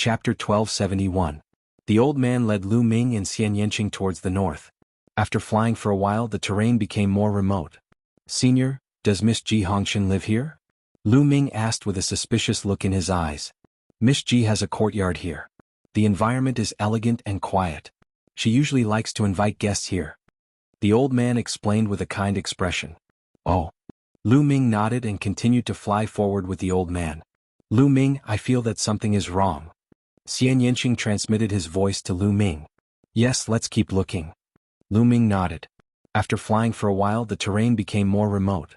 Chapter 1271. The old man led Lu Ming and Xian Yanqing towards the north. After flying for a while, the terrain became more remote. "Senior, does Miss Ji Hongshan live here?" Lu Ming asked with a suspicious look in his eyes. "Miss Ji has a courtyard here. The environment is elegant and quiet. She usually likes to invite guests here." The old man explained with a kind expression. "Oh." Lu Ming nodded and continued to fly forward with the old man. "Lu Ming, I feel that something is wrong." Xian Yanqing transmitted his voice to Lu Ming. "Yes, let's keep looking." Lu Ming nodded. After flying for a while, the terrain became more remote.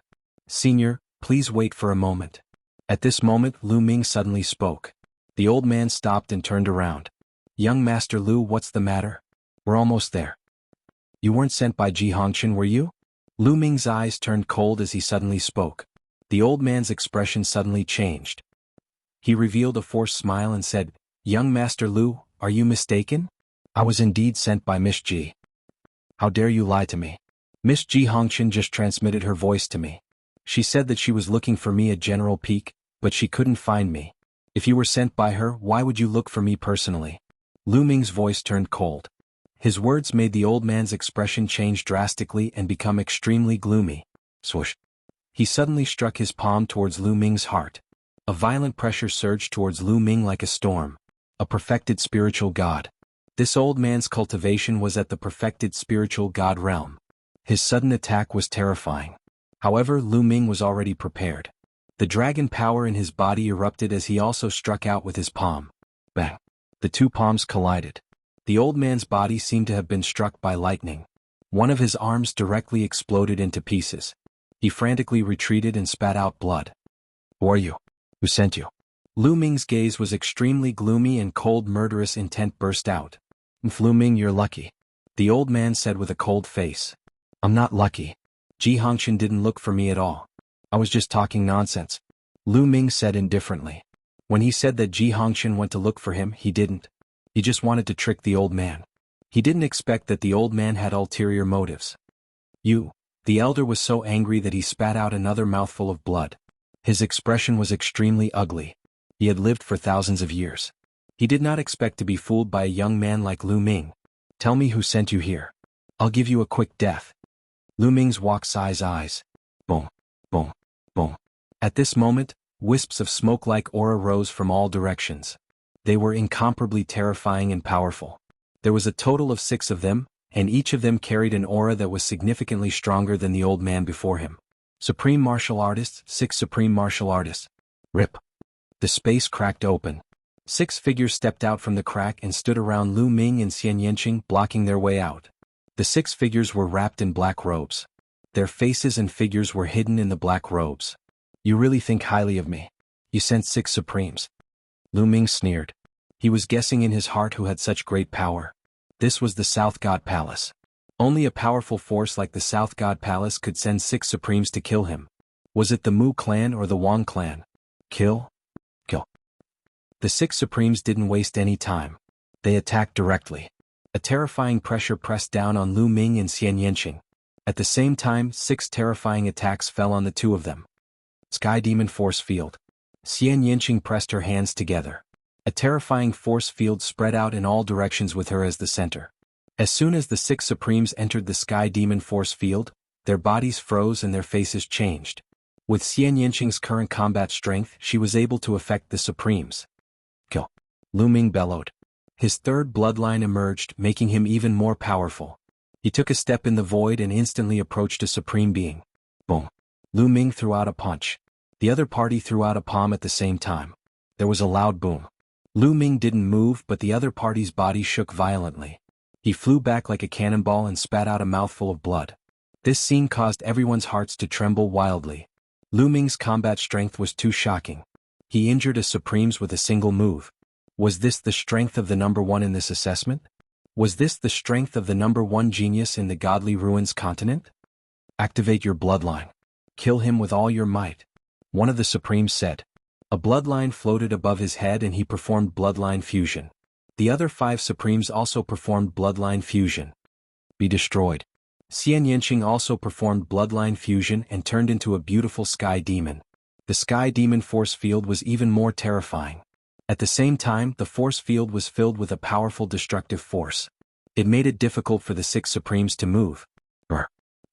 "Senior, please wait for a moment." At this moment, Lu Ming suddenly spoke. The old man stopped and turned around. "Young Master Lu, what's the matter? We're almost there." "You weren't sent by Ji Hongshan, were you?" Lu Ming's eyes turned cold as he suddenly spoke. The old man's expression suddenly changed. He revealed a forced smile and said, "Young Master Lu, are you mistaken? I was indeed sent by Miss Ji." "How dare you lie to me?" "Miss Ji Hongshan just transmitted her voice to me. She said that she was looking for me at General Peak, but she couldn't find me. If you were sent by her, why would you look for me personally?" Lu Ming's voice turned cold. His words made the old man's expression change drastically and become extremely gloomy. Swoosh. He suddenly struck his palm towards Lu Ming's heart. A violent pressure surged towards Lu Ming like a storm. A perfected spiritual god. This old man's cultivation was at the perfected spiritual god realm. His sudden attack was terrifying. However, Lu Ming was already prepared. The dragon power in his body erupted as he also struck out with his palm. Bang! The two palms collided. The old man's body seemed to have been struck by lightning. One of his arms directly exploded into pieces. He frantically retreated and spat out blood. "Who are you? Who sent you?" Lu Ming's gaze was extremely gloomy and cold. Murderous intent burst out. "Lu Ming, you're lucky," the old man said with a cold face. "I'm not lucky. Ji Hongshan didn't look for me at all. I was just talking nonsense," Lu Ming said indifferently. When he said that Ji Hongshan went to look for him, he didn't. He just wanted to trick the old man. He didn't expect that the old man had ulterior motives. "You." The elder was so angry that he spat out another mouthful of blood. His expression was extremely ugly. He had lived for thousands of years. He did not expect to be fooled by a young man like Lu Ming. "Tell me who sent you here. I'll give you a quick death." Lu Ming's Wuxia's eyes. Boom, boom, boom. At this moment, wisps of smoke-like aura rose from all directions. They were incomparably terrifying and powerful. There was a total of 6 of them, and each of them carried an aura that was significantly stronger than the old man before him. Supreme Martial Artists, 6 Supreme Martial Artists. Rip. The space cracked open. 6 figures stepped out from the crack and stood around Lu Ming and Xian Yanqing, blocking their way out. The 6 figures were wrapped in black robes. Their faces and figures were hidden in the black robes. "You really think highly of me. You sent 6 Supremes." Lu Ming sneered. He was guessing in his heart who had such great power. This was the South God Palace. Only a powerful force like the South God Palace could send 6 Supremes to kill him. Was it the Mu clan or the Wang clan? Kill? Kill. The 6 Supremes didn't waste any time. They attacked directly. A terrifying pressure pressed down on Lu Ming and Xian Yanqing. At the same time, 6 terrifying attacks fell on the 2 of them. Sky Demon Force Field. Xian Yanqing pressed her hands together. A terrifying force field spread out in all directions with her as the center. As soon as the 6 Supremes entered the Sky Demon Force Field, their bodies froze and their faces changed. With Xian Yanqing's current combat strength, she was able to affect the Supremes. Kill. Lu Ming bellowed. His 3rd bloodline emerged, making him even more powerful. He took a step in the void and instantly approached a Supreme Being. Boom. Lu Ming threw out a punch. The other party threw out a palm at the same time. There was a loud boom. Lu Ming didn't move, but the other party's body shook violently. He flew back like a cannonball and spat out a mouthful of blood. This scene caused everyone's hearts to tremble wildly. Lu Ming's combat strength was too shocking. He injured a Supremes with a single move. Was this the strength of the number 1 in this assessment? Was this the strength of the number 1 genius in the Godly Ruins continent? "Activate your bloodline. Kill him with all your might," one of the Supremes said. A bloodline floated above his head and he performed bloodline fusion. The other 5 Supremes also performed bloodline fusion. "Be destroyed." Xian Yanqing also performed bloodline fusion and turned into a beautiful sky demon. The Sky Demon Force Field was even more terrifying. At the same time, the force field was filled with a powerful destructive force. It made it difficult for the six supremes to move.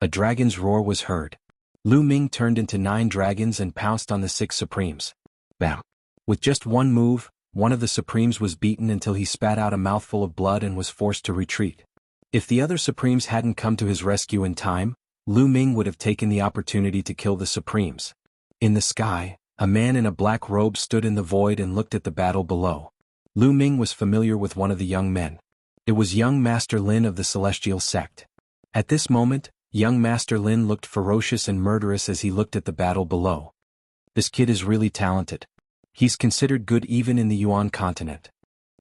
A dragon's roar was heard. Lu Ming turned into 9 dragons and pounced on the 6 supremes. Bam! With just one move, one of the supremes was beaten until he spat out a mouthful of blood and was forced to retreat. If the other supremes hadn't come to his rescue in time, Lu Ming would have taken the opportunity to kill the supremes. In the sky, a man in a black robe stood in the void and looked at the battle below. Lu Ming was familiar with one of the young men. It was young Master Lin of the Celestial Sect. At this moment, young Master Lin looked ferocious and murderous as he looked at the battle below. This kid is really talented. He's considered good even in the Yuan continent.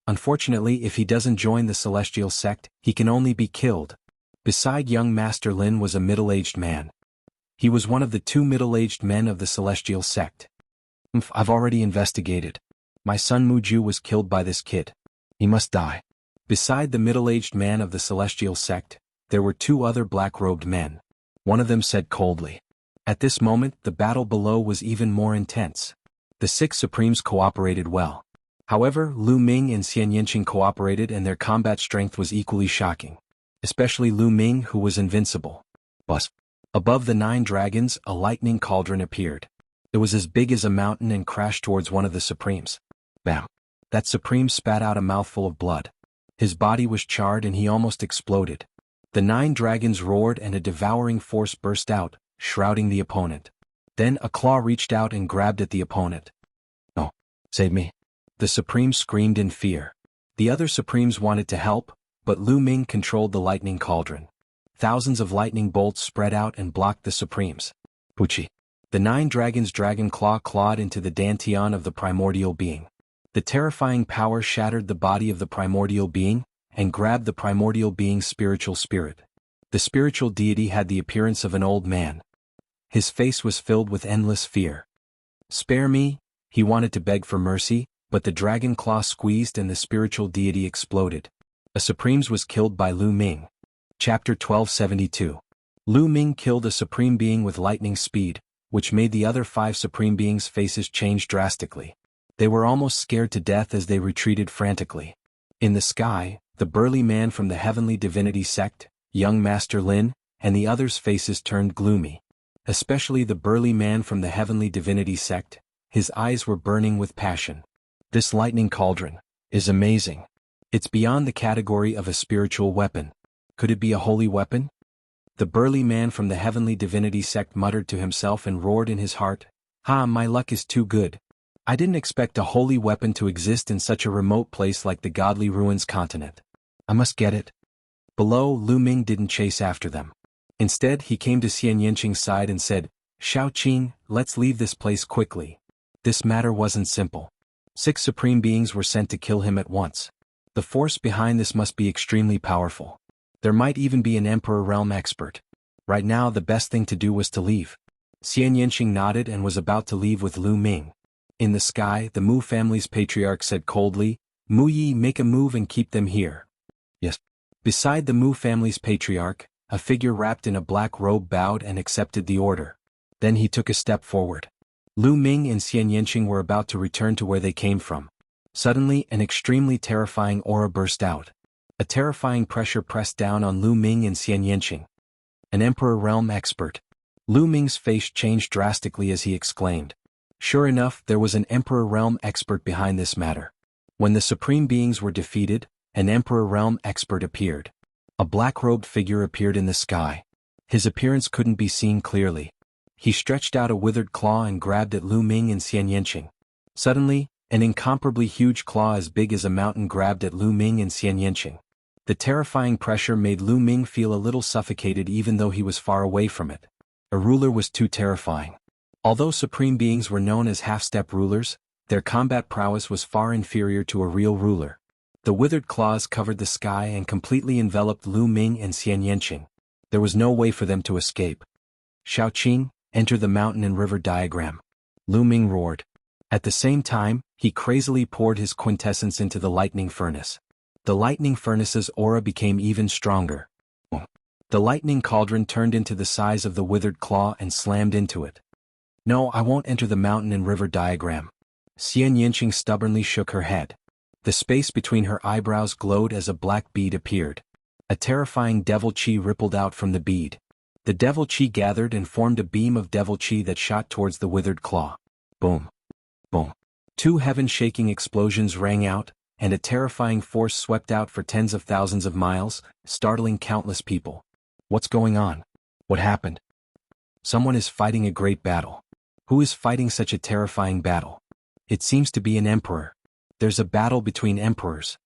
Unfortunately, if he doesn't join the Celestial Sect, he can only be killed. Beside young Master Lin was a middle-aged man. He was one of the 2 middle-aged men of the Celestial Sect. I've already investigated. My son Muju was killed by this kid. He must die. Beside the middle-aged man of the Celestial Sect, there were 2 other black-robed men. One of them said coldly. At this moment, the battle below was even more intense. The 6 supremes cooperated well. However, Lu Ming and Xian Yanqing cooperated and their combat strength was equally shocking. Especially Lu Ming, who was invincible. But above the 9 dragons, a lightning cauldron appeared. It was as big as a mountain and crashed towards one of the supremes. Bam! That supreme spat out a mouthful of blood. His body was charred and he almost exploded. The 9 dragons roared and a devouring force burst out, shrouding the opponent. Then a claw reached out and grabbed at the opponent. "No, save me." The supremes screamed in fear. The other supremes wanted to help, but Lu Ming controlled the lightning cauldron. Thousands of lightning bolts spread out and blocked the supremes. Puchi. The 9 dragons' dragon claw clawed into the dantian of the primordial being. The terrifying power shattered the body of the primordial being, and grabbed the primordial being's spiritual spirit. The spiritual deity had the appearance of an old man. His face was filled with endless fear. "Spare me," he wanted to beg for mercy, but the dragon claw squeezed and the spiritual deity exploded. A supremes was killed by Lu Ming. Chapter 1272. Lu Ming killed a supreme being with lightning speed, which made the other 5 supreme beings' faces change drastically. They were almost scared to death as they retreated frantically. In the sky, the burly man from the Heavenly Divinity Sect, young Master Lin, and the others' faces turned gloomy. Especially the burly man from the Heavenly Divinity Sect, his eyes were burning with passion. "This lightning cauldron is amazing. It's beyond the category of a spiritual weapon. Could it be a holy weapon?" The burly man from the Heavenly Divinity Sect muttered to himself and roared in his heart, My luck is too good. I didn't expect a holy weapon to exist in such a remote place like the Godly Ruins continent. I must get it." Below, Lu Ming didn't chase after them. Instead, he came to Xian Yanqing's side and said, "Shao Qing, let's leave this place quickly." This matter wasn't simple. 6 supreme beings were sent to kill him at once. The force behind this must be extremely powerful. There might even be an Emperor Realm expert. Right now, the best thing to do was to leave. Xian Yanqing nodded and was about to leave with Lu Ming. In the sky, the Mu family's patriarch said coldly, "Mu Yi, make a move and keep them here." "Yes." Beside the Mu family's patriarch, a figure wrapped in a black robe bowed and accepted the order. Then he took a step forward. Lu Ming and Xian Yanqing were about to return to where they came from. Suddenly, an extremely terrifying aura burst out. A terrifying pressure pressed down on Lu Ming and Xian Yanqing. An Emperor Realm expert. Lu Ming's face changed drastically as he exclaimed. Sure enough, there was an Emperor Realm expert behind this matter. When the Supreme Beings were defeated, an Emperor Realm expert appeared. A black-robed figure appeared in the sky. His appearance couldn't be seen clearly. He stretched out a withered claw and grabbed at Lu Ming and Xian Yanqing. Suddenly, an incomparably huge claw as big as a mountain grabbed at Lu Ming and Xian Yanqing. The terrifying pressure made Lu Ming feel a little suffocated even though he was far away from it. A ruler was too terrifying. Although Supreme Beings were known as half-step rulers, their combat prowess was far inferior to a real ruler. The withered claws covered the sky and completely enveloped Lu Ming and Xian Yanqing. There was no way for them to escape. "Shao Qing, enter the mountain and river diagram," Lu Ming roared. At the same time, he crazily poured his quintessence into the lightning furnace. The lightning furnace's aura became even stronger. The lightning cauldron turned into the size of the withered claw and slammed into it. "No, I won't enter the mountain and river diagram." Xian Yanqing stubbornly shook her head. The space between her eyebrows glowed as a black bead appeared. A terrifying devil chi rippled out from the bead. The devil chi gathered and formed a beam of devil chi that shot towards the withered claw. Boom. Boom. Two heaven-shaking explosions rang out, and a terrifying force swept out for tens of thousands of miles, startling countless people. What's going on? What happened? Someone is fighting a great battle. Who is fighting such a terrifying battle? It seems to be an emperor. There's a battle between emperors.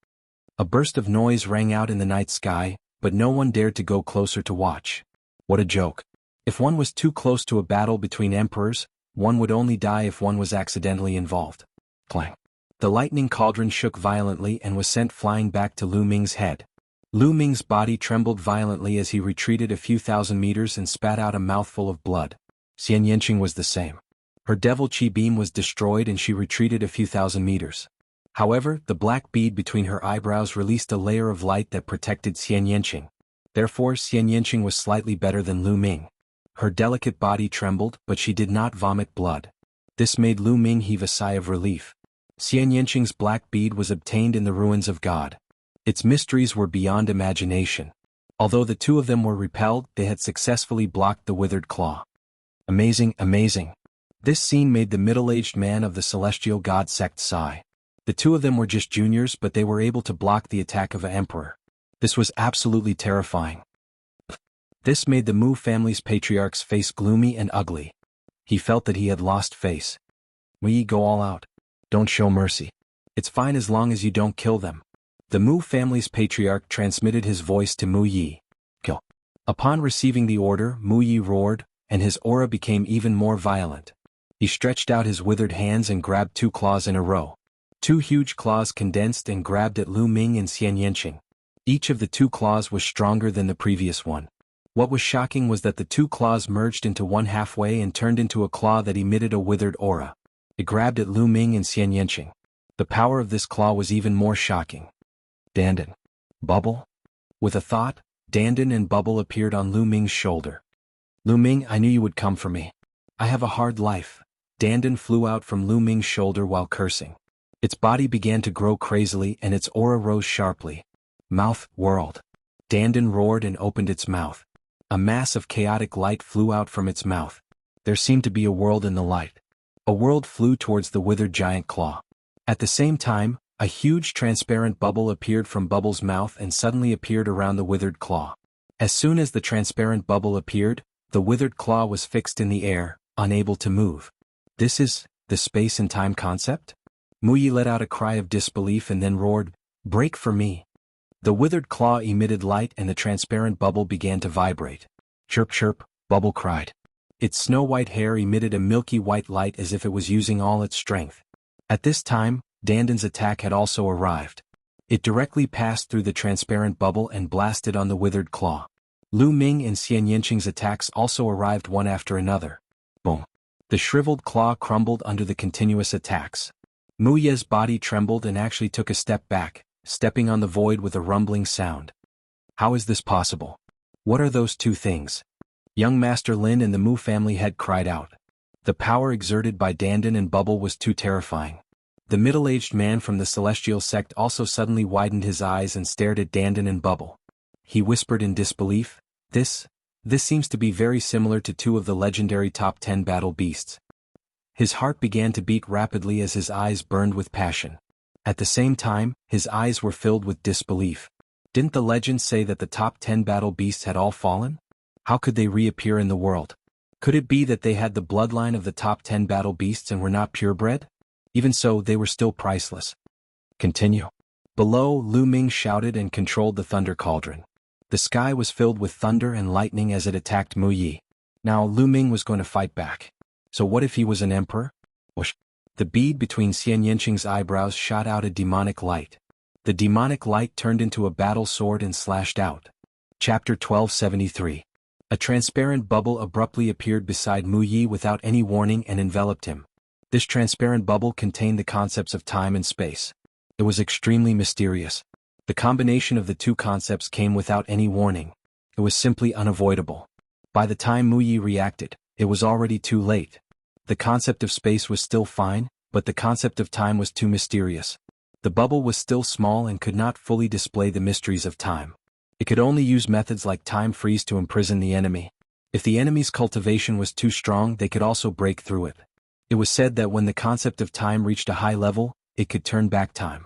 A burst of noise rang out in the night sky, but no one dared to go closer to watch. What a joke. If one was too close to a battle between emperors, one would only die if one was accidentally involved. Clang. The lightning cauldron shook violently and was sent flying back to Lu Ming's head. Lu Ming's body trembled violently as he retreated a few thousand meters and spat out a mouthful of blood. Xian Yanqing was the same. Her devil chi beam was destroyed and she retreated a few thousand meters. However, the black bead between her eyebrows released a layer of light that protected Xian Yanqing. Therefore, Xian Yanqing was slightly better than Lu Ming. Her delicate body trembled, but she did not vomit blood. This made Lu Ming heave a sigh of relief. Xian Yanqing's black bead was obtained in the ruins of God. Its mysteries were beyond imagination. Although the two of them were repelled, they had successfully blocked the withered claw. Amazing, amazing. This scene made the middle-aged man of the celestial god sect sigh. The two of them were just juniors, but they were able to block the attack of an emperor. This was absolutely terrifying. This made the Mu family's patriarch's face gloomy and ugly. He felt that he had lost face. We go all out. Don't show mercy. It's fine as long as you don't kill them. The Mu family's patriarch transmitted his voice to Mu Yi. Kill. Upon receiving the order, Mu Yi roared, and his aura became even more violent. He stretched out his withered hands and grabbed two claws in a row. Two huge claws condensed and grabbed at Lu Ming and Xian Yanqing. Each of the two claws was stronger than the previous one. What was shocking was that the two claws merged into one halfway and turned into a claw that emitted a withered aura. It grabbed at Lu Ming and Xian Yanqing. The power of this claw was even more shocking. Dandan. Bubble? With a thought, Dandan and Bubble appeared on Lu Ming's shoulder. Lu Ming, I knew you would come for me. I have a hard life. Dandan flew out from Lu Ming's shoulder while cursing. Its body began to grow crazily and its aura rose sharply. Mouth, world. Dandan roared and opened its mouth. A mass of chaotic light flew out from its mouth. There seemed to be a world in the light. A world flew towards the withered giant claw. At the same time, a huge transparent bubble appeared from Bubble's mouth and suddenly appeared around the withered claw. As soon as the transparent bubble appeared, the withered claw was fixed in the air, unable to move. This is the space and time concept? Mu Yi let out a cry of disbelief and then roared, "Break for me." The withered claw emitted light and the transparent bubble began to vibrate. Chirp chirp, Bubble cried. Its snow-white hair emitted a milky white light as if it was using all its strength. At this time, Dandan's attack had also arrived. It directly passed through the transparent bubble and blasted on the withered claw. Lu Ming and Xian Yanqing's attacks also arrived one after another. Boom. The shriveled claw crumbled under the continuous attacks. Mu Ye's body trembled and actually took a step back, stepping on the void with a rumbling sound. How is this possible? What are those two things? Young Master Lin and the Mu family head cried out. The power exerted by Dandan and Bubble was too terrifying. The middle-aged man from the celestial sect also suddenly widened his eyes and stared at Dandan and Bubble. He whispered in disbelief, This seems to be very similar to two of the legendary top 10 battle beasts. His heart began to beat rapidly as his eyes burned with passion. At the same time, his eyes were filled with disbelief. Didn't the legends say that the top 10 battle beasts had all fallen? How could they reappear in the world? Could it be that they had the bloodline of the top 10 battle beasts and were not purebred? Even so, they were still priceless. Continue. Below, Lu Ming shouted and controlled the thunder cauldron. The sky was filled with thunder and lightning as it attacked Mu Yi. Now Lu Ming was going to fight back. So what if he was an emperor? Whoosh. The bead between Xian Yanqing's eyebrows shot out a demonic light. The demonic light turned into a battle sword and slashed out. Chapter 1273. A transparent bubble abruptly appeared beside Mu Yi without any warning and enveloped him. This transparent bubble contained the concepts of time and space. It was extremely mysterious. The combination of the two concepts came without any warning. It was simply unavoidable. By the time Mu Yi reacted, it was already too late. The concept of space was still fine, but the concept of time was too mysterious. The bubble was still small and could not fully display the mysteries of time. It could only use methods like time freeze to imprison the enemy. If the enemy's cultivation was too strong, they could also break through it. It was said that when the concept of time reached a high level, it could turn back time.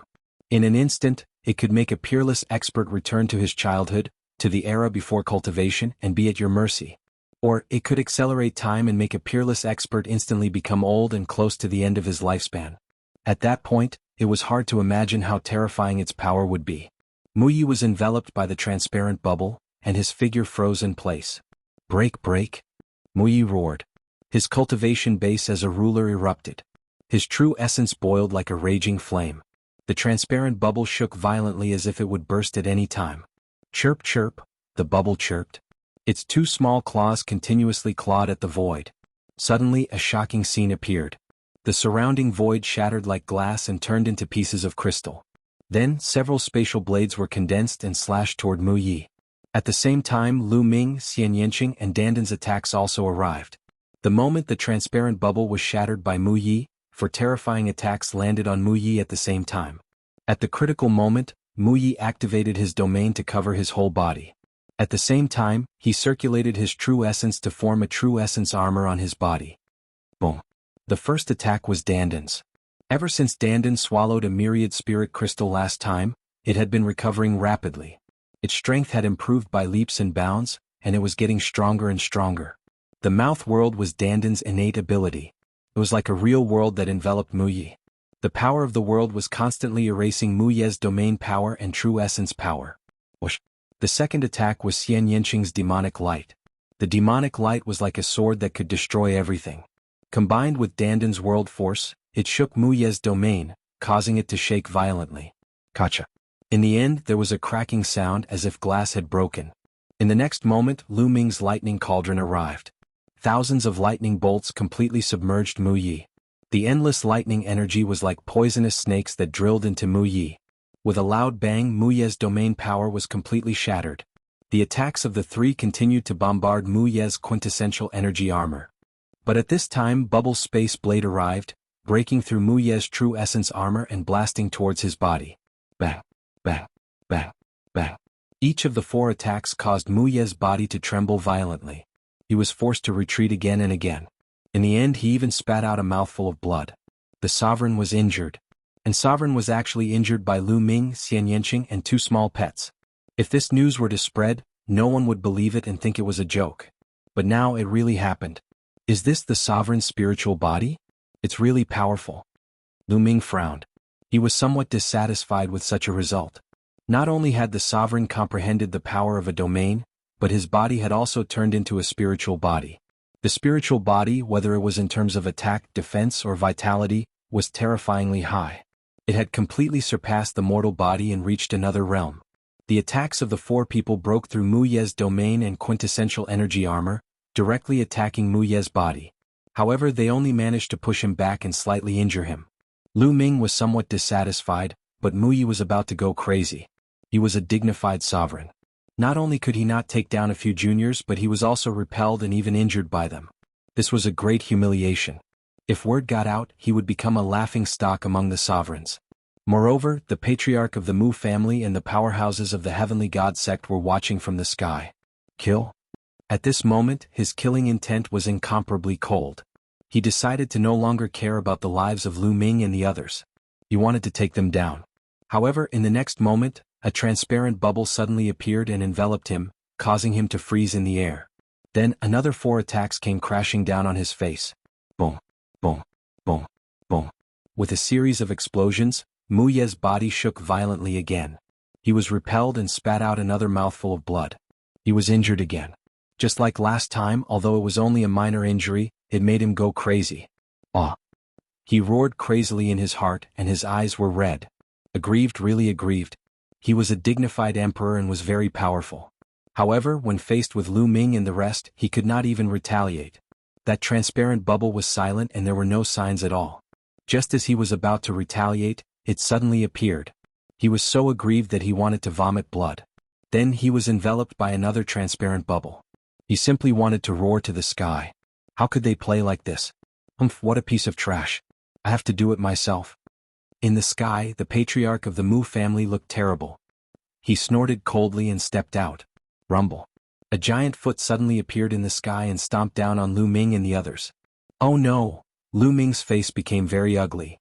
In an instant, it could make a peerless expert return to his childhood, to the era before cultivation, and be at your mercy. Or, it could accelerate time and make a peerless expert instantly become old and close to the end of his lifespan. At that point, it was hard to imagine how terrifying its power would be. Muyi was enveloped by the transparent bubble, and his figure froze in place. Break, break! Muyi roared. His cultivation base as a ruler erupted. His true essence boiled like a raging flame. The transparent bubble shook violently as if it would burst at any time. Chirp, chirp, the bubble chirped. Its two small claws continuously clawed at the void. Suddenly, a shocking scene appeared. The surrounding void shattered like glass and turned into pieces of crystal. Then, several spatial blades were condensed and slashed toward Muyi. At the same time, Lu Ming, Xian Yanqing, and Dandan's attacks also arrived. The moment the transparent bubble was shattered by Muyi, four terrifying attacks landed on Muyi at the same time. At the critical moment, Muyi activated his domain to cover his whole body. At the same time, he circulated his true essence to form a true essence armor on his body. Boom. The first attack was Dandan's. Ever since Dandan swallowed a myriad spirit crystal last time, it had been recovering rapidly. Its strength had improved by leaps and bounds, and it was getting stronger and stronger. The mouth world was Dandan's innate ability. It was like a real world that enveloped Muyi. The power of the world was constantly erasing Muyi's domain power and true essence power. Whoosh. The second attack was Xian Yanqing's demonic light. The demonic light was like a sword that could destroy everything. Combined with Dandan's world force, it shook Muyi's domain, causing it to shake violently. Kacha. In the end, there was a cracking sound as if glass had broken. In the next moment, Lu Ming's lightning cauldron arrived. Thousands of lightning bolts completely submerged Muyi. The endless lightning energy was like poisonous snakes that drilled into Muyi. With a loud bang, Muyi's domain power was completely shattered. The attacks of the three continued to bombard Muyi's quintessential energy armor. But at this time, Bubble's space blade arrived, breaking through Muyi's true essence armor and blasting towards his body. Bang, bang, bang, bang. Each of the four attacks caused Muyi's body to tremble violently. He was forced to retreat again and again. In the end, he even spat out a mouthful of blood. The sovereign was injured. And Sovereign was actually injured by Lu Ming, Xian Yanqing, and two small pets. If this news were to spread, no one would believe it and think it was a joke. But now it really happened. Is this the Sovereign's spiritual body? It's really powerful. Lu Ming frowned. He was somewhat dissatisfied with such a result. Not only had the Sovereign comprehended the power of a domain, but his body had also turned into a spiritual body. The spiritual body, whether it was in terms of attack, defense, or vitality, was terrifyingly high. It had completely surpassed the mortal body and reached another realm. The attacks of the four people broke through Muyi's domain and quintessential energy armor, directly attacking Muyi's body. However, they only managed to push him back and slightly injure him. Lu Ming was somewhat dissatisfied, but Muyi was about to go crazy. He was a dignified sovereign. Not only could he not take down a few juniors, but he was also repelled and even injured by them. This was a great humiliation. If word got out, he would become a laughingstock among the sovereigns. Moreover, the patriarch of the Mu family and the powerhouses of the heavenly god sect were watching from the sky. Kill? At this moment, his killing intent was incomparably cold. He decided to no longer care about the lives of Lu Ming and the others. He wanted to take them down. However, in the next moment, a transparent bubble suddenly appeared and enveloped him, causing him to freeze in the air. Then, another four attacks came crashing down on his face. Boom. Boom, boom, boom. With a series of explosions, Muyi's body shook violently again. He was repelled and spat out another mouthful of blood. He was injured again. Just like last time, although it was only a minor injury, it made him go crazy. Ah! He roared crazily in his heart and his eyes were red. Aggrieved, really aggrieved. He was a dignified emperor and was very powerful. However, when faced with Lu Ming and the rest, he could not even retaliate. That transparent bubble was silent and there were no signs at all. Just as he was about to retaliate, it suddenly appeared. He was so aggrieved that he wanted to vomit blood. Then he was enveloped by another transparent bubble. He simply wanted to roar to the sky. How could they play like this? What a piece of trash. I have to do it myself. In the sky, the patriarch of the Mu family looked terrible. He snorted coldly and stepped out. Rumble. A giant foot suddenly appeared in the sky and stomped down on Lu Ming and the others. Oh no! Lu Ming's face became very ugly.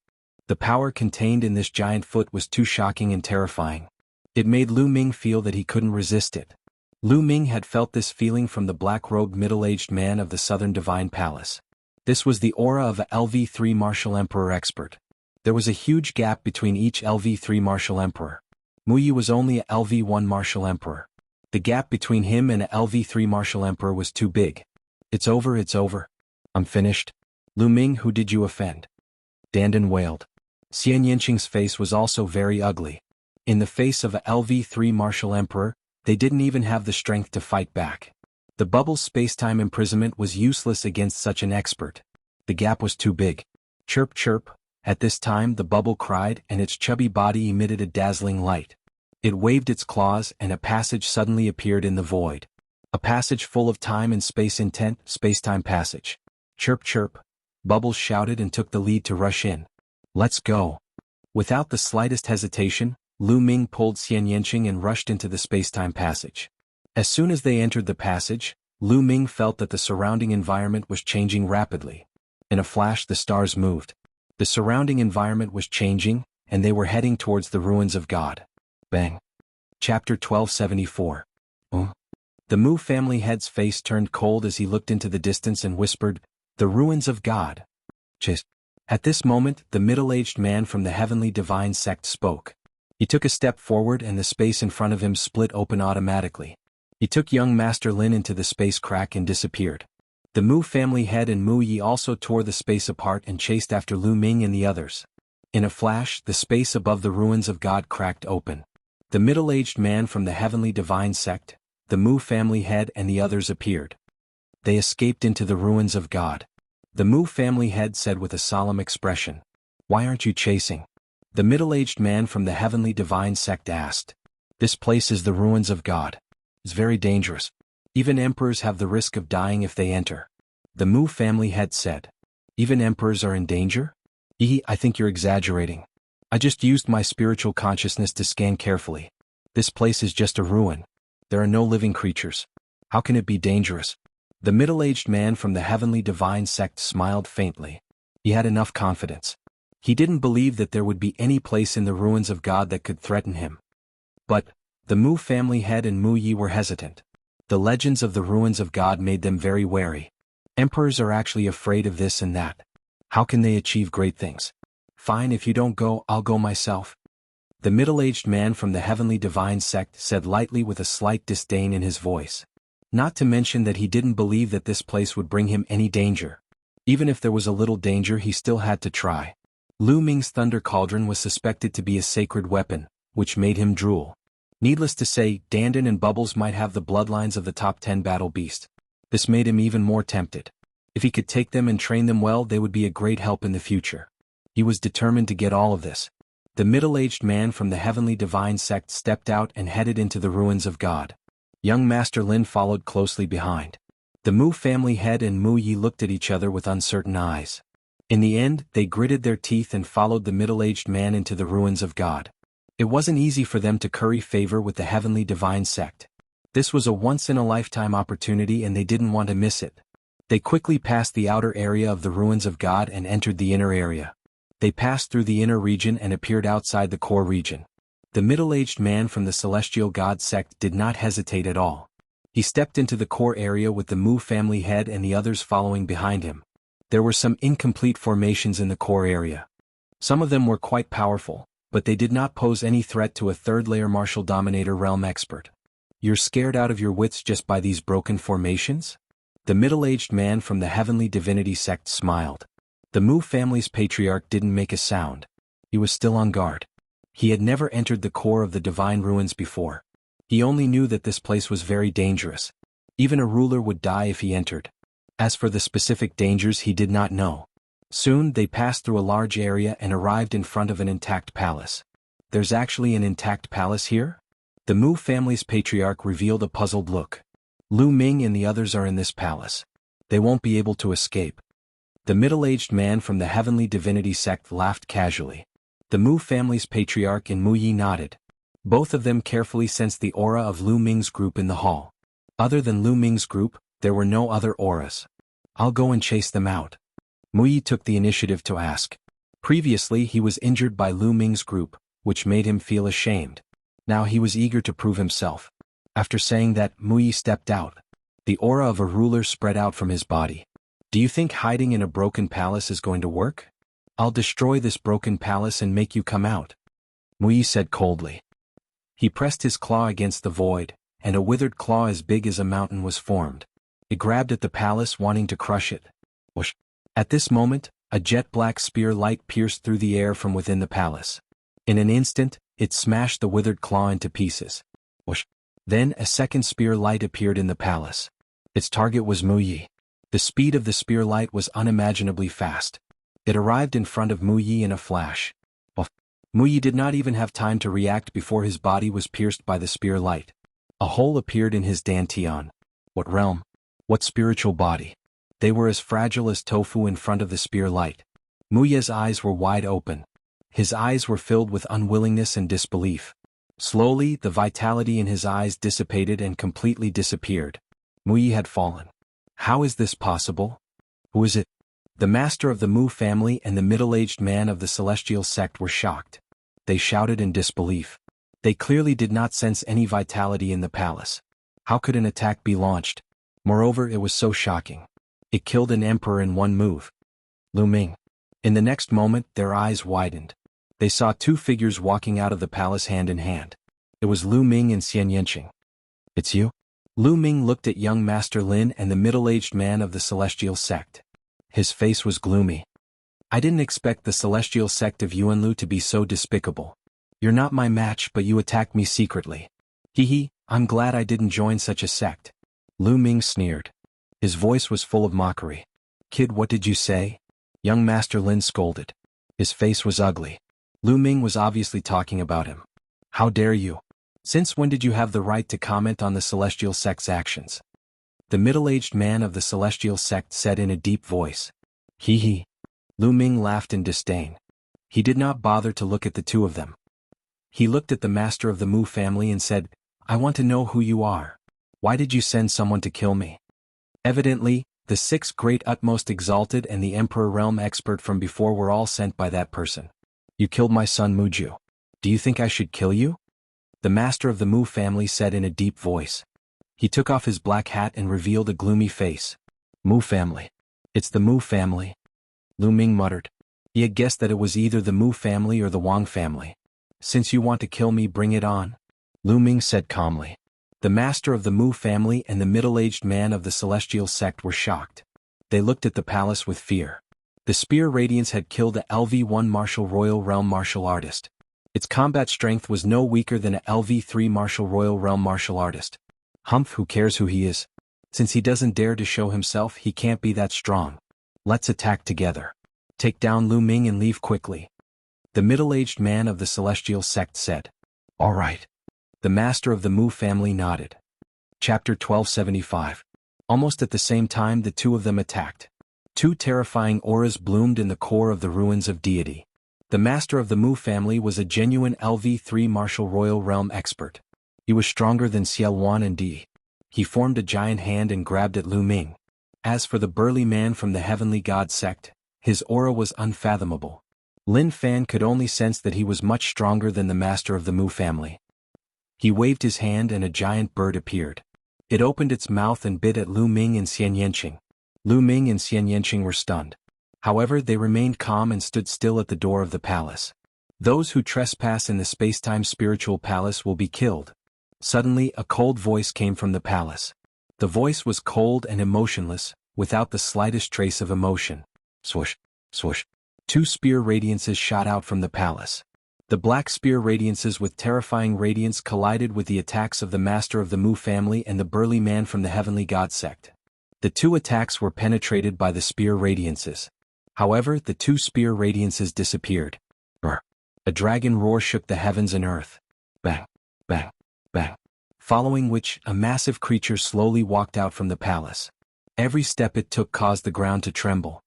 The power contained in this giant foot was too shocking and terrifying. It made Lu Ming feel that he couldn't resist it. Lu Ming had felt this feeling from the black-robed middle-aged man of the Southern Divine Palace. This was the aura of a LV3 Martial Emperor expert. There was a huge gap between each LV3 Martial Emperor. Mu Yi was only a LV1 Martial Emperor. The gap between him and a LV3 Martial Emperor was too big. It's over, it's over. I'm finished. Lu Ming, who did you offend? Dandan wailed. Xian Yanqing's face was also very ugly. In the face of a LV3 Martial Emperor, they didn't even have the strength to fight back. The bubble's space-time imprisonment was useless against such an expert. The gap was too big. Chirp chirp. At this time the bubble cried and its chubby body emitted a dazzling light. It waved its claws and a passage suddenly appeared in the void. A passage full of time and space intent, space-time passage. Chirp chirp. Bubbles shouted and took the lead to rush in. Let's go. Without the slightest hesitation, Lu Ming pulled Xian Yanqing and rushed into the space-time passage. As soon as they entered the passage, Lu Ming felt that the surrounding environment was changing rapidly. In a flash the stars moved. The surrounding environment was changing, and they were heading towards the ruins of God. Bang. Chapter 1274. The Mu family head's face turned cold as he looked into the distance and whispered, "The ruins of God." Chis. At this moment, the middle-aged man from the heavenly divine sect spoke. He took a step forward and the space in front of him split open automatically. He took young Master Lin into the space crack and disappeared. The Mu family head and Mu Yi also tore the space apart and chased after Lu Ming and the others. In a flash, the space above the ruins of God cracked open. The middle-aged man from the heavenly divine sect, the Mu family head and the others appeared. They escaped into the ruins of God. The Mu family head said with a solemn expression, "Why aren't you chasing?" The middle-aged man from the heavenly divine sect asked. "This place is the ruins of God. It's very dangerous. Even emperors have the risk of dying if they enter." The Mu family head said. "Even emperors are in danger?" I think you're exaggerating. I just used my spiritual consciousness to scan carefully. This place is just a ruin. There are no living creatures. How can it be dangerous?" The middle-aged man from the heavenly divine sect smiled faintly. He had enough confidence. He didn't believe that there would be any place in the ruins of God that could threaten him. But the Mu family head and Mu Yi were hesitant. The legends of the ruins of God made them very wary. Emperors are actually afraid of this and that. How can they achieve great things? "Fine, if you don't go, I'll go myself." The middle-aged man from the heavenly divine sect said lightly with a slight disdain in his voice. Not to mention that he didn't believe that this place would bring him any danger. Even if there was a little danger, he still had to try. Lu Ming's thunder cauldron was suspected to be a sacred weapon, which made him drool. Needless to say, Dandan and Bubbles might have the bloodlines of the top 10 battle beast. This made him even more tempted. If he could take them and train them well, they would be a great help in the future. He was determined to get all of this. The middle-aged man from the heavenly divine sect stepped out and headed into the ruins of God. Young Master Lin followed closely behind. The Mu family head and Mu Yi looked at each other with uncertain eyes. In the end, they gritted their teeth and followed the middle-aged man into the ruins of God. It wasn't easy for them to curry favor with the heavenly divine sect. This was a once-in-a-lifetime opportunity and they didn't want to miss it. They quickly passed the outer area of the ruins of God and entered the inner area. They passed through the inner region and appeared outside the core region. The middle-aged man from the celestial god sect did not hesitate at all. He stepped into the core area with the Mu family head and the others following behind him. There were some incomplete formations in the core area. Some of them were quite powerful, but they did not pose any threat to a third-layer martial dominator realm expert. "You're scared out of your wits just by these broken formations?" The middle-aged man from the heavenly divinity sect smiled. The Mu family's patriarch didn't make a sound. He was still on guard. He had never entered the core of the divine ruins before. He only knew that this place was very dangerous. Even a ruler would die if he entered. As for the specific dangers, he did not know. Soon they passed through a large area and arrived in front of an intact palace. "There's actually an intact palace here?" The Mu family's patriarch revealed a puzzled look. "Lu Ming and the others are in this palace. They won't be able to escape." The middle-aged man from the heavenly divinity sect laughed casually. The Mu family's patriarch and Mu Yi nodded. Both of them carefully sensed the aura of Lu Ming's group in the hall. Other than Lu Ming's group, there were no other auras. I'll go and chase them out. Mu Yi took the initiative to ask. Previously he was injured by Lu Ming's group, which made him feel ashamed. Now he was eager to prove himself. After saying that, Mu Yi stepped out. The aura of a ruler spread out from his body. Do you think hiding in a broken palace is going to work? I'll destroy this broken palace and make you come out. Mu Yi said coldly. He pressed his claw against the void, and a withered claw as big as a mountain was formed. It grabbed at the palace, wanting to crush it. Whoosh. At this moment, a jet-black spear light pierced through the air from within the palace. In an instant, it smashed the withered claw into pieces. Whoosh. Then a second spear light appeared in the palace. Its target was Mu Yi. The speed of the spear light was unimaginably fast. It arrived in front of Mu Yi in a flash. Mu Yi did not even have time to react before his body was pierced by the spear light. A hole appeared in his dantian. What realm? What spiritual body? They were as fragile as tofu in front of the spear light. Mu Yi's eyes were wide open. His eyes were filled with unwillingness and disbelief. Slowly, the vitality in his eyes dissipated and completely disappeared. Mu Yi had fallen. How is this possible? Who is it? The master of the Mu family and the middle-aged man of the celestial sect were shocked. They shouted in disbelief. They clearly did not sense any vitality in the palace. How could an attack be launched? Moreover, it was so shocking. It killed an emperor in one move. Lu Ming. In the next moment, their eyes widened. They saw two figures walking out of the palace hand in hand. It was Lu Ming and Xian Yanqing. It's you? Lu Ming looked at young Master Lin and the middle-aged man of the celestial sect. His face was gloomy. I didn't expect the celestial sect of Yuanlu to be so despicable. You're not my match, but you attacked me secretly. Hee, I'm glad I didn't join such a sect. Lu Ming sneered. His voice was full of mockery. Kid, what did you say? Young Master Lin scolded. His face was ugly. Lu Ming was obviously talking about him. How dare you? Since when did you have the right to comment on the celestial sect's actions? The middle-aged man of the celestial sect said in a deep voice. Hee. Lu Ming laughed in disdain. He did not bother to look at the two of them. He looked at the master of the Mu family and said, I want to know who you are. Why did you send someone to kill me? Evidently, the 6 great utmost exalted and the emperor realm expert from before were all sent by that person. You killed my son Muju. Do you think I should kill you? The master of the Mu family said in a deep voice. He took off his black hat and revealed a gloomy face. Mu family. It's the Mu family. Lu Ming muttered. He had guessed that it was either the Mu family or the Wang family. Since you want to kill me, bring it on. Lu Ming said calmly. The master of the Mu family and the middle-aged man of the celestial sect were shocked. They looked at the palace with fear. The spear radiance had killed a LV-1 martial royal realm martial artist. Its combat strength was no weaker than a LV-3 martial royal realm martial artist. Humph, who cares who he is? Since he doesn't dare to show himself, he can't be that strong. Let's attack together. Take down Lu Ming and leave quickly. The middle-aged man of the celestial sect said. All right. The master of the Mu family nodded. Chapter 1275. Almost at the same time the two of them attacked. 2 terrifying auras bloomed in the core of the ruins of deity. The master of the Mu family was a genuine LV-3 martial royal realm expert. He was stronger than Xiao Wan and Di. He formed a giant hand and grabbed at Lu Ming. As for the burly man from the heavenly god sect, his aura was unfathomable. Lin Fan could only sense that he was much stronger than the master of the Mu family. He waved his hand and a giant bird appeared. It opened its mouth and bit at Lu Ming and Xian Yanqing. Lu Ming and Xian Yanqing were stunned. However, they remained calm and stood still at the door of the palace. Those who trespass in the space-time spiritual palace will be killed. Suddenly, a cold voice came from the palace. The voice was cold and emotionless, without the slightest trace of emotion. Swoosh, swoosh. 2 spear radiances shot out from the palace. The black spear radiances with terrifying radiance collided with the attacks of the master of the Mu family and the burly man from the heavenly god sect. The 2 attacks were penetrated by the spear radiances. However, the 2 spear radiances disappeared. A dragon roar shook the heavens and earth. Bang, bang, bang. Following which, a massive creature slowly walked out from the palace. Every step it took caused the ground to tremble.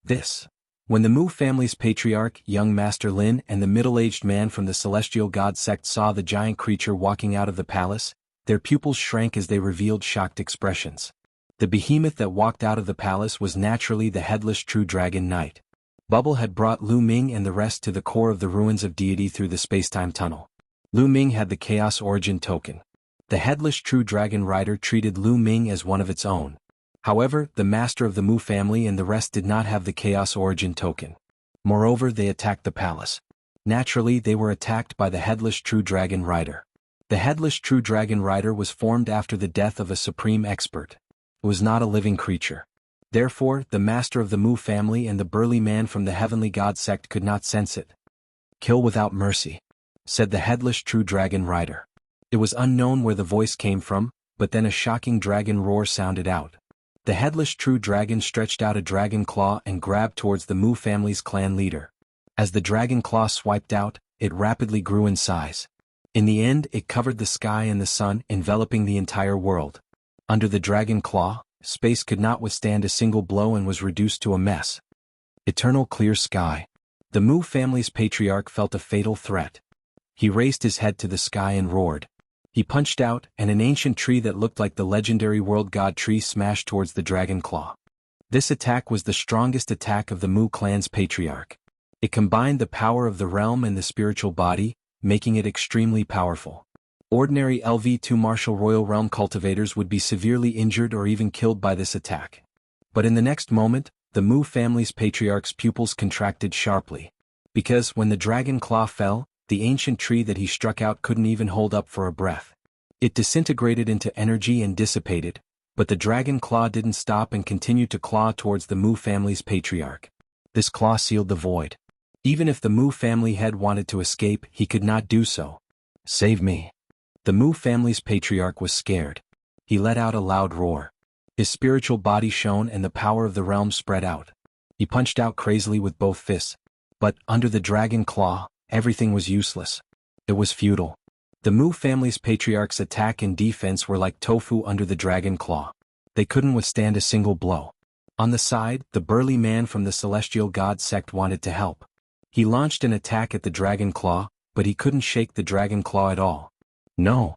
This. When the Mu family's patriarch, young Master Lin, and the middle-aged man from the celestial god sect saw the giant creature walking out of the palace, their pupils shrank as they revealed shocked expressions. The behemoth that walked out of the palace was naturally the headless true dragon knight. Bubble had brought Lu Ming and the rest to the core of the ruins of deity through the spacetime tunnel. Lu Ming had the Chaos Origin token. The headless true dragon rider treated Lu Ming as one of its own. However, the master of the Mu family and the rest did not have the Chaos Origin token. Moreover, they attacked the palace. Naturally, they were attacked by the headless true dragon rider. The headless true dragon rider was formed after the death of a supreme expert. It was not a living creature. Therefore, the master of the Mu family and the burly man from the heavenly god sect could not sense it. "Kill without mercy," said the headless true dragon rider. It was unknown where the voice came from, but then a shocking dragon roar sounded out. The headless true dragon stretched out a dragon claw and grabbed towards the Mu family's clan leader. As the dragon claw swiped out, it rapidly grew in size. In the end, it covered the sky and the sun, enveloping the entire world. Under the dragon claw, space could not withstand a single blow and was reduced to a mess. Eternal clear sky. The Mu family's patriarch felt a fatal threat. He raised his head to the sky and roared. He punched out, and an ancient tree that looked like the legendary world god tree smashed towards the dragon claw. This attack was the strongest attack of the Mu clan's patriarch. It combined the power of the realm and the spiritual body, making it extremely powerful. Ordinary LV2 martial royal realm cultivators would be severely injured or even killed by this attack. But in the next moment, the Mu family's patriarch's pupils contracted sharply. Because when the dragon claw fell, the ancient tree that he struck out couldn't even hold up for a breath. It disintegrated into energy and dissipated, but the dragon claw didn't stop and continued to claw towards the Mu family's patriarch. This claw sealed the void. Even if the Mu family head wanted to escape, he could not do so. "Save me." The Mu family's patriarch was scared. He let out a loud roar. His spiritual body shone and the power of the realm spread out. He punched out crazily with both fists. But, under the dragon claw, everything was useless. It was futile. The Mu family's patriarch's attack and defense were like tofu under the dragon claw. They couldn't withstand a single blow. On the side, the burly man from the celestial god sect wanted to help. He launched an attack at the dragon claw, but he couldn't shake the dragon claw at all. "No!"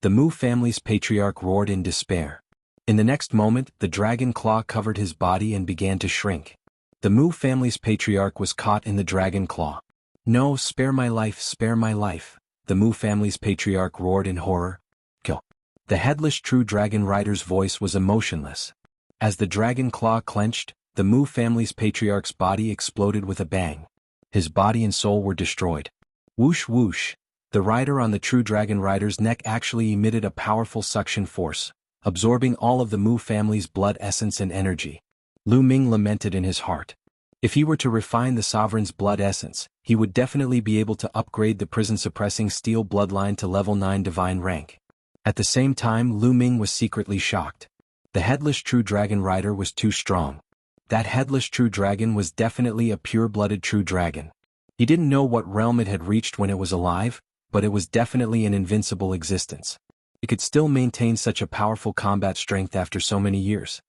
The Mu family's patriarch roared in despair. In the next moment, the dragon claw covered his body and began to shrink. The Mu family's patriarch was caught in the dragon claw. "No, spare my life, spare my life," the Mu family's patriarch roared in horror. "Kill." The headless true dragon rider's voice was emotionless. As the dragon claw clenched, the Mu family's patriarch's body exploded with a bang. His body and soul were destroyed. Whoosh whoosh. The rider on the true dragon rider's neck actually emitted a powerful suction force, absorbing all of the Mu family's blood essence and energy. Lu Ming lamented in his heart. If he were to refine the sovereign's blood essence, he would definitely be able to upgrade the prison-suppressing steel bloodline to level 9 divine rank. At the same time, Lu Ming was secretly shocked. The headless true dragon rider was too strong. That headless true dragon was definitely a pure-blooded true dragon. He didn't know what realm it had reached when it was alive, but it was definitely an invincible existence. It could still maintain such a powerful combat strength after so many years.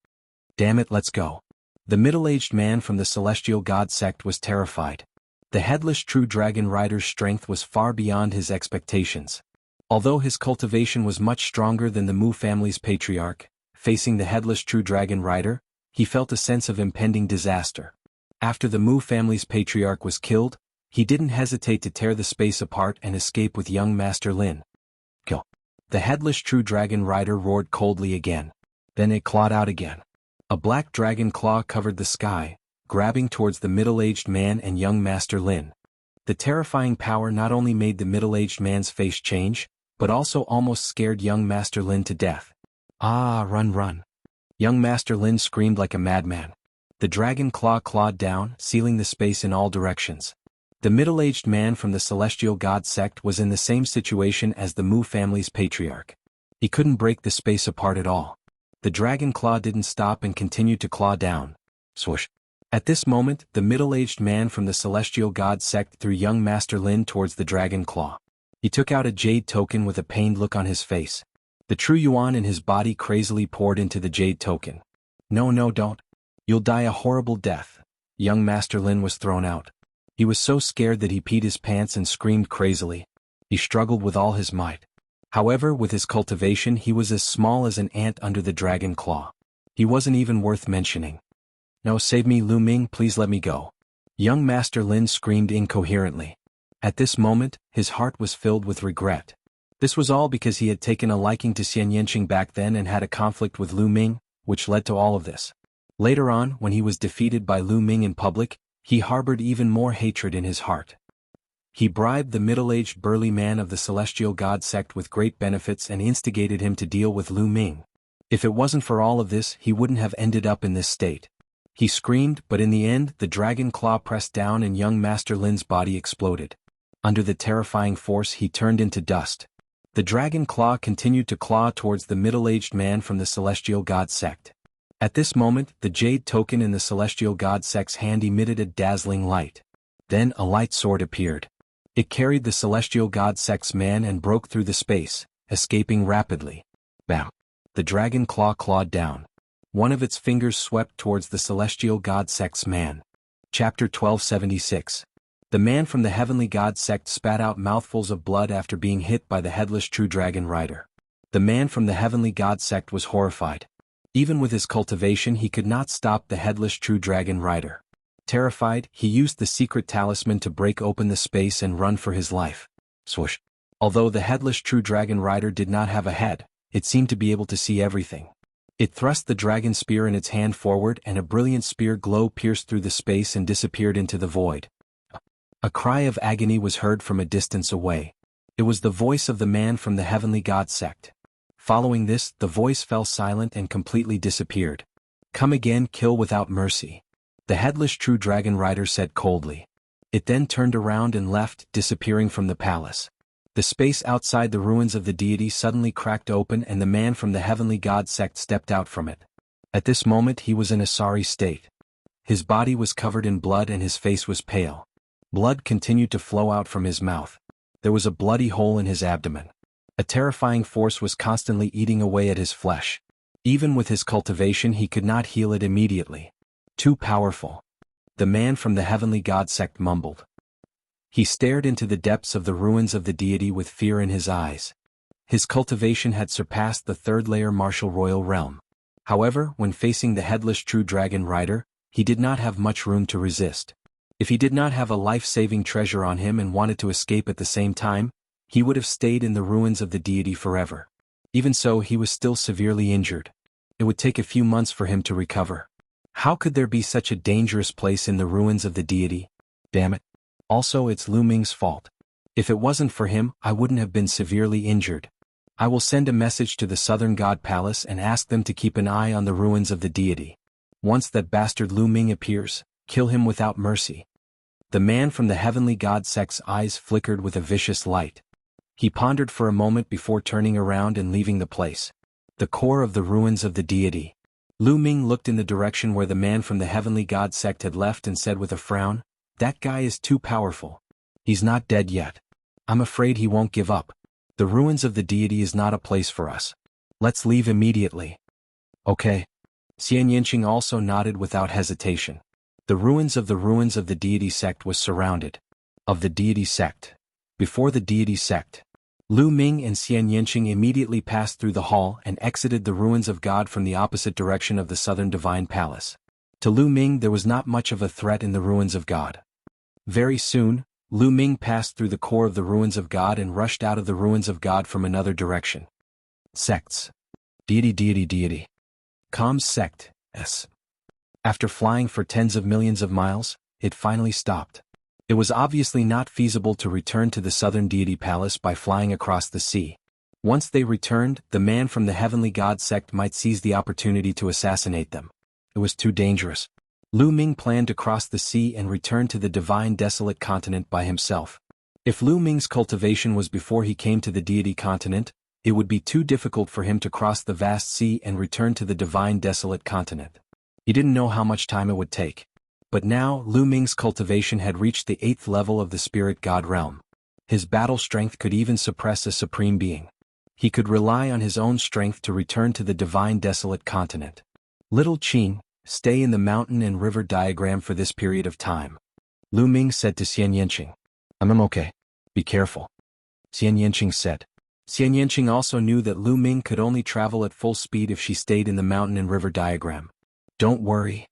"Damn it, let's go." The middle-aged man from the celestial god sect was terrified. The headless true dragon rider's strength was far beyond his expectations. Although his cultivation was much stronger than the Mu family's patriarch, facing the headless true dragon rider, he felt a sense of impending disaster. After the Mu family's patriarch was killed, he didn't hesitate to tear the space apart and escape with young Master Lin. "Kill." The headless true dragon rider roared coldly again. Then it clawed out again. A black dragon claw covered the sky, grabbing towards the middle-aged man and young Master Lin. The terrifying power not only made the middle-aged man's face change, but also almost scared young Master Lin to death. "Ah, run, run." Young Master Lin screamed like a madman. The dragon claw clawed down, sealing the space in all directions. The middle-aged man from the celestial god sect was in the same situation as the Mu family's patriarch. He couldn't break the space apart at all. The dragon claw didn't stop and continued to claw down. Swoosh. At this moment, the middle-aged man from the celestial god sect threw young Master Lin towards the dragon claw. He took out a jade token with a pained look on his face. The true yuan in his body crazily poured into the jade token. "No, no, don't. You'll die a horrible death." young Master Lin was thrown out. He was so scared that he peed his pants and screamed crazily. He struggled with all his might. However, with his cultivation he was as small as an ant under the dragon claw. He wasn't even worth mentioning. "No, save me, Lu Ming, please let me go." Young Master Lin screamed incoherently. At this moment, his heart was filled with regret. This was all because he had taken a liking to Xian Yanqing back then and had a conflict with Lu Ming, which led to all of this. Later on, when he was defeated by Lu Ming in public, he harbored even more hatred in his heart. He bribed the middle-aged burly man of the Celestial God sect with great benefits and instigated him to deal with Lu Ming. If it wasn't for all of this, he wouldn't have ended up in this state. He screamed, but in the end, the dragon claw pressed down and young Master Lin's body exploded. Under the terrifying force, he turned into dust. The dragon claw continued to claw towards the middle-aged man from the Celestial God sect. At this moment, the jade token in the Celestial God sect's hand emitted a dazzling light. Then a light sword appeared. It carried the Celestial God sect's man and broke through the space, escaping rapidly. Bam! The dragon claw clawed down. One of its fingers swept towards the Celestial God sect's man. Chapter 1276. The man from the Heavenly God sect spat out mouthfuls of blood after being hit by the headless true dragon rider. The man from the Heavenly God sect was horrified. Even with his cultivation he could not stop the headless true dragon rider. Terrified, he used the secret talisman to break open the space and run for his life. Swoosh! Although the headless true dragon rider did not have a head, it seemed to be able to see everything. It thrust the dragon spear in its hand forward and a brilliant spear glow pierced through the space and disappeared into the void. A cry of agony was heard from a distance away. It was the voice of the man from the Heavenly God sect. Following this, the voice fell silent and completely disappeared. "Come again, kill without mercy," the headless true dragon rider said coldly. It then turned around and left, disappearing from the palace. The space outside the ruins of the deity suddenly cracked open and the man from the Heavenly God sect stepped out from it. At this moment he was in a sorry state. His body was covered in blood and his face was pale. Blood continued to flow out from his mouth. There was a bloody hole in his abdomen. A terrifying force was constantly eating away at his flesh. Even with his cultivation he could not heal it immediately. Too powerful. The man from the Heavenly God sect mumbled. He stared into the depths of the ruins of the deity with fear in his eyes. His cultivation had surpassed the third-layer martial royal realm. However, when facing the headless true dragon rider, he did not have much room to resist. If he did not have a life-saving treasure on him and wanted to escape at the same time, he would have stayed in the ruins of the deity forever. Even so, he was still severely injured. It would take a few months for him to recover. How could there be such a dangerous place in the ruins of the deity? Damn it. Also, it's Lu Ming's fault. If it wasn't for him, I wouldn't have been severely injured. I will send a message to the Southern God Palace and ask them to keep an eye on the ruins of the deity. Once that bastard Lu Ming appears, kill him without mercy. The man from the Heavenly God sect's eyes flickered with a vicious light. He pondered for a moment before turning around and leaving the place. The core of the ruins of the deity. Lu Ming looked in the direction where the man from the Heavenly God sect had left and said with a frown, "That guy is too powerful. He's not dead yet. I'm afraid he won't give up. The ruins of the deity is not a place for us. Let's leave immediately." Okay. Xian Yanqing also nodded without hesitation. The ruins of the deity sect was surrounded. Of the deity sect. Before the deity sect. Lu Ming and Xian Yanqing immediately passed through the hall and exited the ruins of God from the opposite direction of the Southern Divine Palace. To Lu Ming there was not much of a threat in the ruins of God. Very soon, Lu Ming passed through the core of the ruins of God and rushed out of the ruins of God from another direction. Sects. Deity. Comms sect, S. After flying for tens of millions of miles, it finally stopped. It was obviously not feasible to return to the Southern Deity Palace by flying across the sea. Once they returned, the man from the Heavenly God sect might seize the opportunity to assassinate them. It was too dangerous. Lu Ming planned to cross the sea and return to the divine desolate continent by himself. If Lu Ming's cultivation was before he came to the deity continent, it would be too difficult for him to cross the vast sea and return to the divine desolate continent. He didn't know how much time it would take. But now, Lu Ming's cultivation had reached the 8th level of the spirit god realm. His battle strength could even suppress a supreme being. He could rely on his own strength to return to the divine desolate continent. Little Qing, stay in the mountain and river diagram for this period of time. Lu Ming said to Xian Yanqing. I'm okay. Be careful. Xian Yanqing said. Xian Yanqing also knew that Lu Ming could only travel at full speed if she stayed in the mountain and river diagram. Don't worry.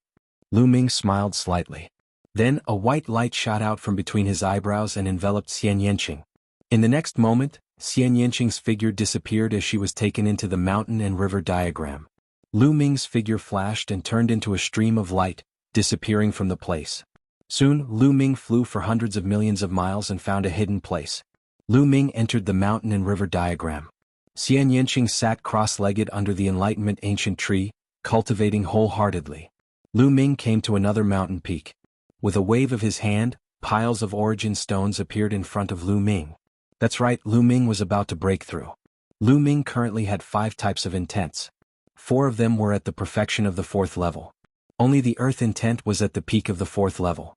Lu Ming smiled slightly. Then a white light shot out from between his eyebrows and enveloped Xian Yanqing. In the next moment, Xian Yanqing's figure disappeared as she was taken into the mountain and river diagram. Lu Ming's figure flashed and turned into a stream of light, disappearing from the place. Soon, Lu Ming flew for hundreds of millions of miles and found a hidden place. Lu Ming entered the mountain and river diagram. Xian Yanqing sat cross-legged under the Enlightenment ancient tree, cultivating wholeheartedly. Lu Ming came to another mountain peak. With a wave of his hand, piles of origin stones appeared in front of Lu Ming. That's right, Lu Ming was about to break through. Lu Ming currently had 5 types of intents. 4 of them were at the perfection of the 4th level. Only the earth intent was at the peak of the 4th level.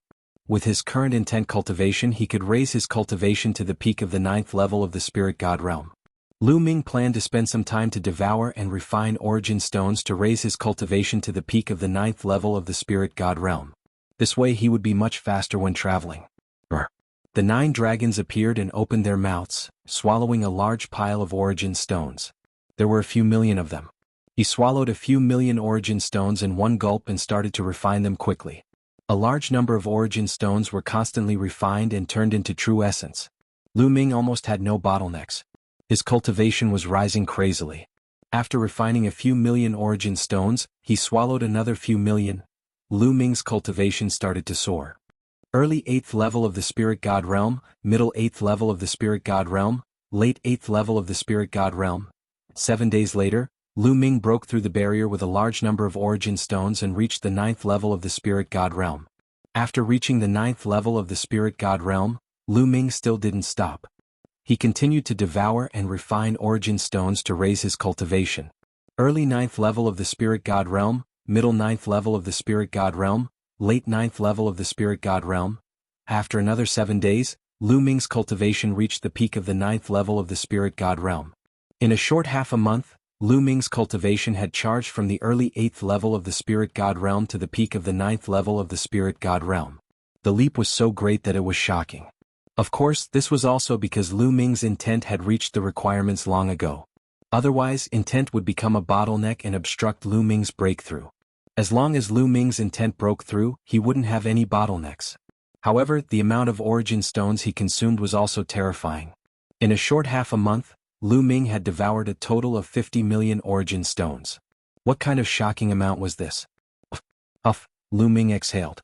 With his current intent cultivation, he could raise his cultivation to the peak of the 9th level of the spirit god realm. Lu Ming planned to spend some time to devour and refine origin stones to raise his cultivation to the peak of the 9th level of the spirit god realm. This way he would be much faster when traveling. The 9 dragons appeared and opened their mouths, swallowing a large pile of origin stones. There were a few million of them. He swallowed a few million origin stones in one gulp and started to refine them quickly. A large number of origin stones were constantly refined and turned into true essence. Lu Ming almost had no bottlenecks. His cultivation was rising crazily. After refining a few million origin stones, he swallowed another few million. Lu Ming's cultivation started to soar. Early 8th level of the spirit god realm, middle 8th level of the spirit god realm, late 8th level of the spirit god realm. 7 days later, Lu Ming broke through the barrier with a large number of origin stones and reached the 9th level of the spirit god realm. After reaching the 9th level of the spirit god realm, Lu Ming still didn't stop. He continued to devour and refine origin stones to raise his cultivation. Early 9th level of the spirit god realm, middle 9th level of the spirit god realm, late 9th level of the spirit god realm. After another 7 days, Lu Ming's cultivation reached the peak of the 9th level of the spirit god realm. In a short half a month, Lu Ming's cultivation had charged from the early 8th level of the spirit god realm to the peak of the 9th level of the spirit god realm. The leap was so great that it was shocking. Of course, this was also because Lu Ming's intent had reached the requirements long ago. Otherwise, intent would become a bottleneck and obstruct Lu Ming's breakthrough. As long as Lu Ming's intent broke through, he wouldn't have any bottlenecks. However, the amount of origin stones he consumed was also terrifying. In a short half a month, Lu Ming had devoured a total of 50 million origin stones. What kind of shocking amount was this? Uff, Lu Ming exhaled.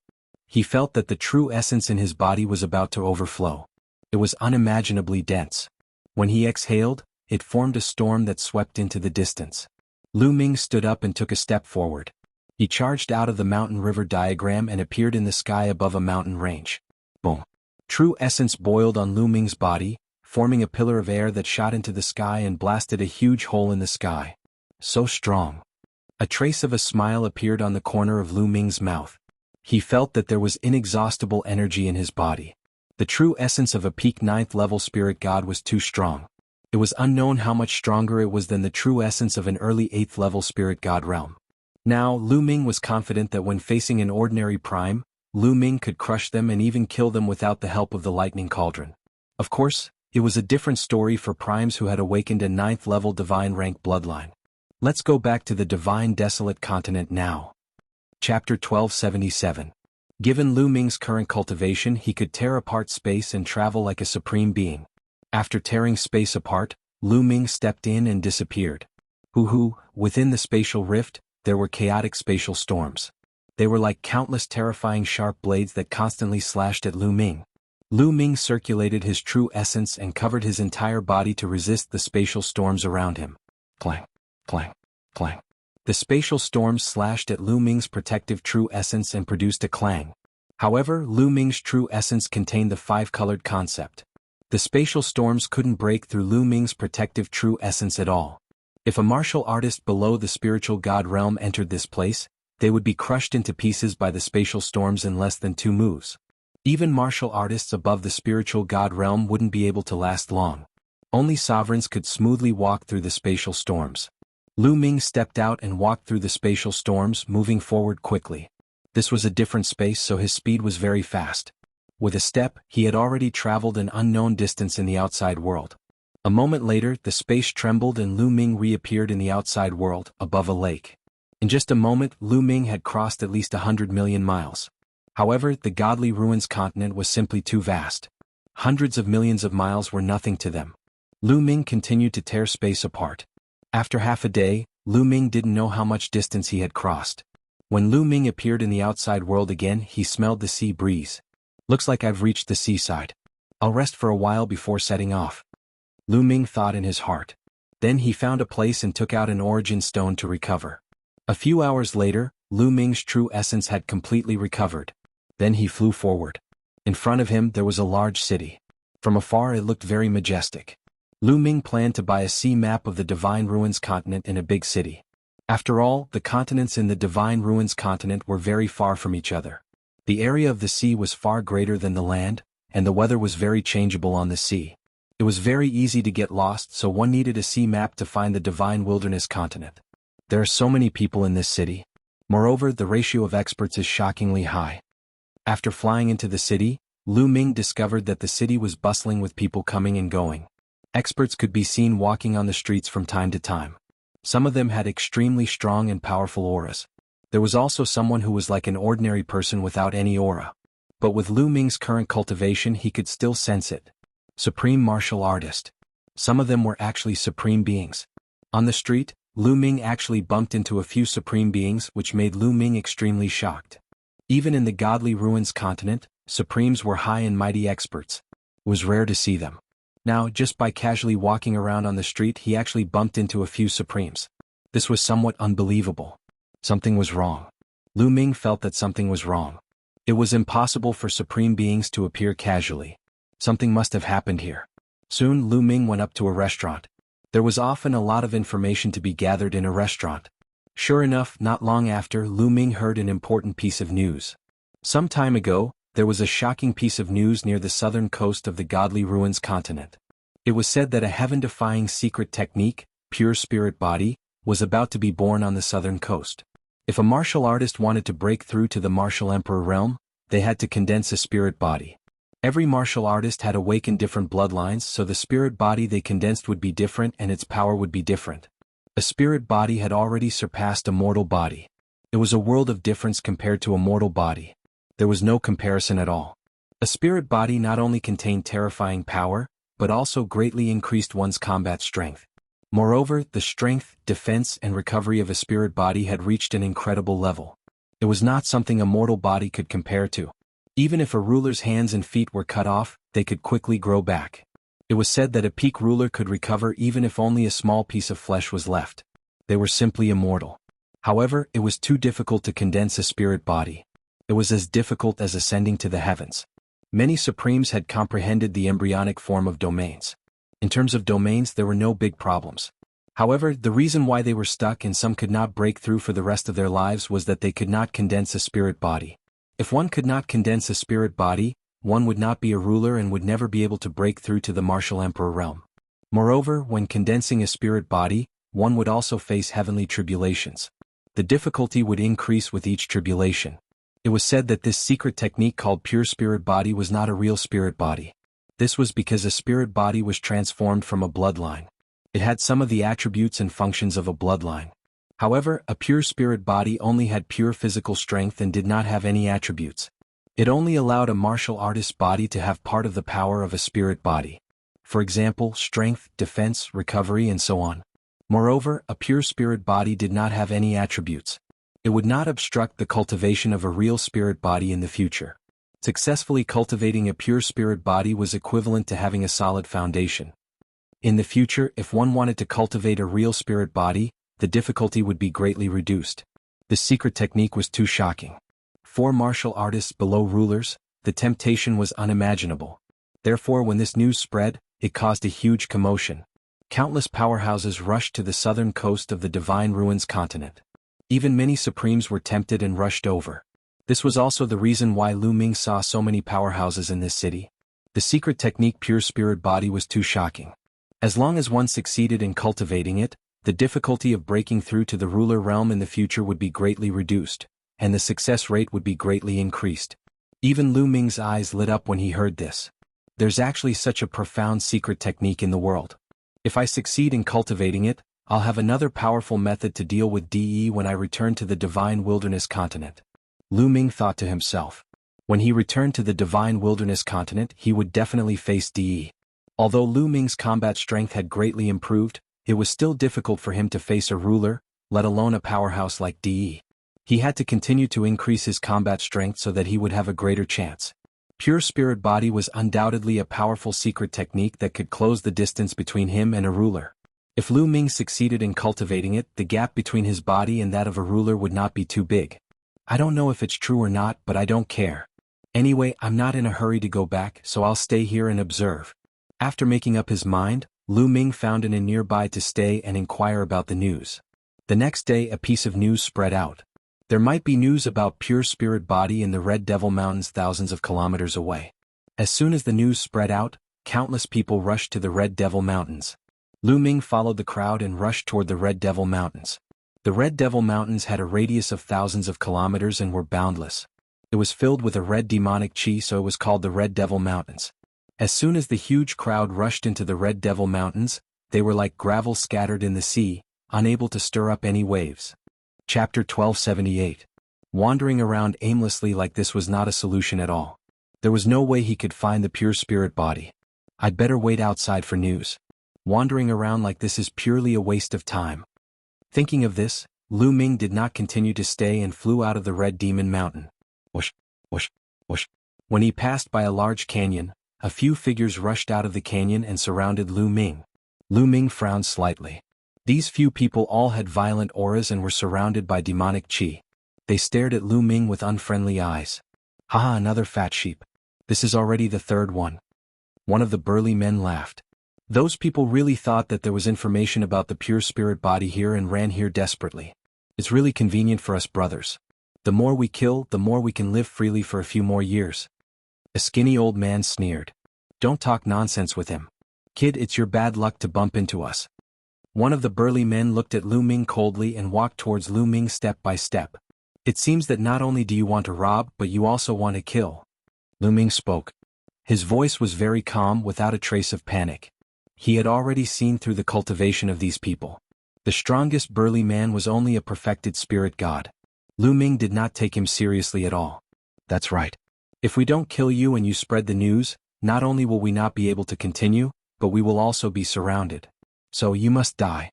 He felt that the true essence in his body was about to overflow. It was unimaginably dense. When he exhaled, it formed a storm that swept into the distance. Lu Ming stood up and took a step forward. He charged out of the mountain river diagram and appeared in the sky above a mountain range. Boom. True essence boiled on Lu Ming's body, forming a pillar of air that shot into the sky and blasted a huge hole in the sky. So strong. A trace of a smile appeared on the corner of Lu Ming's mouth. He felt that there was inexhaustible energy in his body. The true essence of a peak 9th level spirit god was too strong. It was unknown how much stronger it was than the true essence of an early 8th level spirit god realm. Now, Lu Ming was confident that when facing an ordinary prime, Lu Ming could crush them and even kill them without the help of the lightning cauldron. Of course, it was a different story for primes who had awakened a 9th level divine rank bloodline. Let's go back to the divine desolate continent now. Chapter 1277. Given Lu Ming's current cultivation, he could tear apart space and travel like a supreme being. After tearing space apart, Lu Ming stepped in and disappeared. Within the spatial rift, there were chaotic spatial storms. They were like countless terrifying sharp blades that constantly slashed at Lu Ming. Lu Ming circulated his true essence and covered his entire body to resist the spatial storms around him. Clang, clang, clang. The spatial storms slashed at Lu Ming's protective true essence and produced a clang. However, Lu Ming's true essence contained the 5-colored concept. The spatial storms couldn't break through Lu Ming's protective true essence at all. If a martial artist below the spiritual god realm entered this place, they would be crushed into pieces by the spatial storms in less than 2 moves. Even martial artists above the spiritual god realm wouldn't be able to last long. Only sovereigns could smoothly walk through the spatial storms. Lu Ming stepped out and walked through the spatial storms, moving forward quickly. This was a different space, so his speed was very fast. With a step, he had already traveled an unknown distance in the outside world. A moment later, the space trembled and Lu Ming reappeared in the outside world, above a lake. In just a moment, Lu Ming had crossed at least 100 million miles. However, the Godly Ruins continent was simply too vast. Hundreds of millions of miles were nothing to them. Lu Ming continued to tear space apart. After half a day, Lu Ming didn't know how much distance he had crossed. When Lu Ming appeared in the outside world again, he smelled the sea breeze. Looks like I've reached the seaside. I'll rest for a while before setting off. Lu Ming thought in his heart. Then he found a place and took out an origin stone to recover. A few hours later, Lu Ming's true essence had completely recovered. Then he flew forward. In front of him there was a large city. From afar it looked very majestic. Lu Ming planned to buy a sea map of the Divine Ruins continent in a big city. After all, the continents in the Divine Ruins continent were very far from each other. The area of the sea was far greater than the land, and the weather was very changeable on the sea. It was very easy to get lost, so one needed a sea map to find the Divine Wilderness continent. There are so many people in this city. Moreover, the ratio of experts is shockingly high. After flying into the city, Lu Ming discovered that the city was bustling with people coming and going. Experts could be seen walking on the streets from time to time. Some of them had extremely strong and powerful auras. There was also someone who was like an ordinary person without any aura. But with Lu Ming's current cultivation he could still sense it. Supreme martial artist. Some of them were actually supreme beings. On the street, Lu Ming actually bumped into a few supreme beings, which made Lu Ming extremely shocked. Even in the Godly Ruins continent, supremes were high and mighty experts. It was rare to see them. Now, just by casually walking around on the street he actually bumped into a few supremes. This was somewhat unbelievable. Something was wrong. Lu Ming felt that something was wrong. It was impossible for supreme beings to appear casually. Something must have happened here. Soon Lu Ming went up to a restaurant. There was often a lot of information to be gathered in a restaurant. Sure enough, not long after, Lu Ming heard an important piece of news. Some time ago, there was a shocking piece of news near the southern coast of the Godly Ruins continent. It was said that a heaven-defying secret technique, pure spirit body, was about to be born on the southern coast. If a martial artist wanted to break through to the martial emperor realm, they had to condense a spirit body. Every martial artist had awakened different bloodlines, so the spirit body they condensed would be different and its power would be different. A spirit body had already surpassed a mortal body. It was a world of difference compared to a mortal body. There was no comparison at all. A spirit body not only contained terrifying power, but also greatly increased one's combat strength. Moreover, the strength, defense, and recovery of a spirit body had reached an incredible level. It was not something a mortal body could compare to. Even if a ruler's hands and feet were cut off, they could quickly grow back. It was said that a peak ruler could recover even if only a small piece of flesh was left. They were simply immortal. However, it was too difficult to condense a spirit body. It was as difficult as ascending to the heavens. Many supremes had comprehended the embryonic form of domains. In terms of domains there were no big problems. However, the reason why they were stuck and some could not break through for the rest of their lives was that they could not condense a spirit body. If one could not condense a spirit body, one would not be a ruler and would never be able to break through to the martial emperor realm. Moreover, when condensing a spirit body, one would also face heavenly tribulations. The difficulty would increase with each tribulation. It was said that this secret technique called pure spirit body was not a real spirit body. This was because a spirit body was transformed from a bloodline. It had some of the attributes and functions of a bloodline. However, a pure spirit body only had pure physical strength and did not have any attributes. It only allowed a martial artist's body to have part of the power of a spirit body. For example, strength, defense, recovery, and so on. Moreover, a pure spirit body did not have any attributes. It would not obstruct the cultivation of a real spirit body in the future. Successfully cultivating a pure spirit body was equivalent to having a solid foundation. In the future, if one wanted to cultivate a real spirit body, the difficulty would be greatly reduced. The secret technique was too shocking. 4 martial artists below rulers, the temptation was unimaginable. Therefore, when this news spread, it caused a huge commotion. Countless powerhouses rushed to the southern coast of the Divine Ruins continent. Even many supremes were tempted and rushed over. This was also the reason why Lu Ming saw so many powerhouses in this city. The secret technique pure spirit body was too shocking. As long as one succeeded in cultivating it, The difficulty of breaking through to the ruler realm in the future would be greatly reduced, and the success rate would be greatly increased. Even Lu Ming's eyes lit up when he heard this. There's actually such a profound secret technique in the world. If I succeed in cultivating it, I'll have another powerful method to deal with DE when I return to the Divine Wilderness Continent. Lu Ming thought to himself. When he returned to the Divine Wilderness Continent, he would definitely face DE. Although Lu Ming's combat strength had greatly improved, it was still difficult for him to face a ruler, let alone a powerhouse like DE. He had to continue to increase his combat strength so that he would have a greater chance. Pure Spirit Body was undoubtedly a powerful secret technique that could close the distance between him and a ruler. If Lu Ming succeeded in cultivating it, the gap between his body and that of a ruler would not be too big. I don't know if it's true or not, but I don't care. Anyway, I'm not in a hurry to go back, so I'll stay here and observe. After making up his mind, Lu Ming found an inn nearby to stay and inquire about the news. The next day a piece of news spread out. There might be news about Pure Spirit Body in the Red Devil Mountains thousands of kilometers away. As soon as the news spread out, countless people rushed to the Red Devil Mountains. Lu Ming followed the crowd and rushed toward the Red Devil Mountains. The Red Devil Mountains had a radius of thousands of kilometers and were boundless. It was filled with a red demonic chi, so it was called the Red Devil Mountains. As soon as the huge crowd rushed into the Red Devil Mountains, they were like gravel scattered in the sea, unable to stir up any waves. Chapter 1278. Wandering around aimlessly like this was not a solution at all. There was no way he could find the Pure Spirit Body. I'd better wait outside for news. Wandering around like this is purely a waste of time. Thinking of this, Lu Ming did not continue to stay and flew out of the Red Demon Mountain. Whoosh, whoosh, whoosh. When he passed by a large canyon, a few figures rushed out of the canyon and surrounded Lu Ming. Lu Ming frowned slightly. These few people all had violent auras and were surrounded by demonic chi. They stared at Lu Ming with unfriendly eyes. Haha, another fat sheep. This is already the third one. One of the burly men laughed. Those people really thought that there was information about the Pure Spirit Body here and ran here desperately. It's really convenient for us brothers. The more we kill, the more we can live freely for a few more years. A skinny old man sneered. Don't talk nonsense with him. Kid, it's your bad luck to bump into us. One of the burly men looked at Lu Ming coldly and walked towards Lu Ming step by step. It seems that not only do you want to rob, but you also want to kill. Lu Ming spoke. His voice was very calm, without a trace of panic. He had already seen through the cultivation of these people. The strongest burly man was only a perfected spirit god. Lu Ming did not take him seriously at all. That's right. If we don't kill you and you spread the news, not only will we not be able to continue, but we will also be surrounded. So you must die.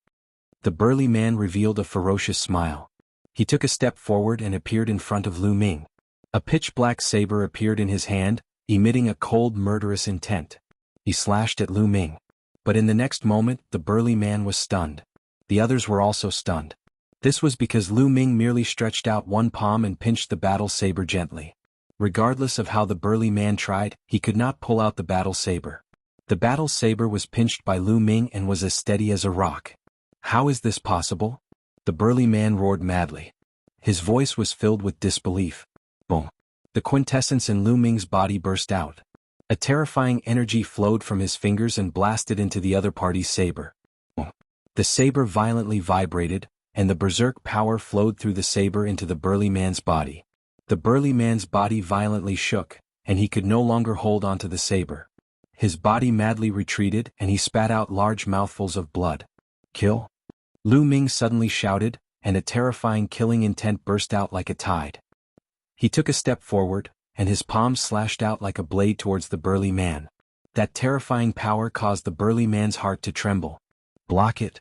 The burly man revealed a ferocious smile. He took a step forward and appeared in front of Lu Ming. A pitch-black saber appeared in his hand, emitting a cold, murderous intent. He slashed at Lu Ming. But in the next moment, the burly man was stunned. The others were also stunned. This was because Lu Ming merely stretched out one palm and pinched the battle saber gently. Regardless of how the burly man tried, he could not pull out the battle saber. The battle saber was pinched by Lu Ming and was as steady as a rock. How is this possible? The burly man roared madly. His voice was filled with disbelief. Boom. The quintessence in Lu Ming's body burst out. A terrifying energy flowed from his fingers and blasted into the other party's saber. Boom. The saber violently vibrated, and the berserk power flowed through the saber into the burly man's body. The burly man's body violently shook, and he could no longer hold onto the saber. His body madly retreated and he spat out large mouthfuls of blood. Kill? Lu Ming suddenly shouted, and a terrifying killing intent burst out like a tide. He took a step forward, and his palms slashed out like a blade towards the burly man. That terrifying power caused the burly man's heart to tremble. Block it.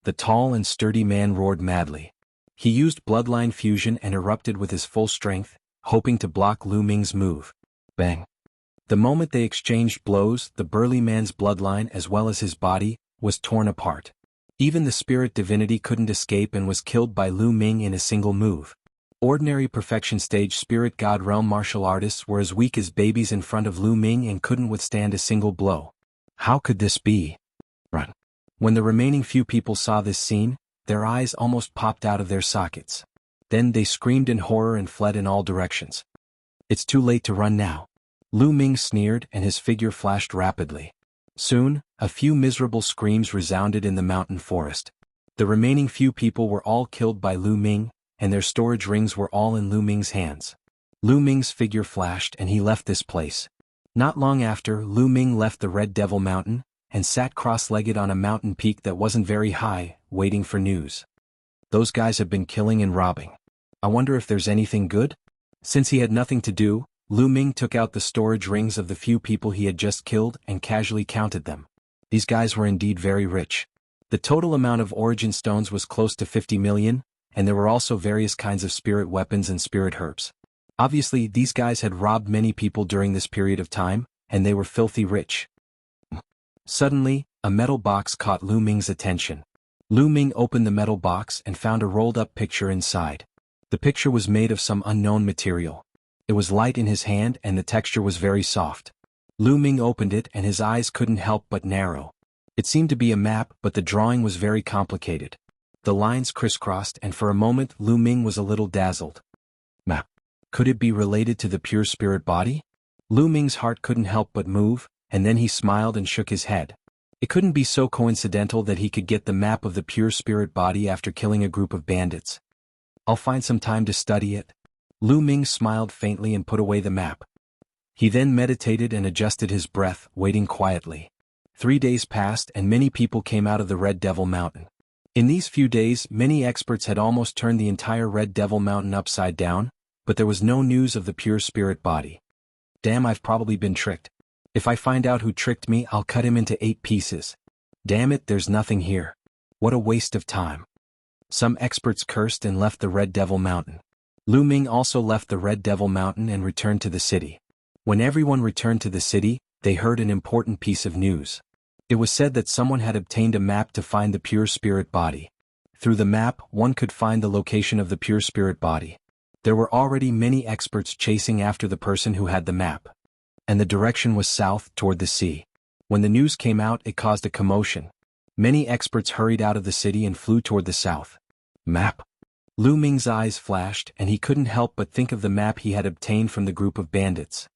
The tall and sturdy man roared madly. He used bloodline fusion and erupted with his full strength, hoping to block Lu Ming's move. Bang. The moment they exchanged blows, the burly man's bloodline as well as his body was torn apart. Even the spirit divinity couldn't escape and was killed by Lu Ming in a single move. Ordinary perfection stage spirit god realm martial artists were as weak as babies in front of Lu Ming and couldn't withstand a single blow. How could this be? Run. When the remaining few people saw this scene, their eyes almost popped out of their sockets. Then they screamed in horror and fled in all directions. It's too late to run now. Lu Ming sneered and his figure flashed rapidly. Soon, a few miserable screams resounded in the mountain forest. The remaining few people were all killed by Lu Ming, and their storage rings were all in Lu Ming's hands. Lu Ming's figure flashed and he left this place. Not long after, Lu Ming left the Red Devil Mountain, and sat cross-legged on a mountain peak that wasn't very high, waiting for news. Those guys have been killing and robbing. I wonder if there's anything good? Since he had nothing to do, Lu Ming took out the storage rings of the few people he had just killed and casually counted them. These guys were indeed very rich. The total amount of origin stones was close to 50 million, and there were also various kinds of spirit weapons and spirit herbs. Obviously, these guys had robbed many people during this period of time, and they were filthy rich. Suddenly, a metal box caught Lu Ming's attention. Lu Ming opened the metal box and found a rolled-up picture inside. The picture was made of some unknown material. It was light in his hand and the texture was very soft. Lu Ming opened it and his eyes couldn't help but narrow. It seemed to be a map, but the drawing was very complicated. The lines crisscrossed, and for a moment Lu Ming was a little dazzled. Map. Could it be related to the pure spirit body? Lu Ming's heart couldn't help but move, and then he smiled and shook his head. It couldn't be so coincidental that he could get the map of the pure spirit body after killing a group of bandits. I'll find some time to study it. Lu Ming smiled faintly and put away the map. He then meditated and adjusted his breath, waiting quietly. 3 days passed and many people came out of the Red Devil Mountain. In these few days, many experts had almost turned the entire Red Devil Mountain upside down, but there was no news of the pure spirit body. Damn, I've probably been tricked. If I find out who tricked me, I'll cut him into 8 pieces. Damn it, there's nothing here. What a waste of time. Some experts cursed and left the Red Devil Mountain. Lu Ming also left the Red Devil Mountain and returned to the city. When everyone returned to the city, they heard an important piece of news. It was said that someone had obtained a map to find the pure spirit body. Through the map, one could find the location of the pure spirit body. There were already many experts chasing after the person who had the map. And the direction was south, toward the sea. When the news came out, it caused a commotion. Many experts hurried out of the city and flew toward the south. Map? Lu Ming's eyes flashed, and he couldn't help but think of the map he had obtained from the group of bandits.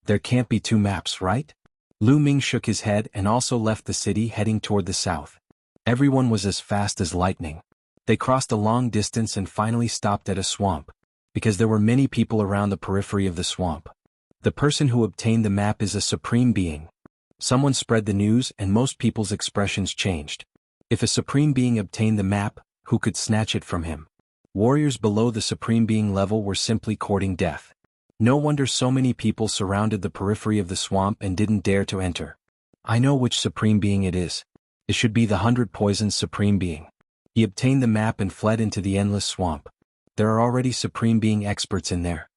There can't be 2 maps, right? Lu Ming shook his head and also left the city, heading toward the south. Everyone was as fast as lightning. They crossed a long distance and finally stopped at a swamp, because there were many people around the periphery of the swamp. The person who obtained the map is a supreme being. Someone spread the news and most people's expressions changed. If a supreme being obtained the map, who could snatch it from him? Warriors below the supreme being level were simply courting death. No wonder so many people surrounded the periphery of the swamp and didn't dare to enter. I know which supreme being it is. It should be the 100 Poisons supreme being. He obtained the map and fled into the endless swamp. There are already supreme being experts in there.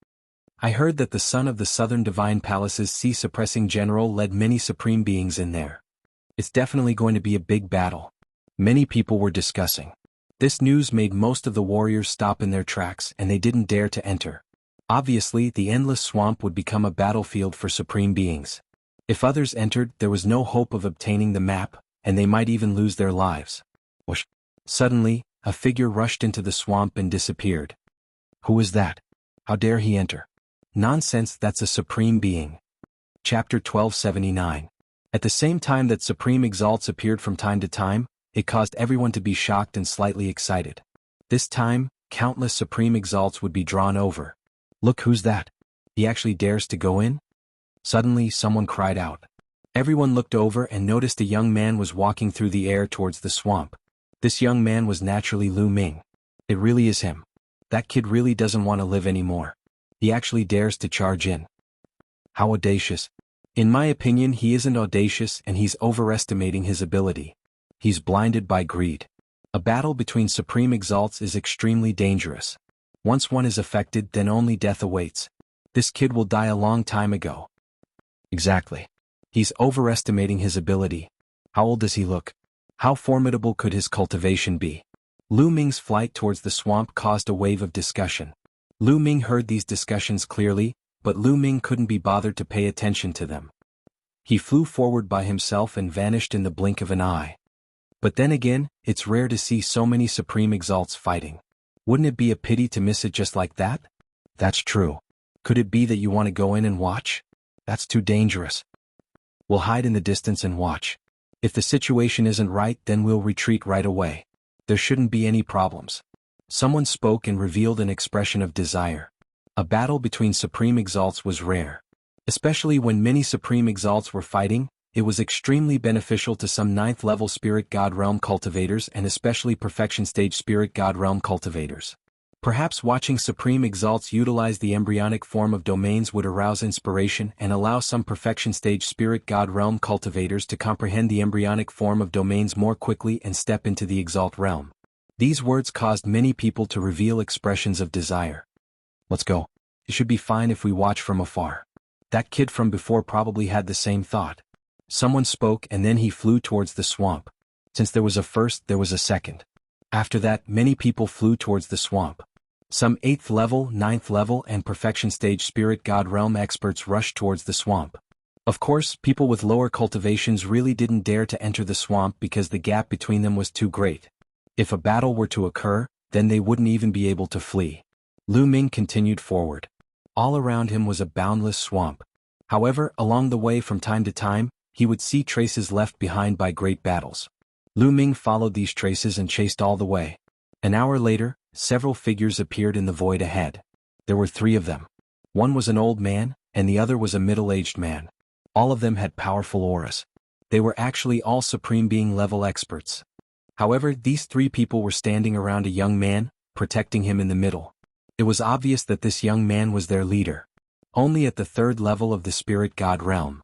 I heard that the son of the Southern Divine Palace's sea-suppressing general led many supreme beings in there. It's definitely going to be a big battle. Many people were discussing. This news made most of the warriors stop in their tracks and they didn't dare to enter. Obviously, the endless swamp would become a battlefield for supreme beings. If others entered, there was no hope of obtaining the map, and they might even lose their lives. Whoosh! Suddenly, a figure rushed into the swamp and disappeared. Who is that? How dare he enter? Nonsense, that's a supreme being. Chapter 1279. At the same time that supreme exalts appeared from time to time, it caused everyone to be shocked and slightly excited. This time, countless supreme exalts would be drawn over. Look, who's that? He actually dares to go in? Suddenly, someone cried out. Everyone looked over and noticed a young man was walking through the air towards the swamp. This young man was naturally Lu Ming. It really is him. That kid really doesn't want to live anymore. He actually dares to charge in. How audacious. In my opinion, he isn't audacious and he's overestimating his ability. He's blinded by greed. A battle between supreme exalts is extremely dangerous. Once one is affected, then only death awaits. This kid will die a long time ago. Exactly. He's overestimating his ability. How old does he look? How formidable could his cultivation be? Lu Ming's flight towards the swamp caused a wave of discussion. Lu Ming heard these discussions clearly, but Lu Ming couldn't be bothered to pay attention to them. He flew forward by himself and vanished in the blink of an eye. But then again, it's rare to see so many supreme exalts fighting. Wouldn't it be a pity to miss it just like that? That's true. Could it be that you want to go in and watch? That's too dangerous. We'll hide in the distance and watch. If the situation isn't right, then we'll retreat right away. There shouldn't be any problems. Someone spoke and revealed an expression of desire. A battle between Supreme Exalts was rare. Especially when many Supreme Exalts were fighting, it was extremely beneficial to some 9th level Spirit God Realm cultivators and especially Perfection Stage Spirit God Realm cultivators. Perhaps watching Supreme Exalts utilize the embryonic form of domains would arouse inspiration and allow some Perfection Stage Spirit God Realm cultivators to comprehend the embryonic form of domains more quickly and step into the Exalt Realm. These words caused many people to reveal expressions of desire. Let's go. It should be fine if we watch from afar. That kid from before probably had the same thought. Someone spoke and then he flew towards the swamp. Since there was a first, there was a second. After that, many people flew towards the swamp. Some 8th level, 9th level and Perfection Stage Spirit God Realm experts rushed towards the swamp. Of course, people with lower cultivations really didn't dare to enter the swamp because the gap between them was too great. If a battle were to occur, then they wouldn't even be able to flee. Lu Ming continued forward. All around him was a boundless swamp. However, along the way from time to time, he would see traces left behind by great battles. Lu Ming followed these traces and chased all the way. An hour later, several figures appeared in the void ahead. There were 3 of them. One was an old man, and the other was a middle-aged man. All of them had powerful auras. They were actually all Supreme Being level experts. However, these 3 people were standing around a young man, protecting him in the middle. It was obvious that this young man was their leader. Only at the 3rd level of the Spirit God Realm.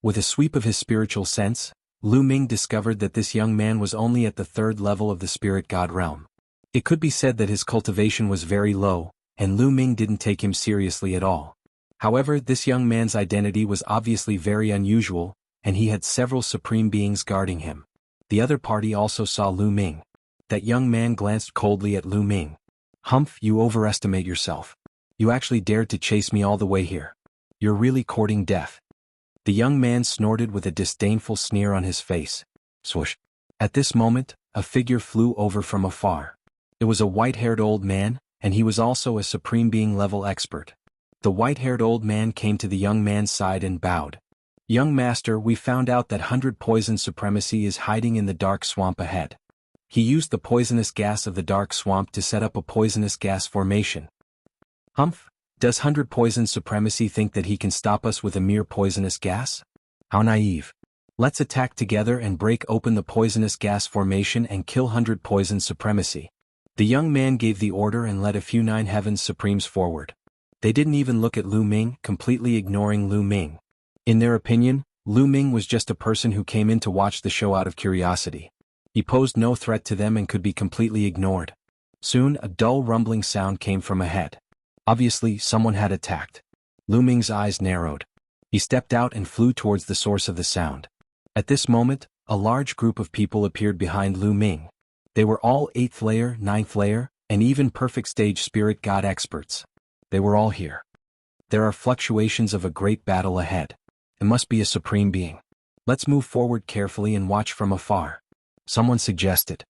With a sweep of his spiritual sense, Lu Ming discovered that this young man was only at the 3rd level of the Spirit God Realm. It could be said that his cultivation was very low, and Lu Ming didn't take him seriously at all. However, this young man's identity was obviously very unusual, and he had several Supreme Beings guarding him. The other party also saw Lu Ming. That young man glanced coldly at Lu Ming. "Humph, you overestimate yourself. You actually dared to chase me all the way here. You're really courting death." The young man snorted with a disdainful sneer on his face. Swoosh. At this moment, a figure flew over from afar. It was a white-haired old man, and he was also a Supreme Being level expert. The white-haired old man came to the young man's side and bowed. "Young master, we found out that 100 Poison Supremacy is hiding in the dark swamp ahead." He used the poisonous gas of the dark swamp to set up a poisonous gas formation. "Humph, does 100 Poison Supremacy think that he can stop us with a mere poisonous gas? How naive. Let's attack together and break open the poisonous gas formation and kill 100 Poison Supremacy." The young man gave the order and led a few 9 Heavens Supremes forward. They didn't even look at Lu Ming, completely ignoring Lu Ming. In their opinion, Lu Ming was just a person who came in to watch the show out of curiosity. He posed no threat to them and could be completely ignored. Soon, a dull rumbling sound came from ahead. Obviously, someone had attacked. Lu Ming's eyes narrowed. He stepped out and flew towards the source of the sound. At this moment, a large group of people appeared behind Lu Ming. They were all 8th layer, 9th layer, and even perfect stage spirit god experts. They were all here. There are fluctuations of a great battle ahead. It must be a Supreme Being. Let's move forward carefully and watch from afar. Someone suggested.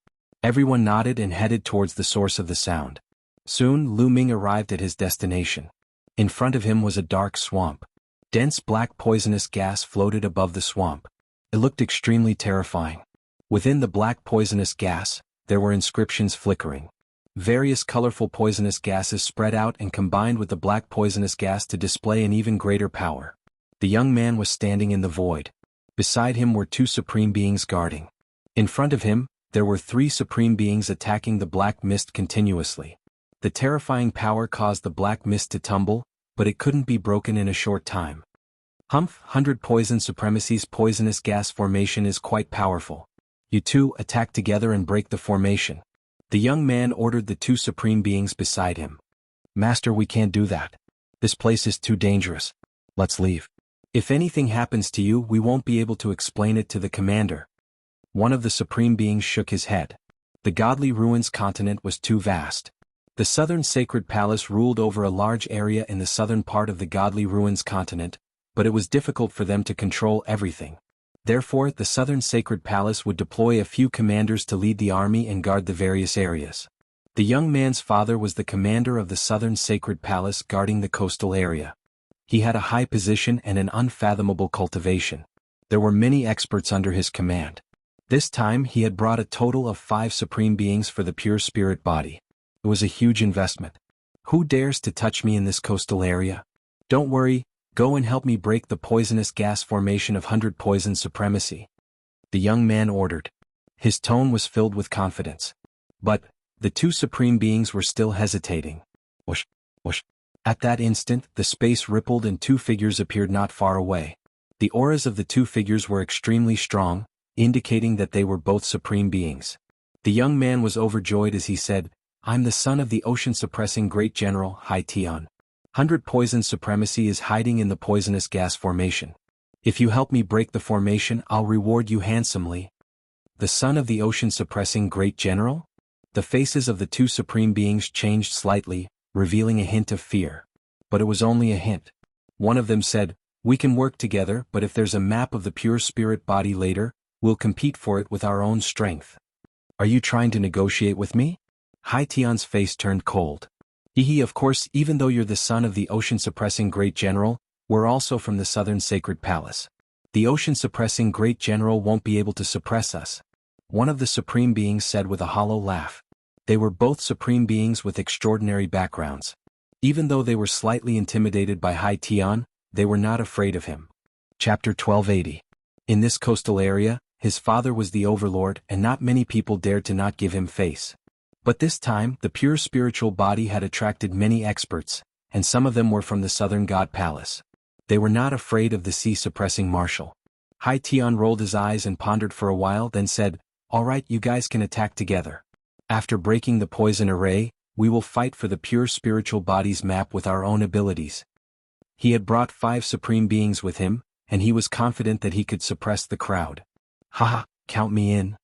Everyone nodded and headed towards the source of the sound. Soon, Lu Ming arrived at his destination. In front of him was a dark swamp. Dense black poisonous gas floated above the swamp. It looked extremely terrifying. Within the black poisonous gas, there were inscriptions flickering. Various colorful poisonous gases spread out and combined with the black poisonous gas to display an even greater power. The young man was standing in the void. Beside him were 2 Supreme Beings guarding. In front of him, there were 3 Supreme Beings attacking the black mist continuously. The terrifying power caused the black mist to tumble, but it couldn't be broken in a short time. "Humph, 100 Poison Supremacy's poisonous gas formation is quite powerful. You 2 attack together and break the formation." The young man ordered the 2 Supreme Beings beside him. "Master, we can't do that. This place is too dangerous. Let's leave. If anything happens to you, we won't be able to explain it to the commander." One of the Supreme Beings shook his head. The Godly Ruins continent was too vast. The Southern Sacred Palace ruled over a large area in the southern part of the Godly Ruins continent, but it was difficult for them to control everything. Therefore, the Southern Sacred Palace would deploy a few commanders to lead the army and guard the various areas. The young man's father was the commander of the Southern Sacred Palace guarding the coastal area. He had a high position and an unfathomable cultivation. There were many experts under his command. This time he had brought a total of 5 supreme beings for the pure spirit body. It was a huge investment. Who dares to touch me in this coastal area? Don't worry, go and help me break the poisonous gas formation of 100 Poison Supremacy. The young man ordered. His tone was filled with confidence. But the 2 supreme beings were still hesitating. Whoosh, whoosh. At that instant, the space rippled and 2 figures appeared not far away. The auras of the 2 figures were extremely strong, indicating that they were both supreme beings. The young man was overjoyed as he said, "I'm the son of the ocean-suppressing great general, Hai Tian. 100 Poison Supremacy is hiding in the poisonous gas formation. If you help me break the formation, I'll reward you handsomely." The son of the ocean-suppressing great general? The faces of the 2 supreme beings changed slightly, revealing a hint of fear. But it was only a hint. One of them said, "We can work together, but if there's a map of the pure spirit body later, we'll compete for it with our own strength." "Are you trying to negotiate with me?" Hai Tian's face turned cold. Of course, even though you're the son of the ocean-suppressing great general, we're also from the southern sacred palace. The ocean-suppressing great general won't be able to suppress us," one of the supreme beings said with a hollow laugh. They were both supreme beings with extraordinary backgrounds. Even though they were slightly intimidated by Hai Tian, they were not afraid of him. Chapter 1280. In this coastal area, his father was the overlord and not many people dared to not give him face. But this time, the pure spiritual body had attracted many experts, and some of them were from the southern god palace. They were not afraid of the sea-suppressing marshal. Hai Tian rolled his eyes and pondered for a while, then said, "All right, you guys can attack together. After breaking the poison array, we will fight for the pure spiritual body's map with our own abilities." He had brought 5 supreme beings with him, and he was confident that he could suppress the crowd. "Haha, count me in.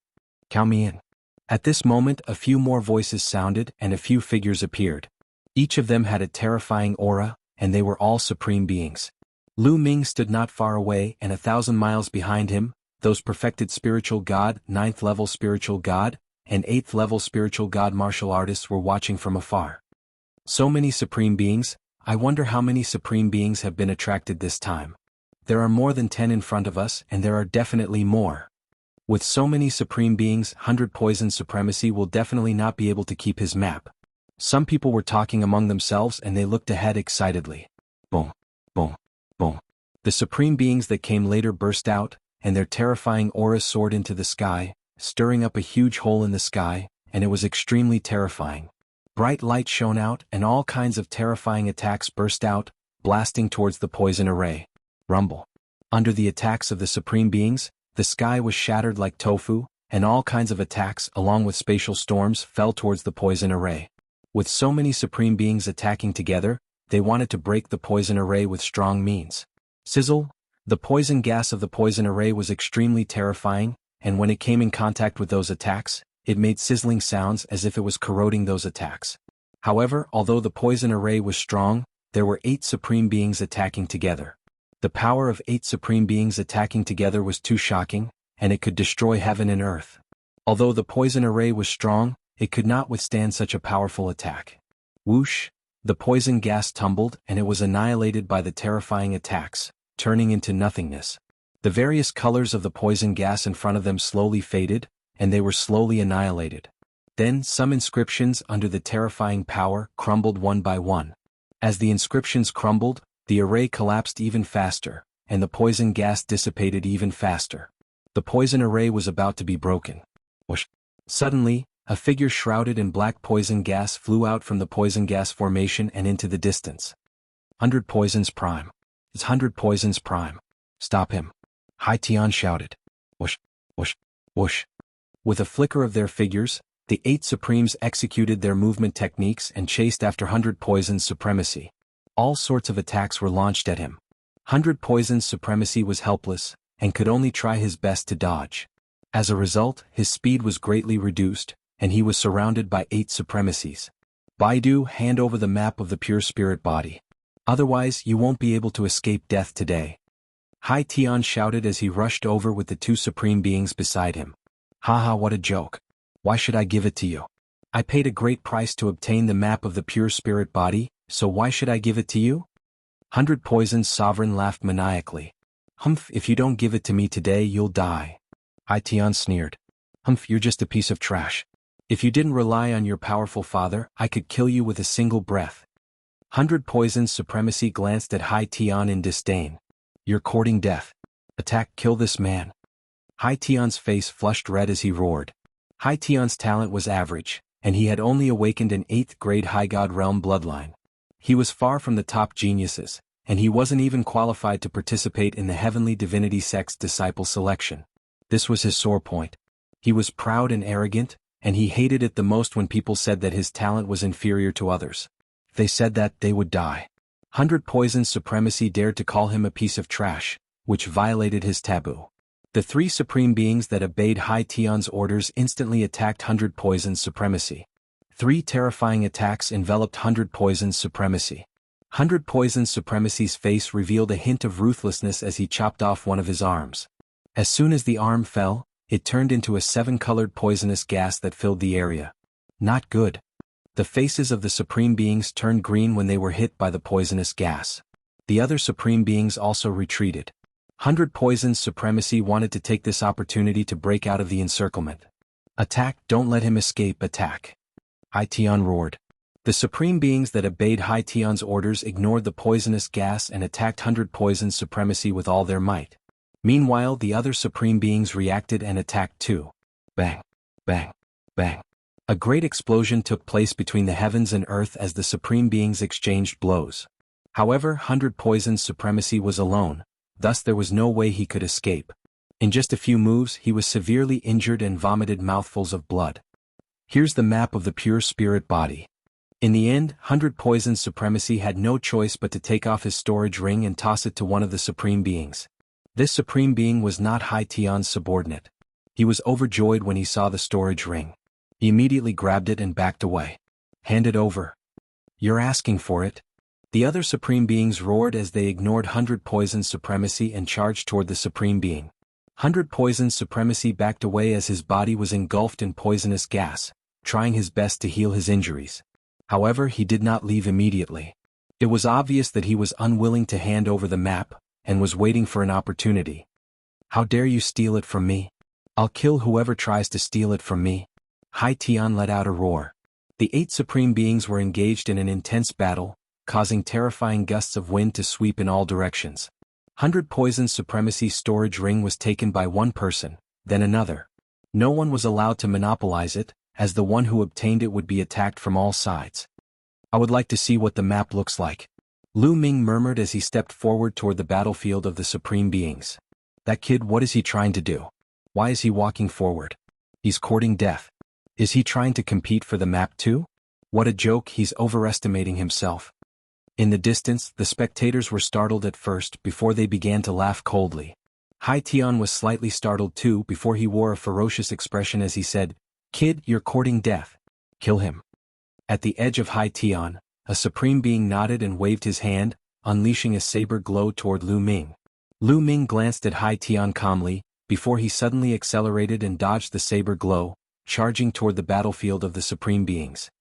Count me in." At this moment a few more voices sounded and a few figures appeared. Each of them had a terrifying aura, and they were all supreme beings. Lu Ming stood not far away, and 1,000 miles behind him, those perfected spiritual god, 9th level spiritual god, and 8th level spiritual god martial artists were watching from afar. So many supreme beings, I wonder how many supreme beings have been attracted this time. There are more than 10 in front of us, and there are definitely more. With so many supreme beings, 100 Poison Supremacy will definitely not be able to keep his map. Some people were talking among themselves and they looked ahead excitedly. Boom, boom, boom. The supreme beings that came later burst out, and their terrifying auras soared into the sky, stirring up a huge hole in the sky, and it was extremely terrifying. Bright light shone out and all kinds of terrifying attacks burst out, blasting towards the poison array. Rumble. Under the attacks of the supreme beings, the sky was shattered like tofu, and all kinds of attacks along with spatial storms fell towards the poison array. With so many supreme beings attacking together, they wanted to break the poison array with strong means. Sizzle! The poison gas of the poison array was extremely terrifying, and when it came in contact with those attacks, it made sizzling sounds as if it was corroding those attacks. However, although the poison array was strong, there were 8 supreme beings attacking together. The power of 8 supreme beings attacking together was too shocking, and it could destroy heaven and earth. Although the poison array was strong, it could not withstand such a powerful attack. Whoosh! The poison gas tumbled and it was annihilated by the terrifying attacks, turning into nothingness. The various colors of the poison gas in front of them slowly faded, and they were slowly annihilated. Then some inscriptions under the terrifying power crumbled one by one. As the inscriptions crumbled, the array collapsed even faster, and the poison gas dissipated even faster. The poison array was about to be broken. Whoosh! Suddenly, a figure shrouded in black poison gas flew out from the poison gas formation and into the distance. 100 Poisons Prime. It's 100 Poisons Prime. Stop him. Hai Tian shouted. Whoosh! Whoosh! Whoosh! With a flicker of their figures, the 8 Supremes executed their movement techniques and chased after 100 Poisons Supremacy. All sorts of attacks were launched at him. 100 Poisons Supremacy was helpless, and could only try his best to dodge. As a result, his speed was greatly reduced, and he was surrounded by 8 Supremacies. Baidu, hand over the map of the pure spirit body. Otherwise, you won't be able to escape death today. Hai Tian shouted as he rushed over with the 2 supreme beings beside him. Haha, what a joke. Why should I give it to you? I paid a great price to obtain the map of the pure spirit body, so why should I give it to you? 100 Poisons Sovereign laughed maniacally. Humph, if you don't give it to me today you'll die. Tian sneered. Humph, you're just a piece of trash. If you didn't rely on your powerful father, I could kill you with a single breath. 100 Poison's Supremacy glanced at Hai Tian in disdain. You're courting death. Attack, kill this man. Hai Tian's face flushed red as he roared. Hai Tian's talent was average, and he had only awakened an 8th grade High God Realm bloodline. He was far from the top geniuses, and he wasn't even qualified to participate in the Heavenly Divinity Sect's disciple selection. This was his sore point. He was proud and arrogant, and he hated it the most when people said that his talent was inferior to others. If they said that, they would die. 100 Poison's Supremacy dared to call him a piece of trash, which violated his taboo. The 3 supreme beings that obeyed Hai Tian's orders instantly attacked 100 Poison's Supremacy. 3 terrifying attacks enveloped 100 Poison's Supremacy. 100 Poison's Supremacy's face revealed a hint of ruthlessness as he chopped off one of his arms. As soon as the arm fell, it turned into a 7-colored poisonous gas that filled the area. Not good. The faces of the supreme beings turned green when they were hit by the poisonous gas. The other supreme beings also retreated. 100 Poison's Supremacy wanted to take this opportunity to break out of the encirclement. Attack, don't let him escape, attack. Hai Tian roared. The supreme beings that obeyed Hai Tian's orders ignored the poisonous gas and attacked 100 Poison's Supremacy with all their might. Meanwhile, the other supreme beings reacted and attacked too. Bang, bang, bang. A great explosion took place between the heavens and earth as the supreme beings exchanged blows. However, 100 Poison's Supremacy was alone, thus there was no way he could escape. In just a few moves, he was severely injured and vomited mouthfuls of blood. Here's the map of the pure spirit body. In the end, 100 Poison's Supremacy had no choice but to take off his storage ring and toss it to one of the supreme beings. This supreme being was not Hai Tian's subordinate. He was overjoyed when he saw the storage ring. He immediately grabbed it and backed away. Hand it over. You're asking for it. The other supreme beings roared as they ignored 100 Poison's Supremacy and charged toward the supreme being. 100 Poison's Supremacy backed away as his body was engulfed in poisonous gas, trying his best to heal his injuries. However, he did not leave immediately. It was obvious that he was unwilling to hand over the map, and was waiting for an opportunity. How dare you steal it from me? I'll kill whoever tries to steal it from me. Hai Tian let out a roar. The 8 supreme beings were engaged in an intense battle, causing terrifying gusts of wind to sweep in all directions. 100 Poison's Supremacy storage ring was taken by one person, then another. No one was allowed to monopolize it, as the one who obtained it would be attacked from all sides. I would like to see what the map looks like. Lu Ming murmured as he stepped forward toward the battlefield of the supreme beings. That kid, what is he trying to do? Why is he walking forward? He's courting death. Is he trying to compete for the map too? What a joke, he's overestimating himself. In the distance, the spectators were startled at first before they began to laugh coldly. Hai Tian was slightly startled too before he wore a ferocious expression as he said, Kid, you're courting death. Kill him. At the edge of Hai Tian, a supreme being nodded and waved his hand, unleashing a saber glow toward Lu Ming. Lu Ming glanced at Hai Tian calmly, before he suddenly accelerated and dodged the saber glow, charging toward the battlefield of the supreme beings.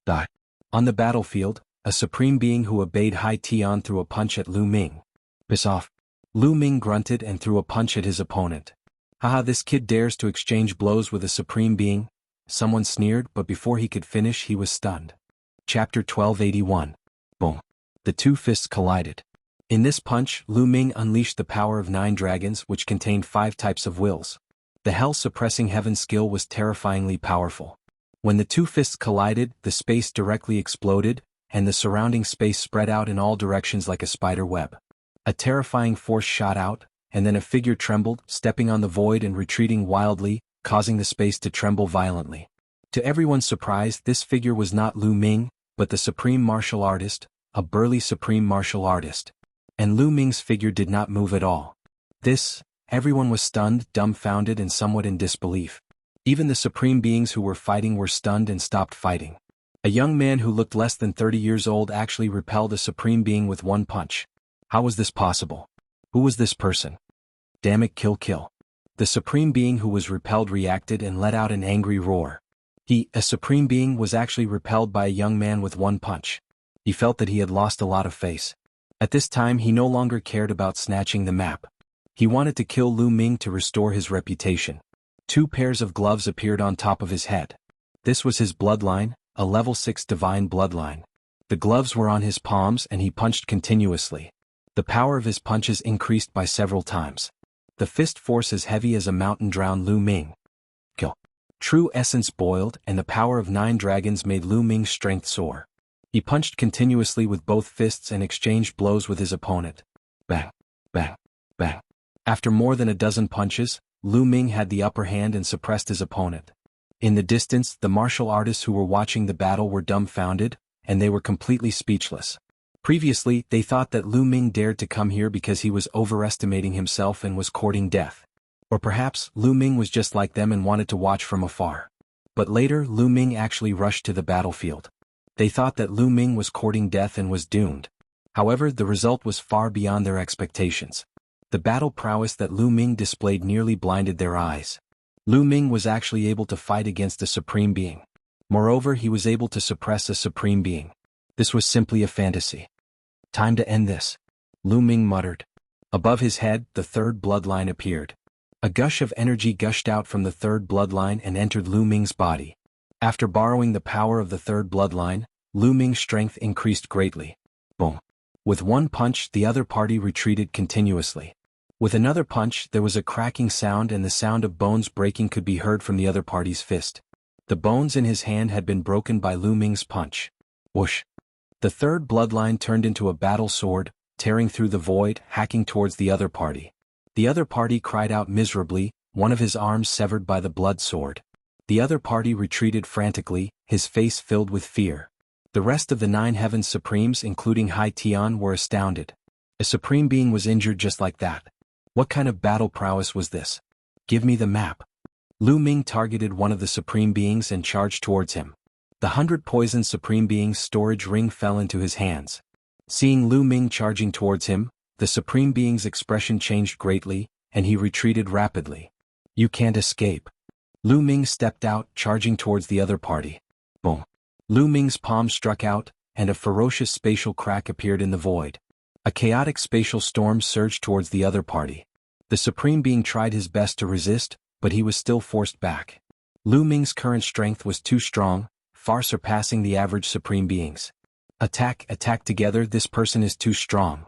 Die. On the battlefield, a supreme being who obeyed Hai Tian threw a punch at Lu Ming. Piss off. Lu Ming grunted and threw a punch at his opponent. Haha, this kid dares to exchange blows with a supreme being? Someone sneered, but before he could finish he was stunned. Chapter 1281. Boom. The 2 fists collided. In this punch, Lu Ming unleashed the power of 9 dragons which contained 5 types of wills. The hell-suppressing heaven skill was terrifyingly powerful. When the 2 fists collided, the space directly exploded, and the surrounding space spread out in all directions like a spider web. A terrifying force shot out, and then a figure trembled, stepping on the void and retreating wildly, causing the space to tremble violently. To everyone's surprise, this figure was not Lu Ming, but the supreme martial artist, a burly supreme martial artist. And Lu Ming's figure did not move at all. Everyone was stunned, dumbfounded and somewhat in disbelief. Even the supreme beings who were fighting were stunned and stopped fighting. A young man who looked less than 30 years old actually repelled a supreme being with one punch. How was this possible? Who was this person? Damn it, kill. The supreme being who was repelled reacted and let out an angry roar. A supreme being, was actually repelled by a young man with one punch. He felt that he had lost a lot of face. At this time he no longer cared about snatching the map. He wanted to kill Lu Ming to restore his reputation. 2 pairs of gloves appeared on top of his head. This was his bloodline, a level 6 divine bloodline. The gloves were on his palms and he punched continuously. The power of his punches increased by several times. The fist force as heavy as a mountain drowned Lu Ming. Kill. True essence boiled and the power of 9 dragons made Lu Ming's strength soar. He punched continuously with both fists and exchanged blows with his opponent. Bang, bang, bang. After more than a dozen punches, Lu Ming had the upper hand and suppressed his opponent. In the distance, the martial artists who were watching the battle were dumbfounded, and they were completely speechless. Previously, they thought that Lu Ming dared to come here because he was overestimating himself and was courting death. Or perhaps, Lu Ming was just like them and wanted to watch from afar. But later, Lu Ming actually rushed to the battlefield. They thought that Lu Ming was courting death and was doomed. However, the result was far beyond their expectations. The battle prowess that Lu Ming displayed nearly blinded their eyes. Lu Ming was actually able to fight against a supreme being. Moreover, he was able to suppress a supreme being. This was simply a fantasy. Time to end this, Lu Ming muttered. Above his head, the 3rd bloodline appeared. A gush of energy gushed out from the 3rd bloodline and entered Lu Ming's body. After borrowing the power of the 3rd bloodline, Lu Ming's strength increased greatly. Boom. With one punch, the other party retreated continuously. With another punch, there was a cracking sound and the sound of bones breaking could be heard from the other party's fist. The bones in his hand had been broken by Lu Ming's punch. Whoosh. The 3rd bloodline turned into a battle sword, tearing through the void, hacking towards the other party. The other party cried out miserably, one of his arms severed by the blood sword. The other party retreated frantically, his face filled with fear. The rest of the 9 Heavens Supremes, including Hai Tian, were astounded. A supreme being was injured just like that. What kind of battle prowess was this? Give me the map. Lu Ming targeted one of the supreme beings and charged towards him. The 100 poisoned supreme being's storage ring fell into his hands. Seeing Lu Ming charging towards him, the supreme being's expression changed greatly, and he retreated rapidly. You can't escape. Lu Ming stepped out, charging towards the other party. Boom. Lu Ming's palm struck out, and a ferocious spatial crack appeared in the void. A chaotic spatial storm surged towards the other party. The supreme being tried his best to resist, but he was still forced back. Lu Ming's current strength was too strong, far surpassing the average supreme beings. Attack together, this person is too strong.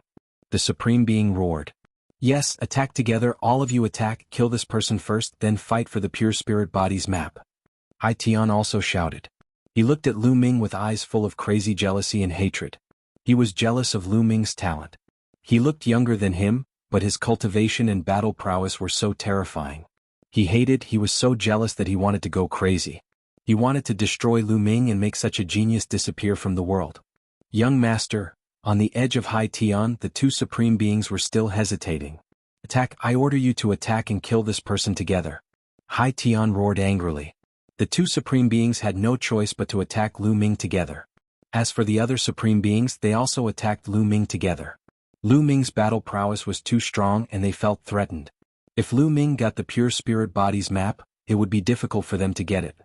The supreme being roared. Yes, attack together, all of you attack, kill this person first, then fight for the pure spirit body's map. Hai Tian also shouted. He looked at Lu Ming with eyes full of crazy jealousy and hatred. He was jealous of Lu Ming's talent. He looked younger than him, but his cultivation and battle prowess were so terrifying. He was so jealous that he wanted to go crazy. He wanted to destroy Lu Ming and make such a genius disappear from the world. Young master, on the edge of Hai Tian, the 2 supreme beings were still hesitating. Attack, I order you to attack and kill this person together. Hai Tian roared angrily. The 2 supreme beings had no choice but to attack Lu Ming together. As for the other supreme beings, they also attacked Lu Ming together. Lu Ming's battle prowess was too strong and they felt threatened. If Lu Ming got the pure spirit body's map, it would be difficult for them to get it.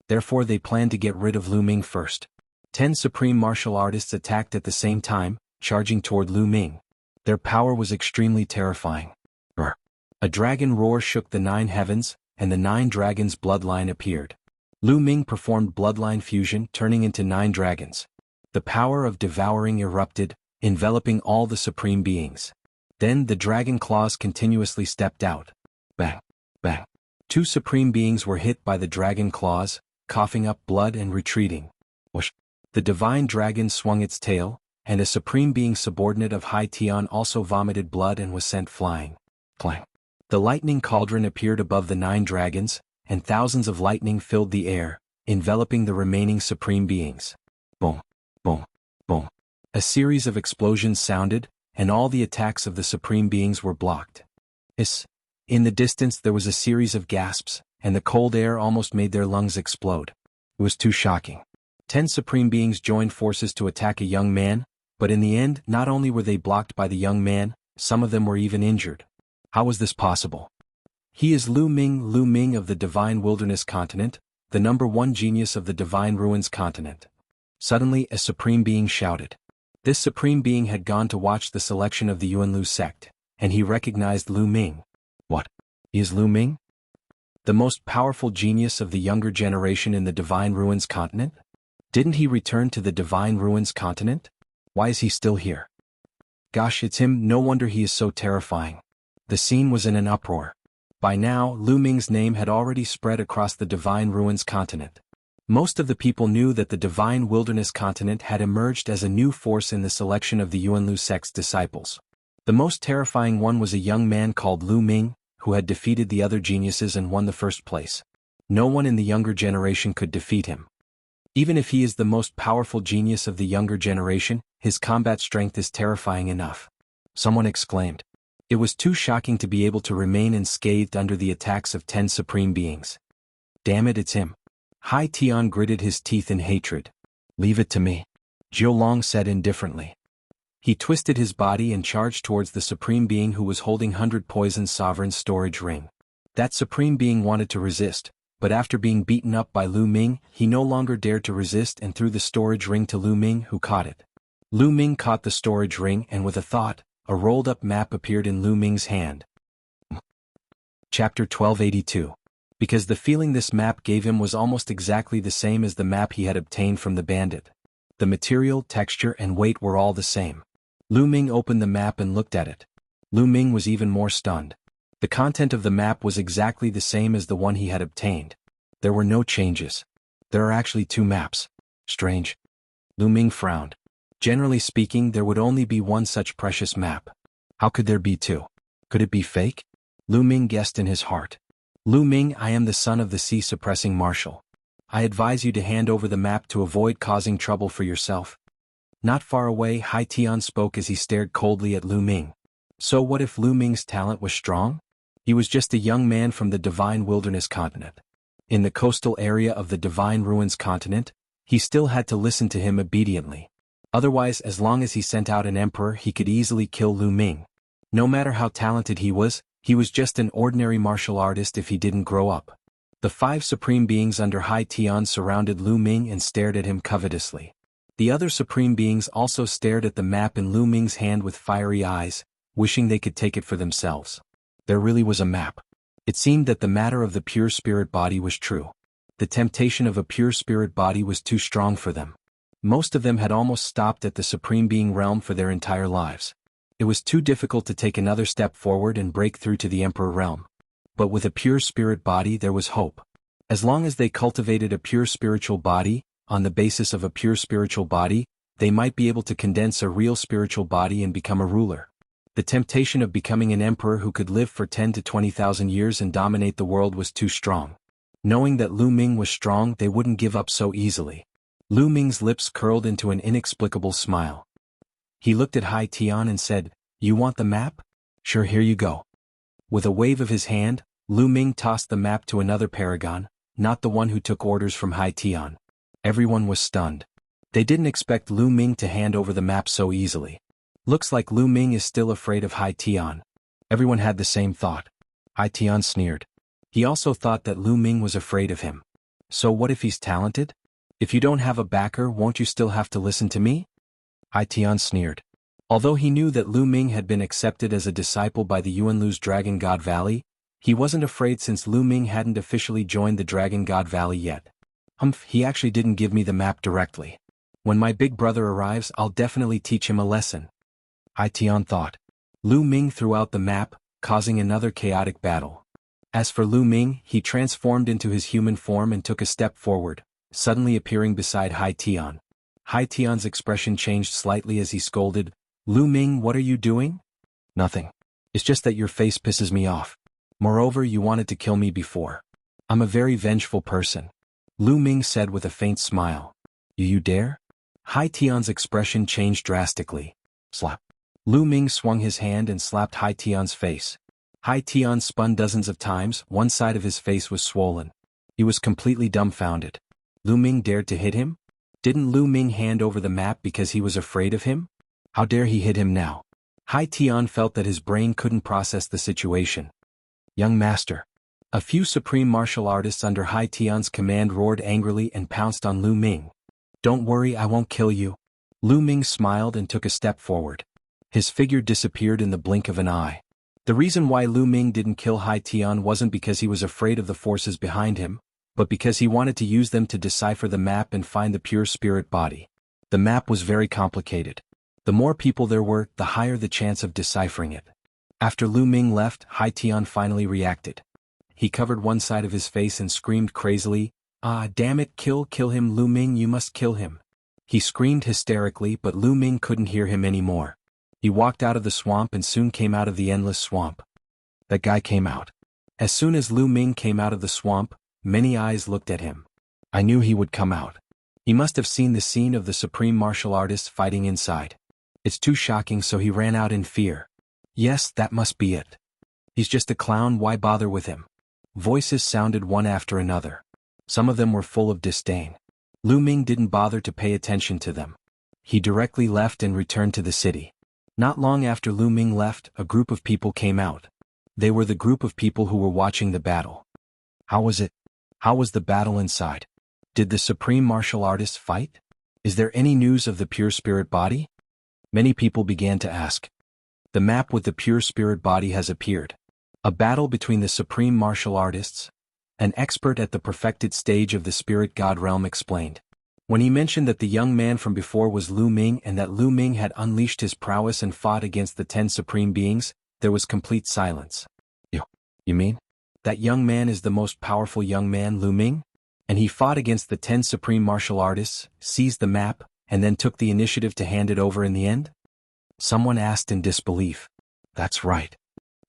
Therefore they planned to get rid of Lu Ming first. 10 supreme martial artists attacked at the same time, charging toward Lu Ming. Their power was extremely terrifying. A dragon roar shook the 9 heavens, and the 9 dragons' bloodline appeared. Lu Ming performed bloodline fusion, turning into 9 dragons. The power of devouring erupted, enveloping all the supreme beings. Then the dragon claws continuously stepped out. Bang, bang. 2 supreme beings were hit by the dragon claws, coughing up blood and retreating. Whoosh. The divine dragon swung its tail, and a supreme being subordinate of Hai Tian also vomited blood and was sent flying. Clang. The lightning cauldron appeared above the 9 dragons, and thousands of lightning filled the air, enveloping the remaining supreme beings. Boom, boom, boom. A series of explosions sounded, and all the attacks of the supreme beings were blocked. In the distance there was a series of gasps, and the cold air almost made their lungs explode. It was too shocking. 10 supreme beings joined forces to attack a young man, but in the end, not only were they blocked by the young man, some of them were even injured. How was this possible? He is Lu Ming of the Divine Wilderness Continent, the #1 genius of the Divine Ruins Continent. Suddenly, a supreme being shouted. This supreme being had gone to watch the selection of the Yuanlu sect. and he recognized Lu Ming. What? He is Lu Ming? The most powerful genius of the younger generation in the Divine Ruins continent? Didn't he return to the Divine Ruins continent? Why is he still here? Gosh, it's him, no wonder he is so terrifying. The scene was in an uproar. By now, Lu Ming's name had already spread across the Divine Ruins continent. Most of the people knew that the Divine Wilderness continent had emerged as a new force in the selection of the Yuanlu sect's disciples. The most terrifying one was a young man called Lu Ming, who had defeated the other geniuses and won the first place. No one in the younger generation could defeat him. Even if he is the most powerful genius of the younger generation, his combat strength is terrifying enough. Someone exclaimed. It was too shocking to be able to remain unscathed under the attacks of 10 supreme beings. Damn it, it's him. Hai Tian gritted his teeth in hatred. Leave it to me, Zhou Long said indifferently. He twisted his body and charged towards the supreme being who was holding 100 Poison Sovereign's storage ring. That supreme being wanted to resist, but after being beaten up by Lu Ming, he no longer dared to resist and threw the storage ring to Lu Ming, who caught it. Lu Ming caught the storage ring and with a thought, a rolled-up map appeared in Lu Ming's hand. Chapter 1282. Because the feeling this map gave him was almost exactly the same as the map he had obtained from the bandit. The material, texture, and weight were all the same. Lu Ming opened the map and looked at it. Lu Ming was even more stunned. The content of the map was exactly the same as the one he had obtained. There were no changes. There are actually 2 maps. Strange. Lu Ming frowned. Generally speaking, there would only be one such precious map. How could there be 2? Could it be fake? Lu Ming guessed in his heart. Lu Ming, I am the son of the sea-suppressing marshal. I advise you to hand over the map to avoid causing trouble for yourself. Not far away, Hai Tian spoke as he stared coldly at Lu Ming. So what if Lu Ming's talent was strong? He was just a young man from the Divine Wilderness continent. In the coastal area of the Divine Ruins continent, he still had to listen to him obediently. Otherwise, as long as he sent out an emperor, he could easily kill Lu Ming. No matter how talented he was just an ordinary martial artist if he didn't grow up. The 5 supreme beings under Hai Tian surrounded Lu Ming and stared at him covetously. The other supreme beings also stared at the map in Lu Ming's hand with fiery eyes, wishing they could take it for themselves. There really was a map. It seemed that the matter of the pure spirit body was true. The temptation of a pure spirit body was too strong for them. Most of them had almost stopped at the supreme being realm for their entire lives. It was too difficult to take another step forward and break through to the Emperor realm. But with a pure spirit body there was hope. As long as they cultivated a pure spiritual body, on the basis of a pure spiritual body, they might be able to condense a real spiritual body and become a ruler. The temptation of becoming an emperor who could live for 10 to 20,000 years and dominate the world was too strong. Knowing that Lu Ming was strong, they wouldn't give up so easily. Lu Ming's lips curled into an inexplicable smile. He looked at Hai Tian and said, "You want the map? Sure, here you go." With a wave of his hand, Lu Ming tossed the map to another paragon, not the one who took orders from Hai Tian. Everyone was stunned. They didn't expect Lu Ming to hand over the map so easily. Looks like Lu Ming is still afraid of Hai Tian. Everyone had the same thought. Hai Tian sneered. He also thought that Lu Ming was afraid of him. So what if he's talented? If you don't have a backer, won't you still have to listen to me? Hai Tian sneered. Although he knew that Lu Ming had been accepted as a disciple by the Yuanlu's Dragon God Valley, he wasn't afraid since Lu Ming hadn't officially joined the Dragon God Valley yet. He actually didn't give me the map directly. When my big brother arrives, I'll definitely teach him a lesson. Hai Tian thought. Lu Ming threw out the map, causing another chaotic battle. As for Lu Ming, he transformed into his human form and took a step forward, suddenly appearing beside Hai Tian. Hai Tian's expression changed slightly as he scolded, "Lu Ming, what are you doing?" "Nothing. It's just that your face pisses me off. Moreover, you wanted to kill me before. I'm a very vengeful person," Lu Ming said with a faint smile. You dare?" Hai Tian's expression changed drastically. Slap. Lu Ming swung his hand and slapped Hai Tian's face. Hai Tian spun dozens of times, one side of his face was swollen. He was completely dumbfounded. Lu Ming dared to hit him? Didn't Lu Ming hand over the map because he was afraid of him? How dare he hit him now? Hai Tian felt that his brain couldn't process the situation. "Young master." A few supreme martial artists under Hai Tian's command roared angrily and pounced on Lu Ming. "Don't worry, I won't kill you." Lu Ming smiled and took a step forward. His figure disappeared in the blink of an eye. The reason why Lu Ming didn't kill Hai Tian wasn't because he was afraid of the forces behind him, but because he wanted to use them to decipher the map and find the pure spirit body. The map was very complicated. The more people there were, the higher the chance of deciphering it. After Lu Ming left, Hai Tian finally reacted. He covered one side of his face and screamed crazily, "Ah, damn it, kill him, Lu Ming, you must kill him." He screamed hysterically, but Lu Ming couldn't hear him anymore. He walked out of the swamp and soon came out of the endless swamp. That guy came out. As soon as Lu Ming came out of the swamp, many eyes looked at him. I knew he would come out. He must have seen the scene of the supreme martial artists fighting inside. It's too shocking, so he ran out in fear. Yes, that must be it. He's just a clown, why bother with him? Voices sounded one after another. Some of them were full of disdain. Lu Ming didn't bother to pay attention to them. He directly left and returned to the city. Not long after Lu Ming left, a group of people came out. They were the group of people who were watching the battle. How was it? How was the battle inside? Did the supreme martial artists fight? Is there any news of the pure spirit body? Many people began to ask. The map with the pure spirit body has appeared. A battle between the supreme martial artists. An expert at the perfected stage of the spirit god realm explained. When he mentioned that the young man from before was Lu Ming and that Lu Ming had unleashed his prowess and fought against the 10 supreme beings, there was complete silence. You mean? That young man is the most powerful young man, Lu Ming? And he fought against the 10 supreme martial artists, seized the map, and then took the initiative to hand it over in the end? Someone asked in disbelief. That's right.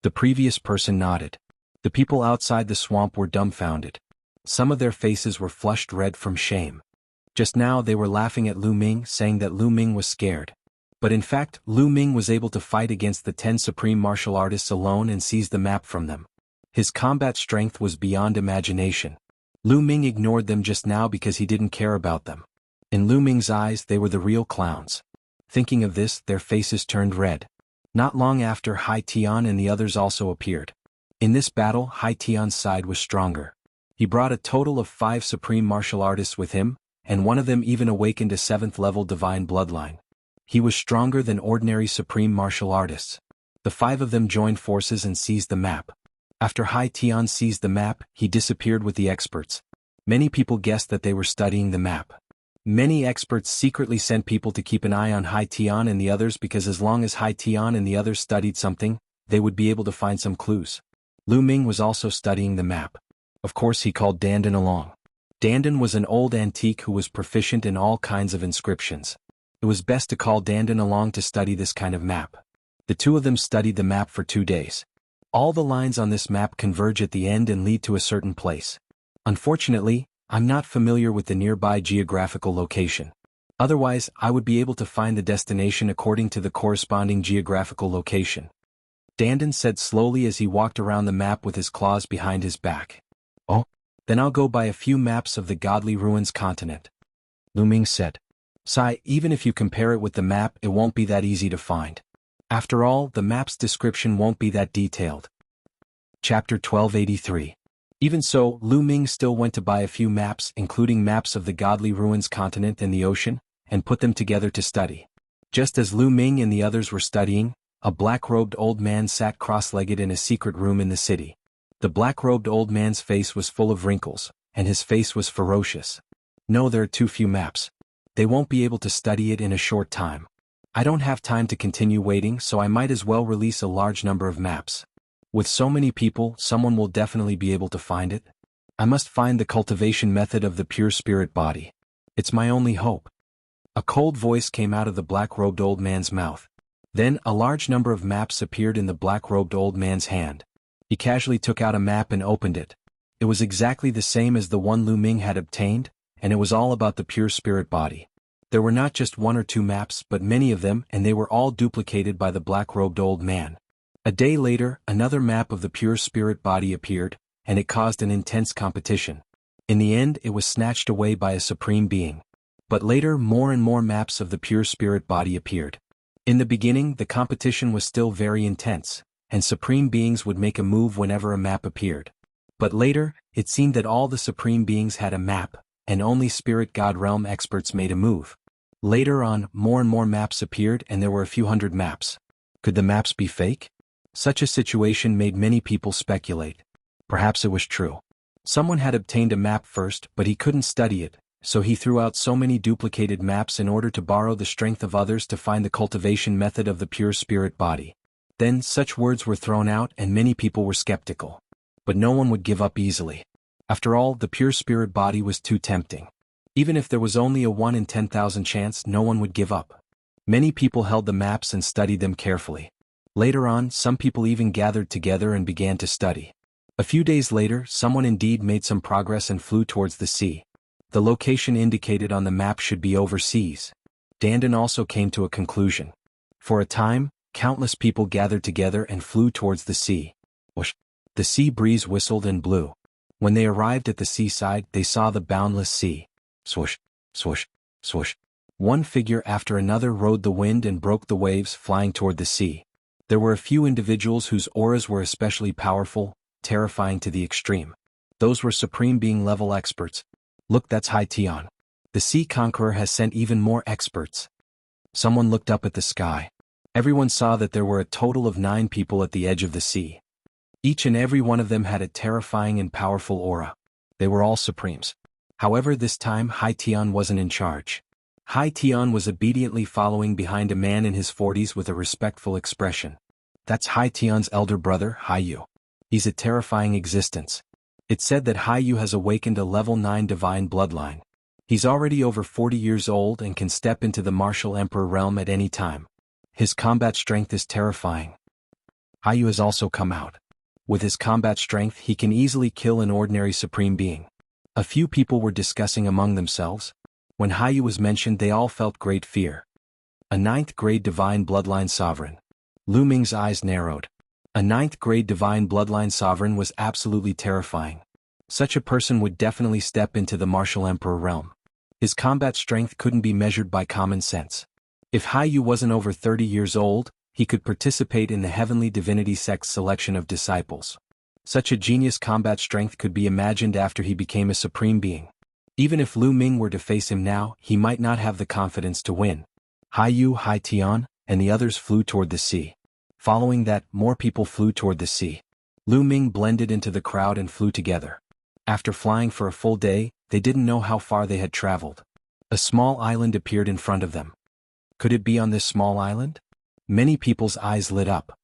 The previous person nodded. The people outside the swamp were dumbfounded. Some of their faces were flushed red from shame. Just now they were laughing at Lu Ming, saying that Lu Ming was scared. But in fact, Lu Ming was able to fight against the 10 supreme martial artists alone and seize the map from them. His combat strength was beyond imagination. Lu Ming ignored them just now because he didn't care about them. In Lu Ming's eyes, they were the real clowns. Thinking of this, their faces turned red. Not long after, Hai Tian and the others also appeared. In this battle, Hai Tian's side was stronger. He brought a total of 5 supreme martial artists with him, and one of them even awakened a 7th-level divine bloodline. He was stronger than ordinary supreme martial artists. The 5 of them joined forces and seized the map. After Hai Tian seized the map, he disappeared with the experts. Many people guessed that they were studying the map. Many experts secretly sent people to keep an eye on Hai Tian and the others because as long as Hai Tian and the others studied something, they would be able to find some clues. Lu Ming was also studying the map. Of course, he called Dandan along. Dandan was an old antique who was proficient in all kinds of inscriptions. It was best to call Dandan along to study this kind of map. The 2 of them studied the map for 2 days. All the lines on this map converge at the end and lead to a certain place. Unfortunately, I'm not familiar with the nearby geographical location. Otherwise, I would be able to find the destination according to the corresponding geographical location. Dandan said slowly as he walked around the map with his claws behind his back. Oh? Then I'll go buy a few maps of the Godly Ruins continent. Lu Ming said. Sai, even if you compare it with the map, it won't be that easy to find. After all, the map's description won't be that detailed. Chapter 1283. Even so, Lu Ming still went to buy a few maps, including maps of the Godly Ruins continent and the ocean, and put them together to study. Just as Lu Ming and the others were studying, a black-robed old man sat cross-legged in a secret room in the city. The black-robed old man's face was full of wrinkles, and his face was ferocious. No, there are too few maps. They won't be able to study it in a short time. I don't have time to continue waiting, so I might as well release a large number of maps. With so many people, someone will definitely be able to find it. I must find the cultivation method of the pure spirit body. It's my only hope. A cold voice came out of the black-robed old man's mouth. Then, a large number of maps appeared in the black-robed old man's hand. He casually took out a map and opened it. It was exactly the same as the one Lu Ming had obtained, and it was all about the pure spirit body. There were not just 1 or 2 maps, but many of them, and they were all duplicated by the black-robed old man. A day later, another map of the pure spirit body appeared, and it caused an intense competition. In the end, it was snatched away by a supreme being. But later, more and more maps of the pure spirit body appeared. In the beginning, the competition was still very intense, and supreme beings would make a move whenever a map appeared. But later, it seemed that all the supreme beings had a map, and only spirit god realm experts made a move. Later on, more and more maps appeared and there were a few hundred maps. Could the maps be fake? Such a situation made many people speculate. Perhaps it was true. Someone had obtained a map first, but he couldn't study it, so he threw out so many duplicated maps in order to borrow the strength of others to find the cultivation method of the pure spirit body. Then such words were thrown out and many people were skeptical. But no one would give up easily. After all, the pure spirit body was too tempting. Even if there was only a 1 in 10,000 chance, no one would give up. Many people held the maps and studied them carefully. Later on, some people even gathered together and began to study. A few days later, someone indeed made some progress and flew towards the sea. The location indicated on the map should be overseas. Dandan also came to a conclusion. For a time, countless people gathered together and flew towards the sea. Whoosh! The sea breeze whistled and blew. When they arrived at the seaside, they saw the boundless sea. Swoosh, swoosh, swoosh. One figure after another rode the wind and broke the waves, flying toward the sea. There were a few individuals whose auras were especially powerful, terrifying to the extreme. Those were Supreme Being level experts. Look, that's Hai Tian. The Sea Conqueror has sent even more experts. Someone looked up at the sky. Everyone saw that there were a total of 9 people at the edge of the sea. Each and every one of them had a terrifying and powerful aura. They were all Supremes. However, this time Hai Tian wasn't in charge. Hai Tian was obediently following behind a man in his 40s with a respectful expression. That's Hai Tian's elder brother, Hai Yu. He's a terrifying existence. It's said that Hai Yu has awakened a level 9 divine bloodline. He's already over 40 years old and can step into the martial emperor realm at any time. His combat strength is terrifying. Hai Yu has also come out. With his combat strength, he can easily kill an ordinary Supreme Being. A few people were discussing among themselves. When Hai Yu was mentioned, they all felt great fear. A 9th grade divine bloodline sovereign. Lu Ming's eyes narrowed. A 9th grade divine bloodline sovereign was absolutely terrifying. Such a person would definitely step into the martial emperor realm. His combat strength couldn't be measured by common sense. If Hai Yu wasn't over 30 years old, he could participate in the heavenly divinity sect's selection of disciples. Such a genius combat strength could be imagined after he became a Supreme Being. Even if Lu Ming were to face him now, he might not have the confidence to win. Hai Yu, Hai Tian, and the others flew toward the sea. Following that, more people flew toward the sea. Lu Ming blended into the crowd and flew together. After flying for a full day, they didn't know how far they had traveled. A small island appeared in front of them. Could it be on this small island? Many people's eyes lit up.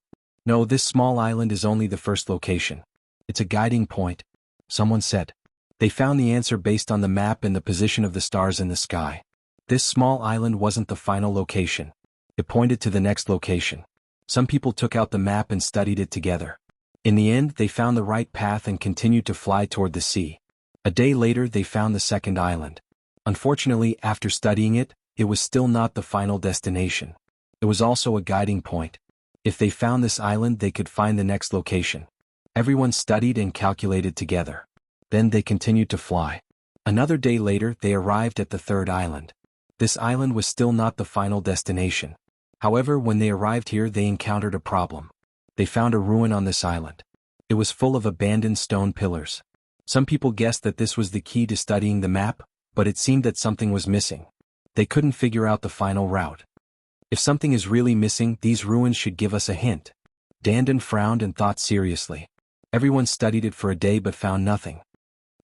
No, this small island is only the first location. It's a guiding point, someone said. They found the answer based on the map and the position of the stars in the sky. This small island wasn't the final location. It pointed to the next location. Some people took out the map and studied it together. In the end, they found the right path and continued to fly toward the sea. A day later, they found the second island. Unfortunately, after studying it, it was still not the final destination. It was also a guiding point. If they found this island, they could find the next location. Everyone studied and calculated together. Then they continued to fly. Another day later, they arrived at the third island. This island was still not the final destination. However, when they arrived here, they encountered a problem. They found a ruin on this island. It was full of abandoned stone pillars. Some people guessed that this was the key to studying the map, but it seemed that something was missing. They couldn't figure out the final route. If something is really missing, these ruins should give us a hint. Dandan frowned and thought seriously. Everyone studied it for a day but found nothing.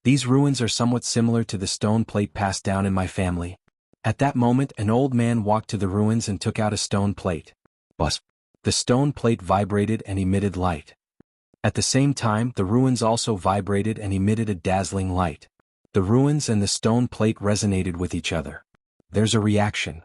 These ruins are somewhat similar to the stone plate passed down in my family. At that moment, an old man walked to the ruins and took out a stone plate. Buzz! The stone plate vibrated and emitted light. At the same time, the ruins also vibrated and emitted a dazzling light. The ruins and the stone plate resonated with each other. There's a reaction.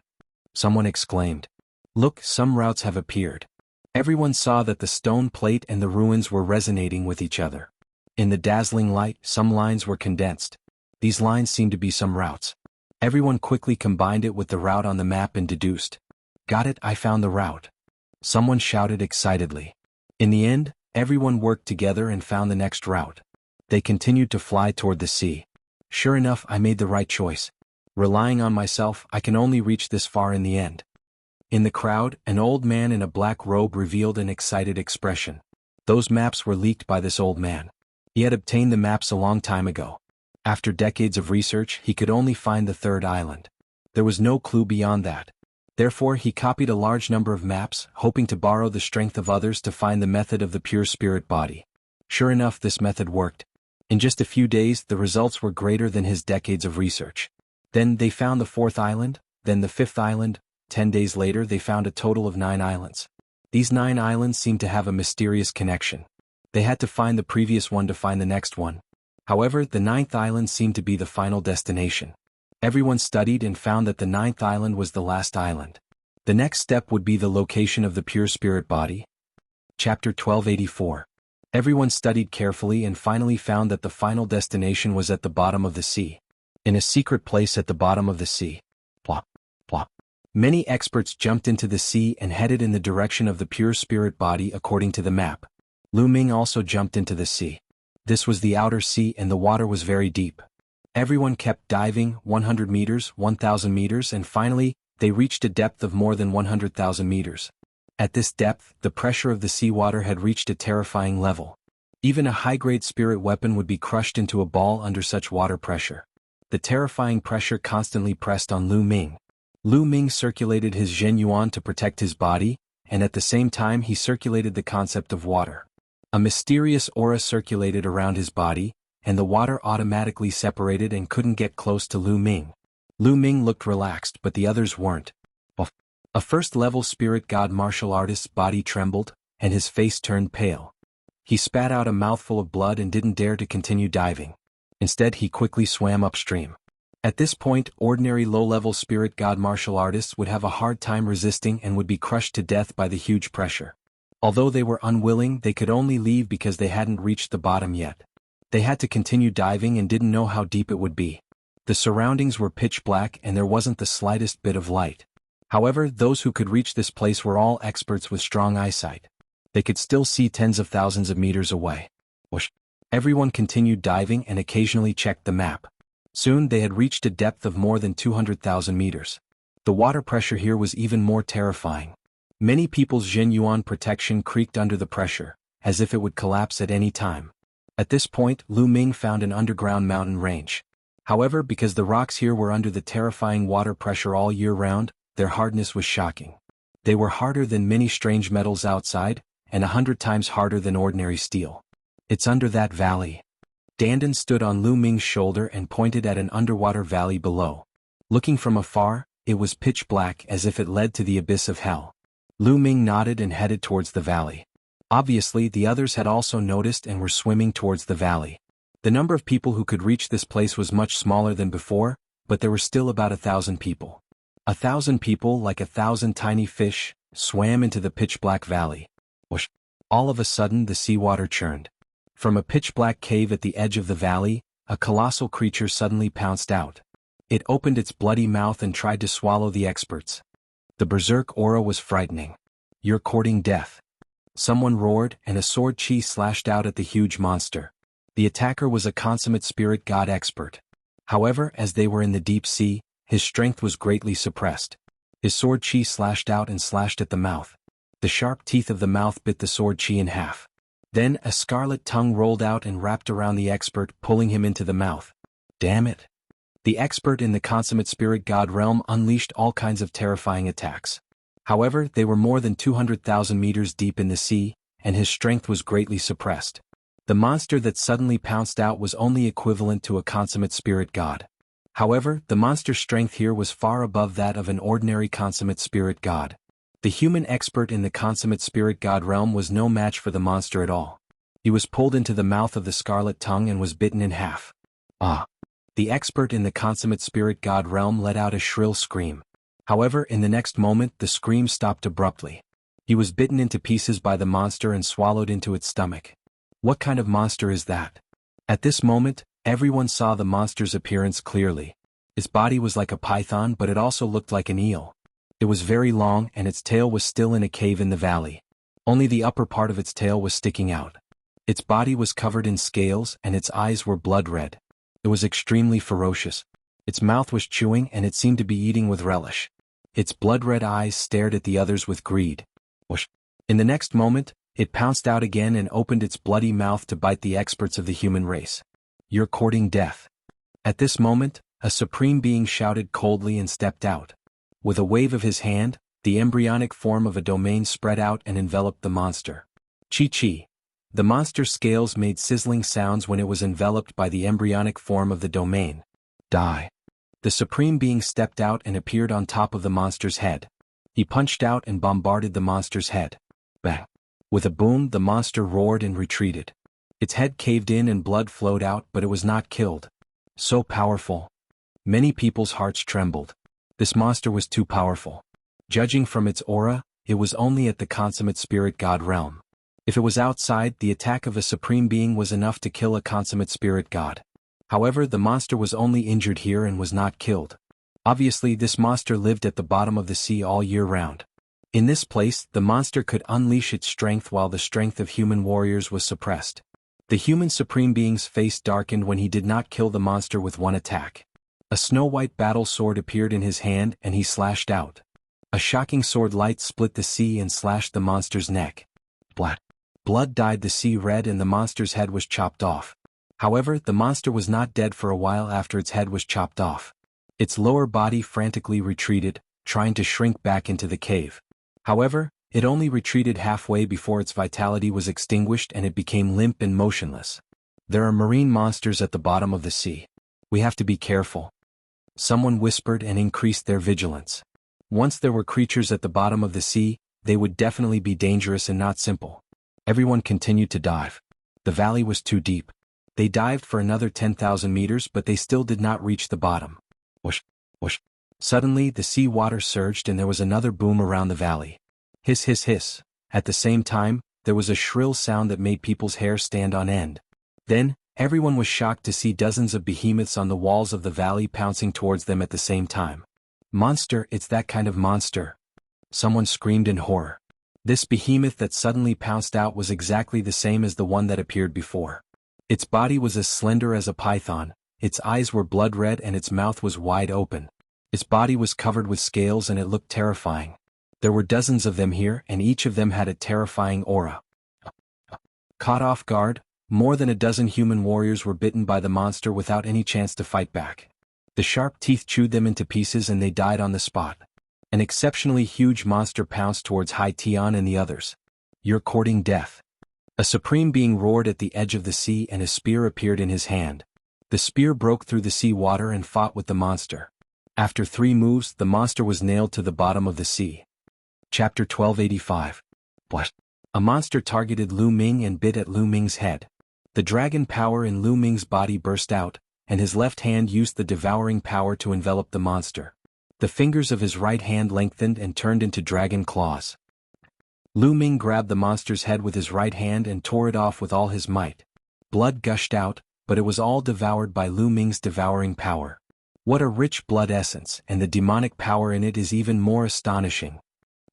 Someone exclaimed. Look, some routes have appeared. Everyone saw that the stone plate and the ruins were resonating with each other. In the dazzling light, some lines were condensed. These lines seemed to be some routes. Everyone quickly combined it with the route on the map and deduced. Got it, I found the route. Someone shouted excitedly. In the end, everyone worked together and found the next route. They continued to fly toward the sea. Sure enough, I made the right choice. Relying on myself, I can only reach this far in the end. In the crowd, an old man in a black robe revealed an excited expression. Those maps were leaked by this old man. He had obtained the maps a long time ago. After decades of research, he could only find the third island. There was no clue beyond that. Therefore he copied a large number of maps, hoping to borrow the strength of others to find the method of the pure spirit body. Sure enough, this method worked. In just a few days the results were greater than his decades of research. Then they found the 4th island, then the 5th island. 10 days later they found a total of 9 islands. These 9 islands seemed to have a mysterious connection. They had to find the previous one to find the next one. However, the 9th island seemed to be the final destination. Everyone studied and found that the 9th island was the last island. The next step would be the location of the pure spirit body. Chapter 1284. Everyone studied carefully and finally found that the final destination was at the bottom of the sea. In a secret place at the bottom of the sea. Plop, plop. Many experts jumped into the sea and headed in the direction of the pure spirit body according to the map. Lu Ming also jumped into the sea. This was the outer sea and the water was very deep. Everyone kept diving, 100 meters, 1,000 meters, and finally, they reached a depth of more than 100,000 meters. At this depth, the pressure of the seawater had reached a terrifying level. Even a high-grade spirit weapon would be crushed into a ball under such water pressure. The terrifying pressure constantly pressed on Lu Ming. Lu Ming circulated his Zhen Yuan to protect his body, and at the same time he circulated the concept of water. A mysterious aura circulated around his body, and the water automatically separated and couldn't get close to Lu Ming. Lu Ming looked relaxed, but the others weren't. A first-level spirit god martial artist's body trembled, and his face turned pale. He spat out a mouthful of blood and didn't dare to continue diving. Instead he quickly swam upstream. At this point, ordinary low-level spirit god martial artists would have a hard time resisting and would be crushed to death by the huge pressure. Although they were unwilling, they could only leave because they hadn't reached the bottom yet. They had to continue diving and didn't know how deep it would be. The surroundings were pitch black and there wasn't the slightest bit of light. However, those who could reach this place were all experts with strong eyesight. They could still see tens of thousands of meters away. Whoosh. Everyone continued diving and occasionally checked the map. Soon they had reached a depth of more than 200,000 meters. The water pressure here was even more terrifying. Many people's Zhen Yuan protection creaked under the pressure, as if it would collapse at any time. At this point, Lu Ming found an underground mountain range. However, because the rocks here were under the terrifying water pressure all year round, their hardness was shocking. They were harder than many strange metals outside, and 100 times harder than ordinary steel. It's under that valley. Dandan stood on Lu Ming's shoulder and pointed at an underwater valley below. Looking from afar, it was pitch black as if it led to the abyss of hell. Lu Ming nodded and headed towards the valley. Obviously, the others had also noticed and were swimming towards the valley. The number of people who could reach this place was much smaller than before, but there were still about 1,000 people. 1,000 people, like 1,000 tiny fish, swam into the pitch-black valley. Whoosh! All of a sudden the seawater churned. From a pitch-black cave at the edge of the valley, a colossal creature suddenly pounced out. It opened its bloody mouth and tried to swallow the experts. The berserk aura was frightening. "You're courting death." Someone roared, and a sword chi slashed out at the huge monster. The attacker was a consummate spirit god expert. However, as they were in the deep sea, his strength was greatly suppressed. His sword chi slashed out and slashed at the mouth. The sharp teeth of the mouth bit the sword chi in half. Then a scarlet tongue rolled out and wrapped around the expert, pulling him into the mouth. Damn it! The expert in the consummate spirit god realm unleashed all kinds of terrifying attacks. However, they were more than 200,000 meters deep in the sea, and his strength was greatly suppressed. The monster that suddenly pounced out was only equivalent to a consummate spirit god. However, the monster's strength here was far above that of an ordinary consummate spirit god. The human expert in the consummate spirit god realm was no match for the monster at all. He was pulled into the mouth of the scarlet tongue and was bitten in half. Ah! The expert in the consummate spirit god realm let out a shrill scream. However, in the next moment the scream stopped abruptly. He was bitten into pieces by the monster and swallowed into its stomach. What kind of monster is that? At this moment, everyone saw the monster's appearance clearly. Its body was like a python, but it also looked like an eel. It was very long and its tail was still in a cave in the valley. Only the upper part of its tail was sticking out. Its body was covered in scales and its eyes were blood red. It was extremely ferocious. Its mouth was chewing and it seemed to be eating with relish. Its blood-red eyes stared at the others with greed. Whoosh! In the next moment, it pounced out again and opened its bloody mouth to bite the experts of the human race. "You're courting death." At this moment, a supreme being shouted coldly and stepped out. With a wave of his hand, the embryonic form of a domain spread out and enveloped the monster. Chi-chi. The monster's scales made sizzling sounds when it was enveloped by the embryonic form of the domain. Die. The Supreme Being stepped out and appeared on top of the monster's head. He punched out and bombarded the monster's head. Bang. With a boom, the monster roared and retreated. Its head caved in and blood flowed out, but it was not killed. So powerful. Many people's hearts trembled. This monster was too powerful. Judging from its aura, it was only at the consummate spirit god realm. If it was outside, the attack of a supreme being was enough to kill a consummate spirit god. However, the monster was only injured here and was not killed. Obviously, this monster lived at the bottom of the sea all year round. In this place, the monster could unleash its strength while the strength of human warriors was suppressed. The human supreme being's face darkened when he did not kill the monster with one attack. A snow-white battle sword appeared in his hand and he slashed out. A shocking sword light split the sea and slashed the monster's neck. Blood dyed the sea red and the monster's head was chopped off. However, the monster was not dead for a while after its head was chopped off. Its lower body frantically retreated, trying to shrink back into the cave. However, it only retreated halfway before its vitality was extinguished and it became limp and motionless. There are marine monsters at the bottom of the sea. We have to be careful. Someone whispered and increased their vigilance. Once there were creatures at the bottom of the sea, they would definitely be dangerous and not simple. Everyone continued to dive. The valley was too deep. They dived for another 10,000 meters but they still did not reach the bottom. Whoosh, whoosh. Suddenly the sea water surged and there was another boom around the valley. Hiss hiss hiss. At the same time, there was a shrill sound that made people's hair stand on end. Then, everyone was shocked to see dozens of behemoths on the walls of the valley pouncing towards them at the same time. Monster, it's that kind of monster. Someone screamed in horror. This behemoth that suddenly pounced out was exactly the same as the one that appeared before. Its body was as slender as a python, its eyes were blood red and its mouth was wide open. Its body was covered with scales and it looked terrifying. There were dozens of them here and each of them had a terrifying aura. Caught off guard, more than a dozen human warriors were bitten by the monster without any chance to fight back. The sharp teeth chewed them into pieces and they died on the spot. An exceptionally huge monster pounced towards Hai Tian and the others. You're courting death. A supreme being roared at the edge of the sea and a spear appeared in his hand. The spear broke through the sea water and fought with the monster. After 3 moves, the monster was nailed to the bottom of the sea. Chapter 1285. What? A monster targeted Lu Ming and bit at Lu Ming's head. The dragon power in Lu Ming's body burst out, and his left hand used the devouring power to envelop the monster. The fingers of his right hand lengthened and turned into dragon claws. Lu Ming grabbed the monster's head with his right hand and tore it off with all his might. Blood gushed out, but it was all devoured by Lu Ming's devouring power. What a rich blood essence, and the demonic power in it is even more astonishing.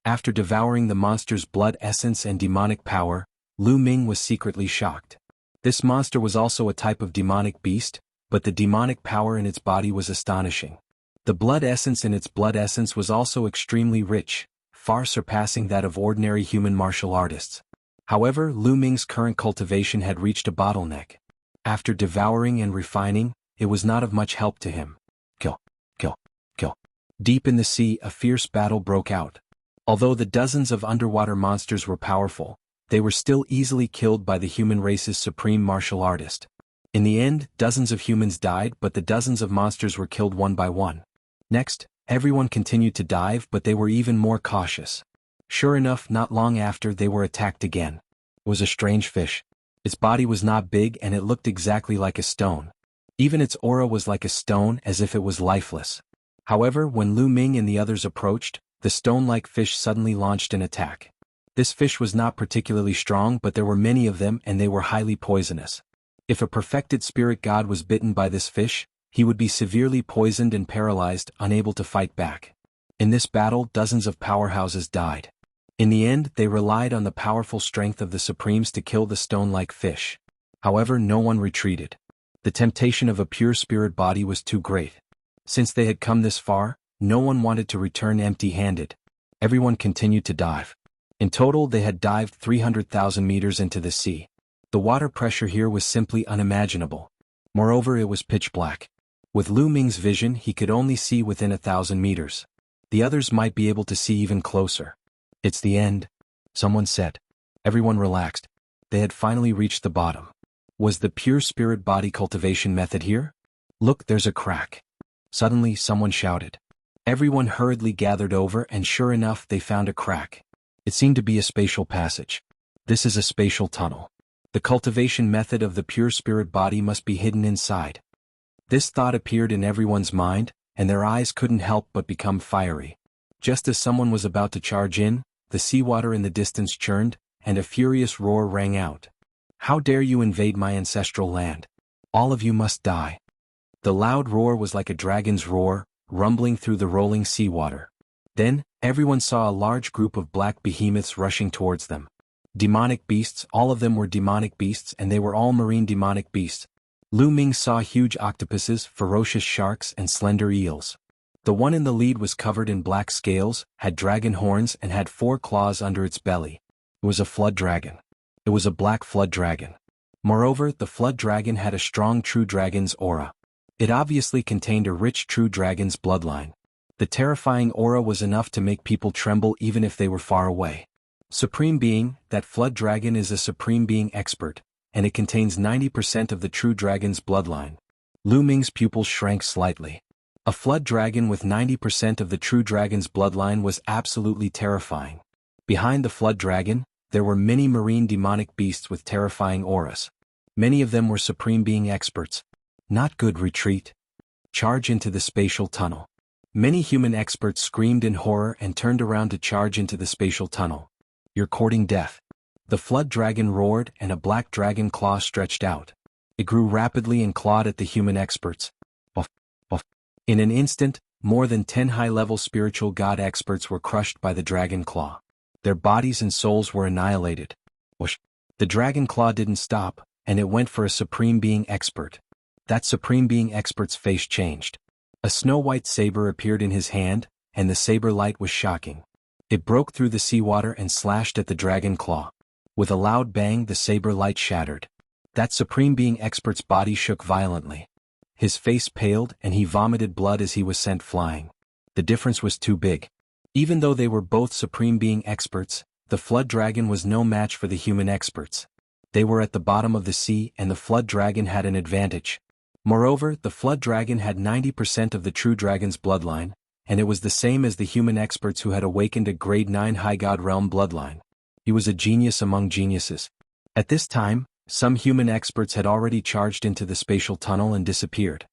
After devouring the monster's blood essence and demonic power, Lu Ming was secretly shocked. This monster was also a type of demonic beast, but the demonic power in its body was astonishing. The blood essence in its blood essence was also extremely rich, far surpassing that of ordinary human martial artists. However, Lu Ming's current cultivation had reached a bottleneck. After devouring and refining, it was not of much help to him. Kill, kill, kill. Deep in the sea, a fierce battle broke out. Although the dozens of underwater monsters were powerful, they were still easily killed by the human race's supreme martial artist. In the end, dozens of humans died but the dozens of monsters were killed one by one. Next, everyone continued to dive but they were even more cautious. Sure enough, not long after they were attacked again. It was a strange fish. Its body was not big and it looked exactly like a stone. Even its aura was like a stone as if it was lifeless. However, when Lu Ming and the others approached, the stone-like fish suddenly launched an attack. This fish was not particularly strong but there were many of them and they were highly poisonous. If a perfected spirit god was bitten by this fish, he would be severely poisoned and paralyzed, unable to fight back. In this battle, dozens of powerhouses died. In the end, they relied on the powerful strength of the Supremes to kill the stone-like fish. However, no one retreated. The temptation of a pure spirit body was too great. Since they had come this far, no one wanted to return empty-handed. Everyone continued to dive. In total, they had dived 300,000 meters into the sea. The water pressure here was simply unimaginable. Moreover, it was pitch black. With Lu Ming's vision, he could only see within 1,000 meters. The others might be able to see even closer. It's the end, someone said. Everyone relaxed. They had finally reached the bottom. Was the pure spirit body cultivation method here? Look, there's a crack. Suddenly, someone shouted. Everyone hurriedly gathered over, and sure enough, they found a crack. It seemed to be a spatial passage. This is a spatial tunnel. The cultivation method of the pure spirit body must be hidden inside. This thought appeared in everyone's mind, and their eyes couldn't help but become fiery. Just as someone was about to charge in, the seawater in the distance churned, and a furious roar rang out. How dare you invade my ancestral land? All of you must die. The loud roar was like a dragon's roar, rumbling through the rolling seawater. Then, everyone saw a large group of black behemoths rushing towards them. Demonic beasts, all of them were demonic beasts, and they were all marine demonic beasts. Lu Ming saw huge octopuses, ferocious sharks, and slender eels. The one in the lead was covered in black scales, had dragon horns, and had 4 claws under its belly. It was a flood dragon. It was a black flood dragon. Moreover, the flood dragon had a strong true dragon's aura. It obviously contained a rich true dragon's bloodline. The terrifying aura was enough to make people tremble even if they were far away. Supreme Being, that flood dragon is a Supreme Being expert, and it contains 90% of the true dragon's bloodline. Lu Ming's pupils shrank slightly. A flood dragon with 90% of the true dragon's bloodline was absolutely terrifying. Behind the flood dragon, there were many marine demonic beasts with terrifying auras. Many of them were Supreme Being experts. Not good. Retreat. Charge into the spatial tunnel. Many human experts screamed in horror and turned around to charge into the spatial tunnel. You're courting death. The flood dragon roared, and a black dragon claw stretched out. It grew rapidly and clawed at the human experts. Off, off. In an instant, more than 10 high-level spiritual god experts were crushed by the dragon claw. Their bodies and souls were annihilated. Whoosh. The dragon claw didn't stop, and it went for a Supreme Being expert. That Supreme Being expert's face changed. A snow-white saber appeared in his hand, and the saber light was shocking. It broke through the seawater and slashed at the dragon claw. With a loud bang, the saber light shattered. That Supreme Being expert's body shook violently. His face paled, and he vomited blood as he was sent flying. The difference was too big. Even though they were both Supreme Being experts, the flood dragon was no match for the human experts. They were at the bottom of the sea, and the flood dragon had an advantage. Moreover, the flood dragon had 90% of the true dragon's bloodline, and it was the same as the human experts who had awakened a grade 9 high god realm bloodline. He was a genius among geniuses. At this time, some human experts had already charged into the spatial tunnel and disappeared.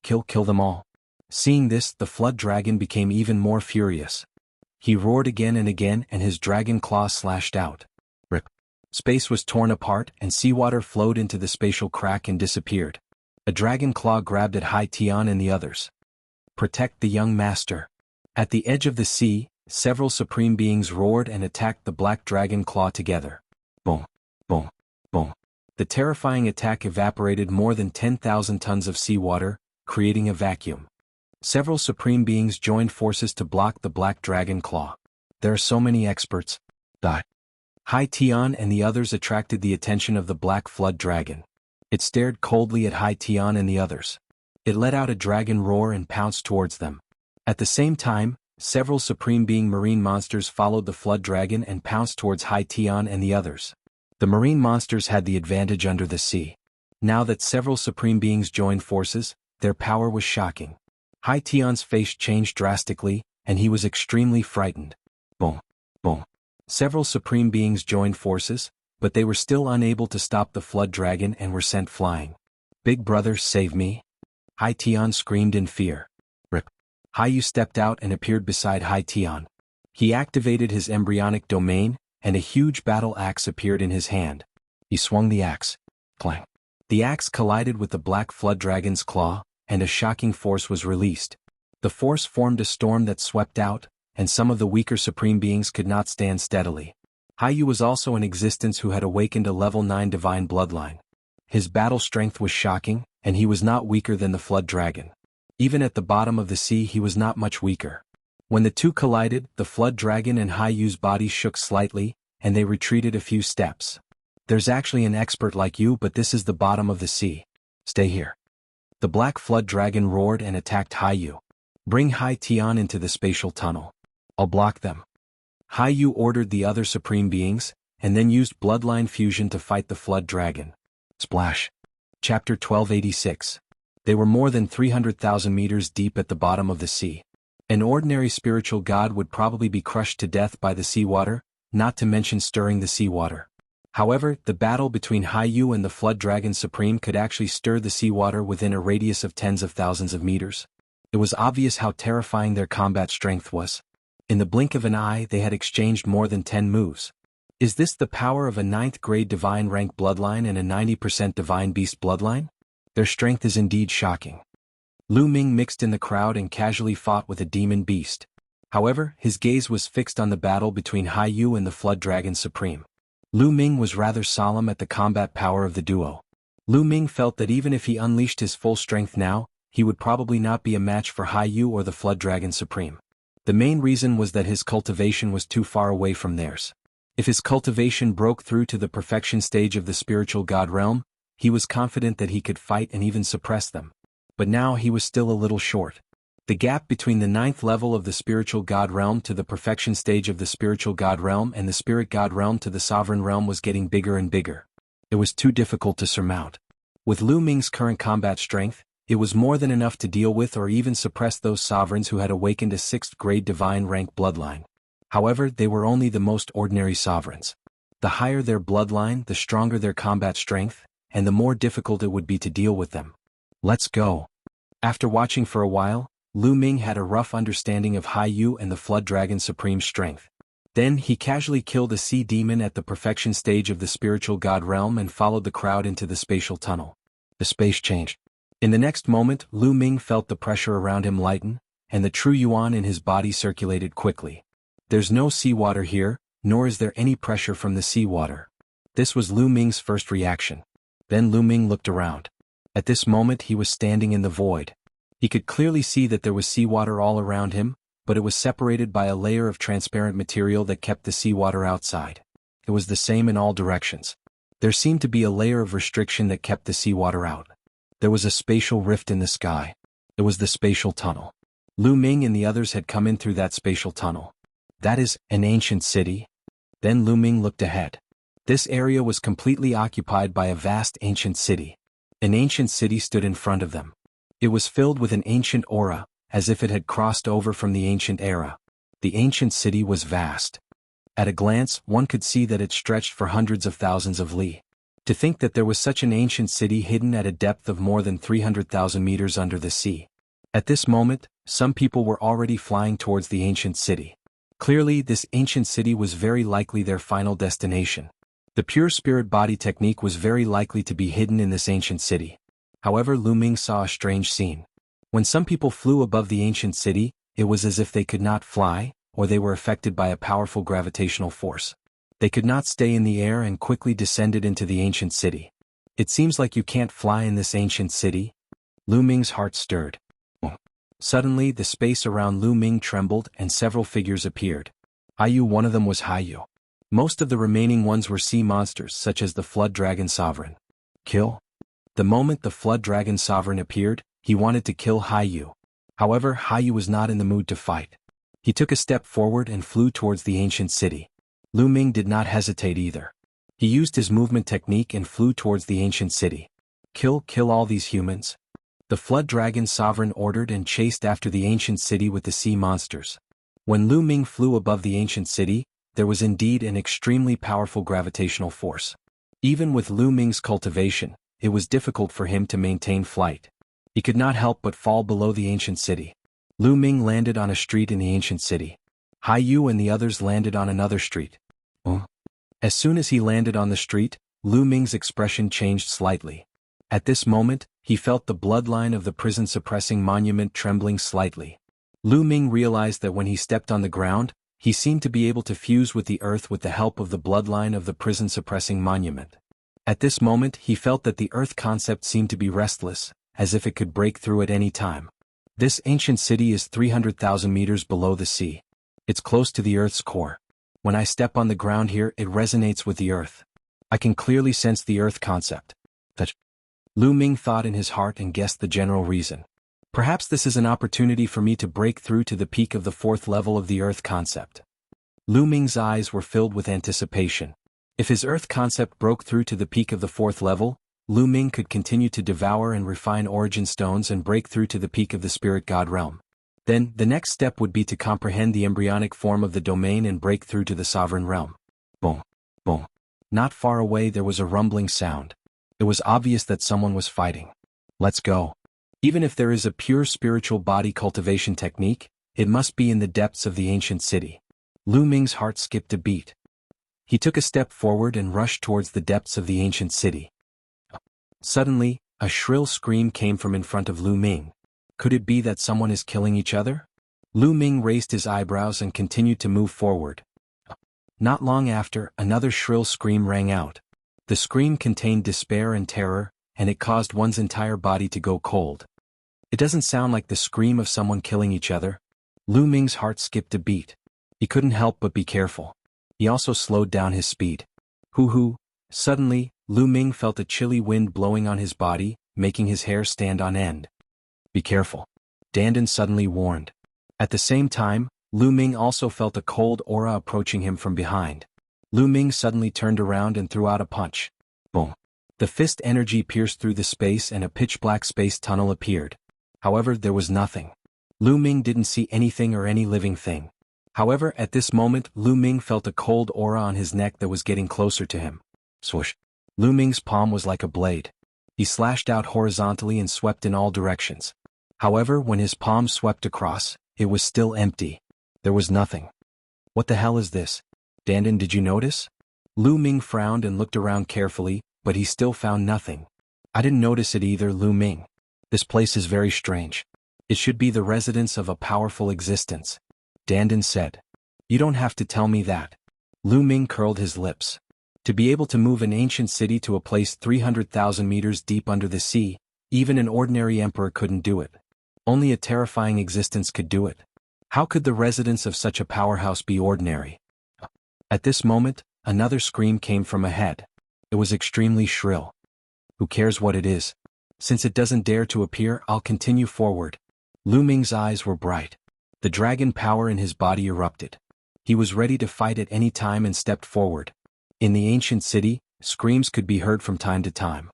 Kill them all. Seeing this, the flood dragon became even more furious. He roared again, and his dragon claw slashed out. Rip. Space was torn apart, and seawater flowed into the spatial crack and disappeared. A dragon claw grabbed at Hai Tian and the others. Protect the young master. At the edge of the sea, several Supreme Beings roared and attacked the black dragon claw together. Boom, boom, boom. The terrifying attack evaporated more than 10,000 tons of seawater, creating a vacuum. Several Supreme Beings joined forces to block the black dragon claw. There are so many experts. Hai Tian and the others attracted the attention of the black flood dragon. It stared coldly at Hai Tian and the others. It let out a dragon roar and pounced towards them. At the same time, several Supreme Being marine monsters followed the flood dragon and pounced towards Hai Tian and the others. The marine monsters had the advantage under the sea. Now that several Supreme Beings joined forces, their power was shocking. Hai Tian's face changed drastically, and he was extremely frightened. Boom, boom. Several Supreme Beings joined forces, but they were still unable to stop the flood dragon and were sent flying. Big brother, save me. Hai Tian screamed in fear. Rip. Hai Yu stepped out and appeared beside Hai Tian. He activated his embryonic domain, and a huge battle axe appeared in his hand. He swung the axe. Clang. The axe collided with the black flood dragon's claw, and a shocking force was released. The force formed a storm that swept out, and some of the weaker Supreme Beings could not stand steadily. Hai Yu was also in existence who had awakened a level 9 divine bloodline. His battle strength was shocking, and he was not weaker than the flood dragon. Even at the bottom of the sea he was not much weaker. When the two collided, the flood dragon and Hai Yu's body shook slightly, and they retreated a few steps. There's actually an expert like you, but this is the bottom of the sea. Stay here. The black flood dragon roared and attacked Hai Yu. Bring Hai Tian into the spatial tunnel. I'll block them. Hai Yu ordered the other supreme beings, and then used bloodline fusion to fight the flood dragon. Splash. Chapter 1286. They were more than 300,000 meters deep at the bottom of the sea. An ordinary spiritual god would probably be crushed to death by the seawater, not to mention stirring the seawater. However, the battle between Hai Yu and the Flood Dragon Supreme could actually stir the seawater within a radius of tens of thousands of meters. It was obvious how terrifying their combat strength was. In the blink of an eye they had exchanged more than 10 moves. Is this the power of a 9th grade divine rank bloodline and a 90% divine beast bloodline? Their strength is indeed shocking. Lu Ming mixed in the crowd and casually fought with a demon beast. However, his gaze was fixed on the battle between Hai Yu and the Flood Dragon Supreme. Lu Ming was rather solemn at the combat power of the duo. Lu Ming felt that even if he unleashed his full strength now, he would probably not be a match for Hai Yu or the Flood Dragon Supreme. The main reason was that his cultivation was too far away from theirs. If his cultivation broke through to the perfection stage of the spiritual god realm, he was confident that he could fight and even suppress them. But now he was still a little short. The gap between the 9th level of the spiritual god realm to the perfection stage of the spiritual god realm and the spirit god realm to the sovereign realm was getting bigger and bigger. It was too difficult to surmount. With Lu Ming's current combat strength, it was more than enough to deal with or even suppress those sovereigns who had awakened a 6th grade divine rank bloodline. However, they were only the most ordinary sovereigns. The higher their bloodline, the stronger their combat strength, and the more difficult it would be to deal with them. Let's go. After watching for a while, Lu Ming had a rough understanding of Hai Yu and the Flood Dragon Supreme's strength. Then he casually killed a sea demon at the perfection stage of the spiritual god realm and followed the crowd into the spatial tunnel. The space changed. In the next moment, Lu Ming felt the pressure around him lighten, and the true yuan in his body circulated quickly. There's no seawater here, nor is there any pressure from the seawater. This was Lu Ming's first reaction. Then Lu Ming looked around. At this moment he was standing in the void. He could clearly see that there was seawater all around him, but it was separated by a layer of transparent material that kept the seawater outside. It was the same in all directions. There seemed to be a layer of restriction that kept the seawater out. There was a spatial rift in the sky. It was the spatial tunnel. Lu Ming and the others had come in through that spatial tunnel. That is, an ancient city? Then Lu Ming looked ahead. This area was completely occupied by a vast ancient city. An ancient city stood in front of them. It was filled with an ancient aura, as if it had crossed over from the ancient era. The ancient city was vast. At a glance, one could see that it stretched for hundreds of thousands of li. To think that there was such an ancient city hidden at a depth of more than 300,000 meters under the sea. At this moment, some people were already flying towards the ancient city. Clearly, this ancient city was very likely their final destination. The pure spirit body technique was very likely to be hidden in this ancient city. However, Lu Ming saw a strange scene. When some people flew above the ancient city, it was as if they could not fly, or they were affected by a powerful gravitational force. They could not stay in the air and quickly descended into the ancient city. It seems like you can't fly in this ancient city. Lu Ming's heart stirred. Suddenly, the space around Lu Ming trembled and several figures appeared. Hai Yu, one of them was Hai Yu. Most of the remaining ones were sea monsters such as the Flood Dragon Sovereign. Kill? The moment the Flood Dragon Sovereign appeared, he wanted to kill Hai Yu. However, Hai Yu was not in the mood to fight. He took a step forward and flew towards the ancient city. Lu Ming did not hesitate either. He used his movement technique and flew towards the ancient city. Kill all these humans. The Flood Dragon Sovereign ordered and chased after the ancient city with the sea monsters. When Lu Ming flew above the ancient city, there was indeed an extremely powerful gravitational force. Even with Lu Ming's cultivation, it was difficult for him to maintain flight. He could not help but fall below the ancient city. Lu Ming landed on a street in the ancient city. Hai Yu and the others landed on another street. As soon as he landed on the street, Lu Ming's expression changed slightly. At this moment, he felt the bloodline of the prison-suppressing monument trembling slightly. Lu Ming realized that when he stepped on the ground, he seemed to be able to fuse with the earth with the help of the bloodline of the prison-suppressing monument. At this moment, he felt that the earth concept seemed to be restless, as if it could break through at any time. This ancient city is 300,000 meters below the sea. It's close to the earth's core. When I step on the ground here, it resonates with the earth. I can clearly sense the earth concept. Lu Ming thought in his heart and guessed the general reason. Perhaps this is an opportunity for me to break through to the peak of the fourth level of the Earth concept. Lu Ming's eyes were filled with anticipation. If his Earth concept broke through to the peak of the fourth level, Lu Ming could continue to devour and refine origin stones and break through to the peak of the spirit god realm. Then, the next step would be to comprehend the embryonic form of the domain and break through to the sovereign realm. Boom. Boom. Not far away there was a rumbling sound. It was obvious that someone was fighting. Let's go. Even if there is a pure spiritual body cultivation technique, it must be in the depths of the ancient city. Lu Ming's heart skipped a beat. He took a step forward and rushed towards the depths of the ancient city. Suddenly, a shrill scream came from in front of Lu Ming. Could it be that someone is killing each other? Lu Ming raised his eyebrows and continued to move forward. Not long after, another shrill scream rang out. The scream contained despair and terror, and it caused one's entire body to go cold. It doesn't sound like the scream of someone killing each other. Lu Ming's heart skipped a beat. He couldn't help but be careful. He also slowed down his speed. Hoo-hoo! Suddenly, Lu Ming felt a chilly wind blowing on his body, making his hair stand on end. Be careful. Dandan suddenly warned. At the same time, Lu Ming also felt a cold aura approaching him from behind. Lu Ming suddenly turned around and threw out a punch. Boom. The fist energy pierced through the space and a pitch-black space tunnel appeared. However, there was nothing. Lu Ming didn't see anything or any living thing. However, at this moment, Lu Ming felt a cold aura on his neck that was getting closer to him. Swoosh. Lu Ming's palm was like a blade. He slashed out horizontally and swept in all directions. However, when his palm swept across, it was still empty. There was nothing. What the hell is this? Dandan, did you notice? Lu Ming frowned and looked around carefully, but he still found nothing. I didn't notice it either, Lu Ming. This place is very strange. It should be the residence of a powerful existence. Dandan said. You don't have to tell me that. Lu Ming curled his lips. To be able to move an ancient city to a place 300,000 meters deep under the sea, even an ordinary emperor couldn't do it. Only a terrifying existence could do it. How could the residence of such a powerhouse be ordinary? At this moment, another scream came from ahead. It was extremely shrill. Who cares what it is? Since it doesn't dare to appear, I'll continue forward. Lu Ming's eyes were bright. The dragon power in his body erupted. He was ready to fight at any time and stepped forward. In the ancient city, screams could be heard from time to time.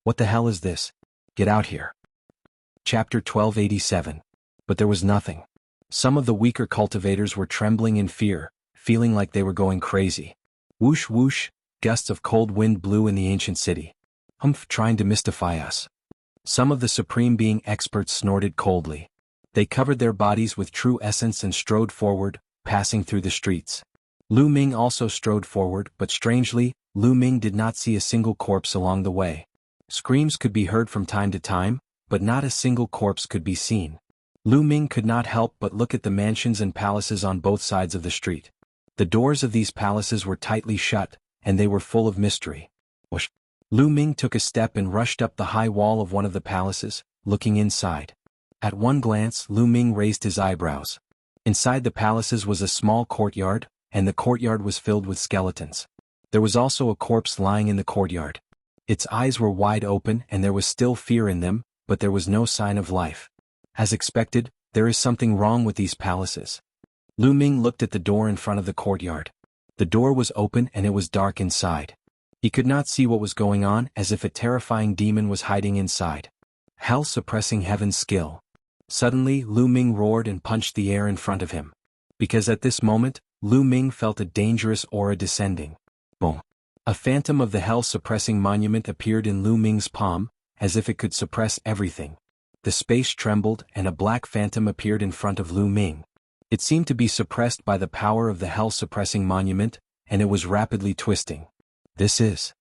What the hell is this? Get out here. Chapter 1287. But there was nothing. Some of the weaker cultivators were trembling in fear, feeling like they were going crazy. Whoosh whoosh, gusts of cold wind blew in the ancient city. Humph, trying to mystify us. Some of the Supreme Being experts snorted coldly. They covered their bodies with true essence and strode forward, passing through the streets. Lu Ming also strode forward, but strangely, Lu Ming did not see a single corpse along the way. Screams could be heard from time to time, but not a single corpse could be seen. Lu Ming could not help but look at the mansions and palaces on both sides of the street. The doors of these palaces were tightly shut, and they were full of mystery. Whoosh! Lu Ming took a step and rushed up the high wall of one of the palaces, looking inside. At one glance, Lu Ming raised his eyebrows. Inside the palaces was a small courtyard, and the courtyard was filled with skeletons. There was also a corpse lying in the courtyard. Its eyes were wide open and there was still fear in them, but there was no sign of life. As expected, there is something wrong with these palaces. Lu Ming looked at the door in front of the courtyard. The door was open and it was dark inside. He could not see what was going on, as if a terrifying demon was hiding inside. Hell suppressing heaven's skill. Suddenly, Lu Ming roared and punched the air in front of him. Because at this moment, Lu Ming felt a dangerous aura descending. Boom. A phantom of the hell-suppressing monument appeared in Lu Ming's palm, as if it could suppress everything. The space trembled and a black phantom appeared in front of Lu Ming. It seemed to be suppressed by the power of the hell-suppressing monument, and it was rapidly twisting. This is...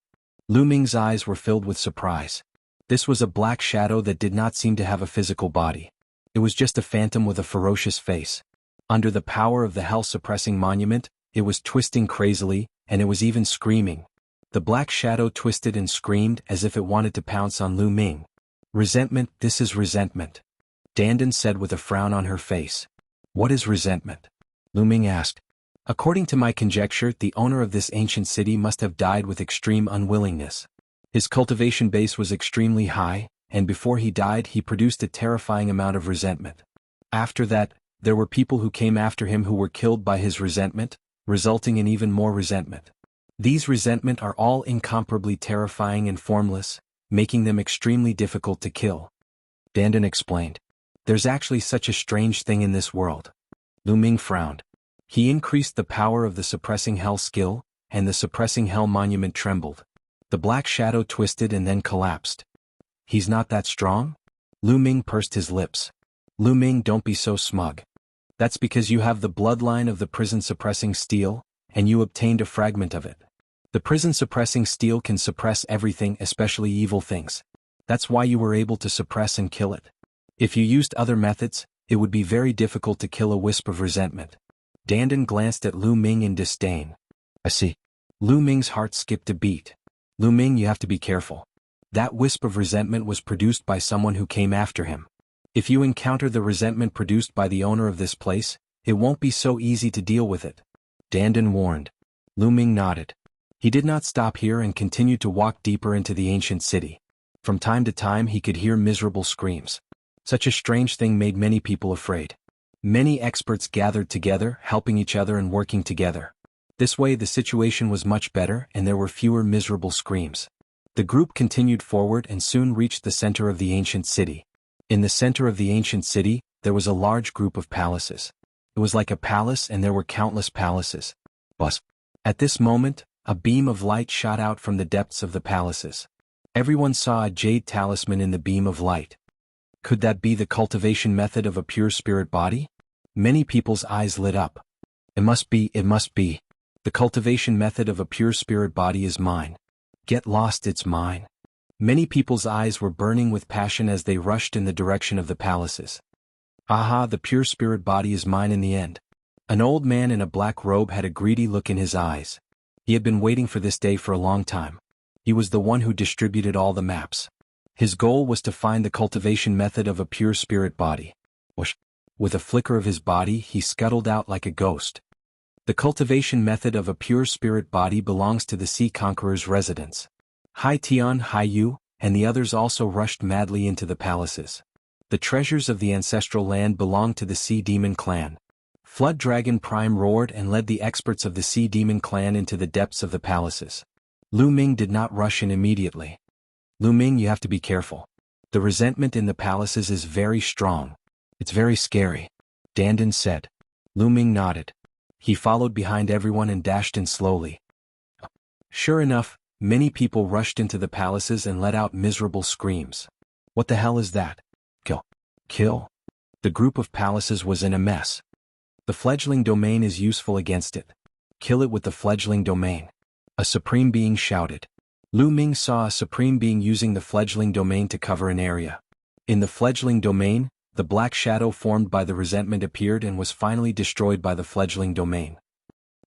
Lu Ming's eyes were filled with surprise. This was a black shadow that did not seem to have a physical body. It was just a phantom with a ferocious face. Under the power of the hell-suppressing monument, it was twisting crazily, and it was even screaming. The black shadow twisted and screamed as if it wanted to pounce on Lu Ming. Resentment, this is resentment. Dandan said with a frown on her face. What is resentment? Lu Ming asked. According to my conjecture, the owner of this ancient city must have died with extreme unwillingness. His cultivation base was extremely high, and before he died he produced a terrifying amount of resentment. After that, there were people who came after him who were killed by his resentment, resulting in even more resentment. These resentment are all incomparably terrifying and formless, making them extremely difficult to kill. Dandan explained. There's actually such a strange thing in this world. Lu Ming frowned. He increased the power of the suppressing hell skill, and the suppressing hell monument trembled. The black shadow twisted and then collapsed. He's not that strong? Lu Ming pursed his lips. Lu Ming, don't be so smug. That's because you have the bloodline of the prison suppressing steel, and you obtained a fragment of it. The prison suppressing steel can suppress everything, especially evil things. That's why you were able to suppress and kill it. If you used other methods, it would be very difficult to kill a wisp of resentment. Dandan glanced at Lu Ming in disdain. I see. Lu Ming's heart skipped a beat. Lu Ming, you have to be careful. That wisp of resentment was produced by someone who came after him. If you encounter the resentment produced by the owner of this place, it won't be so easy to deal with it. Dandan warned. Lu Ming nodded. He did not stop here and continued to walk deeper into the ancient city. From time to time he could hear miserable screams. Such a strange thing made many people afraid. Many experts gathered together, helping each other and working together. This way the situation was much better and there were fewer miserable screams. The group continued forward and soon reached the center of the ancient city. In the center of the ancient city, there was a large group of palaces. It was like a palace and there were countless palaces. But at this moment, a beam of light shot out from the depths of the palaces. Everyone saw a jade talisman in the beam of light. Could that be the cultivation method of a pure spirit body? Many people's eyes lit up. It must be. The cultivation method of a pure spirit body is mine. Get lost, it's mine. Many people's eyes were burning with passion as they rushed in the direction of the palaces. Aha, the pure spirit body is mine in the end. An old man in a black robe had a greedy look in his eyes. He had been waiting for this day for a long time. He was the one who distributed all the maps. His goal was to find the cultivation method of a pure spirit body. Whoosh! With a flicker of his body, he scuttled out like a ghost. The cultivation method of a pure spirit body belongs to the Sea Conqueror's residence. Hai Tian, Hai Yu, and the others also rushed madly into the palaces. The treasures of the ancestral land belonged to the Sea Demon clan. Flood Dragon Prime roared and led the experts of the Sea Demon clan into the depths of the palaces. Lu Ming did not rush in immediately. Lu Ming, you have to be careful. The resentment in the palaces is very strong. It's very scary. Dandan said. Lu Ming nodded. He followed behind everyone and dashed in slowly. Sure enough, many people rushed into the palaces and let out miserable screams. What the hell is that? Kill. Kill? The group of palaces was in a mess. The fledgling domain is useful against it. Kill it with the fledgling domain. A supreme being shouted. Lu Ming saw a supreme being using the fledgling domain to cover an area. In the fledgling domain, the black shadow formed by the resentment appeared and was finally destroyed by the fledgling domain.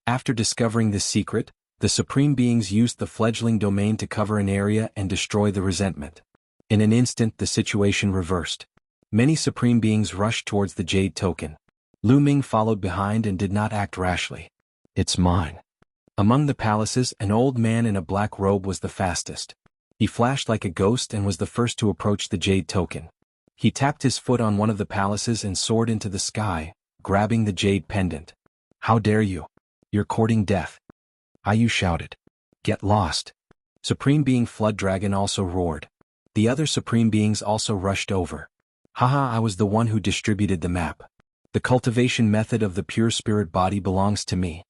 After discovering this secret, the supreme beings used the fledgling domain to cover an area and destroy the resentment. In an instant the situation reversed. Many supreme beings rushed towards the jade token. Lu Ming followed behind and did not act rashly. It's mine. Among the palaces, an old man in a black robe was the fastest. He flashed like a ghost and was the first to approach the jade token. He tapped his foot on one of the palaces and soared into the sky, grabbing the jade pendant. How dare you? You're courting death. Ayu shouted. Get lost. Supreme Being Flood Dragon also roared. The other Supreme Beings also rushed over. Haha, I was the one who distributed the map. The cultivation method of the pure spirit body belongs to me.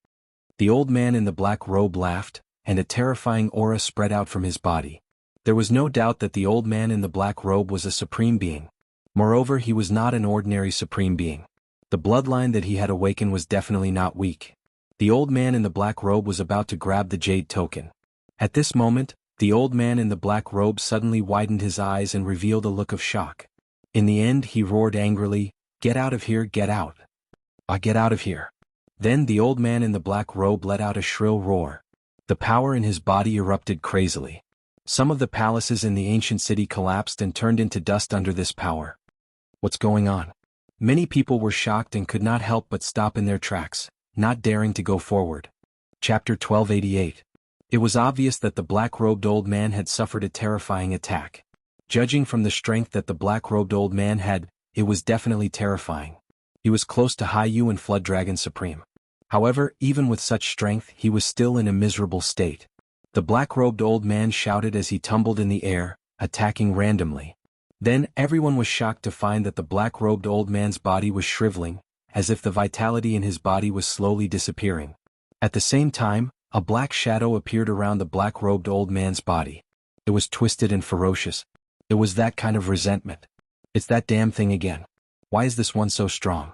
The old man in the black robe laughed, and a terrifying aura spread out from his body. There was no doubt that the old man in the black robe was a supreme being. Moreover, he was not an ordinary supreme being. The bloodline that he had awakened was definitely not weak. The old man in the black robe was about to grab the jade token. At this moment, the old man in the black robe suddenly widened his eyes and revealed a look of shock. In the end, he roared angrily, "Get out of here, get out. Get out of here." Then the old man in the black robe let out a shrill roar. The power in his body erupted crazily. Some of the palaces in the ancient city collapsed and turned into dust under this power. What's going on? Many people were shocked and could not help but stop in their tracks, not daring to go forward. Chapter 1288. It was obvious that the black-robed old man had suffered a terrifying attack. Judging from the strength that the black-robed old man had, it was definitely terrifying. He was close to Haiyu and Flood Dragon Supreme. However, even with such strength, he was still in a miserable state. The black-robed old man shouted as he tumbled in the air, attacking randomly. Then, everyone was shocked to find that the black-robed old man's body was shriveling, as if the vitality in his body was slowly disappearing. At the same time, a black shadow appeared around the black-robed old man's body. It was twisted and ferocious. It was that kind of resentment. It's that damn thing again. Why is this one so strong?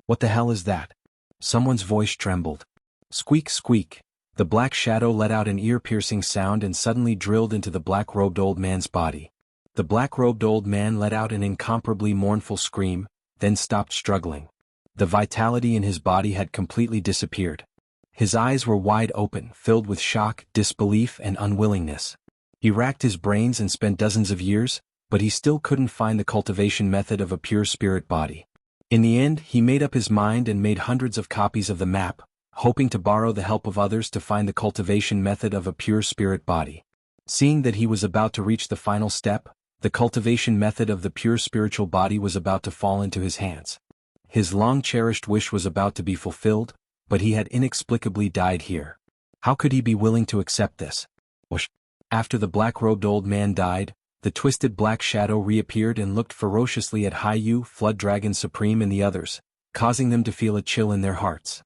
What the hell is that? Someone's voice trembled. Squeak, squeak. The black shadow let out an ear-piercing sound and suddenly drilled into the black-robed old man's body. The black-robed old man let out an incomparably mournful scream, then stopped struggling. The vitality in his body had completely disappeared. His eyes were wide open, filled with shock, disbelief, and unwillingness. He racked his brains and spent dozens of years, but he still couldn't find the cultivation method of a pure spirit body. In the end, he made up his mind and made hundreds of copies of the map, hoping to borrow the help of others to find the cultivation method of a pure spirit body. Seeing that he was about to reach the final step, the cultivation method of the pure spiritual body was about to fall into his hands. His long-cherished wish was about to be fulfilled, but he had inexplicably died here. How could he be willing to accept this? Whoosh. After the black-robed old man died, the twisted black shadow reappeared and looked ferociously at Haiyu, Flood Dragon Supreme and the others, causing them to feel a chill in their hearts.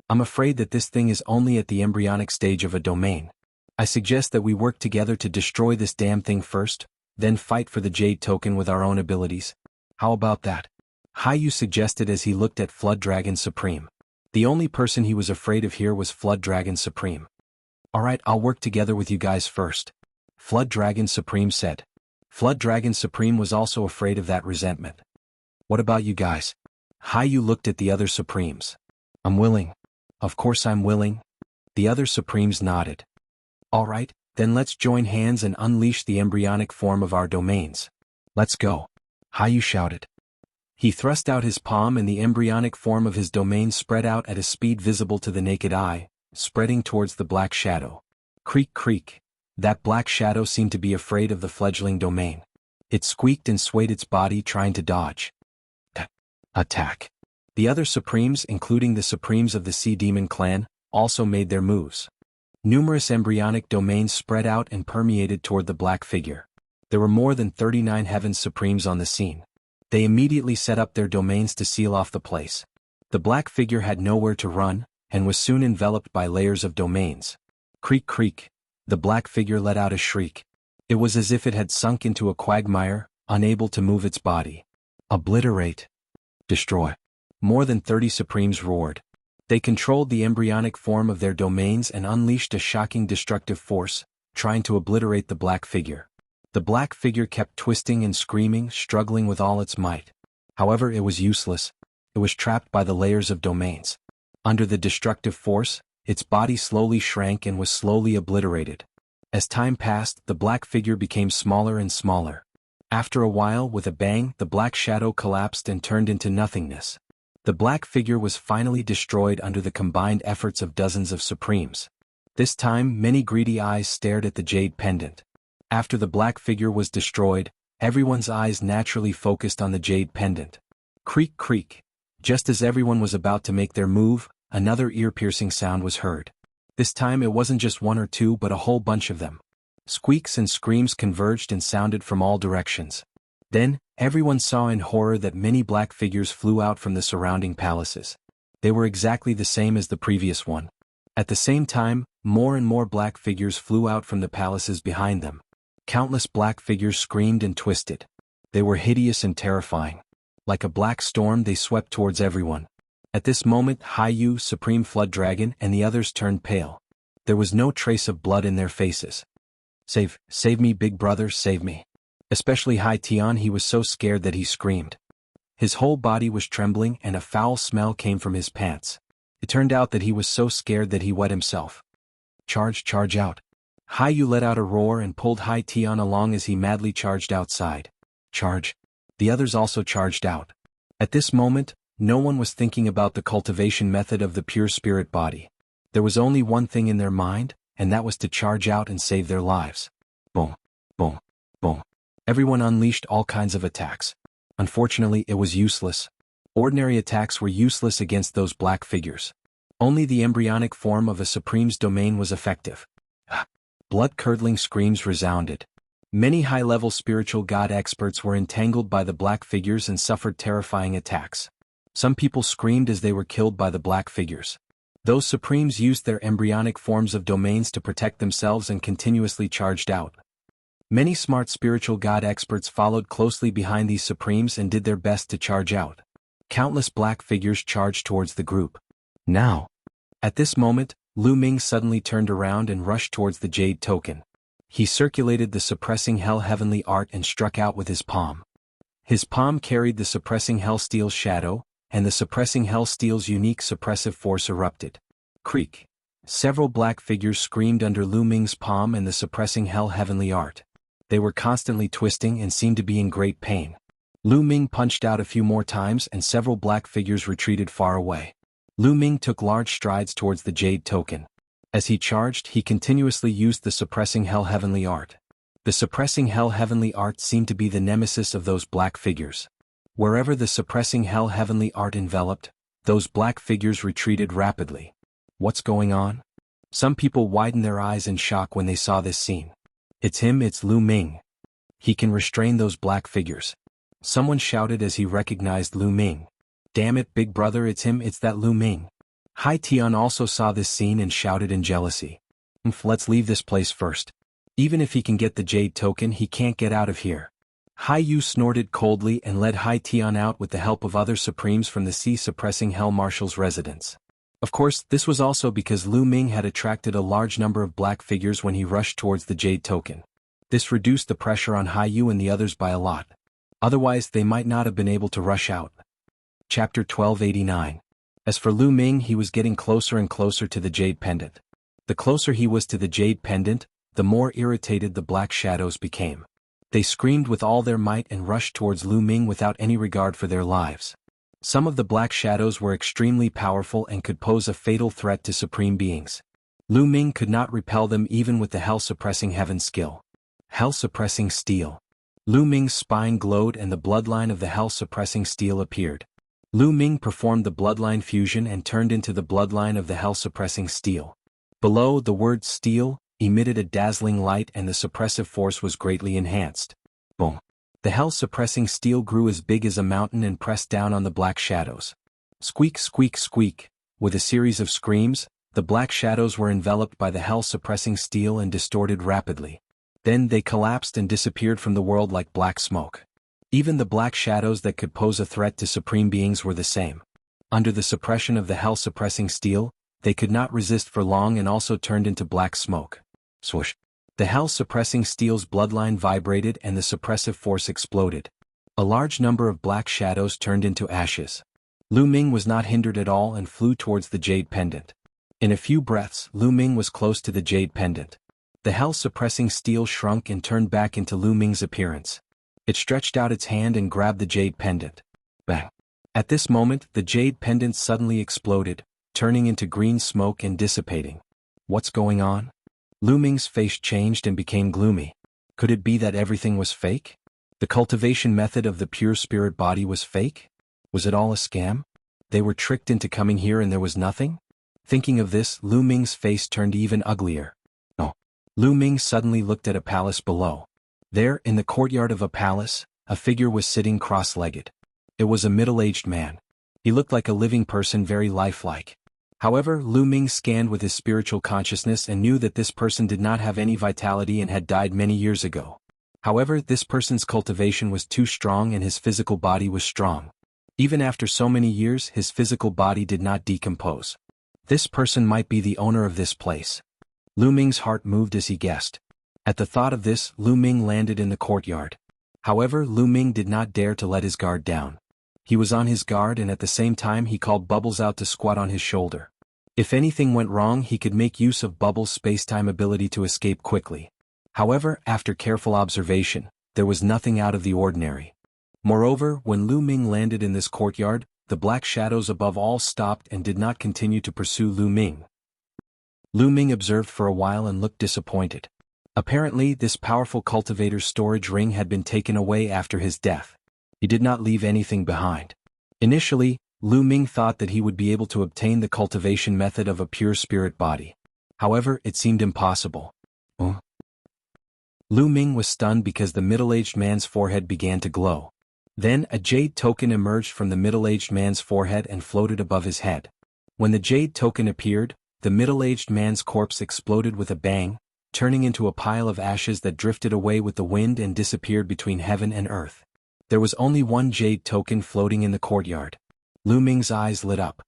I'm afraid that this thing is only at the embryonic stage of a domain. I suggest that we work together to destroy this damn thing first, then fight for the Jade Token with our own abilities. How about that? Haiyu suggested as he looked at Flood Dragon Supreme. The only person he was afraid of here was Flood Dragon Supreme. Alright, I'll work together with you guys first. Flood Dragon Supreme said. Flood Dragon Supreme was also afraid of that resentment. What about you guys? Haiyu looked at the other Supremes. I'm willing. Of course I'm willing. The other Supremes nodded. Alright, then let's join hands and unleash the embryonic form of our domains. Let's go. Haiyu shouted. He thrust out his palm and the embryonic form of his domain spread out at a speed visible to the naked eye, spreading towards the black shadow. Creak, creak. That black shadow seemed to be afraid of the fledgling domain. It squeaked and swayed its body trying to dodge. Attack. The other Supremes, including the Supremes of the Sea Demon clan, also made their moves. Numerous embryonic domains spread out and permeated toward the black figure. There were more than 39 Heavens Supremes on the scene. They immediately set up their domains to seal off the place. The black figure had nowhere to run, and was soon enveloped by layers of domains. Creak, creak. The black figure let out a shriek. It was as if it had sunk into a quagmire, unable to move its body. Obliterate. Destroy. More than 30 Supremes roared. They controlled the embryonic form of their domains and unleashed a shocking destructive force, trying to obliterate the black figure. The black figure kept twisting and screaming, struggling with all its might. However, it was useless. It was trapped by the layers of domains. Under the destructive force, its body slowly shrank and was slowly obliterated. As time passed, the black figure became smaller and smaller. After a while, with a bang, the black shadow collapsed and turned into nothingness. The black figure was finally destroyed under the combined efforts of dozens of Supremes. This time, many greedy eyes stared at the jade pendant. After the black figure was destroyed, everyone's eyes naturally focused on the jade pendant. Creak, creak. Just as everyone was about to make their move, another ear-piercing sound was heard. This time it wasn't just one or two but a whole bunch of them. Squeaks and screams converged and sounded from all directions. Then, everyone saw in horror that many black figures flew out from the surrounding palaces. They were exactly the same as the previous one. At the same time, more and more black figures flew out from the palaces behind them. Countless black figures screamed and twisted. They were hideous and terrifying. Like a black storm, they swept towards everyone. At this moment, Haiyu, Supreme Flood Dragon, and the others turned pale. There was no trace of blood in their faces. Save me, big brother, save me. Especially Hai Tian, he was so scared that he screamed. His whole body was trembling and a foul smell came from his pants. It turned out that he was so scared that he wet himself. Charge out. Haiyu let out a roar and pulled Hai Tian along as he madly charged outside. Charge. The others also charged out. At this moment, no one was thinking about the cultivation method of the pure spirit body. There was only one thing in their mind, and that was to charge out and save their lives. Boom, boom, boom. Everyone unleashed all kinds of attacks. Unfortunately, it was useless. Ordinary attacks were useless against those black figures. Only the embryonic form of a Supreme's domain was effective. Blood-curdling screams resounded. Many high-level spiritual god experts were entangled by the black figures and suffered terrifying attacks. Some people screamed as they were killed by the black figures. Those Supremes used their embryonic forms of domains to protect themselves and continuously charged out. Many smart spiritual god experts followed closely behind these Supremes and did their best to charge out. Countless black figures charged towards the group. Now. At this moment, Lu Ming suddenly turned around and rushed towards the jade token. He circulated the suppressing hell heavenly art and struck out with his palm. His palm carried the suppressing hell steel's shadow, and the suppressing hell steel's unique suppressive force erupted. Creak. Several black figures screamed under Lu Ming's palm and the suppressing hell heavenly art. They were constantly twisting and seemed to be in great pain. Lu Ming punched out a few more times and several black figures retreated far away. Lu Ming took large strides towards the jade token. As he charged, he continuously used the suppressing hell heavenly art. The suppressing hell heavenly art seemed to be the nemesis of those black figures. Wherever the suppressing hell heavenly art enveloped, those black figures retreated rapidly. What's going on? Some people widened their eyes in shock when they saw this scene. It's him, it's Lu Ming. He can restrain those black figures. Someone shouted as he recognized Lu Ming. Damn it, big brother, it's him, it's that Lu Ming. Hai Tian also saw this scene and shouted in jealousy. Let's leave this place first. Even if he can get the jade token, he can't get out of here. Hai Yu snorted coldly and led Hai Tian out with the help of other Supremes from the Sea Suppressing Hell Marshal's residence. Of course, this was also because Lu Ming had attracted a large number of black figures when he rushed towards the jade token. This reduced the pressure on Hai Yu and the others by a lot. Otherwise, they might not have been able to rush out. Chapter 1289. As for Lu Ming, he was getting closer and closer to the jade pendant. The closer he was to the jade pendant, the more irritated the black shadows became. They screamed with all their might and rushed towards Lu Ming without any regard for their lives. Some of the black shadows were extremely powerful and could pose a fatal threat to supreme beings. Lu Ming could not repel them even with the hell-suppressing heaven skill. Hell-suppressing steel. Lu Ming's spine glowed and the bloodline of the hell-suppressing steel appeared. Lu Ming performed the bloodline fusion and turned into the bloodline of the hell-suppressing steel. Below, the word steel emitted a dazzling light and the suppressive force was greatly enhanced. Boom. The hell-suppressing steel grew as big as a mountain and pressed down on the black shadows. Squeak, squeak, squeak. With a series of screams, the black shadows were enveloped by the hell-suppressing steel and distorted rapidly. Then they collapsed and disappeared from the world like black smoke. Even the black shadows that could pose a threat to supreme beings were the same. Under the suppression of the hell-suppressing steel, they could not resist for long and also turned into black smoke. Swoosh. The hell-suppressing steel's bloodline vibrated and the suppressive force exploded. A large number of black shadows turned into ashes. Lu Ming was not hindered at all and flew towards the jade pendant. In a few breaths, Lu Ming was close to the jade pendant. The hell-suppressing steel shrunk and turned back into Lu Ming's appearance. It stretched out its hand and grabbed the jade pendant. Bang! At this moment, the jade pendant suddenly exploded, turning into green smoke and dissipating. What's going on? Lu Ming's face changed and became gloomy. Could it be that everything was fake? The cultivation method of the pure spirit body was fake? Was it all a scam? They were tricked into coming here and there was nothing? Thinking of this, Lu Ming's face turned even uglier. No. Lu Ming suddenly looked at a palace below. There, in the courtyard of a palace, a figure was sitting cross-legged. It was a middle-aged man. He looked like a living person, very lifelike. However, Lu Ming scanned with his spiritual consciousness and knew that this person did not have any vitality and had died many years ago. However, this person's cultivation was too strong and his physical body was strong. Even after so many years, his physical body did not decompose. This person might be the owner of this place. Lu Ming's heart moved as he guessed. At the thought of this, Lu Ming landed in the courtyard. However, Lu Ming did not dare to let his guard down. He was on his guard and at the same time he called Bubbles out to squat on his shoulder. If anything went wrong, he could make use of Bubbles' space-time ability to escape quickly. However, after careful observation, there was nothing out of the ordinary. Moreover, when Lu Ming landed in this courtyard, the black shadows above all stopped and did not continue to pursue Lu Ming. Lu Ming observed for a while and looked disappointed. Apparently, this powerful cultivator's storage ring had been taken away after his death. He did not leave anything behind. Initially, Lu Ming thought that he would be able to obtain the cultivation method of a pure spirit body. However, it seemed impossible. Lu Ming was stunned because the middle-aged man's forehead began to glow. Then a jade token emerged from the middle-aged man's forehead and floated above his head. When the jade token appeared, the middle-aged man's corpse exploded with a bang, turning into a pile of ashes that drifted away with the wind and disappeared between heaven and earth. There was only one jade token floating in the courtyard. Lu Ming's eyes lit up.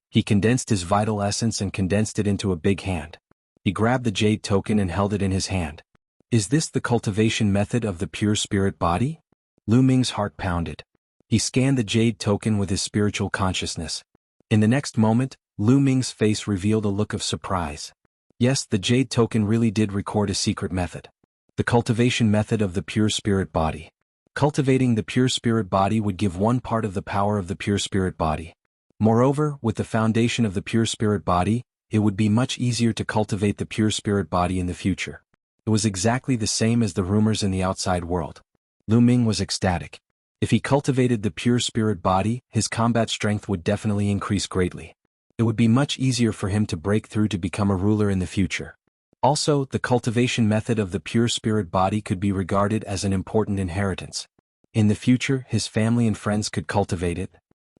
He condensed his vital essence and condensed it into a big hand. He grabbed the jade token and held it in his hand. Is this the cultivation method of the pure spirit body? Lu Ming's heart pounded. He scanned the jade token with his spiritual consciousness. In the next moment, Lu Ming's face revealed a look of surprise. Yes, the jade token really did record a secret method. The cultivation method of the pure spirit body. Cultivating the pure spirit body would give one part of the power of the pure spirit body. Moreover, with the foundation of the pure spirit body, it would be much easier to cultivate the pure spirit body in the future. It was exactly the same as the rumors in the outside world. Lu Ming was ecstatic. If he cultivated the pure spirit body, his combat strength would definitely increase greatly. It would be much easier for him to break through to become a ruler in the future. Also, the cultivation method of the pure spirit body could be regarded as an important inheritance. In the future, his family and friends could cultivate it.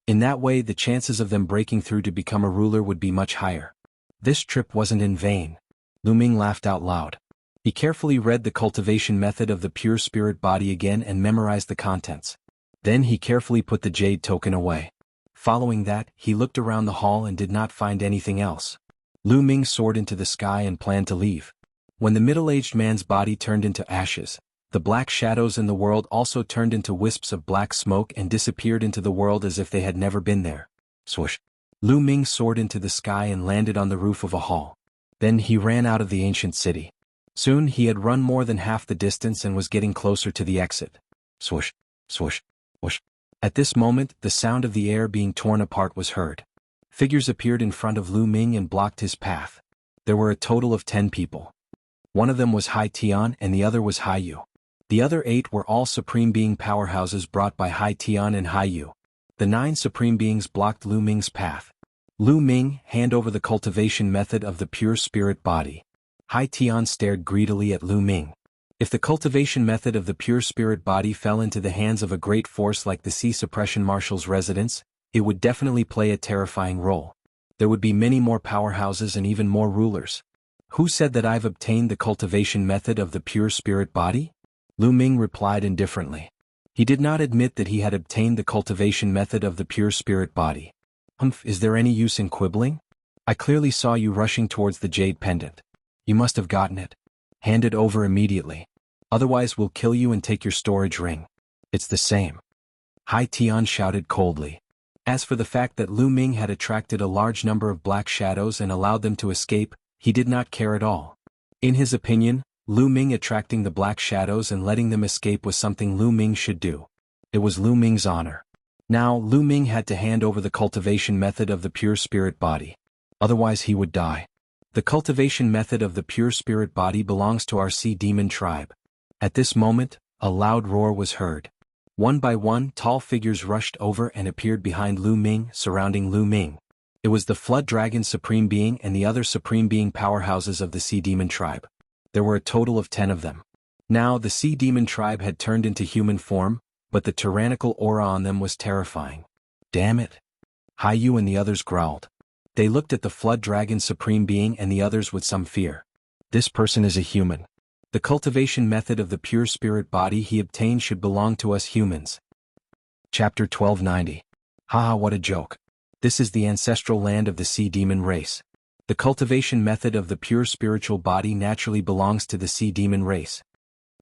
In that way, the chances of them breaking through to become a ruler would be much higher. This trip wasn't in vain. Lu Ming laughed out loud. He carefully read the cultivation method of the pure spirit body again and memorized the contents. Then he carefully put the jade token away. Following that, he looked around the hall and did not find anything else. Lu Ming soared into the sky and planned to leave. When the middle-aged man's body turned into ashes, the black shadows in the world also turned into wisps of black smoke and disappeared into the world as if they had never been there. Swoosh! Lu Ming soared into the sky and landed on the roof of a hall. Then he ran out of the ancient city. Soon he had run more than half the distance and was getting closer to the exit. Swoosh! Swoosh! Whoosh! At this moment, the sound of the air being torn apart was heard. Figures appeared in front of Lu Ming and blocked his path. There were a total of 10 people. One of them was Hai Tian and the other was Hai Yu. The other 8 were all Supreme Being powerhouses brought by Hai Tian and Hai Yu. The 9 Supreme Beings blocked Lu Ming's path. Lu Ming, hand over the cultivation method of the pure spirit body. Hai Tian stared greedily at Lu Ming. If the cultivation method of the pure spirit body fell into the hands of a great force like the Sea Suppression Marshal's residence, it would definitely play a terrifying role. There would be many more powerhouses and even more rulers. Who said that I've obtained the cultivation method of the pure spirit body? Lu Ming replied indifferently. He did not admit that he had obtained the cultivation method of the pure spirit body. Is there any use in quibbling? I clearly saw you rushing towards the jade pendant. You must have gotten it. Hand it over immediately. Otherwise we'll kill you and take your storage ring. It's the same. Hai Tian shouted coldly. As for the fact that Lu Ming had attracted a large number of black shadows and allowed them to escape, he did not care at all. In his opinion, Lu Ming attracting the black shadows and letting them escape was something Lu Ming should do. It was Lu Ming's honor. Now, Lu Ming had to hand over the cultivation method of the pure spirit body. Otherwise he would die. The cultivation method of the pure spirit body belongs to our sea demon tribe. At this moment, a loud roar was heard. One by one, tall figures rushed over and appeared behind Lu Ming, surrounding Lu Ming. It was the Flood Dragon Supreme Being and the other Supreme Being powerhouses of the Sea Demon tribe. There were a total of 10 of them. Now, the Sea Demon tribe had turned into human form, but the tyrannical aura on them was terrifying. Damn it! Hai Yu and the others growled. They looked at the Flood Dragon Supreme Being and the others with some fear. This person is a human. The cultivation method of the pure spirit body he obtained should belong to us humans. Chapter 1290. Haha, what a joke. This is the ancestral land of the sea demon race. The cultivation method of the pure spiritual body naturally belongs to the sea demon race.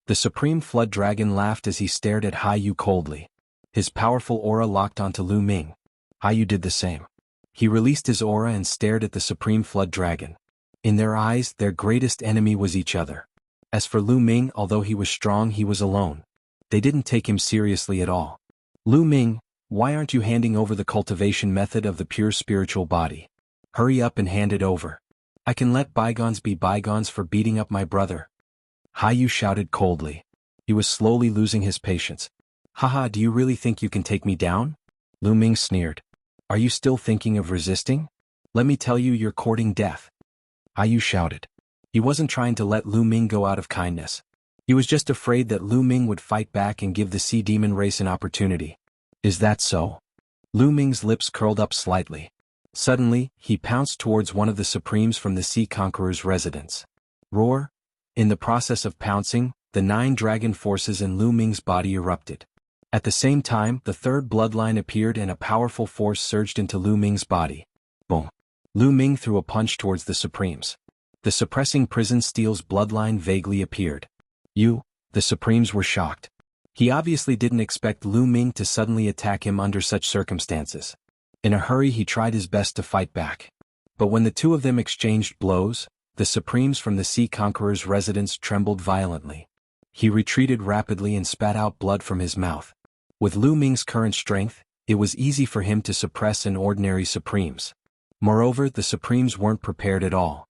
The supreme flood dragon laughed as he stared at Hai Yu coldly. His powerful aura locked onto Lu Ming. Hai Yu did the same. He released his aura and stared at the supreme flood dragon. In their eyes, their greatest enemy was each other. As for Lu Ming, although he was strong, he was alone. They didn't take him seriously at all. Lu Ming, why aren't you handing over the cultivation method of the pure spiritual body? Hurry up and hand it over. I can let bygones be bygones for beating up my brother. Haiyu shouted coldly. He was slowly losing his patience. Haha, do you really think you can take me down? Lu Ming sneered. Are you still thinking of resisting? Let me tell you, you're courting death. Haiyu shouted. He wasn't trying to let Lu Ming go out of kindness. He was just afraid that Lu Ming would fight back and give the sea demon race an opportunity. Is that so? Lu Ming's lips curled up slightly. Suddenly, he pounced towards one of the Supremes from the Sea Conqueror's residence. Roar! In the process of pouncing, the 9 dragon forces in Lu Ming's body erupted. At the same time, the third bloodline appeared and a powerful force surged into Lu Ming's body. Boom! Lu Ming threw a punch towards the Supremes. The suppressing prison steel's bloodline vaguely appeared. The Supremes were shocked. He obviously didn't expect Lu Ming to suddenly attack him under such circumstances. In a hurry, he tried his best to fight back. But when the two of them exchanged blows, the Supremes from the Sea Conqueror's residence trembled violently. He retreated rapidly and spat out blood from his mouth. With Lu Ming's current strength, it was easy for him to suppress an ordinary Supremes. Moreover, the Supremes weren't prepared at all.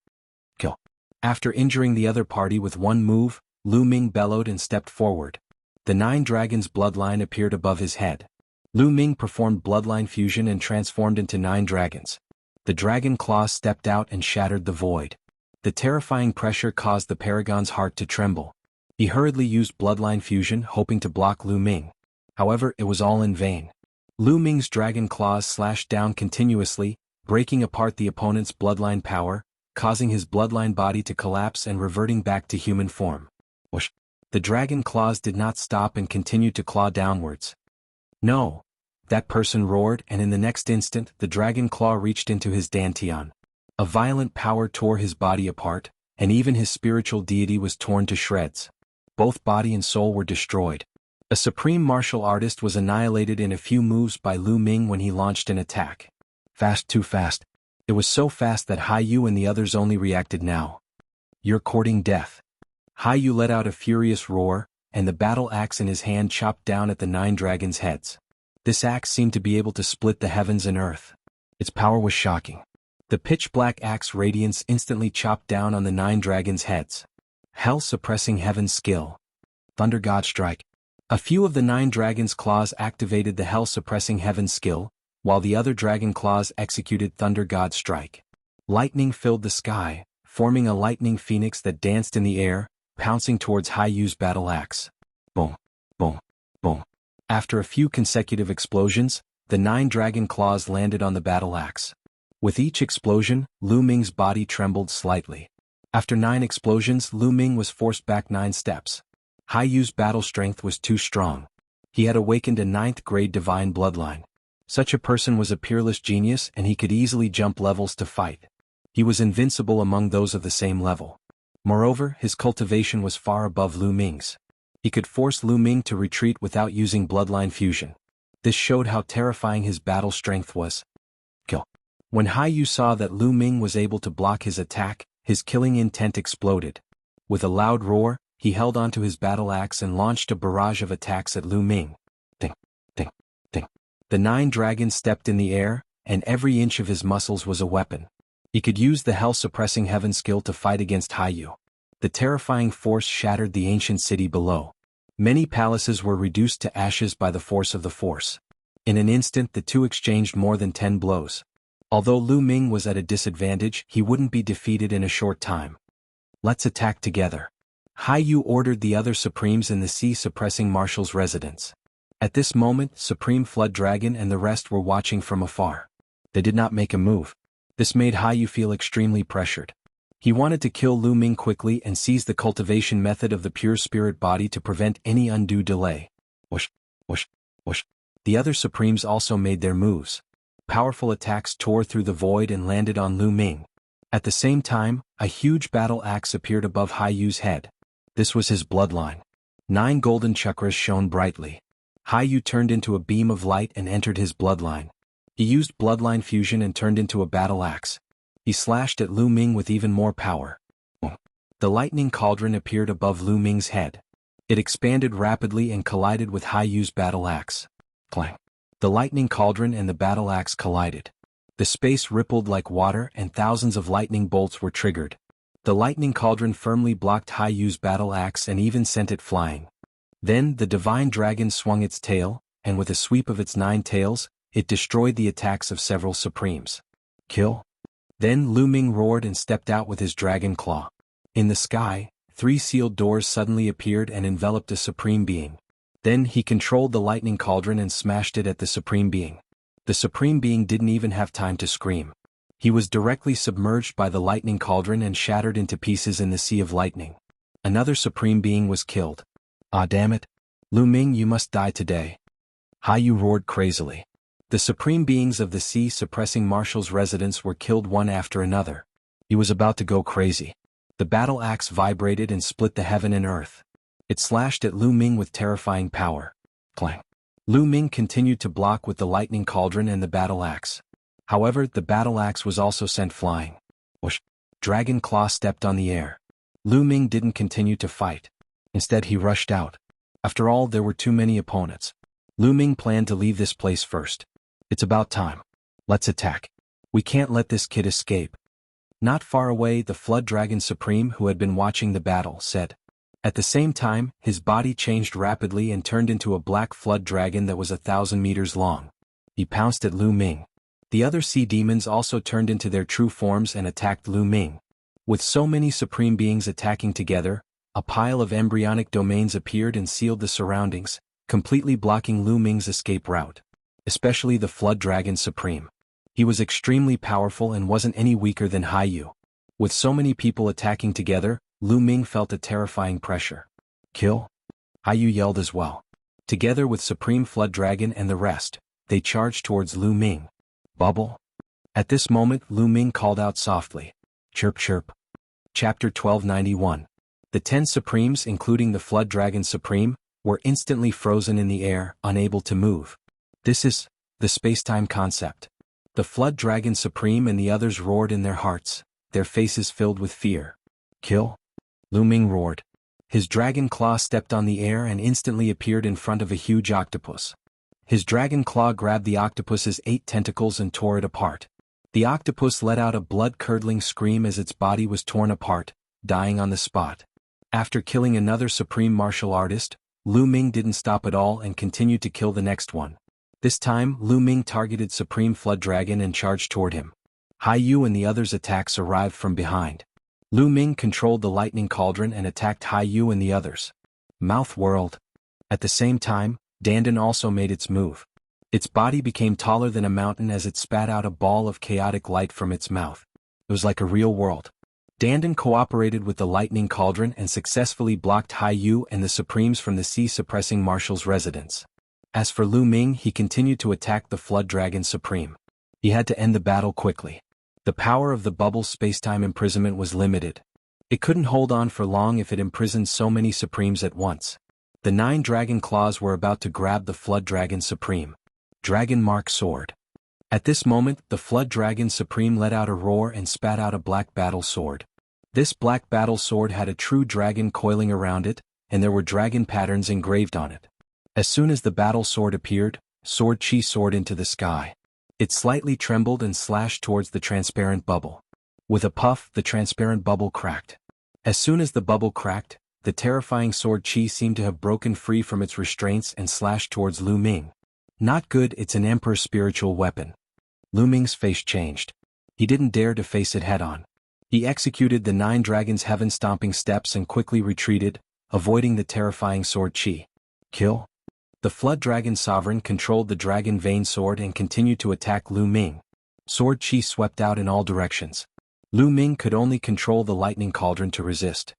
Kill. After injuring the other party with one move, Lu Ming bellowed and stepped forward. The 9 dragons' bloodline appeared above his head. Lu Ming performed bloodline fusion and transformed into 9 dragons. The dragon claws stepped out and shattered the void. The terrifying pressure caused the Paragon's heart to tremble. He hurriedly used bloodline fusion, hoping to block Lu Ming. However, it was all in vain. Lu Ming's dragon claws slashed down continuously, breaking apart the opponent's bloodline power, causing his bloodline body to collapse and reverting back to human form. Whoosh! The dragon claws did not stop and continued to claw downwards. No! That person roared, and in the next instant, the dragon claw reached into his dantian. A violent power tore his body apart, and even his spiritual deity was torn to shreds. Both body and soul were destroyed. A supreme martial artist was annihilated in a few moves by Lu Ming when he launched an attack. Fast, too fast. It was so fast that Haiyu and the others only reacted now. You're courting death. Haiyu let out a furious roar, and the battle axe in his hand chopped down at the 9 dragons' heads. This axe seemed to be able to split the heavens and earth. Its power was shocking. The pitch-black axe radiance instantly chopped down on the 9 dragons' heads. Hell-suppressing heaven skill. Thunder God Strike. A few of the 9 dragons' claws activated the hell-suppressing heaven skill, while the other dragon claws executed Thunder God Strike. Lightning filled the sky, forming a lightning phoenix that danced in the air, pouncing towards Haiyu's battle axe. Boom, boom, boom. After a few consecutive explosions, the 9 dragon claws landed on the battle axe. With each explosion, Lu Ming's body trembled slightly. After 9 explosions, Lu Ming was forced back 9 steps. Haiyu's battle strength was too strong. He had awakened a 9th-grade divine bloodline. Such a person was a peerless genius, and he could easily jump levels to fight. He was invincible among those of the same level. Moreover, his cultivation was far above Lu Ming's. He could force Lu Ming to retreat without using bloodline fusion. This showed how terrifying his battle strength was. Kill. When Haiyu saw that Lu Ming was able to block his attack, his killing intent exploded. With a loud roar, he held onto his battle axe and launched a barrage of attacks at Lu Ming. Ding, ding, ding. The 9 dragons stepped in the air, and every inch of his muscles was a weapon. He could use the hell-suppressing heaven skill to fight against Haiyu. The terrifying force shattered the ancient city below. Many palaces were reduced to ashes by the force of the force. In an instant, the two exchanged more than 10 blows. Although Lu Ming was at a disadvantage, he wouldn't be defeated in a short time. Let's attack together. Haiyu ordered the other Supremes in the sea-suppressing marshal's residence. At this moment, Supreme Flood Dragon and the rest were watching from afar. They did not make a move. This made Haiyu feel extremely pressured. He wanted to kill Lu Ming quickly and seize the cultivation method of the pure spirit body to prevent any undue delay. Whoosh, whoosh, whoosh. The other Supremes also made their moves. Powerful attacks tore through the void and landed on Lu Ming. At the same time, a huge battle axe appeared above Haiyu's head. This was his bloodline. 9 golden chakras shone brightly. Haiyu turned into a beam of light and entered his bloodline. He used bloodline fusion and turned into a battle axe. He slashed at Lu Ming with even more power. The lightning cauldron appeared above Lu Ming's head. It expanded rapidly and collided with Haiyu's battle axe. Clang. The lightning cauldron and the battle axe collided. The space rippled like water and thousands of lightning bolts were triggered. The lightning cauldron firmly blocked Haiyu's battle axe and even sent it flying. Then the divine dragon swung its tail, and with a sweep of its 9 tails, it destroyed the attacks of several supremes. Kill. Then Lu Ming roared and stepped out with his dragon claw. In the sky, 3 sealed doors suddenly appeared and enveloped a supreme being. Then he controlled the lightning cauldron and smashed it at the supreme being. The supreme being didn't even have time to scream. He was directly submerged by the lightning cauldron and shattered into pieces in the sea of lightning. Another supreme being was killed. Ah, damn it. Lu Ming, you must die today. Haiyu roared crazily. The supreme beings of the sea suppressing Marshal's residence were killed one after another. He was about to go crazy. The battle axe vibrated and split the heaven and earth. It slashed at Lu Ming with terrifying power. Clang. Lu Ming continued to block with the lightning cauldron and the battle axe. However, the battle axe was also sent flying. Whoosh! Dragon Claw stepped on the air. Lu Ming didn't continue to fight. Instead he rushed out. After all, there were too many opponents. Lu Ming planned to leave this place first. It's about time. Let's attack. We can't let this kid escape. Not far away, the Flood Dragon Supreme, who had been watching the battle, said. At the same time, his body changed rapidly and turned into a black flood dragon that was 1,000 meters long. He pounced at Lu Ming. The other sea demons also turned into their true forms and attacked Lu Ming. With so many supreme beings attacking together, a pile of embryonic domains appeared and sealed the surroundings, completely blocking Lu Ming's escape route. Especially the Flood Dragon Supreme. He was extremely powerful and wasn't any weaker than Haiyu. With so many people attacking together, Lu Ming felt a terrifying pressure. Kill? Haiyu yelled as well. Together with Supreme Flood Dragon and the rest, they charged towards Lu Ming. Bubble? At this moment, Lu Ming called out softly. Chirp chirp. Chapter 1291. The 10 Supremes, including the Flood Dragon Supreme, were instantly frozen in the air, unable to move. This is the space-time concept. The Flood Dragon Supreme and the others roared in their hearts, their faces filled with fear. Kill? Lu Ming roared. His dragon claw stepped on the air and instantly appeared in front of a huge octopus. His dragon claw grabbed the octopus's 8 tentacles and tore it apart. The octopus let out a blood-curdling scream as its body was torn apart, dying on the spot. After killing another supreme martial artist, Lu Ming didn't stop at all and continued to kill the next one. This time, Lu Ming targeted Supreme Flood Dragon and charged toward him. Haiyu and the others' attacks arrived from behind. Lu Ming controlled the lightning cauldron and attacked Haiyu and the others. Mouth whirled. At the same time, Dandan also made its move. Its body became taller than a mountain as it spat out a ball of chaotic light from its mouth. It was like a real world. Dandan cooperated with the lightning cauldron and successfully blocked Haiyu and the Supremes from the sea suppressing Marshal's residence. As for Lu Ming, he continued to attack the Flood Dragon Supreme. He had to end the battle quickly. The power of the bubble's spacetime imprisonment was limited. It couldn't hold on for long if it imprisoned so many Supremes at once. The 9 dragon claws were about to grab the Flood Dragon Supreme. Dragon Mark Sword. At this moment, the Flood Dragon Supreme let out a roar and spat out a black battle sword. This black battle sword had a true dragon coiling around it, and there were dragon patterns engraved on it. As soon as the battle sword appeared, Sword Chi soared into the sky. It slightly trembled and slashed towards the transparent bubble. With a puff, the transparent bubble cracked. As soon as the bubble cracked, the terrifying Sword Chi seemed to have broken free from its restraints and slashed towards Lu Ming. Not good, it's an Emperor's spiritual weapon. Lu Ming's face changed. He didn't dare to face it head-on. He executed the 9 dragons' heaven-stomping steps and quickly retreated, avoiding the terrifying Sword Chi. Kill? The Flood Dragon Sovereign controlled the Dragon Vein Sword and continued to attack Lu Ming. Sword Chi swept out in all directions. Lu Ming could only control the lightning cauldron to resist.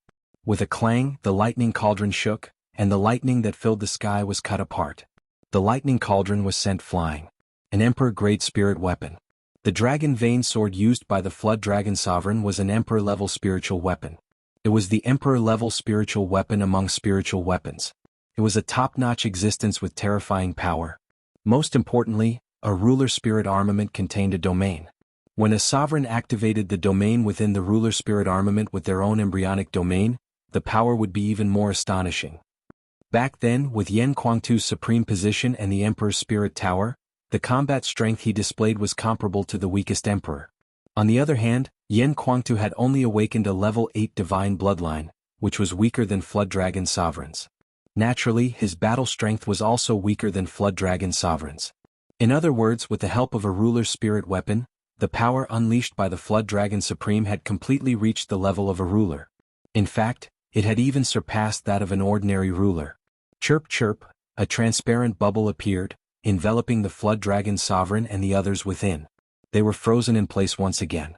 With a clang, the lightning cauldron shook, and the lightning that filled the sky was cut apart. The lightning cauldron was sent flying. An Emperor-grade spirit weapon. The Dragon Vein Sword used by the Flood Dragon Sovereign was an Emperor-level spiritual weapon. It was the Emperor-level spiritual weapon among spiritual weapons. It was a top-notch existence with terrifying power. Most importantly, a ruler spirit armament contained a domain. When a sovereign activated the domain within the ruler spirit armament with their own embryonic domain, the power would be even more astonishing. Back then, with Yen Kuangtu's supreme position and the Emperor's spirit tower, the combat strength he displayed was comparable to the weakest emperor. On the other hand, Yen Kuangtu had only awakened a level 8 divine bloodline, which was weaker than Flood Dragon Sovereigns. Naturally, his battle strength was also weaker than Flood Dragon Sovereigns. In other words, with the help of a ruler's spirit weapon, the power unleashed by the Flood Dragon Supreme had completely reached the level of a ruler. In fact, it had even surpassed that of an ordinary ruler. Chirp chirp, a transparent bubble appeared, enveloping the Flood Dragon Sovereign and the others within. They were frozen in place once again.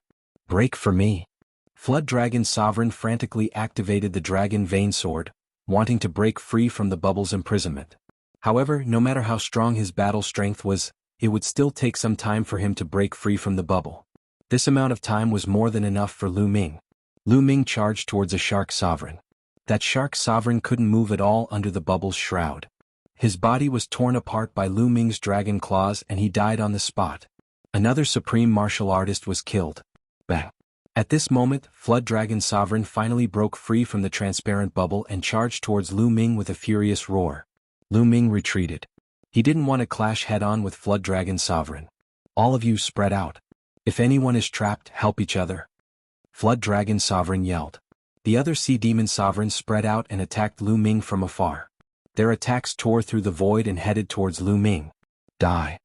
Break for me. Flood Dragon Sovereign frantically activated the Dragon Vein Sword, wanting to break free from the bubble's imprisonment. However, no matter how strong his battle strength was, it would still take some time for him to break free from the bubble. This amount of time was more than enough for Lu Ming. Lu Ming charged towards a Shark Sovereign. That Shark Sovereign couldn't move at all under the bubble's shroud. His body was torn apart by Lu Ming's dragon claws and he died on the spot. Another supreme martial artist was killed. Bang. At this moment, Flood Dragon Sovereign finally broke free from the transparent bubble and charged towards Lu Ming with a furious roar. Lu Ming retreated. He didn't want to clash head-on with Flood Dragon Sovereign. All of you spread out. If anyone is trapped, help each other. Flood Dragon Sovereign yelled. The other Sea Demon Sovereigns spread out and attacked Lu Ming from afar. Their attacks tore through the void and headed towards Lu Ming. Die.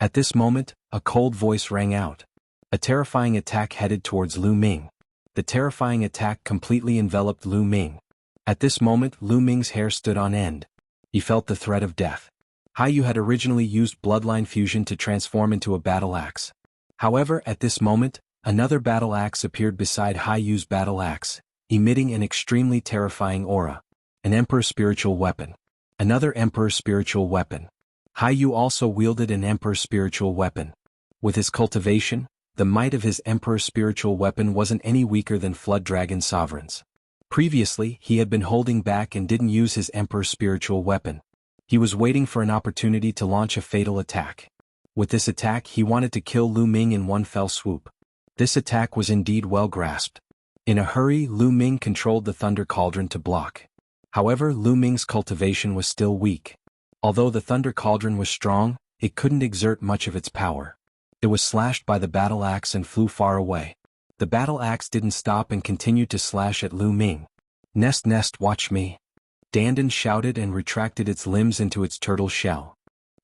At this moment, a cold voice rang out. A terrifying attack headed towards Lu Ming. The terrifying attack completely enveloped Lu Ming. At this moment, Lu Ming's hair stood on end. He felt the threat of death. Haiyu had originally used bloodline fusion to transform into a battle axe. However, at this moment, another battle axe appeared beside Haiyu's battle axe, emitting an extremely terrifying aura. An Emperor Spiritual Weapon. Another Emperor Spiritual Weapon. Haiyu also wielded an Emperor Spiritual Weapon. With his cultivation, the might of his Emperor Spiritual Weapon wasn't any weaker than Flood Dragon Sovereigns. Previously, he had been holding back and didn't use his Emperor Spiritual Weapon. He was waiting for an opportunity to launch a fatal attack. With this attack, he wanted to kill Lu Ming in one fell swoop. This attack was indeed well grasped. In a hurry, Lu Ming controlled the Thunder Cauldron to block. However, Lu Ming's cultivation was still weak. Although the Thunder Cauldron was strong, it couldn't exert much of its power. It was slashed by the battle axe and flew far away. The battle axe didn't stop and continued to slash at Lu Ming. Nest, watch me. Dandan shouted and retracted its limbs into its turtle shell.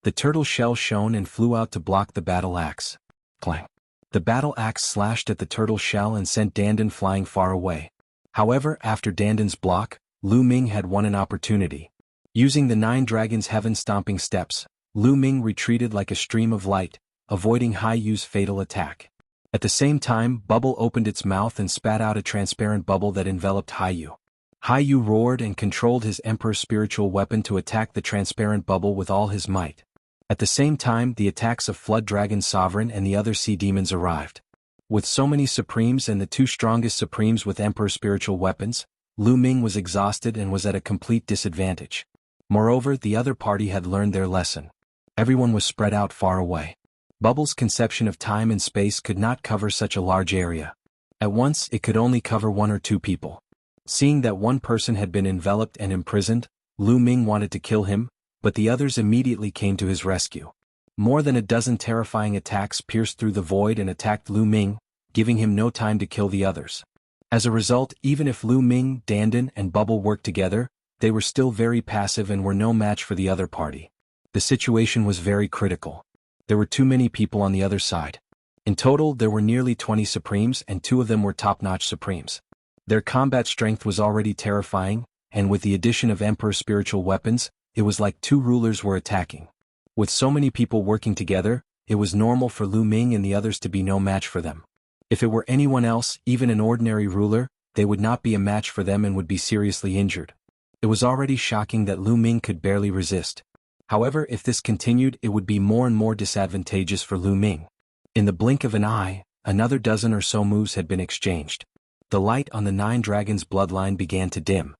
The turtle shell shone and flew out to block the battle axe. Clang. The battle axe slashed at the turtle shell and sent Dandan flying far away. However, after Dandan's block, Lu Ming had won an opportunity. Using the 9 Dragons' heaven-stomping steps, Lu Ming retreated like a stream of light, avoiding Haiyu's fatal attack. At the same time, Bubble opened its mouth and spat out a transparent bubble that enveloped Haiyu. Haiyu roared and controlled his Emperor Spiritual Weapon to attack the transparent bubble with all his might. At the same time, the attacks of Flood Dragon Sovereign and the other Sea Demons arrived. With so many Supremes and the 2 strongest Supremes with Emperor Spiritual Weapons, Lu Ming was exhausted and was at a complete disadvantage. Moreover, the other party had learned their lesson. Everyone was spread out far away. Bubble's conception of time and space could not cover such a large area. At once, it could only cover 1 or 2 people. Seeing that one person had been enveloped and imprisoned, Lu Ming wanted to kill him, but the others immediately came to his rescue. More than a dozen terrifying attacks pierced through the void and attacked Lu Ming, giving him no time to kill the others. As a result, even if Lu Ming, Dandan, and Bubble worked together, they were still very passive and were no match for the other party. The situation was very critical. There were too many people on the other side. In total, there were nearly 20 Supremes and 2 of them were top-notch Supremes. Their combat strength was already terrifying, and with the addition of Emperor Spiritual Weapons, it was like 2 rulers were attacking. With so many people working together, it was normal for Lu Ming and the others to be no match for them. If it were anyone else, even an ordinary ruler, they would not be a match for them and would be seriously injured. It was already shocking that Lu Ming could barely resist. However, if this continued, it would be more and more disadvantageous for Lu Ming. In the blink of an eye, another dozen or so moves had been exchanged. The light on the 9 Dragons' bloodline began to dim.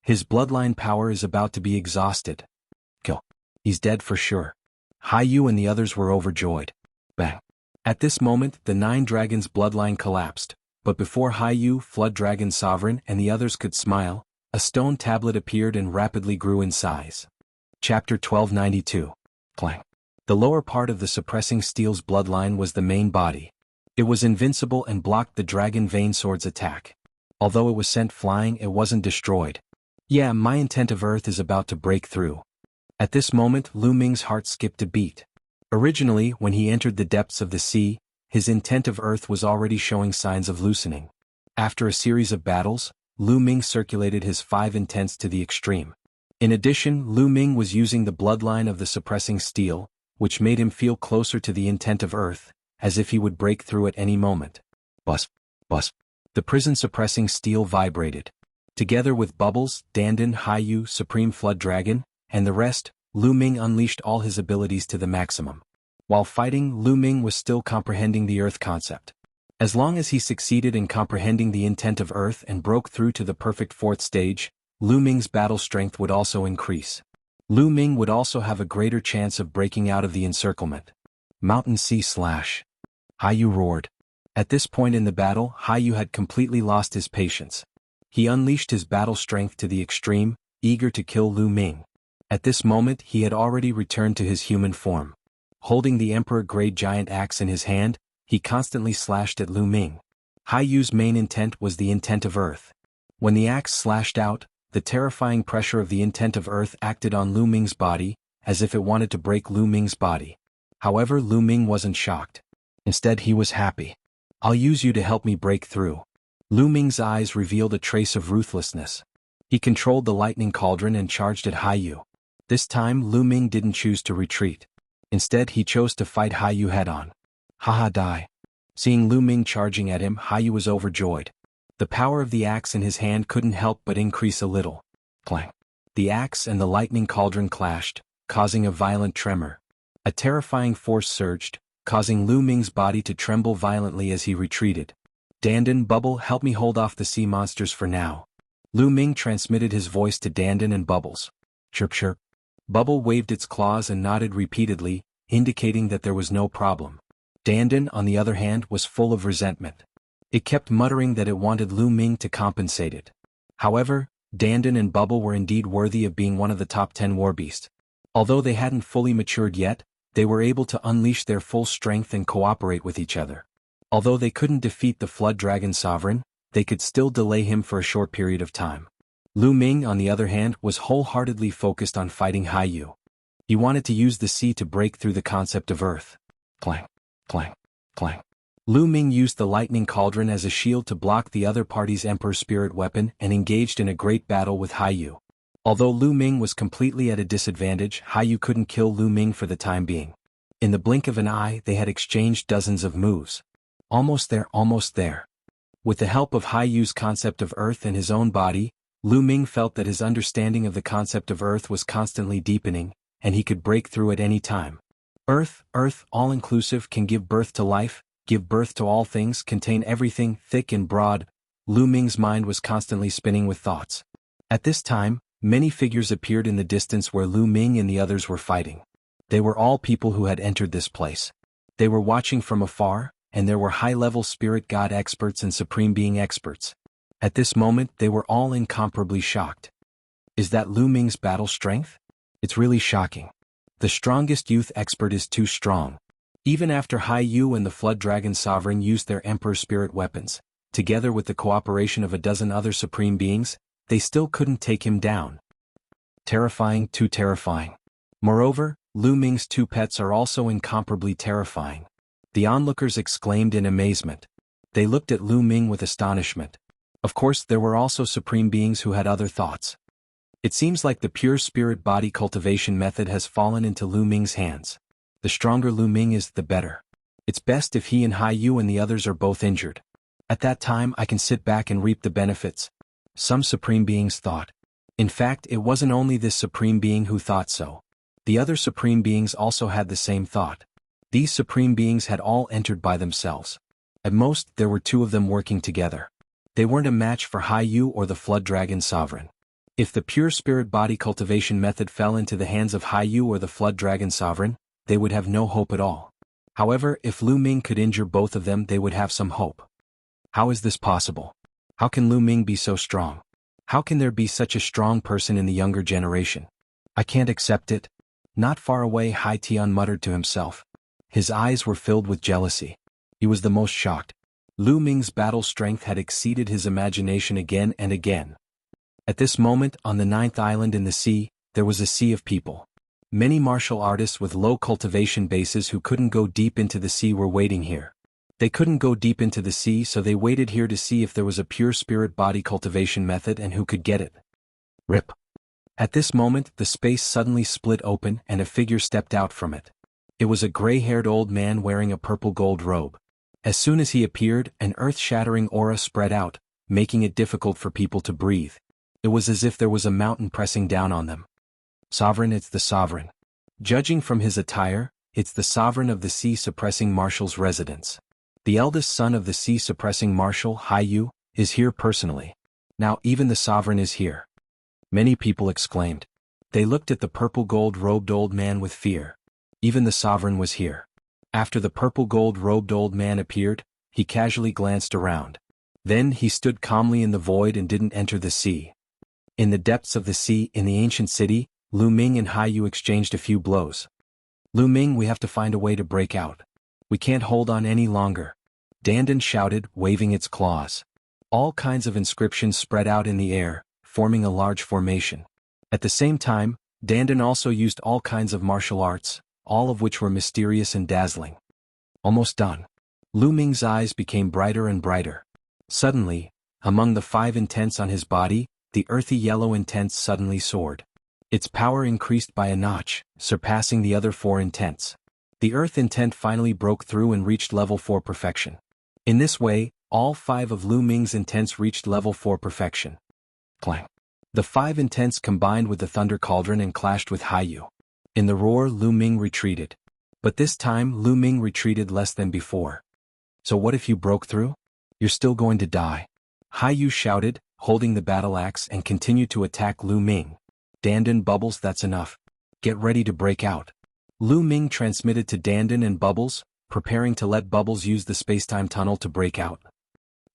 His bloodline power is about to be exhausted. Kill. He's dead for sure. Haiyu and the others were overjoyed. Bang. At this moment, the 9 Dragons' bloodline collapsed, but before Haiyu, Flood Dragon Sovereign, and the others could smile, a stone tablet appeared and rapidly grew in size. Chapter 1292. Clang. The lower part of the suppressing steel's bloodline was the main body. It was invincible and blocked the dragon vein sword's attack. Although it was sent flying, it wasn't destroyed. Yeah, my intent of earth is about to break through. At this moment, Lu Ming's heart skipped a beat. Originally, when he entered the depths of the sea, his intent of earth was already showing signs of loosening. After a series of battles, Lu Ming circulated his 5 intents to the extreme. In addition, Lu Ming was using the bloodline of the suppressing steel, which made him feel closer to the intent of earth, as if he would break through at any moment. Bus. The prison suppressing steel vibrated. Together with Bubbles, Dandan, Haiyu, Supreme Flood Dragon, and the rest, Lu Ming unleashed all his abilities to the maximum. While fighting, Lu Ming was still comprehending the earth concept. As long as he succeeded in comprehending the intent of earth and broke through to the perfect 4th stage, Lu Ming's battle strength would also increase. Lu Ming would also have a greater chance of breaking out of the encirclement. Mountain Sea Slash. Haiyu roared. At this point in the battle, Haiyu had completely lost his patience. He unleashed his battle strength to the extreme, eager to kill Lu Ming. At this moment, he had already returned to his human form. Holding the emperor-grade giant axe in his hand, he constantly slashed at Lu Ming. Haiyu's main intent was the intent of earth. When the axe slashed out, the terrifying pressure of the intent of earth acted on Lu Ming's body, as if it wanted to break Lu Ming's body. However, Lu Ming wasn't shocked. Instead, he was happy. I'll use you to help me break through. Lu Ming's eyes revealed a trace of ruthlessness. He controlled the lightning cauldron and charged at Haiyu. This time, Lu Ming didn't choose to retreat. Instead, he chose to fight Haiyu head-on. Haha die. Seeing Lu Ming charging at him, Haiyu was overjoyed. The power of the axe in his hand couldn't help but increase a little. Clang. The axe and the lightning cauldron clashed, causing a violent tremor. A terrifying force surged, causing Lu Ming's body to tremble violently as he retreated. Dandan, Bubble, help me hold off the sea monsters for now. Lu Ming transmitted his voice to Dandan and Bubbles. Chirp chirp. Bubble waved its claws and nodded repeatedly, indicating that there was no problem. Dandan, on the other hand, was full of resentment. It kept muttering that it wanted Lu Ming to compensate it. However, Dandan and Bubble were indeed worthy of being one of the top 10 warbeasts. Although they hadn't fully matured yet, they were able to unleash their full strength and cooperate with each other. Although they couldn't defeat the Flood Dragon Sovereign, they could still delay him for a short period of time. Lu Ming, on the other hand, was wholeheartedly focused on fighting Haiyu. He wanted to use the sea to break through the concept of earth. Clang, clang, clang. Lu Ming used the lightning cauldron as a shield to block the other party's Emperor Spirit weapon and engaged in a great battle with Haiyu. Although Lu Ming was completely at a disadvantage, Haiyu couldn't kill Lu Ming for the time being. In the blink of an eye, they had exchanged dozens of moves. Almost there, almost there. With the help of Haiyu's concept of earth and his own body, Lu Ming felt that his understanding of the concept of earth was constantly deepening, and he could break through at any time. Earth, all-inclusive, can give birth to life, give birth to all things, contain everything, thick and broad. Lu Ming's mind was constantly spinning with thoughts. At this time, many figures appeared in the distance where Lu Ming and the others were fighting. They were all people who had entered this place. They were watching from afar, and there were high-level spirit god experts and supreme being experts. At this moment, they were all incomparably shocked. Is that Lu Ming's battle strength? It's really shocking. The strongest youth expert is too strong. Even after Haiyu and the Flood Dragon Sovereign used their Emperor Spirit weapons, together with the cooperation of a dozen other supreme beings, they still couldn't take him down. Terrifying, too terrifying. Moreover, Lu Ming's 2 pets are also incomparably terrifying. The onlookers exclaimed in amazement. They looked at Lu Ming with astonishment. Of course, there were also supreme beings who had other thoughts. It seems like the pure spirit body cultivation method has fallen into Lu Ming's hands. The stronger Lu Ming is, the better. It's best if he and Haiyu and the others are both injured. At that time, I can sit back and reap the benefits. Some supreme beings thought. In fact, it wasn't only this supreme being who thought so. The other supreme beings also had the same thought. These supreme beings had all entered by themselves. At most, there were 2 of them working together. They weren't a match for Haiyu or the Flood Dragon Sovereign. If the pure spirit body cultivation method fell into the hands of Haiyu or the Flood Dragon Sovereign, they would have no hope at all. However, if Lu Ming could injure both of them, they would have some hope. How is this possible? How can Lu Ming be so strong? How can there be such a strong person in the younger generation? I can't accept it. Not far away, Hai Tian muttered to himself. His eyes were filled with jealousy. He was the most shocked. Lu Ming's battle strength had exceeded his imagination again and again. At this moment, on the 9th island in the sea, there was a sea of people. Many martial artists with low cultivation bases who couldn't go deep into the sea were waiting here. They couldn't go deep into the sea, so they waited here to see if there was a pure spirit body cultivation method and who could get it. Rip. At this moment, the space suddenly split open and a figure stepped out from it. It was a gray-haired old man wearing a purple gold robe. As soon as he appeared, an earth-shattering aura spread out, making it difficult for people to breathe. It was as if there was a mountain pressing down on them. Sovereign, it's the sovereign. Judging from his attire, it's the sovereign of the sea-suppressing marshal's residence. The eldest son of the sea-suppressing marshal, Haiyu, is here personally. Now even the sovereign is here. Many people exclaimed. They looked at the purple gold-robed old man with fear. Even the sovereign was here. After the purple gold-robed old man appeared, he casually glanced around. Then he stood calmly in the void and didn't enter the sea. In the depths of the sea, in the ancient city, Lu Ming and Haiyu exchanged a few blows. Lu Ming, we have to find a way to break out. We can't hold on any longer. Dandan shouted, waving its claws. All kinds of inscriptions spread out in the air, forming a large formation. At the same time, Dandan also used all kinds of martial arts, all of which were mysterious and dazzling. Almost done. Lu Ming's eyes became brighter and brighter. Suddenly, among the 5 intents on his body, the earthy yellow intents suddenly soared. Its power increased by a notch, surpassing the other 4 intents. The earth intent finally broke through and reached level 4 perfection. In this way, all 5 of Lu Ming's intents reached level 4 perfection. Clang. The 5 intents combined with the thunder cauldron and clashed with Haiyu. In the roar, Lu Ming retreated. But this time, Lu Ming retreated less than before. So what if you broke through? You're still going to die. Haiyu shouted, holding the battle axe, and continued to attack Lu Ming. Dandan, Bubbles, that's enough. Get ready to break out. Lu Ming transmitted to Dandan and Bubbles, preparing to let Bubbles use the spacetime tunnel to break out.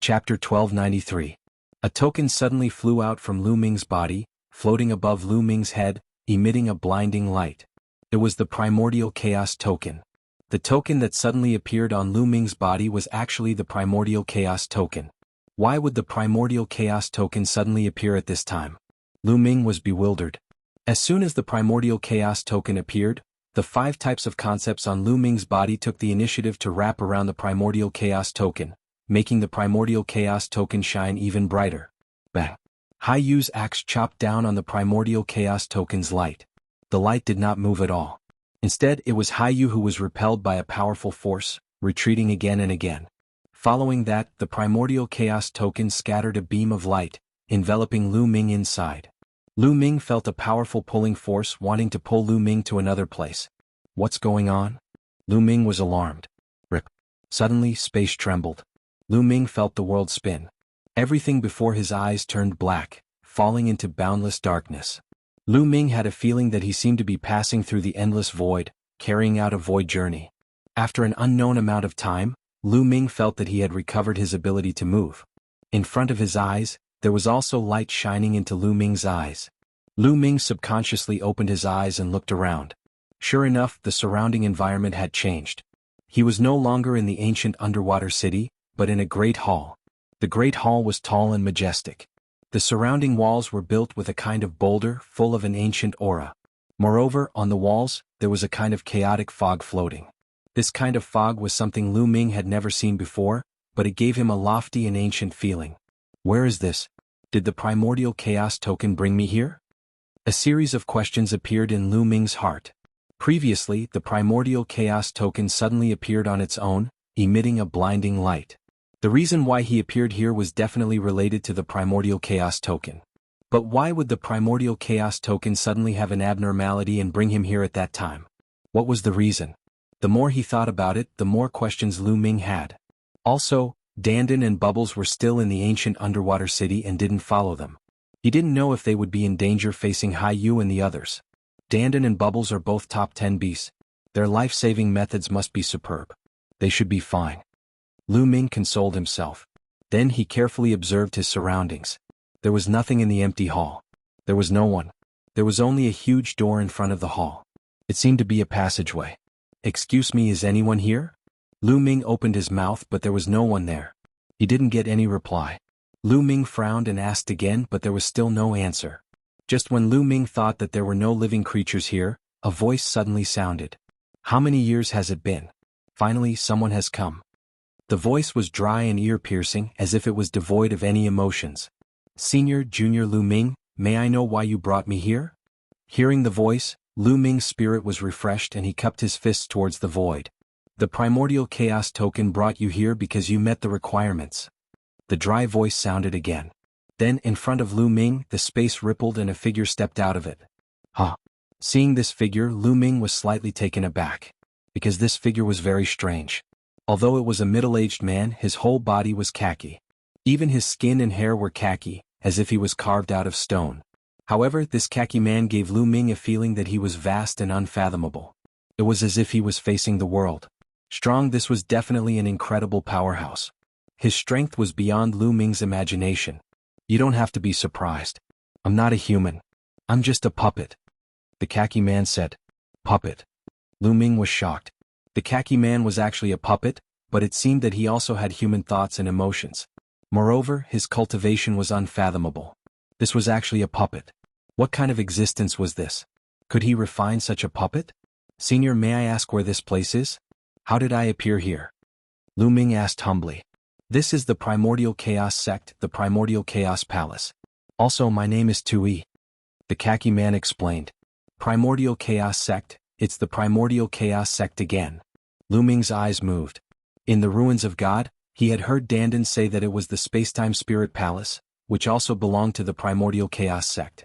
Chapter 1293. A token suddenly flew out from Lu Ming's body, floating above Lu Ming's head, emitting a blinding light. It was the Primordial Chaos Token. The token that suddenly appeared on Lu Ming's body was actually the Primordial Chaos Token. Why would the Primordial Chaos Token suddenly appear at this time? Lu Ming was bewildered. As soon as the Primordial Chaos Token appeared, the 5 types of concepts on Lu Ming's body took the initiative to wrap around the Primordial Chaos Token, making the Primordial Chaos Token shine even brighter. Bang! Haiyu's axe chopped down on the Primordial Chaos Token's light. The light did not move at all. Instead, it was Haiyu who was repelled by a powerful force, retreating again and again. Following that, the Primordial Chaos Token scattered a beam of light, enveloping Lu Ming inside. Lu Ming felt a powerful pulling force wanting to pull Lu Ming to another place. What's going on? Lu Ming was alarmed. Rip. Suddenly, space trembled. Lu Ming felt the world spin. Everything before his eyes turned black, falling into boundless darkness. Lu Ming had a feeling that he seemed to be passing through the endless void, carrying out a void journey. After an unknown amount of time, Lu Ming felt that he had recovered his ability to move. In front of his eyes, there was also light shining into Lu Ming's eyes. Lu Ming subconsciously opened his eyes and looked around. Sure enough, the surrounding environment had changed. He was no longer in the ancient underwater city, but in a great hall. The great hall was tall and majestic. The surrounding walls were built with a kind of boulder full of an ancient aura. Moreover, on the walls, there was a kind of chaotic fog floating. This kind of fog was something Lu Ming had never seen before, but it gave him a lofty and ancient feeling. Where is this? Did the Primordial Chaos Token bring me here? A series of questions appeared in Lu Ming's heart. Previously, the Primordial Chaos Token suddenly appeared on its own, emitting a blinding light. The reason why he appeared here was definitely related to the Primordial Chaos Token. But why would the Primordial Chaos Token suddenly have an abnormality and bring him here at that time? What was the reason? The more he thought about it, the more questions Lu Ming had. Also, Dandan and Bubbles were still in the ancient underwater city and didn't follow them. He didn't know if they would be in danger facing Haiyu and the others. Dandan and Bubbles are both top 10 beasts. Their life-saving methods must be superb. They should be fine. Lu Ming consoled himself. Then he carefully observed his surroundings. There was nothing in the empty hall. There was no one. There was only a huge door in front of the hall. It seemed to be a passageway. Excuse me, is anyone here? Lu Ming opened his mouth but there was no one there. He didn't get any reply. Lu Ming frowned and asked again but there was still no answer. Just when Lu Ming thought that there were no living creatures here, a voice suddenly sounded. How many years has it been? Finally someone has come. The voice was dry and ear-piercing as if it was devoid of any emotions. Senior Junior Lu Ming, may I know why you brought me here? Hearing the voice, Lu Ming's spirit was refreshed and he cupped his fists towards the void. The primordial chaos token brought you here because you met the requirements. The dry voice sounded again. Then, in front of Lu Ming, the space rippled and a figure stepped out of it. Huh. Seeing this figure, Lu Ming was slightly taken aback. Because this figure was very strange. Although it was a middle-aged man, his whole body was khaki. Even his skin and hair were khaki, as if he was carved out of stone. However, this khaki man gave Lu Ming a feeling that he was vast and unfathomable. It was as if he was facing the world. Strong, this was definitely an incredible powerhouse. His strength was beyond Lu Ming's imagination. You don't have to be surprised. I'm not a human. I'm just a puppet. The khaki man said. Puppet. Lu Ming was shocked. The khaki man was actually a puppet, but it seemed that he also had human thoughts and emotions. Moreover, his cultivation was unfathomable. This was actually a puppet. What kind of existence was this? Could he refine such a puppet? Senior, may I ask where this place is? How did I appear here? Lu Ming asked humbly. This is the Primordial Chaos Sect, the Primordial Chaos Palace. Also, my name is Tui. The khaki man explained. Primordial Chaos Sect, it's the Primordial Chaos Sect again. Lu Ming's eyes moved. In the ruins of God, he had heard Dandan say that it was the Spacetime Spirit Palace, which also belonged to the Primordial Chaos Sect.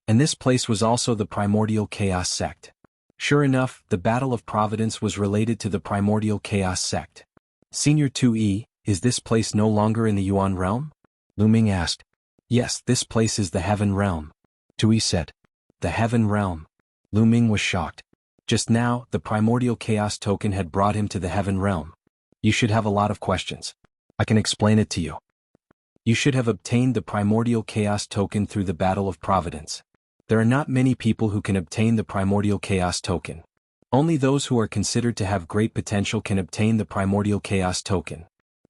And this place was also the Primordial Chaos Sect. Sure enough, the Battle of Providence was related to the Primordial Chaos Sect. Senior 2E, is this place no longer in the Yuan realm? Lu Ming asked. Yes, this place is the Heaven Realm. Tui said. The Heaven Realm. Lu Ming was shocked. Just now, the Primordial Chaos token had brought him to the Heaven Realm. You should have a lot of questions. I can explain it to you. You should have obtained the Primordial Chaos token through the Battle of Providence. There are not many people who can obtain the Primordial Chaos token. Only those who are considered to have great potential can obtain the Primordial Chaos token.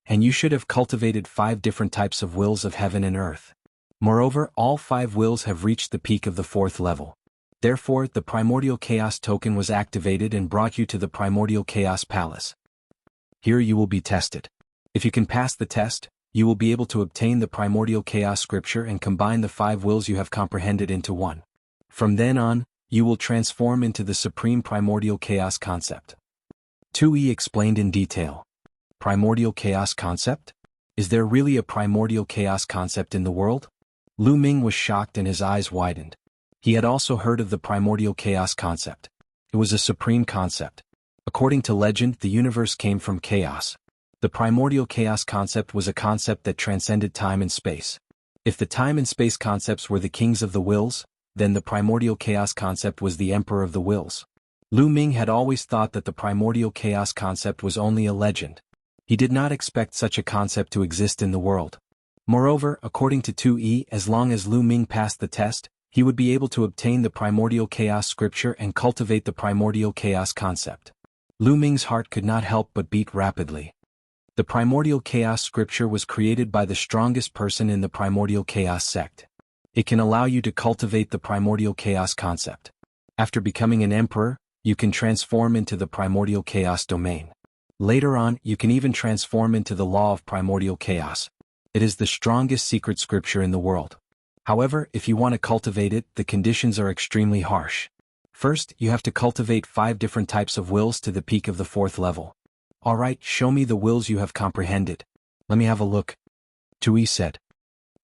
And you should have cultivated 5 different types of wills of heaven and earth. Moreover, all 5 wills have reached the peak of the 4th level. Therefore, the Primordial Chaos token was activated and brought you to the Primordial Chaos Palace. Here you will be tested. If you can pass the test, you will be able to obtain the Primordial Chaos Scripture and combine the 5 wills you have comprehended into one. From then on, you will transform into the Supreme Primordial Chaos Concept. 2E explained in detail. Primordial Chaos Concept? Is there really a Primordial Chaos Concept in the world? Lu Ming was shocked and his eyes widened. He had also heard of the Primordial Chaos Concept. It was a supreme concept. According to legend, the universe came from chaos. The Primordial Chaos Concept was a concept that transcended time and space. If the time and space concepts were the kings of the wills, then the Primordial Chaos Concept was the emperor of the wills. Lu Ming had always thought that the Primordial Chaos Concept was only a legend. He did not expect such a concept to exist in the world. Moreover, according to 2E, as long as Lu Ming passed the test, he would be able to obtain the Primordial Chaos Scripture and cultivate the Primordial Chaos Concept. Lu Ming's heart could not help but beat rapidly. The Primordial Chaos Scripture was created by the strongest person in the Primordial Chaos Sect. It can allow you to cultivate the Primordial Chaos Concept. After becoming an emperor, you can transform into the Primordial Chaos domain. Later on, you can even transform into the Law of Primordial Chaos. It is the strongest secret scripture in the world. However, if you want to cultivate it, the conditions are extremely harsh. First, you have to cultivate 5 different types of wills to the peak of the 4th level. Alright, show me the wills you have comprehended. Let me have a look. Tui said.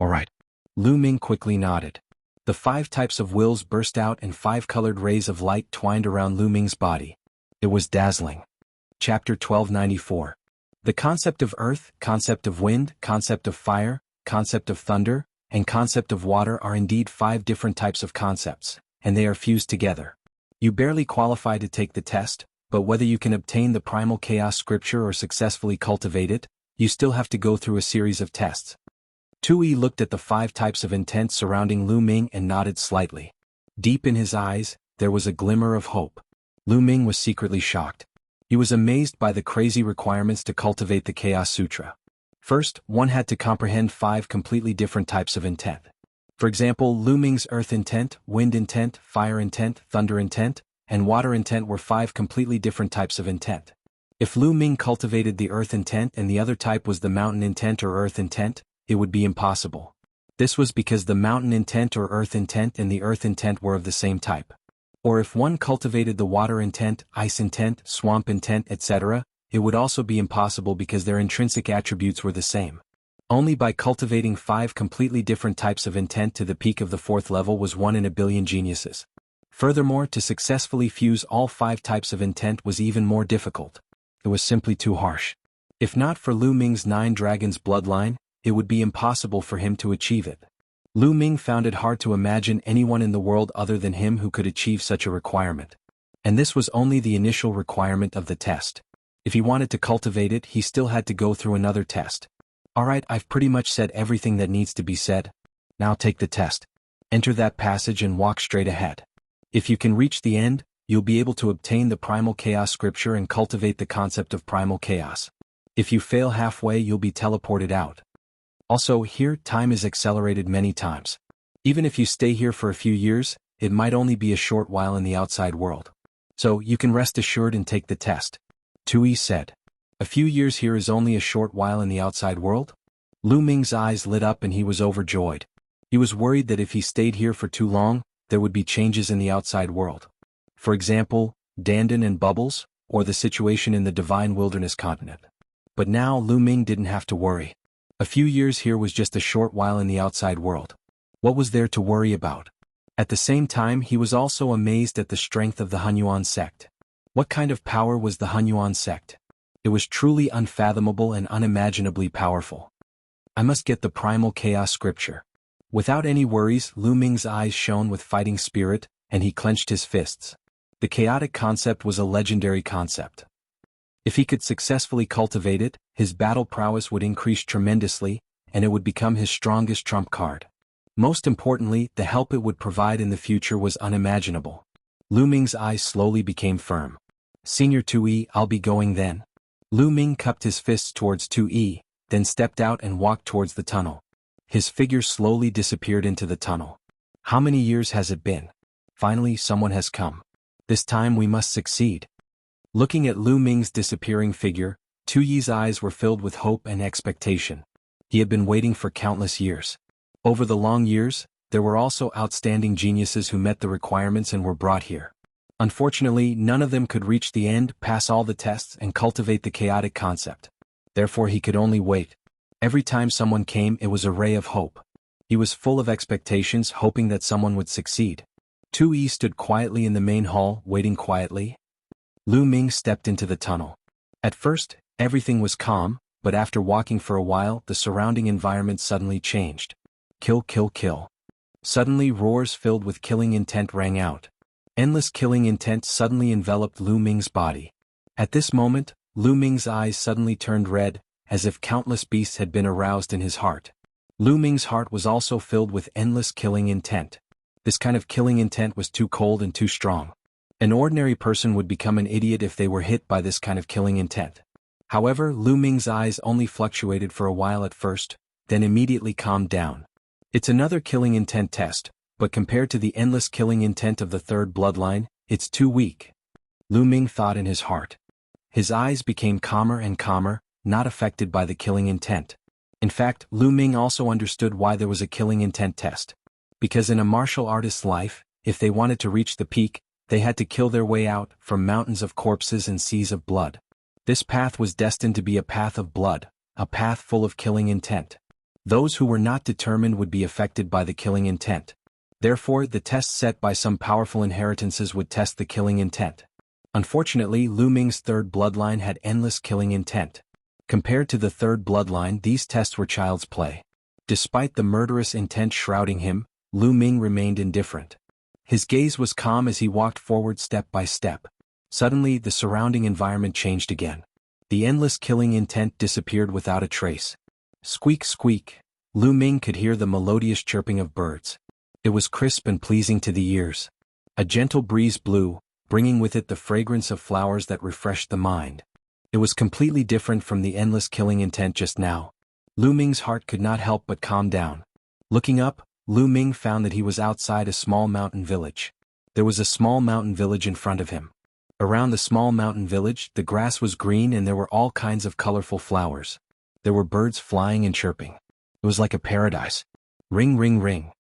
Alright. Lu Ming quickly nodded. The 5 types of wills burst out and 5 colored rays of light twined around Lu Ming's body. It was dazzling. Chapter 1294. The concept of earth, concept of wind, concept of fire, concept of thunder, and concept of water are indeed 5 different types of concepts, and they are fused together. You barely qualify to take the test, but whether you can obtain the Primal Chaos Scripture or successfully cultivate it, you still have to go through a series of tests. Tui looked at the 5 types of intent surrounding Lu Ming and nodded slightly. Deep in his eyes, there was a glimmer of hope. Lu Ming was secretly shocked. He was amazed by the crazy requirements to cultivate the Chaos Sutra. First, one had to comprehend 5 completely different types of intent. For example, Lu Ming's earth intent, wind intent, fire intent, thunder intent, and water intent were 5 completely different types of intent. If Lu Ming cultivated the earth intent and the other type was the mountain intent or earth intent, it would be impossible. This was because the mountain intent or earth intent and the earth intent were of the same type. Or if one cultivated the water intent, ice intent, swamp intent, etc., it would also be impossible because their intrinsic attributes were the same. Only by cultivating 5 completely different types of intent to the peak of the 4th level was one in a billion geniuses. Furthermore, to successfully fuse all 5 types of intent was even more difficult. It was simply too harsh. If not for Lu Ming's 9 dragons bloodline, it would be impossible for him to achieve it. Lu Ming found it hard to imagine anyone in the world other than him who could achieve such a requirement. And this was only the initial requirement of the test. If he wanted to cultivate it, he still had to go through another test. Alright, I've pretty much said everything that needs to be said. Now take the test. Enter that passage and walk straight ahead. If you can reach the end, you'll be able to obtain the primal chaos scripture and cultivate the concept of primal chaos. If you fail halfway, you'll be teleported out. Also, here, time is accelerated many times. Even if you stay here for a few years, it might only be a short while in the outside world. So, you can rest assured and take the test. Tui said. A few years here is only a short while in the outside world? Lu Ming's eyes lit up and he was overjoyed. He was worried that if he stayed here for too long, there would be changes in the outside world. For example, Dandan and Bubbles, or the situation in the Divine Wilderness continent. But now Lu Ming didn't have to worry. A few years here was just a short while in the outside world. What was there to worry about? At the same time, he was also amazed at the strength of the Hunyuan sect. What kind of power was the Hunyuan sect? It was truly unfathomable and unimaginably powerful. I must get the primal chaos scripture. Without any worries, Lu Ming's eyes shone with fighting spirit, and he clenched his fists. The chaotic concept was a legendary concept. If he could successfully cultivate it, his battle prowess would increase tremendously, and it would become his strongest trump card. Most importantly, the help it would provide in the future was unimaginable. Lu Ming's eyes slowly became firm. Senior Tui, I'll be going then. Lu Ming cupped his fists towards Tui, then stepped out and walked towards the tunnel. His figure slowly disappeared into the tunnel. How many years has it been? Finally, someone has come. This time we must succeed. Looking at Lu Ming's disappearing figure, Tuyi's eyes were filled with hope and expectation. He had been waiting for countless years. Over the long years, there were also outstanding geniuses who met the requirements and were brought here. Unfortunately, none of them could reach the end, pass all the tests, and cultivate the chaotic concept. Therefore he could only wait. Every time someone came, it was a ray of hope. He was full of expectations, hoping that someone would succeed. Tui stood quietly in the main hall, waiting quietly. Lu Ming stepped into the tunnel. At first, everything was calm, but after walking for a while, the surrounding environment suddenly changed. Kill, kill, kill. Suddenly roars filled with killing intent rang out. Endless killing intent suddenly enveloped Lu Ming's body. At this moment, Lu Ming's eyes suddenly turned red, as if countless beasts had been aroused in his heart. Lu Ming's heart was also filled with endless killing intent. This kind of killing intent was too cold and too strong. An ordinary person would become an idiot if they were hit by this kind of killing intent. However, Lu Ming's eyes only fluctuated for a while at first, then immediately calmed down. It's another killing intent test, but compared to the endless killing intent of the 3rd bloodline, it's too weak. Lu Ming thought in his heart. His eyes became calmer and calmer, not affected by the killing intent. In fact, Lu Ming also understood why there was a killing intent test. Because in a martial artist's life, if they wanted to reach the peak, they had to kill their way out from mountains of corpses and seas of blood. This path was destined to be a path of blood, a path full of killing intent. Those who were not determined would be affected by the killing intent. Therefore, the tests set by some powerful inheritances would test the killing intent. Unfortunately, Lu Ming's 3rd bloodline had endless killing intent. Compared to the 3rd bloodline, these tests were child's play. Despite the murderous intent shrouding him, Lu Ming remained indifferent. His gaze was calm as he walked forward step by step. Suddenly, the surrounding environment changed again. The endless killing intent disappeared without a trace. Squeak, squeak. Lu Ming could hear the melodious chirping of birds. It was crisp and pleasing to the ears. A gentle breeze blew, bringing with it the fragrance of flowers that refreshed the mind. It was completely different from the endless killing intent just now. Lu Ming's heart could not help but calm down. Looking up, Lu Ming found that he was outside a small mountain village. There was a small mountain village in front of him. Around the small mountain village, the grass was green and there were all kinds of colorful flowers. There were birds flying and chirping. It was like a paradise. Ring, ring, ring.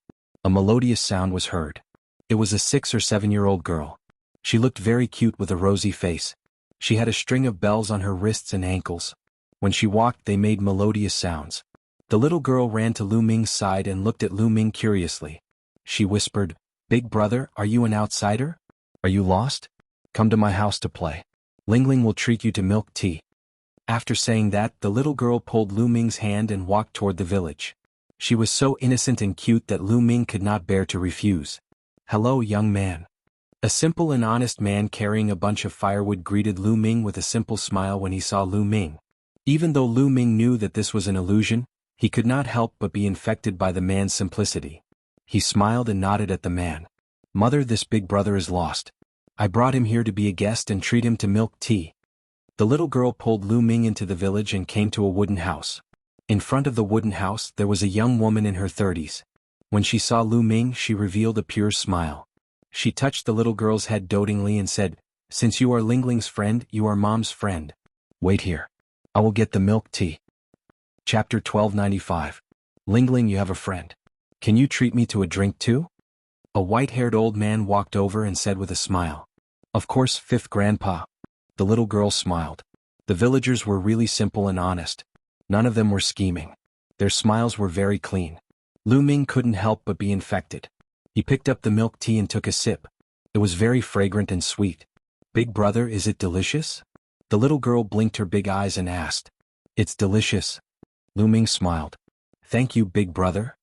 A melodious sound was heard. It was a 6 or 7-year-old girl. She looked very cute with a rosy face. She had a string of bells on her wrists and ankles. When she walked, they made melodious sounds. The little girl ran to Lu Ming's side and looked at Lu Ming curiously. She whispered, "Big brother, are you an outsider? Are you lost? Come to my house to play. Ling Ling will treat you to milk tea." After saying that, the little girl pulled Lu Ming's hand and walked toward the village. She was so innocent and cute that Lu Ming could not bear to refuse. "Hello, young man." A simple and honest man carrying a bunch of firewood greeted Lu Ming with a simple smile when he saw Lu Ming. Even though Lu Ming knew that this was an illusion, he could not help but be infected by the man's simplicity. He smiled and nodded at the man. "Mother, this big brother is lost. I brought him here to be a guest and treat him to milk tea." The little girl pulled Lu Ming into the village and came to a wooden house. In front of the wooden house, there was a young woman in her 30s. When she saw Lu Ming, she revealed a pure smile. She touched the little girl's head dotingly and said, "Since you are Ling Ling's friend, you are Mom's friend. Wait here. I will get the milk tea." Chapter 1295. Ling Ling, you have a friend. Can you treat me to a drink too? A white-haired old man walked over and said with a smile. "Of course, fifth grandpa." The little girl smiled. The villagers were really simple and honest. None of them were scheming. Their smiles were very clean. Lu Ming couldn't help but be infected. He picked up the milk tea and took a sip. It was very fragrant and sweet. "Big brother, is it delicious?" The little girl blinked her big eyes and asked. "It's delicious." Lu Ming smiled. "Thank you, big brother."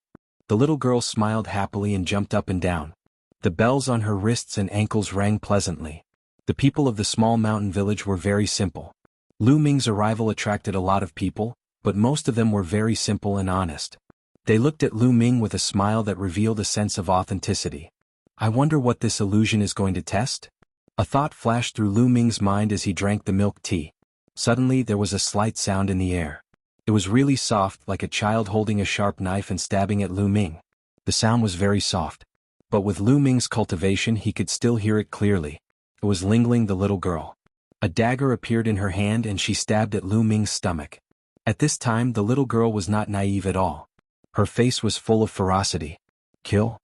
The little girl smiled happily and jumped up and down. The bells on her wrists and ankles rang pleasantly. The people of the small mountain village were very simple. Lu Ming's arrival attracted a lot of people, but most of them were very simple and honest. They looked at Lu Ming with a smile that revealed a sense of authenticity. "I wonder what this illusion is going to test?" A thought flashed through Lu Ming's mind as he drank the milk tea. Suddenly there was a slight sound in the air. It was really soft, like a child holding a sharp knife and stabbing at Lu Ming. The sound was very soft. But with Lu Ming's cultivation he could still hear it clearly. It was Ling Ling, the little girl. A dagger appeared in her hand and she stabbed at Lu Ming's stomach. At this time the little girl was not naive at all. Her face was full of ferocity. "Kill!"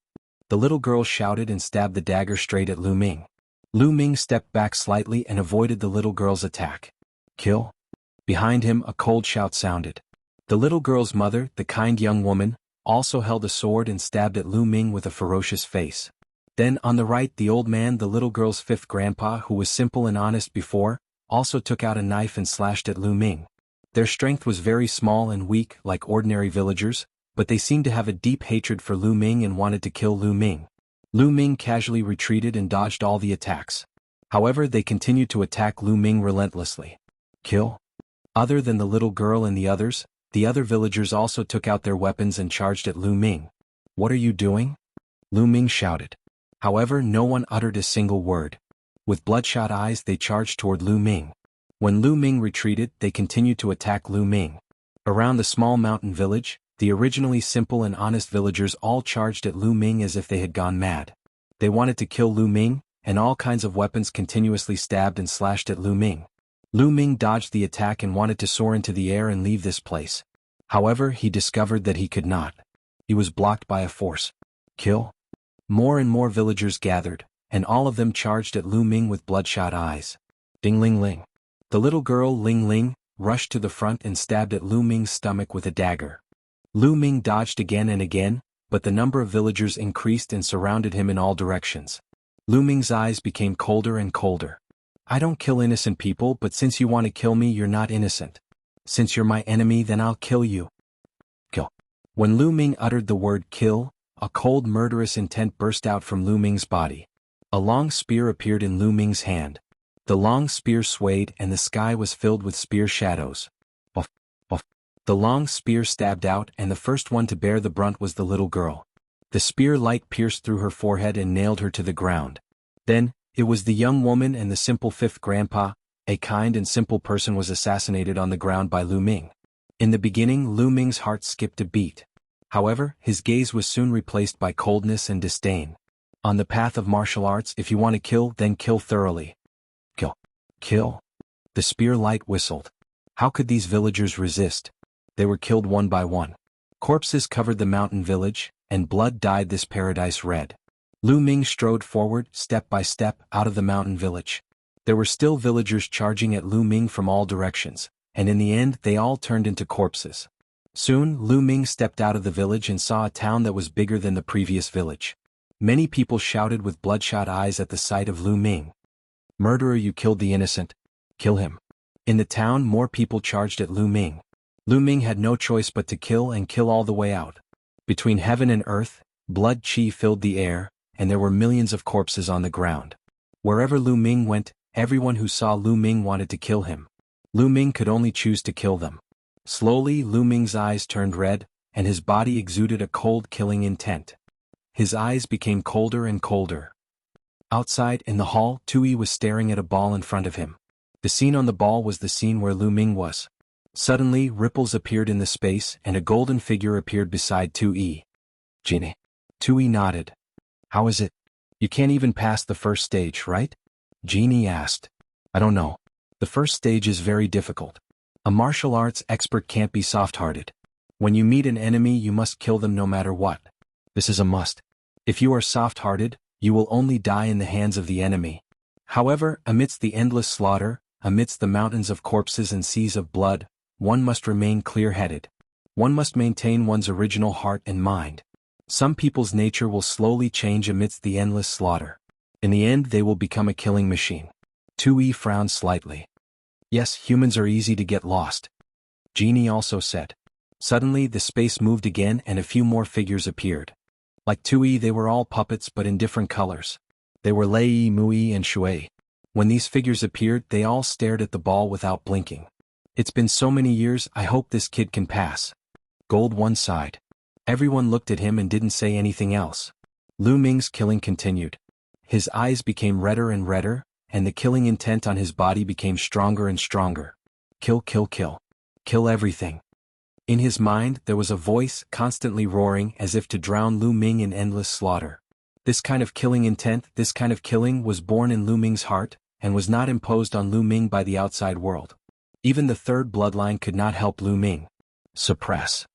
The little girl shouted and stabbed the dagger straight at Lu Ming. Lu Ming stepped back slightly and avoided the little girl's attack. "Kill!" Behind him a cold shout sounded. The little girl's mother, the kind young woman, also held a sword and stabbed at Lu Ming with a ferocious face. Then on the right the old man, the little girl's fifth grandpa, who was simple and honest before, also took out a knife and slashed at Lu Ming. Their strength was very small and weak like ordinary villagers, but they seemed to have a deep hatred for Lu Ming and wanted to kill Lu Ming. Lu Ming casually retreated and dodged all the attacks. However, they continued to attack Lu Ming relentlessly. "Kill!" Other than the little girl and the other villagers also took out their weapons and charged at Lu Ming. "What are you doing?" Lu Ming shouted. However, no one uttered a single word. With bloodshot eyes they charged toward Lu Ming. When Lu Ming retreated, they continued to attack Lu Ming. Around the small mountain village, the originally simple and honest villagers all charged at Lu Ming as if they had gone mad. They wanted to kill Lu Ming, and all kinds of weapons continuously stabbed and slashed at Lu Ming. Lu Ming dodged the attack and wanted to soar into the air and leave this place. However, he discovered that he could not. He was blocked by a force. "Kill!" More and more villagers gathered, and all of them charged at Lu Ming with bloodshot eyes. Ding ling ling. The little girl Ling Ling rushed to the front and stabbed at Lu Ming's stomach with a dagger. Lu Ming dodged again and again, but the number of villagers increased and surrounded him in all directions. Lu Ming's eyes became colder and colder. "I don't kill innocent people, but since you want to kill me, you're not innocent. Since you're my enemy, then I'll kill you." Kill. When Lu Ming uttered the word kill, a cold murderous intent burst out from Lu Ming's body. A long spear appeared in Lu Ming's hand. The long spear swayed and the sky was filled with spear shadows. Buff, buff. The long spear stabbed out and the first one to bear the brunt was the little girl. The spear light pierced through her forehead and nailed her to the ground. Then, It was the young woman and the simple fifth grandpa. A kind and simple person was assassinated on the ground by Lu Ming. In the beginning, Lu Ming's heart skipped a beat. However, his gaze was soon replaced by coldness and disdain. On the path of martial arts, if you want to kill, then kill thoroughly. Kill. Kill. The spear light whistled. How could these villagers resist? They were killed one by one. Corpses covered the mountain village, and blood dyed this paradise red. Lu Ming strode forward, step by step, out of the mountain village. There were still villagers charging at Lu Ming from all directions, and in the end they all turned into corpses. Soon, Lu Ming stepped out of the village and saw a town that was bigger than the previous village. Many people shouted with bloodshot eyes at the sight of Lu Ming. "Murderer, you killed the innocent. Kill him." In the town, more people charged at Lu Ming. Lu Ming had no choice but to kill and kill all the way out. Between heaven and earth, blood chi filled the air, and there were millions of corpses on the ground. Wherever Lu Ming went, everyone who saw Lu Ming wanted to kill him. Lu Ming could only choose to kill them. Slowly, Lu Ming's eyes turned red, and his body exuded a cold, killing intent. His eyes became colder and colder. Outside, in the hall, Tui was staring at a ball in front of him. The scene on the ball was the scene where Lu Ming was. Suddenly, ripples appeared in the space, and a golden figure appeared beside Tui. "Genie." Tui nodded. "How is it? You can't even pass the first stage, right?" Genie asked. "I don't know. The first stage is very difficult. A martial arts expert can't be soft-hearted. When you meet an enemy, you must kill them no matter what. This is a must. If you are soft-hearted, you will only die in the hands of the enemy. However, amidst the endless slaughter, amidst the mountains of corpses and seas of blood, one must remain clear-headed. One must maintain one's original heart and mind. Some people's nature will slowly change amidst the endless slaughter. In the end, they will become a killing machine." Tui frowned slightly. "Yes, humans are easy to get lost." Genie also said. Suddenly, the space moved again and a few more figures appeared. Like Tui, they were all puppets but in different colors. They were Lei, Mui, and Shui. When these figures appeared, they all stared at the ball without blinking. "It's been so many years, I hope this kid can pass." Gold One sighed. Everyone looked at him and didn't say anything else. Lu Ming's killing continued. His eyes became redder and redder, and the killing intent on his body became stronger and stronger. Kill, kill, kill. Kill everything. In his mind, there was a voice constantly roaring as if to drown Lu Ming in endless slaughter. This kind of killing intent, this kind of killing was born in Lu Ming's heart, and was not imposed on Lu Ming by the outside world. Even the third bloodline could not help Lu Ming. Suppress.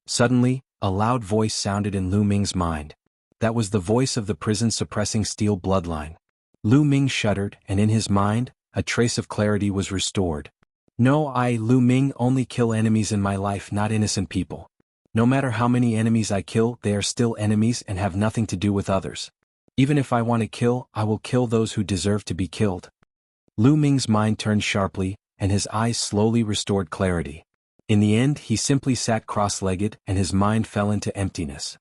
Suddenly, a loud voice sounded in Lu Ming's mind. That was the voice of the prison-suppressing steel bloodline. Lu Ming shuddered, and in his mind, a trace of clarity was restored. "No, I, Lu Ming, only kill enemies in my life, not innocent people. No matter how many enemies I kill, they are still enemies and have nothing to do with others. Even if I want to kill, I will kill those who deserve to be killed." Lu Ming's mind turned sharply, and his eyes slowly restored clarity. In the end, he simply sat cross-legged, and his mind fell into emptiness.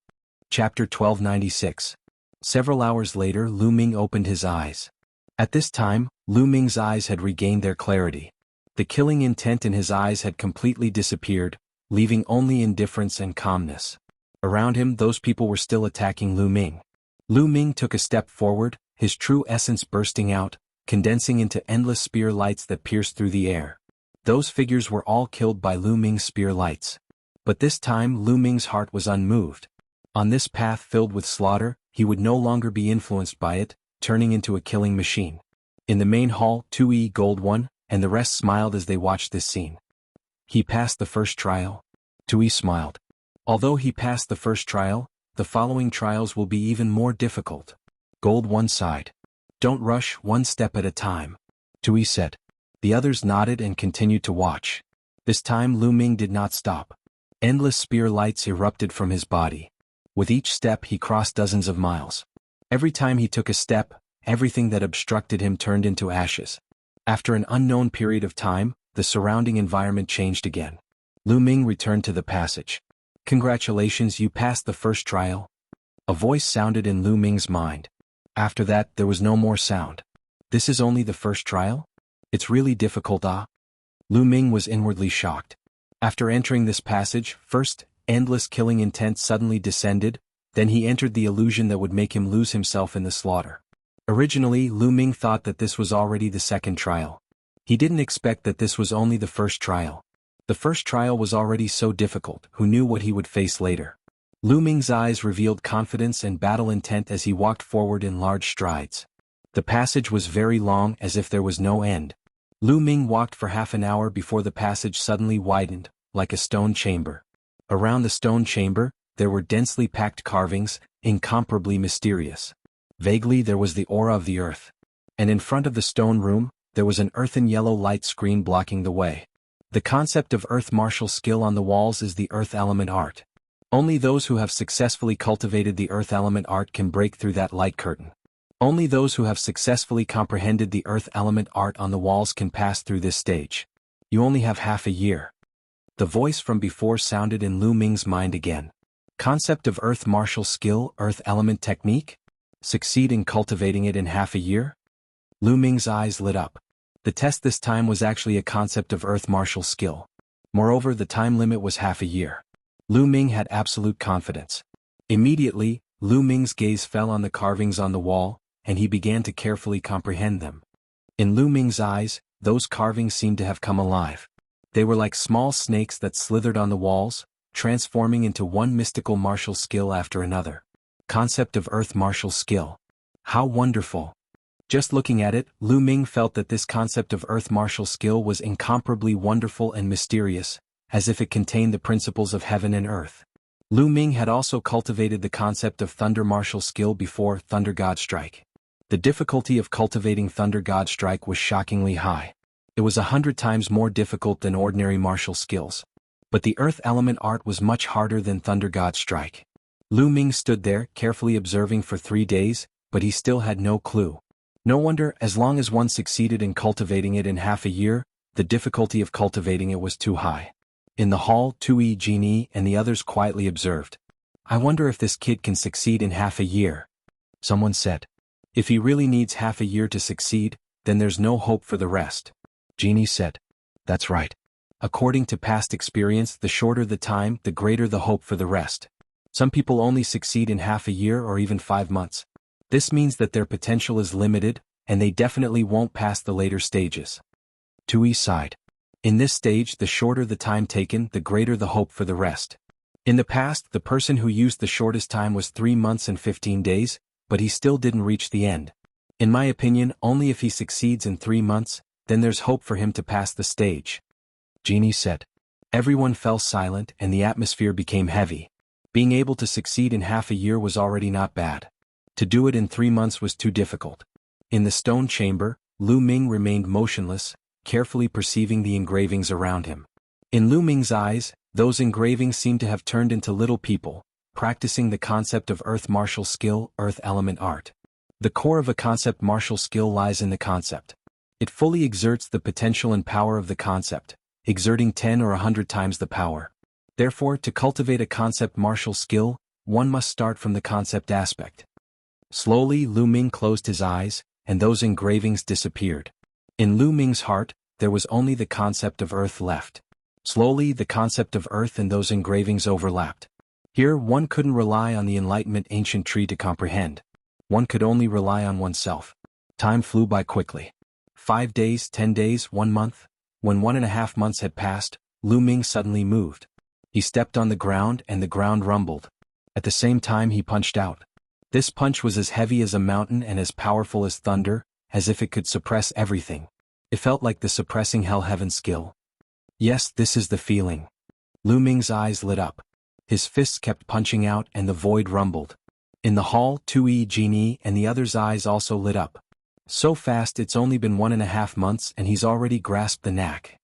Chapter 1296. Several hours later, Lu Ming opened his eyes. At this time, Lu Ming's eyes had regained their clarity. The killing intent in his eyes had completely disappeared, leaving only indifference and calmness. Around him, those people were still attacking Lu Ming. Lu Ming took a step forward, his true essence bursting out, condensing into endless spear lights that pierced through the air. Those figures were all killed by Lu Ming's spear lights. But this time, Lu Ming's heart was unmoved. On this path filled with slaughter, he would no longer be influenced by it, turning into a killing machine. In the main hall, Tui, Gold One, and the rest smiled as they watched this scene. "He passed the first trial?" Tui smiled. "Although he passed the first trial, the following trials will be even more difficult." Gold One sighed. "Don't rush, one step at a time," Tui said. The others nodded and continued to watch. This time Lu Ming did not stop. Endless spear lights erupted from his body. With each step he crossed dozens of miles. Every time he took a step, everything that obstructed him turned into ashes. After an unknown period of time, the surrounding environment changed again. Lu Ming returned to the passage. "Congratulations, you passed the first trial." A voice sounded in Lu Ming's mind. After that, there was no more sound. "This is only the first trial? It's really difficult, ah?" Lu Ming was inwardly shocked. After entering this passage, first, endless killing intent suddenly descended, then he entered the illusion that would make him lose himself in the slaughter. Originally, Lu Ming thought that this was already the second trial. He didn't expect that this was only the first trial. The first trial was already so difficult, who knew what he would face later. Lu Ming's eyes revealed confidence and battle intent as he walked forward in large strides. The passage was very long, as if there was no end. Lu Ming walked for half an hour before the passage suddenly widened, like a stone chamber. Around the stone chamber, there were densely packed carvings, incomparably mysterious. Vaguely there was the aura of the earth. And in front of the stone room, there was an earthen yellow light screen blocking the way. The concept of earth martial skill on the walls is the earth element art. Only those who have successfully cultivated the earth element art can break through that light curtain. Only those who have successfully comprehended the earth element art on the walls can pass through this stage. You only have half a year. The voice from before sounded in Lu Ming's mind again. Concept of earth martial skill, earth element technique? Succeed in cultivating it in half a year? Lu Ming's eyes lit up. The test this time was actually a concept of earth martial skill. Moreover, the time limit was half a year. Lu Ming had absolute confidence. Immediately, Lu Ming's gaze fell on the carvings on the wall, and he began to carefully comprehend them. In Lu Ming's eyes, those carvings seemed to have come alive. They were like small snakes that slithered on the walls, transforming into one mystical martial skill after another. Concept of earth martial skill. How wonderful! Just looking at it, Lu Ming felt that this concept of earth martial skill was incomparably wonderful and mysterious, as if it contained the principles of heaven and earth. Lu Ming had also cultivated the concept of thunder martial skill before Thunder God Strike. The difficulty of cultivating Thunder God Strike was shockingly high. It was 100 times more difficult than ordinary martial skills. But the earth element art was much harder than Thunder God Strike. Lu Ming stood there, carefully observing for 3 days, but he still had no clue. No wonder, as long as one succeeded in cultivating it in half a year, the difficulty of cultivating it was too high. In the hall, Tui, Genie, and the others quietly observed. I wonder if this kid can succeed in half a year. Someone said. If he really needs half a year to succeed, then there's no hope for the rest. Genie said. That's right. According to past experience, the shorter the time, the greater the hope for the rest. Some people only succeed in half a year or even 5 months. This means that their potential is limited, and they definitely won't pass the later stages. Tui sighed. In this stage, the shorter the time taken, the greater the hope for the rest. In the past, the person who used the shortest time was 3 months and 15 days, but he still didn't reach the end. In my opinion, only if he succeeds in 3 months, then there's hope for him to pass the stage. Genie said. Everyone fell silent and the atmosphere became heavy. Being able to succeed in half a year was already not bad. To do it in 3 months was too difficult. In the stone chamber, Lu Ming remained motionless, carefully perceiving the engravings around him. In Lu Ming's eyes, those engravings seemed to have turned into little people, practicing the concept of earth martial skill, earth element art. The core of a concept martial skill lies in the concept. It fully exerts the potential and power of the concept, exerting 10 or 100 times the power. Therefore, to cultivate a concept martial skill, one must start from the concept aspect. Slowly, Lu Ming closed his eyes, and those engravings disappeared. In Lu Ming's heart, there was only the concept of earth left. Slowly, the concept of earth and those engravings overlapped. Here, one couldn't rely on the Enlightenment ancient tree to comprehend. One could only rely on oneself. Time flew by quickly. 5 days, 10 days, 1 month. When 1.5 months had passed, Lu Ming suddenly moved. He stepped on the ground and the ground rumbled. At the same time he punched out. This punch was as heavy as a mountain and as powerful as thunder, as if it could suppress everything. It felt like the suppressing hell heaven skill. Yes, this is the feeling. Lu Ming's eyes lit up. His fists kept punching out and the void rumbled. In the hall, Tui, Genie, and the others' eyes also lit up. So fast it's only been 1.5 months and he's already grasped the knack.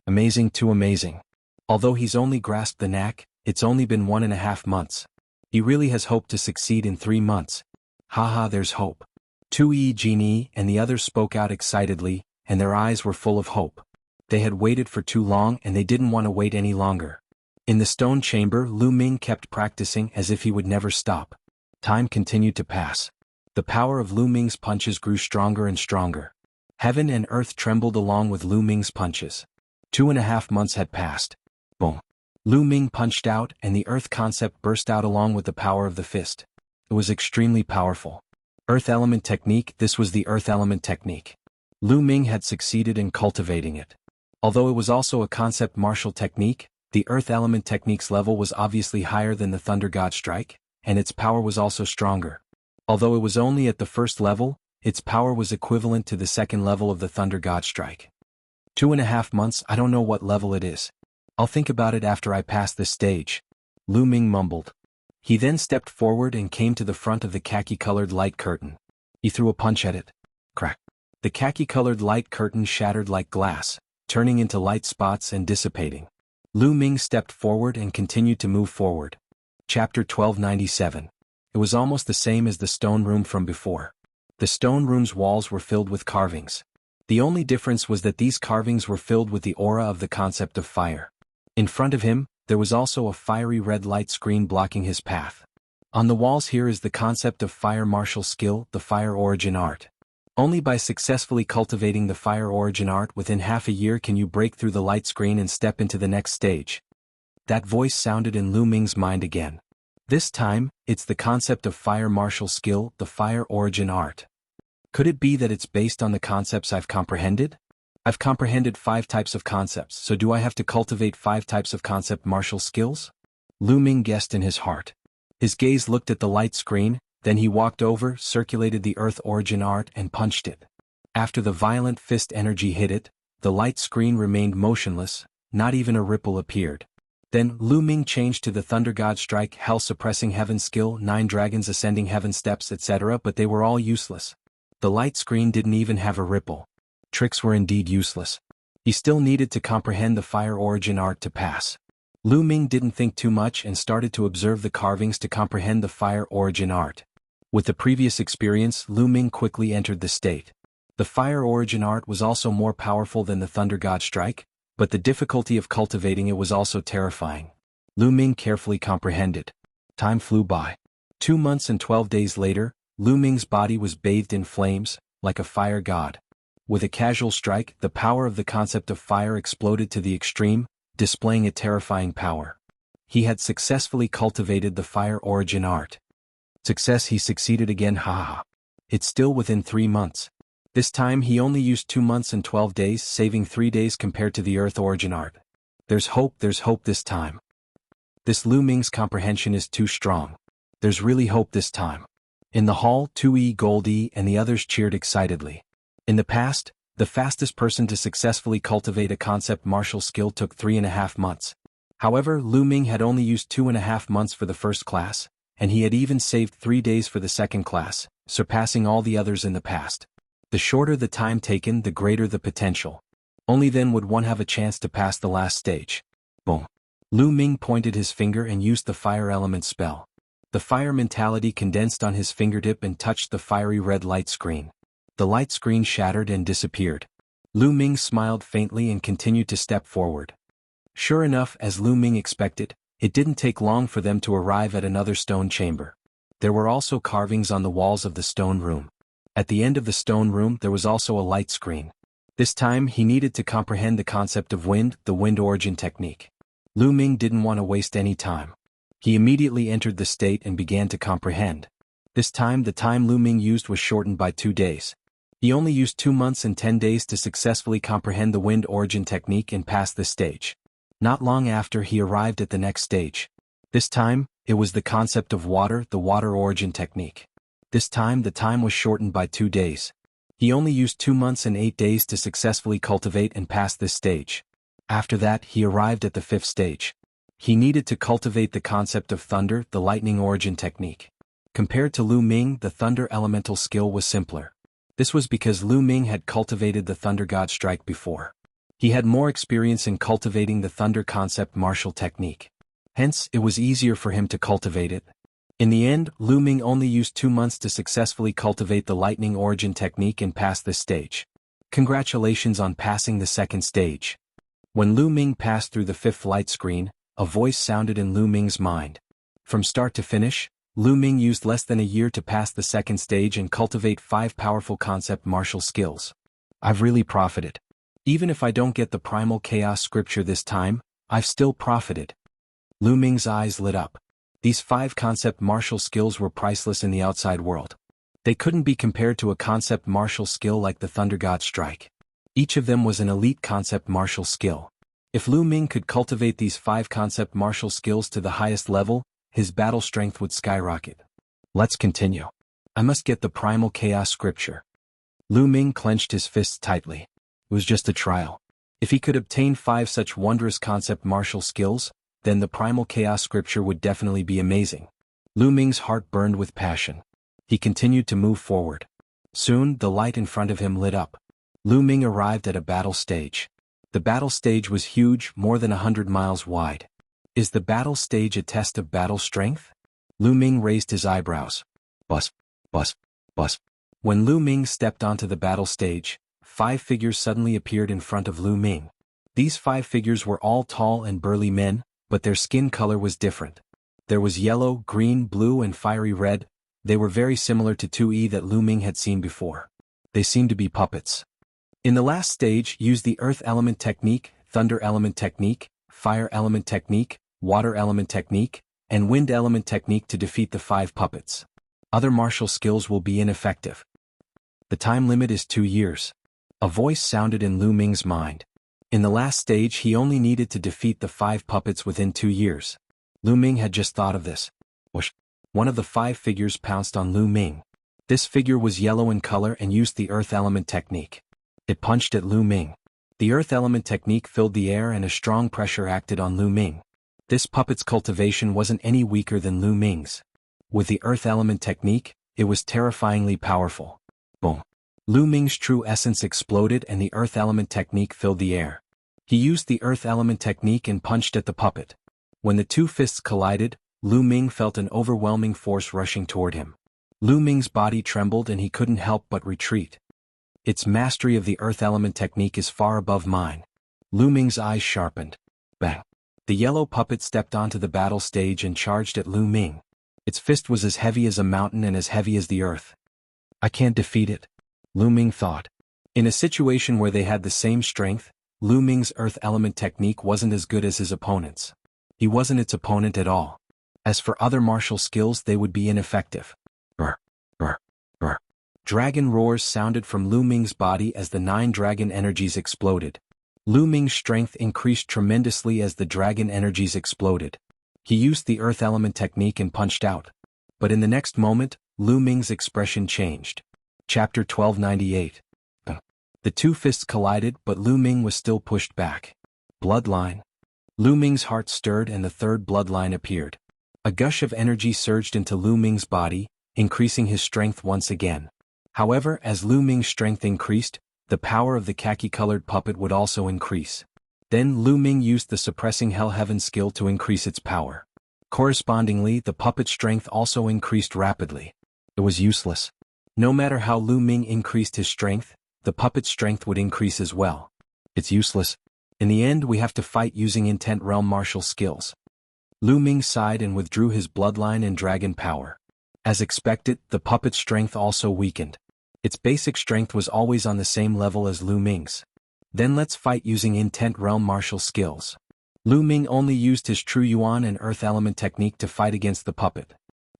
Amazing too amazing. Although he's only grasped the knack, it's only been 1.5 months. He really has hope to succeed in 3 months. Haha, there's hope. Tui, Genie, and the others spoke out excitedly, and their eyes were full of hope. They had waited for too long and they didn't want to wait any longer. In the stone chamber, Lu Ming kept practicing as if he would never stop. Time continued to pass. The power of Lu Ming's punches grew stronger and stronger. Heaven and earth trembled along with Lu Ming's punches. 2.5 months had passed. Boom. Lu Ming punched out and the earth concept burst out along with the power of the fist. It was extremely powerful. Earth Element Technique. This was the Earth Element Technique. Lu Ming had succeeded in cultivating it. Although it was also a concept martial technique, the Earth Element Technique's level was obviously higher than the Thunder God Strike, and its power was also stronger. Although it was only at the first level, its power was equivalent to the second level of the Thunder God Strike. 2.5 months. I don't know what level it is. I'll think about it after I pass this stage, Lu Ming mumbled. He then stepped forward and came to the front of the khaki-colored light curtain. He threw a punch at it. Crack. The khaki-colored light curtain shattered like glass, turning into light spots and dissipating. Lu Ming stepped forward and continued to move forward. Chapter 1297. It was almost the same as the stone room from before. The stone room's walls were filled with carvings. The only difference was that these carvings were filled with the aura of the concept of fire. In front of him, there was also a fiery red light screen blocking his path. On the walls here is the concept of fire martial skill, the fire origin art. Only by successfully cultivating the fire origin art within half a year can you break through the light screen and step into the next stage. That voice sounded in Lu Ming's mind again. This time, it's the concept of fire martial skill, the fire origin art. Could it be that it's based on the concepts I've comprehended? I've comprehended 5 types of concepts, so do I have to cultivate 5 types of concept martial skills? Lu Ming guessed in his heart. His gaze looked at the light screen, then he walked over, circulated the earth origin art and punched it. After the violent fist energy hit it, the light screen remained motionless, not even a ripple appeared. Then Lu Ming changed to the Thunder God Strike, Hell Suppressing Heaven skill, 9 Dragons Ascending Heaven Steps, etc., but they were all useless. The light screen didn't even have a ripple. Tricks were indeed useless. He still needed to comprehend the fire origin art to pass. Lu Ming didn't think too much and started to observe the carvings to comprehend the fire origin art. With the previous experience, Lu Ming quickly entered the state. The fire origin art was also more powerful than the Thunder God Strike, but the difficulty of cultivating it was also terrifying. Lu Ming carefully comprehended. Time flew by. 2 months and 12 days later, Lu Ming's body was bathed in flames, like a fire god. With a casual strike, the power of the concept of fire exploded to the extreme, displaying a terrifying power. He had successfully cultivated the fire origin art. Success, he succeeded again, haha. It's still within 3 months. This time he only used 2 months and 12 days, saving 3 days compared to the earth origin art. There's hope this time. This Lu Ming's comprehension is too strong. There's really hope this time. In the hall, 2E, Goldie, and the others cheered excitedly. In the past, the fastest person to successfully cultivate a concept martial skill took 3.5 months. However, Lu Ming had only used 2.5 months for the first class, and he had even saved 3 days for the second class, surpassing all the others in the past. The shorter the time taken, the greater the potential. Only then would one have a chance to pass the last stage. Boom. Lu Ming pointed his finger and used the fire element spell. The fire mentality condensed on his fingertip and touched the fiery red light screen. The light screen shattered and disappeared. Lu Ming smiled faintly and continued to step forward. Sure enough, as Lu Ming expected, it didn't take long for them to arrive at another stone chamber. There were also carvings on the walls of the stone room. At the end of the stone room there was also a light screen. This time he needed to comprehend the concept of wind, the wind origin technique. Lu Ming didn't want to waste any time. He immediately entered the state and began to comprehend. This time the time Lu Ming used was shortened by 2 days. He only used 2 months and 10 days to successfully comprehend the wind origin technique and pass this stage. Not long after he arrived at the next stage. This time, it was the concept of water, the water origin technique. This time the time was shortened by 2 days. He only used 2 months and 8 days to successfully cultivate and pass this stage. After that he arrived at the 5th stage. He needed to cultivate the concept of thunder, the lightning origin technique. Compared to Lu Ming, the thunder elemental skill was simpler. This was because Lu Ming had cultivated the Thunder God Strike before. He had more experience in cultivating the thunder concept martial technique. Hence, it was easier for him to cultivate it. In the end, Lu Ming only used 2 months to successfully cultivate the lightning origin technique and pass this stage. Congratulations on passing the 2nd stage. When Lu Ming passed through the 5th light screen, a voice sounded in Lu Ming's mind. From start to finish, Lu Ming used less than a year to pass the 2nd stage and cultivate 5 powerful concept martial skills. I've really profited. Even if I don't get the primal chaos scripture this time, I've still profited. Lu Ming's eyes lit up. These 5 concept martial skills were priceless in the outside world. They couldn't be compared to a concept martial skill like the Thunder God Strike. Each of them was an elite concept martial skill. If Lu Ming could cultivate these 5 concept martial skills to the highest level, his battle strength would skyrocket. Let's continue. I must get the Primal Chaos Scripture. Lu Ming clenched his fists tightly. It was just a trial. If he could obtain 5 such wondrous concept martial skills, then the Primal Chaos Scripture would definitely be amazing. Lu Ming's heart burned with passion. He continued to move forward. Soon, the light in front of him lit up. Lu Ming arrived at a battle stage. The battle stage was huge, more than 100 miles wide. Is the battle stage a test of battle strength? Lu Ming raised his eyebrows. Bus, bus, bus. When Lu Ming stepped onto the battle stage, 5 figures suddenly appeared in front of Lu Ming. These 5 figures were all tall and burly men, but their skin color was different. There was yellow, green, blue and fiery red. They were very similar to 2E that Lu Ming had seen before. They seemed to be puppets. In the last stage, use the Earth Element Technique, Thunder Element Technique, Fire Element Technique, Water Element Technique, and Wind Element Technique to defeat the 5 puppets. Other martial skills will be ineffective. The time limit is 2 years. A voice sounded in Lu Ming's mind. In the last stage he only needed to defeat the 5 puppets within 2 years. Lu Ming had just thought of this. Whoosh! One of the 5 figures pounced on Lu Ming. This figure was yellow in color and used the Earth Element Technique. It punched at Lu Ming. The Earth Element Technique filled the air and a strong pressure acted on Lu Ming. This puppet's cultivation wasn't any weaker than Lu Ming's. With the Earth Element Technique, it was terrifyingly powerful. Boom! Lu Ming's true essence exploded and the Earth Element Technique filled the air. He used the Earth Element Technique and punched at the puppet. When the 2 fists collided, Lu Ming felt an overwhelming force rushing toward him. Lu Ming's body trembled and he couldn't help but retreat. Its mastery of the Earth Element Technique is far above mine. Lu Ming's eyes sharpened. Bang! The yellow puppet stepped onto the battle stage and charged at Lu Ming. Its fist was as heavy as a mountain and as heavy as the earth. I can't defeat it, Lu Ming thought. In a situation where they had the same strength, Lu Ming's Earth Element Technique wasn't as good as his opponent's. He wasn't its opponent at all. As for other martial skills, they would be ineffective. Brr, brr, brr. Dragon roars sounded from Lu Ming's body as the 9 dragon energies exploded. Lu Ming's strength increased tremendously as the dragon energies exploded. He used the Earth Element Technique and punched out. But in the next moment, Lu Ming's expression changed. Chapter 1298. The 2 fists collided, but Lu Ming was still pushed back. Bloodline. Lu Ming's heart stirred and the 3rd bloodline appeared. A gush of energy surged into Lu Ming's body, increasing his strength once again. However, as Lu Ming's strength increased, the power of the khaki-colored puppet would also increase. Then Lu Ming used the Suppressing Hell Heaven skill to increase its power. Correspondingly, the puppet's strength also increased rapidly. It was useless. No matter how Lu Ming increased his strength, the puppet's strength would increase as well. It's useless. In the end, we have to fight using Intent Realm martial skills. Lu Ming sighed and withdrew his bloodline and dragon power. As expected, the puppet's strength also weakened. Its basic strength was always on the same level as Lu Ming's. Then let's fight using Intent Realm martial skills. Lu Ming only used his True Yuan and Earth Element Technique to fight against the puppet.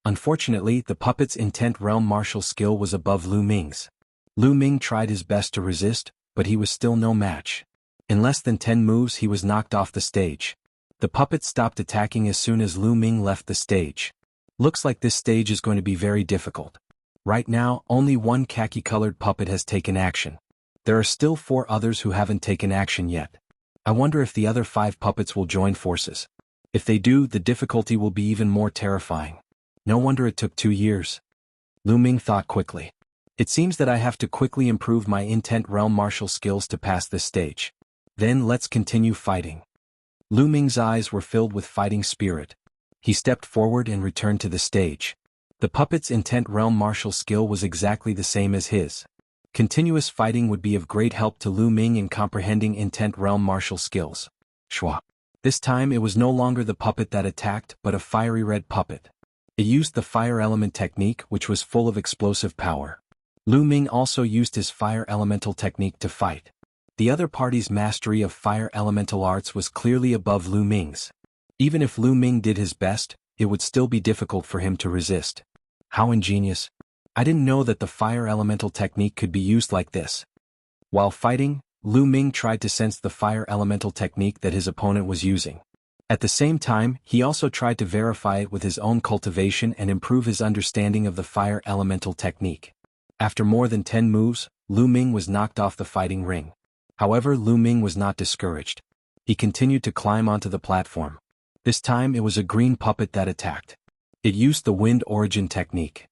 Unfortunately, the puppet's Intent Realm martial skill was above Lu Ming's. Lu Ming tried his best to resist, but he was still no match. In less than 10 moves he was knocked off the stage. The puppet stopped attacking as soon as Lu Ming left the stage. Looks like this stage is going to be very difficult. Right now, only 1 khaki-colored puppet has taken action. There are still 4 others who haven't taken action yet. I wonder if the other 5 puppets will join forces. If they do, the difficulty will be even more terrifying. No wonder it took 2 years. Lu Ming thought quickly. It seems that I have to quickly improve my Intent Realm martial skills to pass this stage. Then let's continue fighting. Lu Ming's eyes were filled with fighting spirit. He stepped forward and returned to the stage. The puppet's Intent Realm martial skill was exactly the same as his. Continuous fighting would be of great help to Lu Ming in comprehending Intent Realm martial skills. Shwa. This time it was no longer the puppet that attacked, but a fiery red puppet. It used the Fire Element Technique, which was full of explosive power. Lu Ming also used his Fire Elemental Technique to fight. The other party's mastery of Fire Elemental arts was clearly above Lu Ming's. Even if Lu Ming did his best, it would still be difficult for him to resist. How ingenious. I didn't know that the fire elemental technique could be used like this. While fighting, Lu Ming tried to sense the fire elemental technique that his opponent was using. At the same time, he also tried to verify it with his own cultivation and improve his understanding of the fire elemental technique. After more than 10 moves, Lu Ming was knocked off the fighting ring. However, Lu Ming was not discouraged. He continued to climb onto the platform. This time it was a green puppet that attacked. It used the wind origin technique.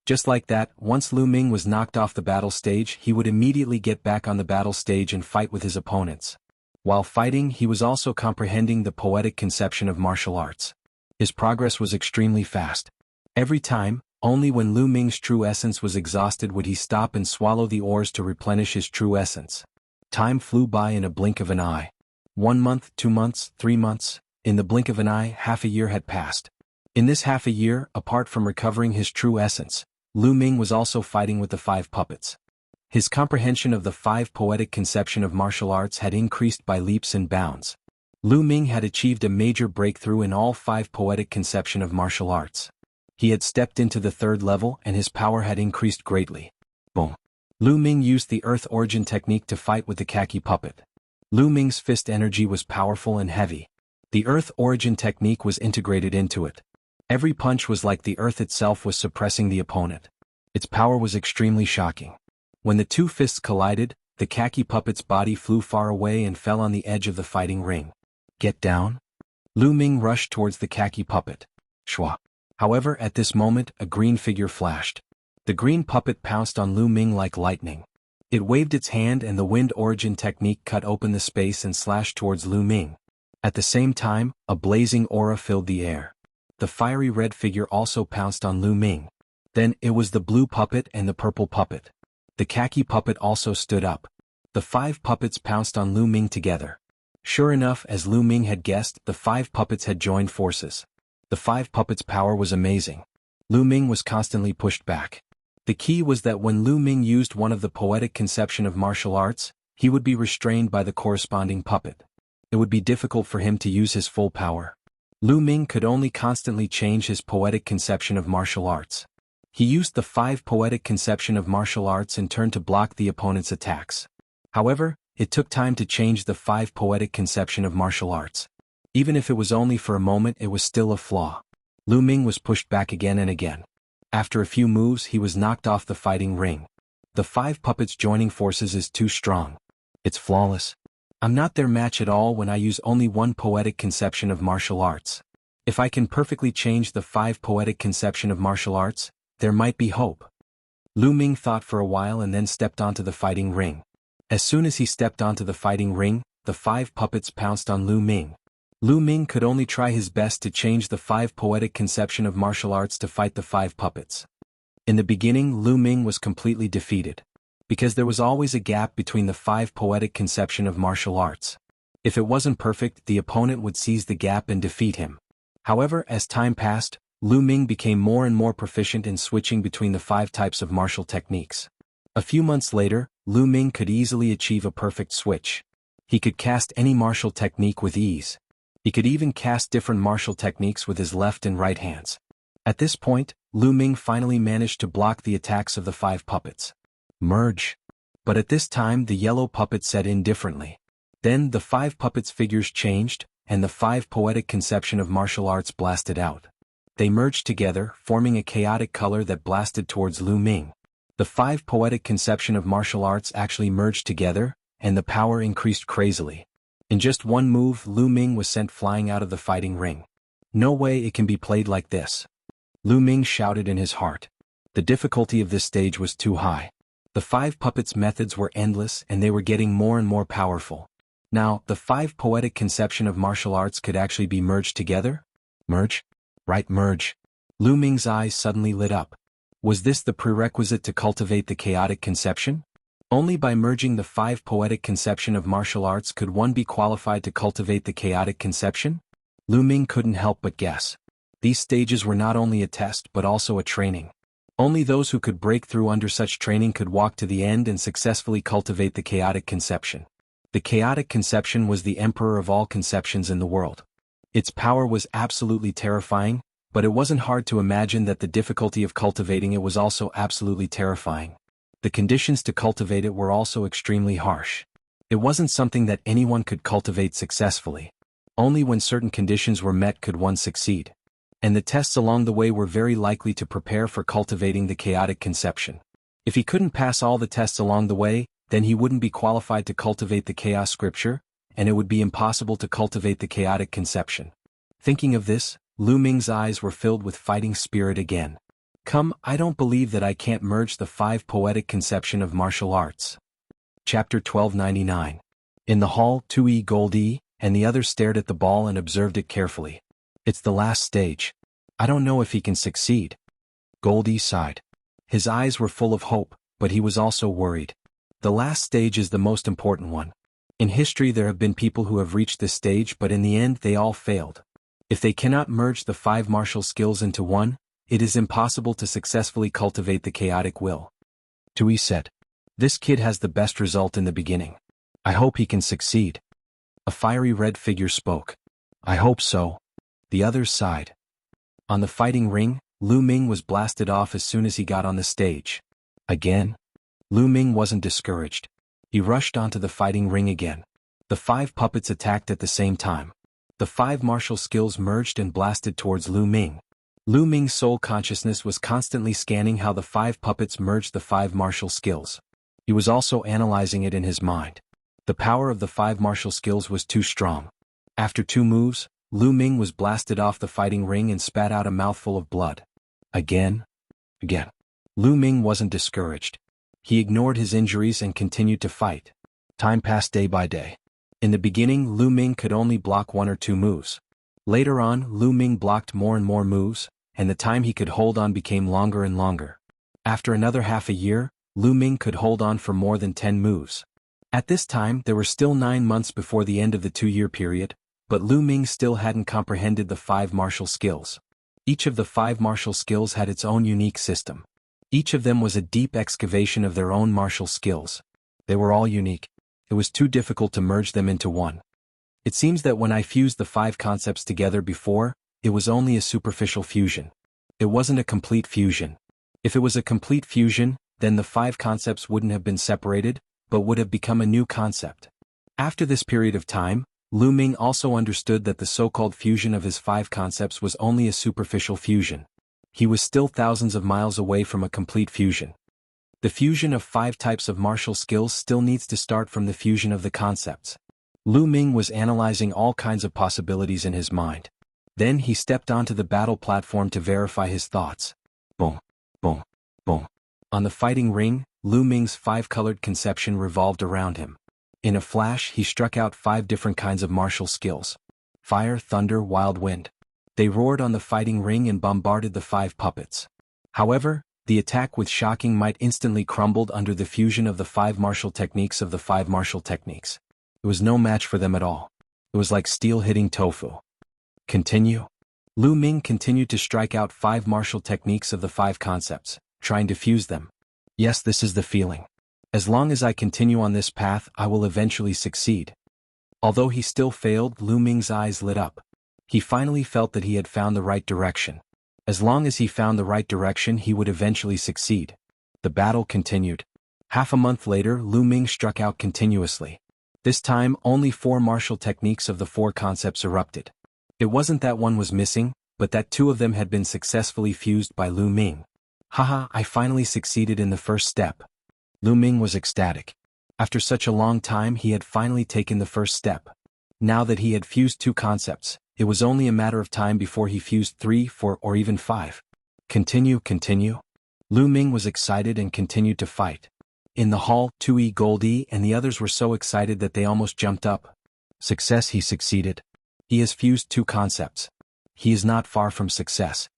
Just like that, once Lu Ming was knocked off the battle stage, he would immediately get back on the battle stage and fight with his opponents. While fighting, he was also comprehending the poetic conception of martial arts. His progress was extremely fast. Every time, only when Lu Ming's true essence was exhausted would he stop and swallow the ores to replenish his true essence. Time flew by in a blink of an eye. 1 month, 2 months, 3 months, in the blink of an eye, half a year had passed. In this half a year, apart from recovering his true essence, Lu Ming was also fighting with the 5 puppets. His comprehension of the 5 poetic conception of martial arts had increased by leaps and bounds. Lu Ming had achieved a major breakthrough in all 5 poetic conception of martial arts. He had stepped into the 3rd level and his power had increased greatly. Boom. Lu Ming used the earth origin technique to fight with the khaki puppet. Lu Ming's fist energy was powerful and heavy. The earth origin technique was integrated into it. Every punch was like the earth itself was suppressing the opponent. Its power was extremely shocking. When the 2 fists collided, the khaki puppet's body flew far away and fell on the edge of the fighting ring. Get down? Lu Ming rushed towards the khaki puppet. Shwa. However, at this moment, a green figure flashed. The green puppet pounced on Lu Ming like lightning. It waved its hand and the wind origin technique cut open the space and slashed towards Lu Ming. At the same time, a blazing aura filled the air. The fiery red figure also pounced on Lu Ming. Then, it was the blue puppet and the purple puppet. The khaki puppet also stood up. The 5 puppets pounced on Lu Ming together. Sure enough, as Lu Ming had guessed, the 5 puppets had joined forces. The 5 puppets' power was amazing. Lu Ming was constantly pushed back. The key was that when Lu Ming used one of the poetic conception of martial arts, he would be restrained by the corresponding puppet. It would be difficult for him to use his full power. Lu Ming could only constantly change his poetic conception of martial arts. He used the 5 poetic conception of martial arts in turn to block the opponent's attacks. However, it took time to change the 5 poetic conception of martial arts. Even if it was only for a moment, it was still a flaw. Lu Ming was pushed back again and again. After a few moves, he was knocked off the fighting ring. The 5 puppets joining forces is too strong. It's flawless. I'm not their match at all when I use only 1 poetic conception of martial arts. If I can perfectly change the 5 poetic conception of martial arts, there might be hope. Lu Ming thought for a while and then stepped onto the fighting ring. As soon as he stepped onto the fighting ring, the 5 puppets pounced on Lu Ming. Lu Ming could only try his best to change the 5 poetic conception of martial arts to fight the 5 puppets. In the beginning, Lu Ming was completely defeated. Because there was always a gap between the 5 poetic conception of martial arts. If it wasn't perfect, the opponent would seize the gap and defeat him. However, as time passed, Lu Ming became more and more proficient in switching between the 5 types of martial techniques. A few months later, Lu Ming could easily achieve a perfect switch. He could cast any martial technique with ease. He could even cast different martial techniques with his left and right hands. At this point, Lu Ming finally managed to block the attacks of the 5 puppets. Merge. But at this time the yellow puppet set in differently. Then the 5 puppets' figures changed, and the 5 poetic conception of martial arts blasted out. They merged together, forming a chaotic color that blasted towards Lu Ming. The 5 poetic conception of martial arts actually merged together, and the power increased crazily. In just 1 move, Lu Ming was sent flying out of the fighting ring. No way it can be played like this. Lu Ming shouted in his heart. The difficulty of this stage was too high. The 5 puppets' methods were endless and they were getting more and more powerful. Now, the 5 poetic conception of martial arts could actually be merged together? Merge? Right, merge. Lu Ming's eyes suddenly lit up. Was this the prerequisite to cultivate the chaotic conception? Only by merging the 5 poetic conception of martial arts could one be qualified to cultivate the chaotic conception? Lu Ming couldn't help but guess. These stages were not only a test but also a training. Only those who could break through under such training could walk to the end and successfully cultivate the chaotic conception. The chaotic conception was the emperor of all conceptions in the world. Its power was absolutely terrifying, But it wasn't hard to imagine that the difficulty of cultivating it was also absolutely terrifying. The conditions to cultivate it were also extremely harsh. It wasn't something that anyone could cultivate successfully. Only when certain conditions were met could one succeed. And the tests along the way were very likely to prepare for cultivating the chaotic conception. If he couldn't pass all the tests along the way, then he wouldn't be qualified to cultivate the chaos scripture, and it would be impossible to cultivate the chaotic conception. Thinking of this, Lu Ming's eyes were filled with fighting spirit again. Come, I don't believe that I can't merge the 5 poetic conception of martial arts. Chapter 1299. In the hall, Tui Goldie and the others stared at the ball and observed it carefully. It's the last stage. I don't know if he can succeed. Goldie sighed. His eyes were full of hope, but he was also worried. The last stage is the most important one. In history there have been people who have reached this stage, but in the end they all failed. If they cannot merge the 5 martial skills into one, it is impossible to successfully cultivate the chaotic will. Tui said. This kid has the best result in the beginning. I hope he can succeed. A fiery red figure spoke. I hope so. The others sighed. On the fighting ring, Lu Ming was blasted off as soon as he got on the stage. Again? Lu Ming wasn't discouraged. He rushed onto the fighting ring again. The 5 puppets attacked at the same time. The 5 martial skills merged and blasted towards Lu Ming. Lu Ming's soul consciousness was constantly scanning how the 5 puppets merged the 5 martial skills. He was also analyzing it in his mind. The power of the 5 martial skills was too strong. After 2 moves, Lu Ming was blasted off the fighting ring and spat out a mouthful of blood. Again? Again. Lu Ming wasn't discouraged. He ignored his injuries and continued to fight. Time passed day by day. In the beginning, Lu Ming could only block 1 or 2 moves. Later on, Lu Ming blocked more and more moves, and the time he could hold on became longer and longer. After another half a year, Lu Ming could hold on for more than 10 moves. At this time, there were still 9 months before the end of the 2-year period, but Lu Ming still hadn't comprehended the 5 martial skills. Each of the 5 martial skills had its own unique system. Each of them was a deep excavation of their own martial skills. They were all unique. It was too difficult to merge them into one. It seems that when I fused the 5 concepts together before, it was only a superficial fusion. It wasn't a complete fusion. If it was a complete fusion, then the 5 concepts wouldn't have been separated, but would have become a new concept. After this period of time, Lu Ming also understood that the so-called fusion of his 5 concepts was only a superficial fusion. He was still thousands of miles away from a complete fusion. The fusion of 5 types of martial skills still needs to start from the fusion of the concepts. Lu Ming was analyzing all kinds of possibilities in his mind. Then he stepped onto the battle platform to verify his thoughts. Boom, boom, boom. On the fighting ring, Lu Ming's 5-colored conception revolved around him. In a flash, he struck out 5 different kinds of martial skills. Fire, thunder, wild wind. They roared on the fighting ring and bombarded the 5 puppets. However, the attack with shocking might instantly crumbled under the fusion of the 5 martial techniques of the 5 martial techniques. It was no match for them at all. It was like steel hitting tofu. Continue. Lu Ming continued to strike out 5 martial techniques of the 5 concepts, trying to fuse them. Yes, this is the feeling. As long as I continue on this path, I will eventually succeed. Although he still failed, Lu Ming's eyes lit up. He finally felt that he had found the right direction. As long as he found the right direction, he would eventually succeed. The battle continued. Half a month later, Lu Ming struck out continuously. This time, only 4 martial techniques of the 4 concepts erupted. It wasn't that one was missing, but that 2 of them had been successfully fused by Lu Ming. Haha, I finally succeeded in the first step. Lu Ming was ecstatic. After such a long time, he had finally taken the first step. Now that he had fused 2 concepts, it was only a matter of time before he fused 3, 4, or even 5. Continue. Lu Ming was excited and continued to fight. In the hall, Tui Goldie and the others were so excited that they almost jumped up. Success, he succeeded. He has fused 2 concepts. He is not far from success.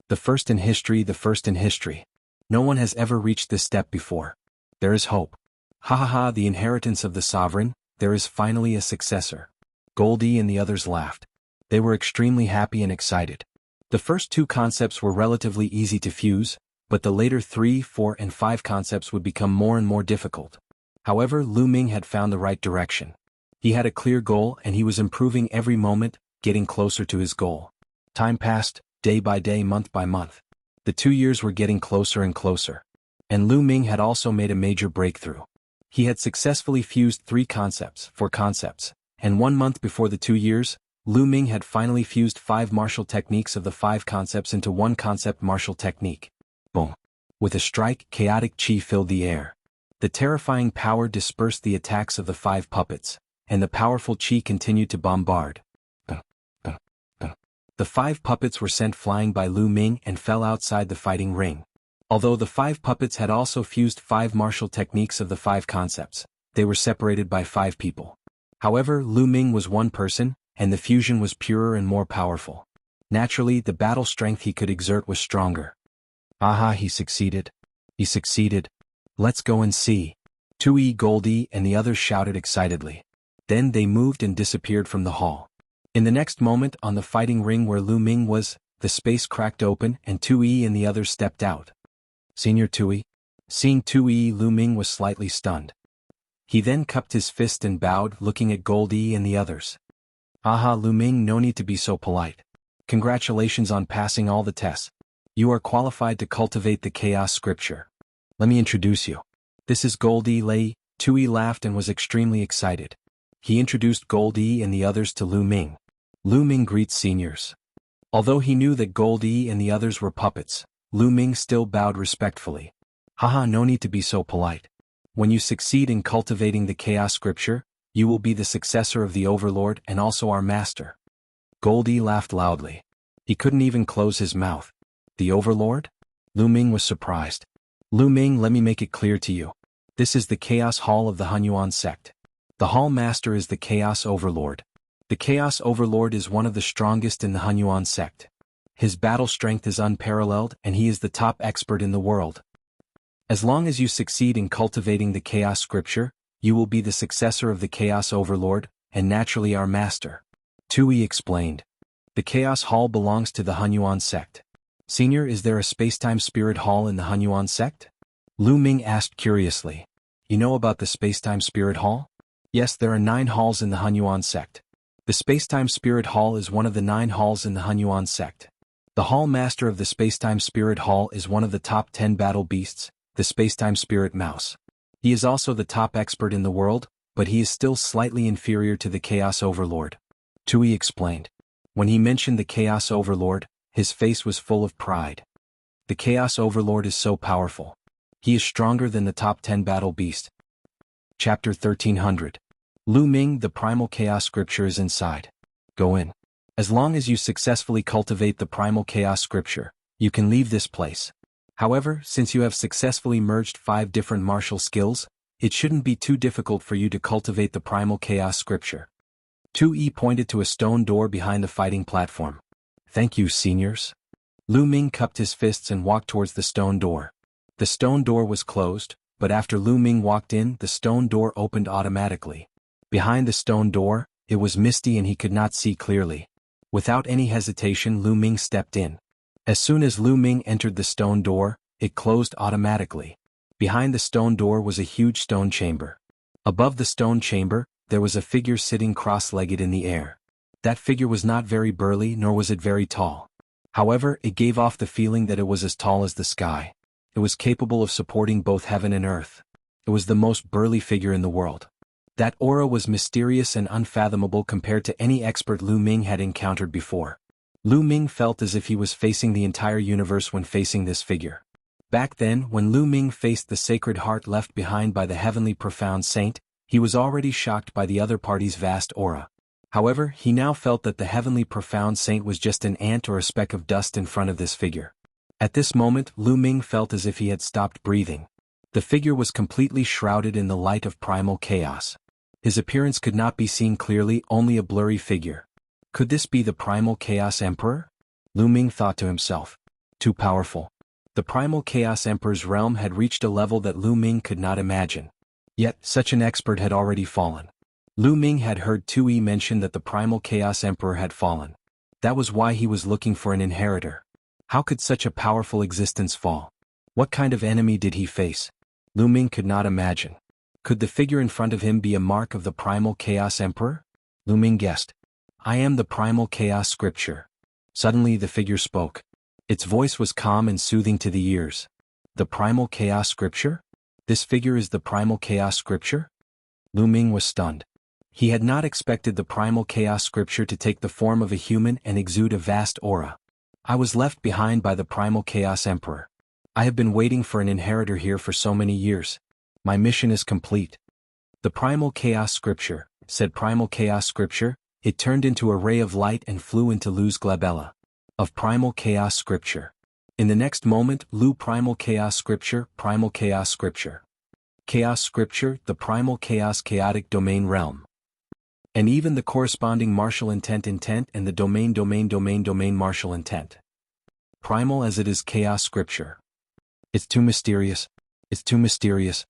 The first in history. No one has ever reached this step before. There is hope. The inheritance of the sovereign, there is finally a successor. Goldie and the others laughed. They were extremely happy and excited. The first 2 concepts were relatively easy to fuse, but the later 3, 4, and 5 concepts would become more and more difficult. However, Lu Ming had found the right direction. He had a clear goal and he was improving every moment, getting closer to his goal. Time passed, day by day, month by month. The 2 years were getting closer and closer. And Lu Ming had also made a major breakthrough. He had successfully fused 4 concepts, and 1 month before the 2 years, Lu Ming had finally fused 5 martial techniques of the 5 concepts into 1 concept martial technique. Boom! With a strike, chaotic chi filled the air. The terrifying power dispersed the attacks of the 5 puppets, and the powerful chi continued to bombard. The 5 puppets were sent flying by Lu Ming and fell outside the fighting ring. Although the 5 puppets had also fused 5 martial techniques of the 5 concepts, they were separated by 5 people. However, Lu Ming was one person, and the fusion was purer and more powerful. Naturally, the battle strength he could exert was stronger. Aha, he succeeded. He succeeded. Let's go and see. Tui, Goldie, and the others shouted excitedly. Then they moved and disappeared from the hall. In the next moment, on the fighting ring where Lu Ming was, the space cracked open and Tui and the others stepped out. Senior Tui? Seeing Tui, Lu Ming was slightly stunned. He then cupped his fist and bowed, looking at Goldie and the others. Aha, Lu Ming, no need to be so polite. Congratulations on passing all the tests. You are qualified to cultivate the chaos scripture. Let me introduce you. This is Goldie Lei. Tui laughed and was extremely excited. He introduced Goldie and the others to Lu Ming. Lu Ming greets seniors. Although he knew that Goldie and the others were puppets, Lu Ming still bowed respectfully. Haha, no need to be so polite. When you succeed in cultivating the chaos scripture, you will be the successor of the Overlord and also our master. Goldie laughed loudly. He couldn't even close his mouth. The Overlord? Lu Ming was surprised. Lu Ming, let me make it clear to you. This is the Chaos Hall of the Hunyuan sect. The Hall Master is the Chaos Overlord. The Chaos Overlord is one of the strongest in the Hunyuan sect. His battle strength is unparalleled and he is the top expert in the world. As long as you succeed in cultivating the Chaos Scripture, you will be the successor of the Chaos Overlord, and naturally our master. Tui explained. The Chaos Hall belongs to the Hunyuan sect. Senior, is there a Spacetime Spirit Hall in the Hunyuan sect? Lu Ming asked curiously. You know about the Spacetime Spirit Hall? Yes, there are 9 halls in the Hunyuan sect. The Spacetime Spirit Hall is one of the 9 halls in the Hunyuan sect. The Hall Master of the Spacetime Spirit Hall is one of the top 10 battle beasts, the Spacetime Spirit Mouse. He is also the top expert in the world, but he is still slightly inferior to the Chaos Overlord. Tui explained. When he mentioned the Chaos Overlord, his face was full of pride. The Chaos Overlord is so powerful. He is stronger than the top 10 battle beast. Chapter 1300. Lu Ming, the Primal Chaos Scripture is inside. Go in. As long as you successfully cultivate the Primal Chaos Scripture, you can leave this place. However, since you have successfully merged 5 different martial skills, it shouldn't be too difficult for you to cultivate the Primal Chaos Scripture. Tui pointed to a stone door behind the fighting platform. Thank you, seniors. Lu Ming cupped his fists and walked towards the stone door. The stone door was closed, but after Lu Ming walked in, the stone door opened automatically. Behind the stone door, it was misty and he could not see clearly. Without any hesitation, Lu Ming stepped in. As soon as Lu Ming entered the stone door, it closed automatically. Behind the stone door was a huge stone chamber. Above the stone chamber, there was a figure sitting cross-legged in the air. That figure was not very burly nor was it very tall. However, it gave off the feeling that it was as tall as the sky. It was capable of supporting both heaven and earth. It was the most burly figure in the world. That aura was mysterious and unfathomable compared to any expert Lu Ming had encountered before. Lu Ming felt as if he was facing the entire universe when facing this figure. Back then, when Lu Ming faced the Sacred Heart left behind by the Heavenly Profound Saint, he was already shocked by the other party's vast aura. However, he now felt that the Heavenly Profound Saint was just an ant or a speck of dust in front of this figure. At this moment, Lu Ming felt as if he had stopped breathing. The figure was completely shrouded in the light of primal chaos. His appearance could not be seen clearly, only a blurry figure. Could this be the Primal Chaos Emperor? Lu Ming thought to himself. Too powerful. The Primal Chaos Emperor's realm had reached a level that Lu Ming could not imagine. Yet, such an expert had already fallen. Lu Ming had heard Tui mention that the Primal Chaos Emperor had fallen. That was why he was looking for an inheritor. How could such a powerful existence fall? What kind of enemy did he face? Lu Ming could not imagine. Could the figure in front of him be a mark of the Primal Chaos Emperor? Lu Ming guessed. I am the Primal Chaos Scripture. Suddenly the figure spoke. Its voice was calm and soothing to the ears. The Primal Chaos Scripture? This figure is the Primal Chaos Scripture? Lu Ming was stunned. He had not expected the Primal Chaos Scripture to take the form of a human and exude a vast aura. I was left behind by the Primal Chaos Emperor. I have been waiting for an inheritor here for so many years. My mission is complete. The Primal Chaos Scripture, said Primal Chaos Scripture. It turned into a ray of light and flew into Lu's glabella. Of Primal Chaos Scripture. In the next moment, Lu Primal Chaos Scripture, Primal Chaos Scripture. Chaos Scripture, the Primal Chaos Chaotic Domain Realm. And even the corresponding martial intent and the domain martial intent. Primal as it is Chaos Scripture. It's too mysterious. It's too mysterious.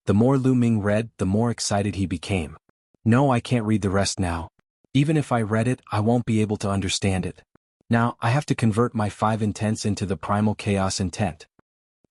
The more Lu Ming read, the more excited he became. No, I can't read the rest now. Even if I read it, I won't be able to understand it. Now, I have to convert my 5 intents into the Primal Chaos intent.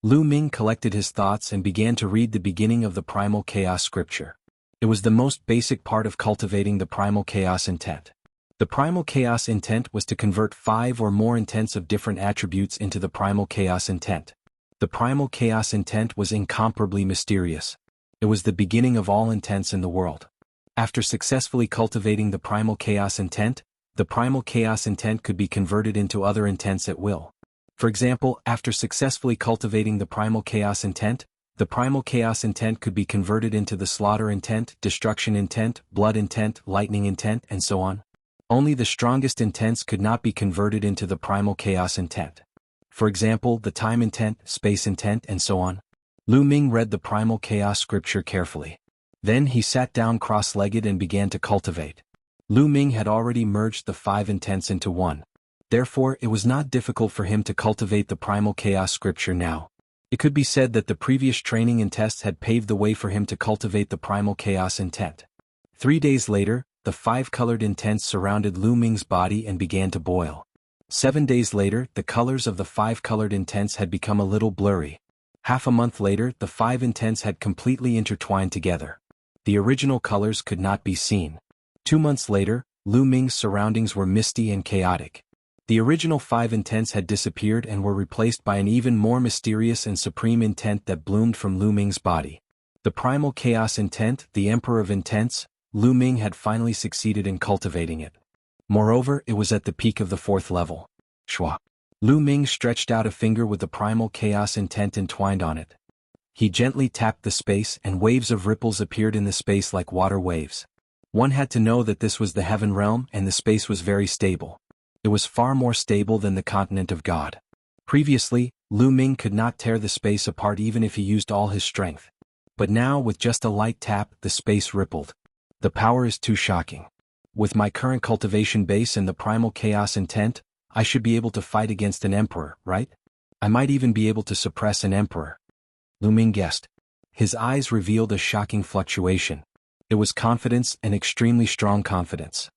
Lu Ming collected his thoughts and began to read the beginning of the Primal Chaos Scripture. It was the most basic part of cultivating the Primal Chaos intent. The Primal Chaos intent was to convert 5 or more intents of different attributes into the Primal Chaos intent. The Primal Chaos intent was incomparably mysterious. It was the beginning of all intents in the world. After successfully cultivating the Primal Chaos intent, the Primal Chaos intent could be converted into other intents at will. For example, after successfully cultivating the Primal Chaos intent, the Primal Chaos intent could be converted into the Slaughter intent, Destruction intent, Blood intent, Lightning intent, and so on. Only the strongest intents could not be converted into the Primal Chaos intent. For example, the Time intent, Space intent, and so on. Lu Ming read the Primal Chaos Scripture carefully. Then he sat down cross-legged and began to cultivate. Lu Ming had already merged the 5 intents into one. Therefore, it was not difficult for him to cultivate the Primal Chaos Scripture now. It could be said that the previous training and tests had paved the way for him to cultivate the Primal Chaos intent. 3 days later, the 5 colored intents surrounded Lu Ming's body and began to boil. 7 days later, the colors of the 5 colored intents had become a little blurry. Half a month later, the 5 intents had completely intertwined together. The original colors could not be seen. 2 months later, Lu Ming's surroundings were misty and chaotic. The original 5 intents had disappeared and were replaced by an even more mysterious and supreme intent that bloomed from Lu Ming's body. The Primal Chaos intent, the Emperor of Intents, Lu Ming had finally succeeded in cultivating it. Moreover, it was at the peak of the 4th level. Shwa. Lu Ming stretched out a finger with the Primal Chaos intent entwined on it. He gently tapped the space and waves of ripples appeared in the space like water waves. One had to know that this was the heaven realm and the space was very stable. It was far more stable than the continent of God. Previously, Lu Ming could not tear the space apart even if he used all his strength. But now, with just a light tap, the space rippled. The power is too shocking. With my current cultivation base and the Primal Chaos intent, I should be able to fight against an emperor, right? I might even be able to suppress an emperor. Lu Ming guessed. His eyes revealed a shocking fluctuation. It was confidence, and extremely strong confidence.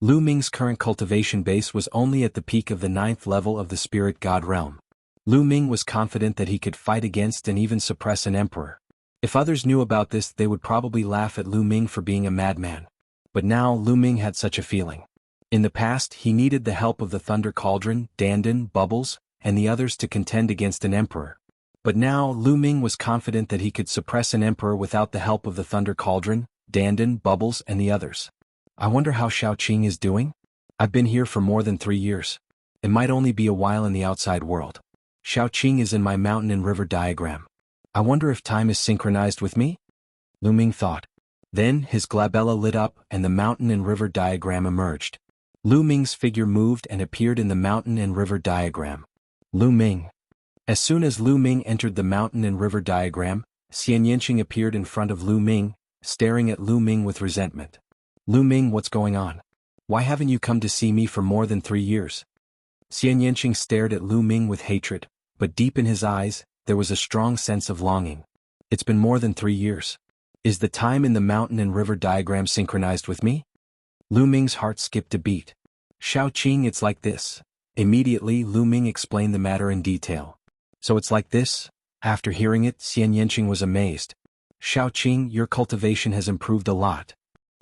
Lu Ming's current cultivation base was only at the peak of the 9th level of the Spirit God realm. Lu Ming was confident that he could fight against and even suppress an emperor. If others knew about this, they would probably laugh at Lu Ming for being a madman. But now Lu Ming had such a feeling. In the past, he needed the help of the Thunder Cauldron, Dandan, Bubbles, and the others to contend against an emperor. But now Lu Ming was confident that he could suppress an emperor without the help of the Thunder Cauldron, Dandan, Bubbles, and the others. I wonder how Xiaoqing is doing? I've been here for more than 3 years. It might only be a while in the outside world. Xiaoqing is in my mountain and river diagram. I wonder if time is synchronized with me? Lu Ming thought. Then his glabella lit up and the mountain and river diagram emerged. Lu Ming's figure moved and appeared in the mountain and river diagram. Lu Ming. As soon as Lu Ming entered the mountain and river diagram, Xian Yanqing appeared in front of Lu Ming, staring at Lu Ming with resentment. Lu Ming, what's going on? Why haven't you come to see me for more than 3 years? Xian Yanqing stared at Lu Ming with hatred, but deep in his eyes, there was a strong sense of longing. It's been more than 3 years. Is the time in the mountain and river diagram synchronized with me? Lu Ming's heart skipped a beat. Xiaoqing, it's like this. Immediately, Lu Ming explained the matter in detail. So it's like this? After hearing it, Xian Yanqing was amazed. Xiaoqing, your cultivation has improved a lot.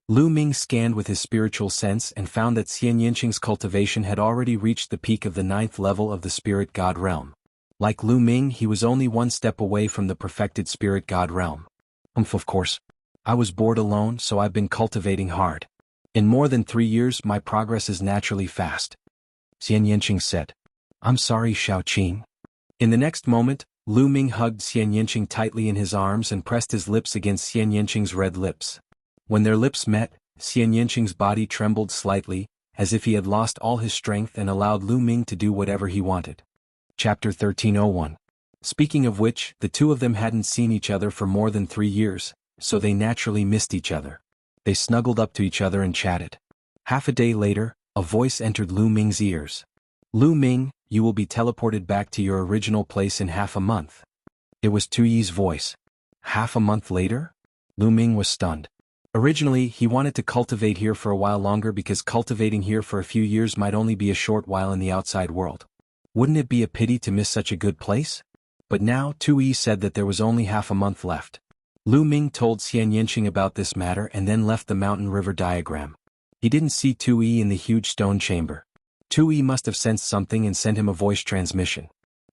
Lu Ming scanned with his spiritual sense and found that Xian Yinqing's cultivation had already reached the peak of the 9th level of the spirit god realm. Like Lu Ming, he was only one step away from the perfected spirit god realm. Of course. I was bored alone, so I've been cultivating hard. In more than 3 years, my progress is naturally fast. Xian Yinqing said. I'm sorry, Xiaoqing. In the next moment, Lu Ming hugged Xian Yinqing tightly in his arms and pressed his lips against Xian Yinqing's red lips. When their lips met, Xian Yinqing's body trembled slightly, as if he had lost all his strength and allowed Lu Ming to do whatever he wanted. Chapter 1301. Speaking of which, the two of them hadn't seen each other for more than 3 years, so they naturally missed each other. They snuggled up to each other and chatted. Half a day later, a voice entered Lu Ming's ears. Lu Ming, you will be teleported back to your original place in half a month. It was Tu Yi's voice. Half a month later? Lu Ming was stunned. Originally, he wanted to cultivate here for a while longer because cultivating here for a few years might only be a short while in the outside world. Wouldn't it be a pity to miss such a good place? But now Tu Yi said that there was only half a month left. Lu Ming told Xian Yinqing about this matter and then left the mountain river diagram. He didn't see Tu Yi in the huge stone chamber. Tu Yi must have sensed something and sent him a voice transmission.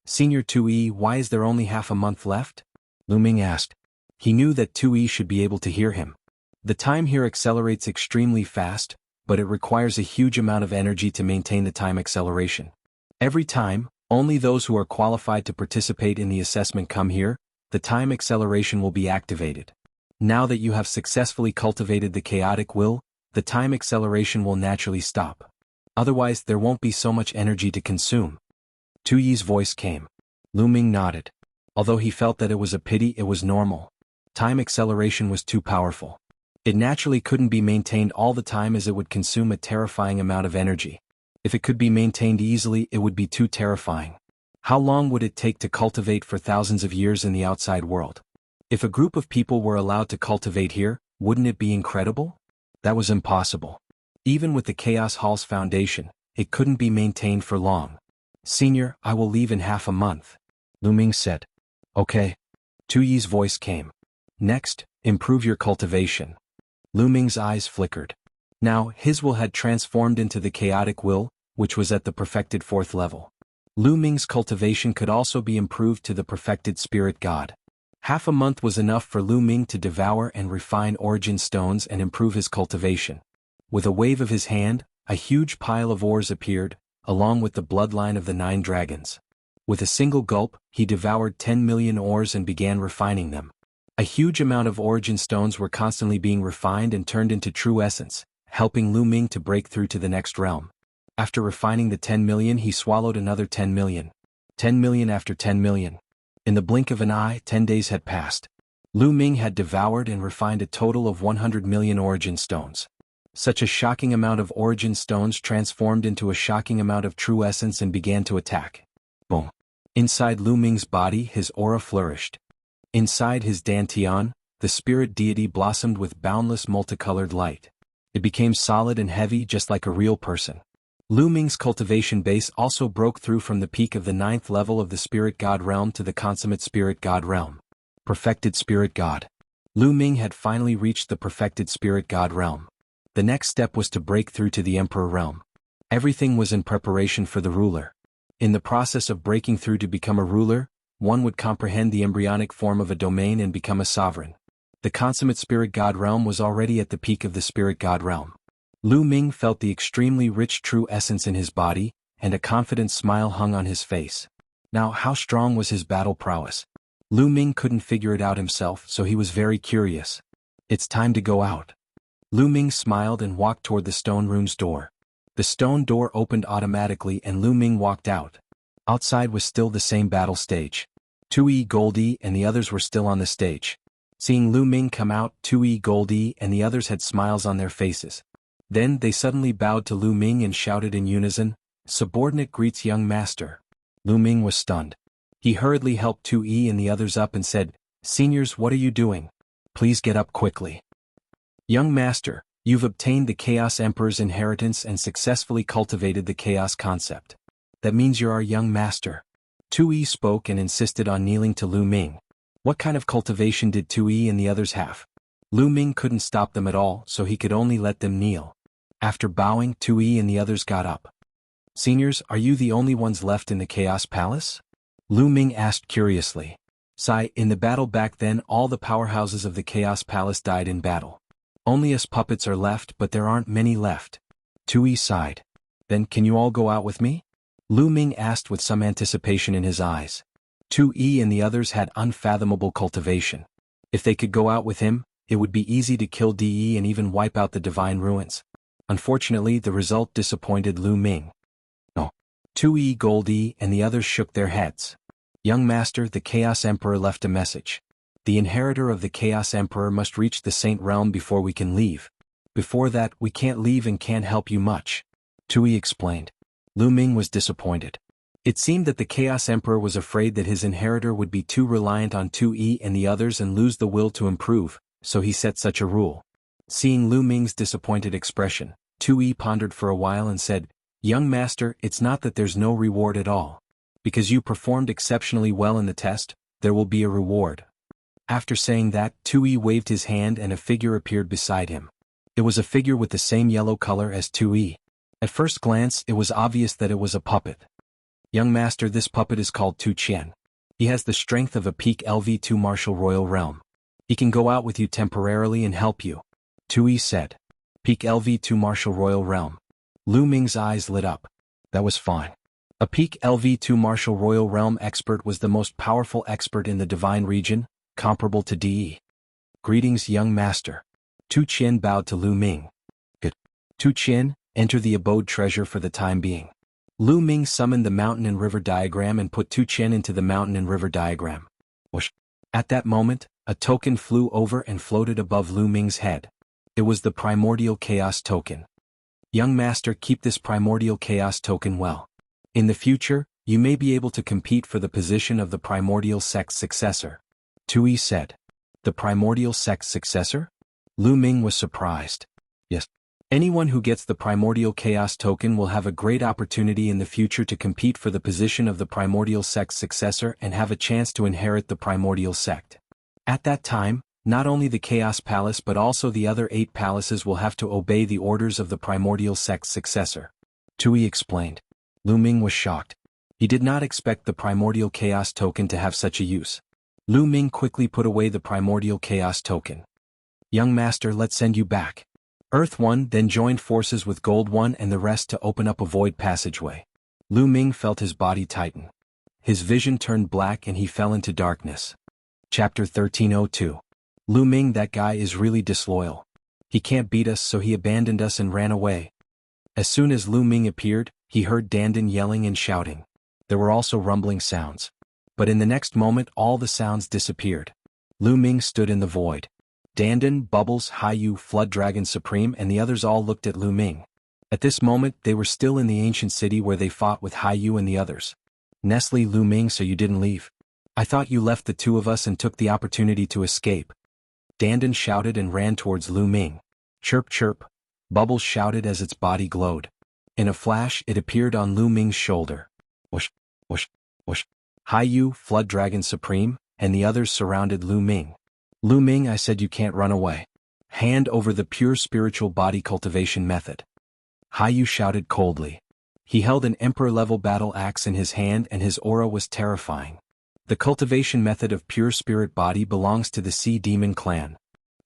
Senior Tu Yi, why is there only half a month left? Lu Ming asked. He knew that Tu Yi should be able to hear him. The time here accelerates extremely fast, but it requires a huge amount of energy to maintain the time acceleration. Every time, only those who are qualified to participate in the assessment come here, the time acceleration will be activated. Now that you have successfully cultivated the chaotic will, the time acceleration will naturally stop. Otherwise, there won't be so much energy to consume. Tu Yi's voice came. Lu Ming nodded. Although he felt that it was a pity, it was normal. Time acceleration was too powerful. It naturally couldn't be maintained all the time as it would consume a terrifying amount of energy. If it could be maintained easily, it would be too terrifying. How long would it take to cultivate for thousands of years in the outside world? If a group of people were allowed to cultivate here, wouldn't it be incredible? That was impossible. Even with the Chaos Hall's foundation, it couldn't be maintained for long. Senior, I will leave in half a month. Lu Ming said. Okay. Tu Yi's voice came. Next, improve your cultivation. Lu Ming's eyes flickered. Now, his will had transformed into the chaotic will, which was at the perfected 4th level. Lu Ming's cultivation could also be improved to the perfected spirit god. Half a month was enough for Lu Ming to devour and refine origin stones and improve his cultivation. With a wave of his hand, a huge pile of ores appeared, along with the bloodline of the 9 dragons. With a single gulp, he devoured 10 million ores and began refining them. A huge amount of origin stones were constantly being refined and turned into true essence, helping Lu Ming to break through to the next realm. After refining the 10 million, he swallowed another 10 million. 10 million after 10 million. In the blink of an eye, 10 days had passed. Lu Ming had devoured and refined a total of 100 million origin stones. Such a shocking amount of origin stones transformed into a shocking amount of true essence and began to attack. Boom. Inside Lu Ming's body, his aura flourished. Inside his dantian, the spirit deity blossomed with boundless multicolored light. It became solid and heavy just like a real person. Lu Ming's cultivation base also broke through from the peak of the 9th level of the spirit god realm to the consummate spirit god realm. Perfected spirit god. Lu Ming had finally reached the perfected spirit god realm. The next step was to break through to the emperor realm. Everything was in preparation for the ruler. In the process of breaking through to become a ruler, one would comprehend the embryonic form of a domain and become a sovereign. The consummate spirit god realm was already at the peak of the spirit god realm. Lu Ming felt the extremely rich true essence in his body, and a confident smile hung on his face. Now, how strong was his battle prowess? Lu Ming couldn't figure it out himself, so he was very curious. It's time to go out. Lu Ming smiled and walked toward the stone room's door. The stone door opened automatically and Lu Ming walked out. Outside was still the same battle stage. Tu Yi, Goldie, and the others were still on the stage. Seeing Lu Ming come out, Tu Yi, Goldie, and the others had smiles on their faces. Then they suddenly bowed to Lu Ming and shouted in unison, "Subordinate greets young master." Lu Ming was stunned. He hurriedly helped Tu Yi and the others up and said, "Seniors, what are you doing? Please get up quickly. Young master, you've obtained the Chaos Emperor's inheritance and successfully cultivated the Chaos concept. That means you're our young master." Tu Yi spoke and insisted on kneeling to Lu Ming. What kind of cultivation did Tu Yi and the others have? Lu Ming couldn't stop them at all, so he could only let them kneel. After bowing, Tui and the others got up. Seniors, are you the only ones left in the Chaos Palace? Lu Ming asked curiously. Sai, in the battle back then all the powerhouses of the Chaos Palace died in battle. Only us puppets are left, but there aren't many left. Tui sighed. Then can you all go out with me? Lu Ming asked with some anticipation in his eyes. Tui and the others had unfathomable cultivation. If they could go out with him, it would be easy to kill De and even wipe out the divine ruins. Unfortunately, the result disappointed Lu Ming. No. Tui, Goldie, and the others shook their heads. Young Master, the Chaos Emperor left a message. The inheritor of the Chaos Emperor must reach the Saint Realm before we can leave. Before that, we can't leave and can't help you much. Tui explained. Lu Ming was disappointed. It seemed that the Chaos Emperor was afraid that his inheritor would be too reliant on Tui and the others and lose the will to improve, so he set such a rule. Seeing Lu Ming's disappointed expression, Tui pondered for a while and said, Young Master, it's not that there's no reward at all. Because you performed exceptionally well in the test, there will be a reward. After saying that, Tui waved his hand and a figure appeared beside him. It was a figure with the same yellow color as Tui. At first glance, it was obvious that it was a puppet. Young Master, this puppet is called Tu Qian. He has the strength of a peak LV2 Martial Royal Realm. He can go out with you temporarily and help you. Tui said. Peak LV2 Martial Royal Realm. Lu Ming's eyes lit up. That was fine. A peak LV2 Martial Royal Realm expert was the most powerful expert in the divine region, comparable to De. Greetings, young master. Tu Qian bowed to Lu Ming. Good. Tu Qian, enter the abode treasure for the time being. Lu Ming summoned the mountain and river diagram and put Tu Qian into the mountain and river diagram. Whoosh. At that moment, a token flew over and floated above Lu Ming's head. It was the Primordial Chaos Token. Young master, keep this Primordial Chaos Token well. In the future, you may be able to compete for the position of the Primordial Sect's successor. Tui said. The Primordial Sect's successor? Lu Ming was surprised. Yes. Anyone who gets the Primordial Chaos Token will have a great opportunity in the future to compete for the position of the Primordial Sect's successor and have a chance to inherit the Primordial Sect. At that time, not only the Chaos Palace but also the other 8 palaces will have to obey the orders of the Primordial Sect's successor. Tui explained. Lu Ming was shocked. He did not expect the Primordial Chaos Token to have such a use. Lu Ming quickly put away the Primordial Chaos Token. Young Master, let's send you back. Earth One then joined forces with Gold One and the rest to open up a void passageway. Lu Ming felt his body tighten. His vision turned black and he fell into darkness. Chapter 1302. Lu Ming, that guy is really disloyal. He can't beat us, so he abandoned us and ran away. As soon as Lu Ming appeared, he heard Dandan yelling and shouting. There were also rumbling sounds. But in the next moment all the sounds disappeared. Lu Ming stood in the void. Dandan, Bubbles, Haiyu, Flood Dragon Supreme and the others all looked at Lu Ming. At this moment they were still in the ancient city where they fought with Haiyu and the others. Nestle, Lu Ming, so you didn't leave. I thought you left the 2 of us and took the opportunity to escape. Dandan shouted and ran towards Lu Ming. Chirp chirp. Bubbles shouted as its body glowed. In a flash it appeared on Lu Ming's shoulder. Whoosh, whoosh, whoosh. Haiyu, Flood Dragon Supreme, and the others surrounded Lu Ming. Lu Ming, I said you can't run away. Hand over the pure spiritual body cultivation method. Haiyu shouted coldly. He held an emperor-level battle axe in his hand and his aura was terrifying. The cultivation method of pure spirit body belongs to the Sea Demon clan.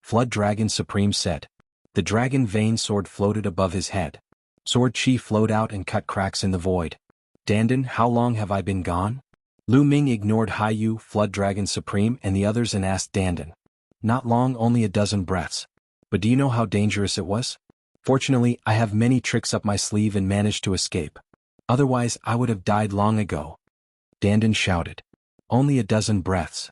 Flood Dragon Supreme said. The dragon vein sword floated above his head. Sword chi flowed out and cut cracks in the void. Dandan, how long have I been gone? Lu Ming ignored Haiyu, Flood Dragon Supreme and the others and asked Dandan. Not long, only a dozen breaths. But do you know how dangerous it was? Fortunately, I have many tricks up my sleeve and managed to escape. Otherwise, I would have died long ago. Dandan shouted. Only a dozen breaths.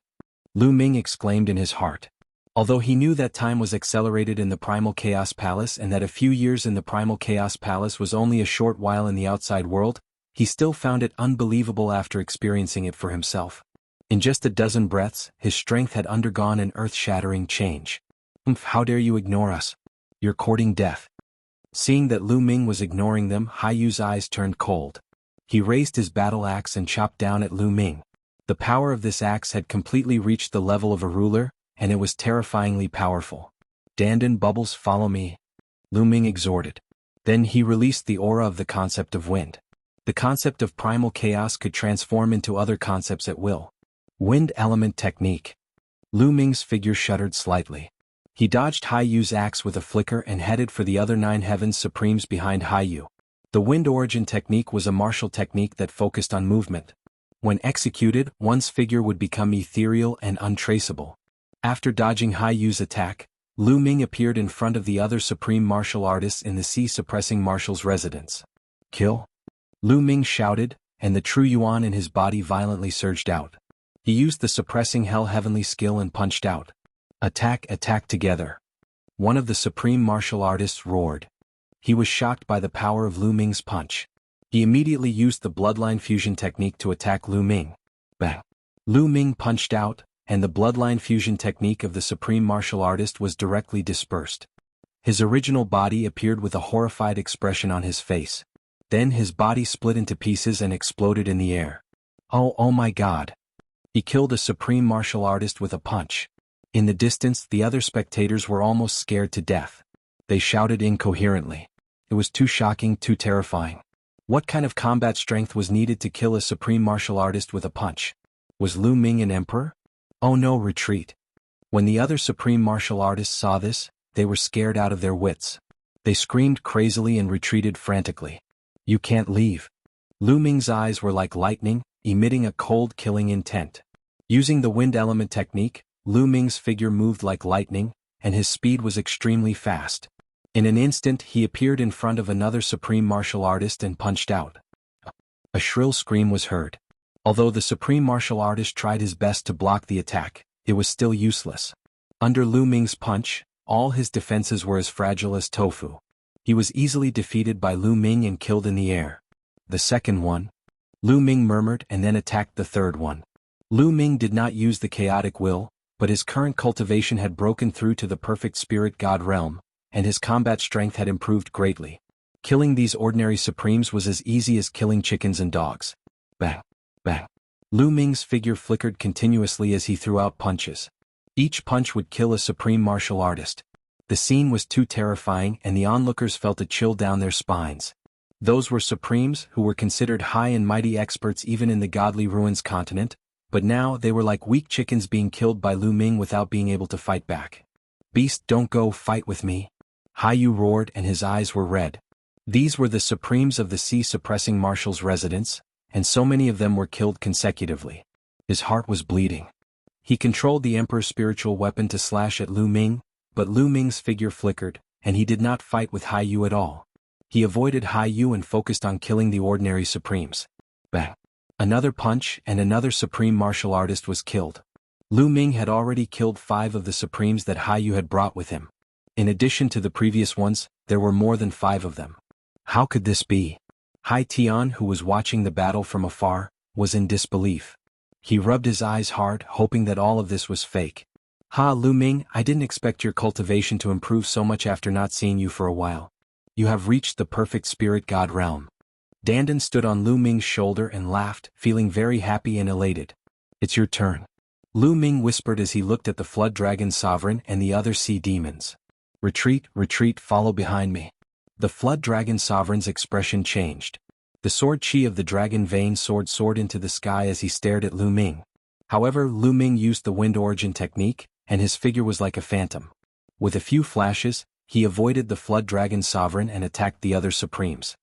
Lu Ming exclaimed in his heart. Although he knew that time was accelerated in the Primal Chaos Palace and that a few years in the Primal Chaos Palace was only a short while in the outside world, he still found it unbelievable after experiencing it for himself. In just a dozen breaths, his strength had undergone an earth-shattering change. How dare you ignore us? You're courting death. Seeing that Lu Ming was ignoring them, Haiyu's eyes turned cold. He raised his battle axe and chopped down at Lu Ming. The power of this axe had completely reached the level of a ruler, and it was terrifyingly powerful. Dandan Bubbles, follow me, Lu Ming exhorted. Then he released the aura of the concept of wind. The concept of primal chaos could transform into other concepts at will. Wind element technique. Lu Ming's figure shuddered slightly. He dodged Hai Yu's axe with a flicker and headed for the other 9 heavens supremes behind Hai Yu. The wind origin technique was a martial technique that focused on movement. When executed, one's figure would become ethereal and untraceable. After dodging Hai Yu's attack, Lu Ming appeared in front of the other supreme martial artists in the sea-suppressing marshal's residence. Kill? Lu Ming shouted, and the true Yuan in his body violently surged out. He used the suppressing hell heavenly skill and punched out. Attack, attack together. One of the supreme martial artists roared. He was shocked by the power of Lu Ming's punch. He immediately used the bloodline fusion technique to attack Lu Ming. Bang! Lu Ming punched out, and the bloodline fusion technique of the supreme martial artist was directly dispersed. His original body appeared with a horrified expression on his face. Then his body split into pieces and exploded in the air. Oh my God! He killed a supreme martial artist with a punch. In the distance, the other spectators were almost scared to death. They shouted incoherently. It was too shocking, too terrifying. What kind of combat strength was needed to kill a supreme martial artist with a punch? Was Lu Ming an emperor? Oh no, retreat. When the other supreme martial artists saw this, they were scared out of their wits. They screamed crazily and retreated frantically. You can't leave. Lu Ming's eyes were like lightning, emitting a cold killing intent. Using the wind element technique, Lu Ming's figure moved like lightning, and his speed was extremely fast. In an instant he appeared in front of another supreme martial artist and punched out. A shrill scream was heard. Although the supreme martial artist tried his best to block the attack, it was still useless. Under Lu Ming's punch, all his defenses were as fragile as tofu. He was easily defeated by Lu Ming and killed in the air. The second one? Lu Ming murmured and then attacked the third one. Lu Ming did not use the chaotic will, but his current cultivation had broken through to the perfect spirit god realm, and his combat strength had improved greatly. Killing these ordinary supremes was as easy as killing chickens and dogs. Bang! Bang! Lu Ming's figure flickered continuously as he threw out punches. Each punch would kill a supreme martial artist. The scene was too terrifying and the onlookers felt a chill down their spines. Those were supremes who were considered high and mighty experts even in the godly ruins continent, but now they were like weak chickens being killed by Lu Ming without being able to fight back. Beast, don't go fight with me. Hai Yu roared and his eyes were red. These were the supremes of the sea-suppressing marshal's residence, and so many of them were killed consecutively. His heart was bleeding. He controlled the Emperor's spiritual weapon to slash at Lu Ming, but Lu Ming's figure flickered, and he did not fight with Hai Yu at all. He avoided Hai Yu and focused on killing the ordinary supremes. Bang! Another punch and another supreme martial artist was killed. Lu Ming had already killed 5 of the supremes that Hai Yu had brought with him. In addition to the previous ones, there were more than 5 of them. How could this be? Hai Tian, who was watching the battle from afar, was in disbelief. He rubbed his eyes hard, hoping that all of this was fake. Lu Ming, I didn't expect your cultivation to improve so much after not seeing you for a while. You have reached the perfect spirit god realm. Dandan stood on Lu Ming's shoulder and laughed, feeling very happy and elated. It's your turn. Lu Ming whispered as he looked at the flood dragon sovereign and the other sea demons. Retreat, retreat, follow behind me. The flood dragon sovereign's expression changed. The sword chi of the dragon vein sword soared into the sky as he stared at Lu Ming. However, Lu Ming used the wind origin technique, and his figure was like a phantom. With a few flashes, he avoided the flood dragon sovereign and attacked the other supremes.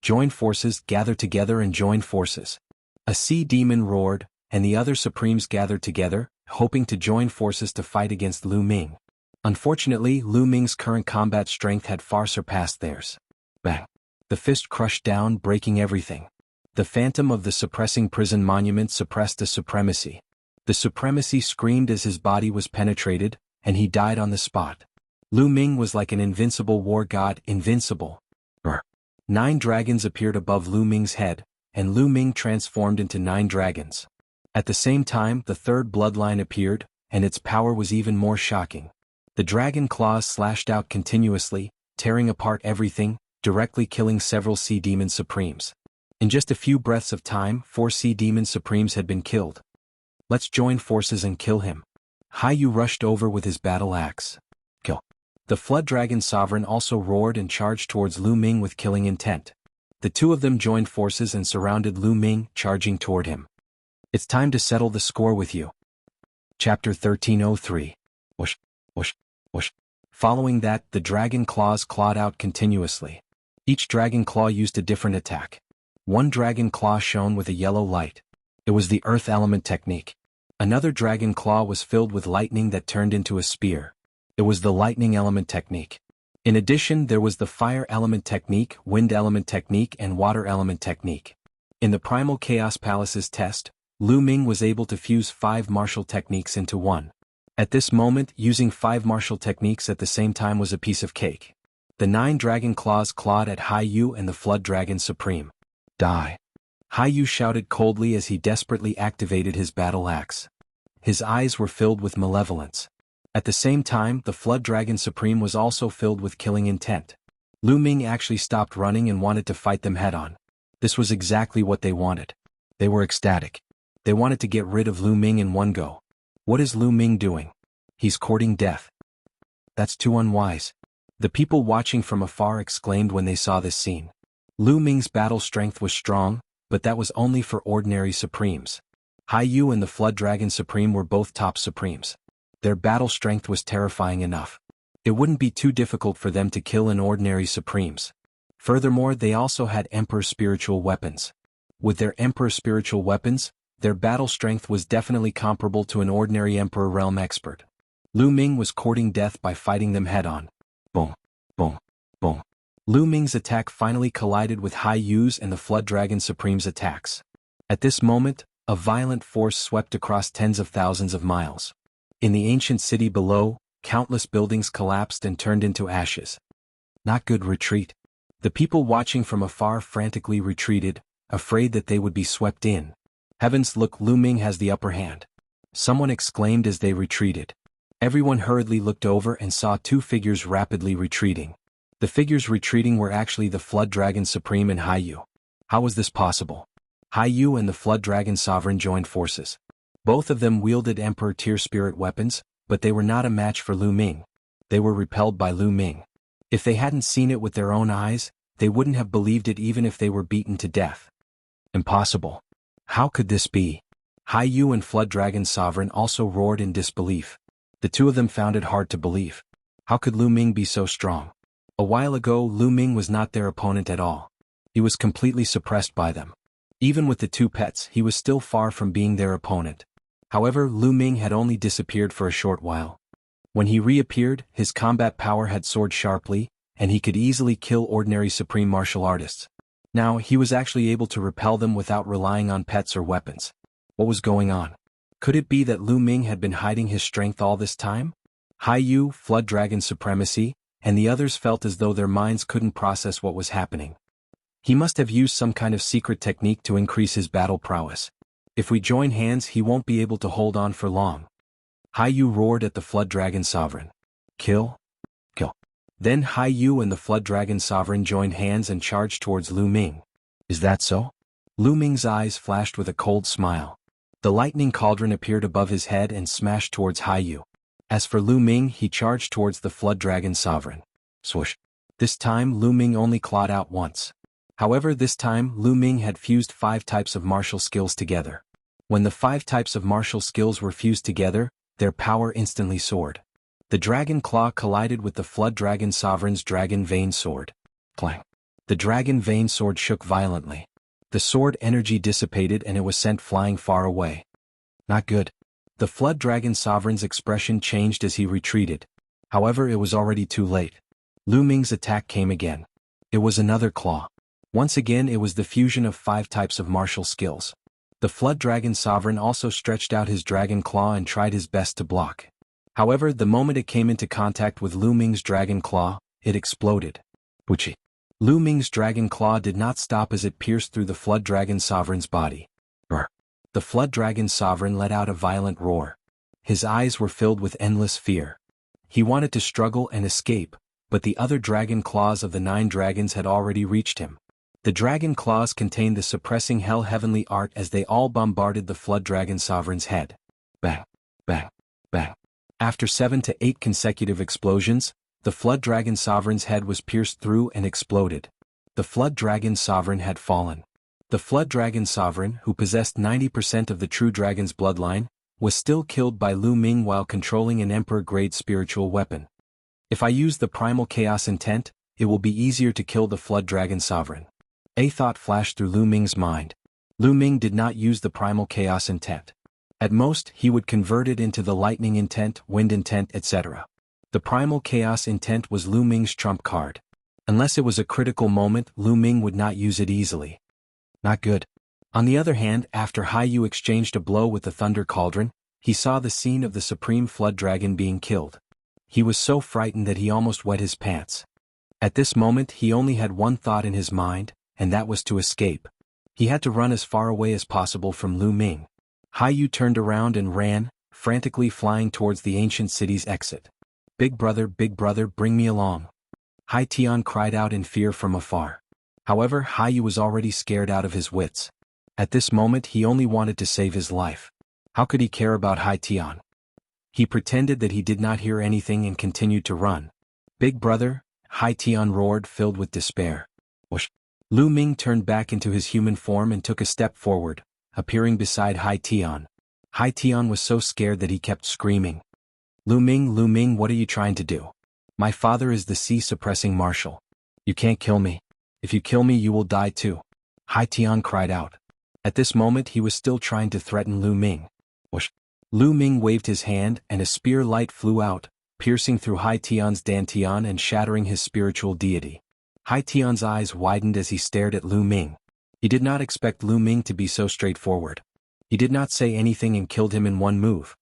Join forces, gather together and join forces. A sea demon roared, and the other supremes gathered together, hoping to join forces to fight against Lu Ming. Unfortunately, Lu Ming's current combat strength had far surpassed theirs. Bang! The fist crushed down, breaking everything. The phantom of the suppressing prison monument suppressed the supremacy. The supremacy screamed as his body was penetrated, and he died on the spot. Lu Ming was like an invincible war god, invincible. 9 dragons appeared above Lu Ming's head, and Lu Ming transformed into 9 dragons. At the same time, the third bloodline appeared, and its power was even more shocking. The dragon claws slashed out continuously, tearing apart everything, directly killing several sea demon supremes. In just a few breaths of time, 4 sea demon supremes had been killed. Let's join forces and kill him. Hai Yu rushed over with his battle axe. Kill. The Flood Dragon Sovereign also roared and charged towards Lu Ming with killing intent. The two of them joined forces and surrounded Lu Ming, charging toward him. It's time to settle the score with you. Chapter 1303. Whoosh, whoosh, whoosh. Following that, the dragon claws clawed out continuously. Each dragon claw used a different attack. One dragon claw shone with a yellow light. It was the earth element technique. Another dragon claw was filled with lightning that turned into a spear. It was the lightning element technique. In addition, there was the fire element technique, wind element technique, and water element technique. In the Primal Chaos Palace's test, Lu Ming was able to fuse 5 martial techniques into one. At this moment, using 5 martial techniques at the same time was a piece of cake. The 9 dragon claws clawed at Hai Yu and the Flood Dragon Supreme. Die. Hai Yu shouted coldly as he desperately activated his battle axe. His eyes were filled with malevolence. At the same time, the Flood Dragon Supreme was also filled with killing intent. Lu Ming actually stopped running and wanted to fight them head-on. This was exactly what they wanted. They were ecstatic. They wanted to get rid of Lu Ming in one go. What is Lu Ming doing? He's courting death. That's too unwise. The people watching from afar exclaimed when they saw this scene. Lu Ming's battle strength was strong, but that was only for ordinary Supremes. Hai Yu and the Flood Dragon Supreme were both top Supremes. Their battle strength was terrifying enough. It wouldn't be too difficult for them to kill an ordinary Supremes. Furthermore, they also had Emperor spiritual weapons. With their Emperor spiritual weapons, their battle strength was definitely comparable to an ordinary Emperor realm expert. Lu Ming was courting death by fighting them head-on. Boom, boom, boom. Lu Ming's attack finally collided with Hai Yu's and the Flood Dragon Supreme's attacks. At this moment, a violent force swept across tens of thousands of miles. In the ancient city below, countless buildings collapsed and turned into ashes. Not good. Retreat. The people watching from afar frantically retreated, afraid that they would be swept in. Heavens, look, Lu Ming has the upper hand. Someone exclaimed as they retreated. Everyone hurriedly looked over and saw 2 figures rapidly retreating. The figures retreating were actually the Flood Dragon Supreme and Hai Yu. How was this possible? Hai Yu and the Flood Dragon Sovereign joined forces. Both of them wielded Emperor tier spirit weapons, but they were not a match for Lu Ming. They were repelled by Lu Ming. If they hadn't seen it with their own eyes, they wouldn't have believed it even if they were beaten to death. Impossible. How could this be? Hai Yu and Flood Dragon Sovereign also roared in disbelief. The two of them found it hard to believe. How could Lu Ming be so strong? A while ago, Lu Ming was not their opponent at all. He was completely suppressed by them. Even with the 2 pets, he was still far from being their opponent. However, Lu Ming had only disappeared for a short while. When he reappeared, his combat power had soared sharply, and he could easily kill ordinary supreme martial artists. Now, he was actually able to repel them without relying on pets or weapons. What was going on? Could it be that Lu Ming had been hiding his strength all this time? Hai Yu, Flood Dragon Supremacy, and the others felt as though their minds couldn't process what was happening. He must have used some kind of secret technique to increase his battle prowess. If we join hands, he won't be able to hold on for long. Hai Yu roared at the Flood Dragon Sovereign. Kill? Kill. Then Hai Yu and the Flood Dragon Sovereign joined hands and charged towards Lu Ming. Is that so? Lu Ming's eyes flashed with a cold smile. The lightning cauldron appeared above his head and smashed towards Hai Yu. As for Lu Ming, he charged towards the Flood Dragon Sovereign. Swoosh. This time, Lu Ming only clawed out once. However, this time, Lu Ming had fused 5 types of martial skills together. When the 5 types of martial skills were fused together, their power instantly soared. The Dragon Claw collided with the Flood Dragon Sovereign's Dragon Vein Sword. Clang. The Dragon Vein Sword shook violently. The sword energy dissipated and it was sent flying far away. Not good. The Flood Dragon Sovereign's expression changed as he retreated. However, it was already too late. Lu Ming's attack came again. It was another claw. Once again, it was the fusion of 5 types of martial skills. The Flood Dragon Sovereign also stretched out his Dragon Claw and tried his best to block. However, the moment it came into contact with Lu Ming's Dragon Claw, it exploded. Puchi. Lu Ming's Dragon Claw did not stop as it pierced through the Flood Dragon Sovereign's body. Brr. The Flood Dragon Sovereign let out a violent roar. His eyes were filled with endless fear. He wanted to struggle and escape, but the other Dragon Claws of the 9 dragons had already reached him. The Dragon Claws contained the suppressing hell heavenly art as they all bombarded the Flood Dragon Sovereign's head. Bang, bang, bang. After 7 to 8 consecutive explosions, The Flood Dragon Sovereign's head was pierced through and exploded. The Flood Dragon Sovereign had fallen. The Flood Dragon Sovereign, who possessed 90% of the true dragon's bloodline, was still killed by Lu Ming while controlling an Emperor-grade spiritual weapon. If I use the Primal Chaos Intent, it will be easier to kill the Flood Dragon Sovereign. A thought flashed through Lu Ming's mind. Lu Ming did not use the Primal Chaos Intent. At most, he would convert it into the Lightning Intent, Wind Intent, etc. The Primal Chaos Intent was Lu Ming's trump card. Unless it was a critical moment, Lu Ming would not use it easily. Not good. On the other hand, after Hai Yu exchanged a blow with the Thunder Cauldron, he saw the scene of the Supreme Flood Dragon being killed. He was so frightened that he almost wet his pants. At this moment he only had one thought in his mind, and that was to escape. He had to run as far away as possible from Lu Ming. Hai Yu turned around and ran, frantically flying towards the ancient city's exit. Big brother, bring me along." Hai Tian cried out in fear from afar. However, Hai Yu was already scared out of his wits. At this moment he only wanted to save his life. How could he care about Hai Tian? He pretended that he did not hear anything and continued to run. "Big brother," Hai Tian roared, filled with despair. Whoosh! Lu Ming turned back into his human form and took a step forward, appearing beside Hai Tian. Hai Tian was so scared that he kept screaming. Lu Ming, what are you trying to do? My father is the Sea-suppressing marshal. You can't kill me. If you kill me you will die too." Hai Tian cried out. At this moment he was still trying to threaten Lu Ming. Whoosh! Lu Ming waved his hand and a spear light flew out, piercing through Hai Tian's dantian and shattering his spiritual deity. Hai Tian's eyes widened as he stared at Lu Ming. He did not expect Lu Ming to be so straightforward. He did not say anything and killed him in one move.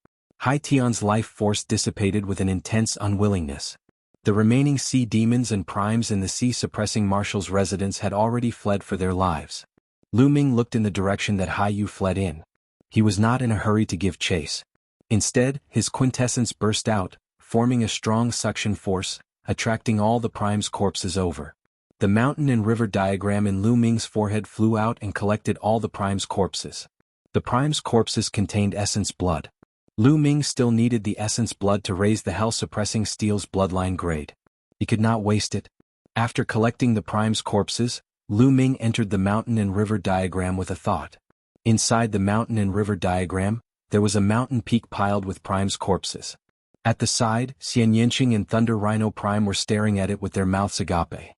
Hai Tian's life force dissipated with an intense unwillingness. The remaining sea demons and primes in the Sea-suppressing marshal's residence had already fled for their lives. Lu Ming looked in the direction that Hai Yu fled in. He was not in a hurry to give chase. Instead, his quintessence burst out, forming a strong suction force, attracting all the prime's corpses over. The mountain and river diagram in Lu Ming's forehead flew out and collected all the prime's corpses. The prime's corpses contained essence blood. Lu Ming still needed the essence blood to raise the hell-suppressing steel's bloodline grade. He could not waste it. After collecting the prime's corpses, Lu Ming entered the mountain and river diagram with a thought. Inside the mountain and river diagram, there was a mountain peak piled with prime's corpses. At the side, Xian Yanqing and Thunder Rhino Prime were staring at it with their mouths agape.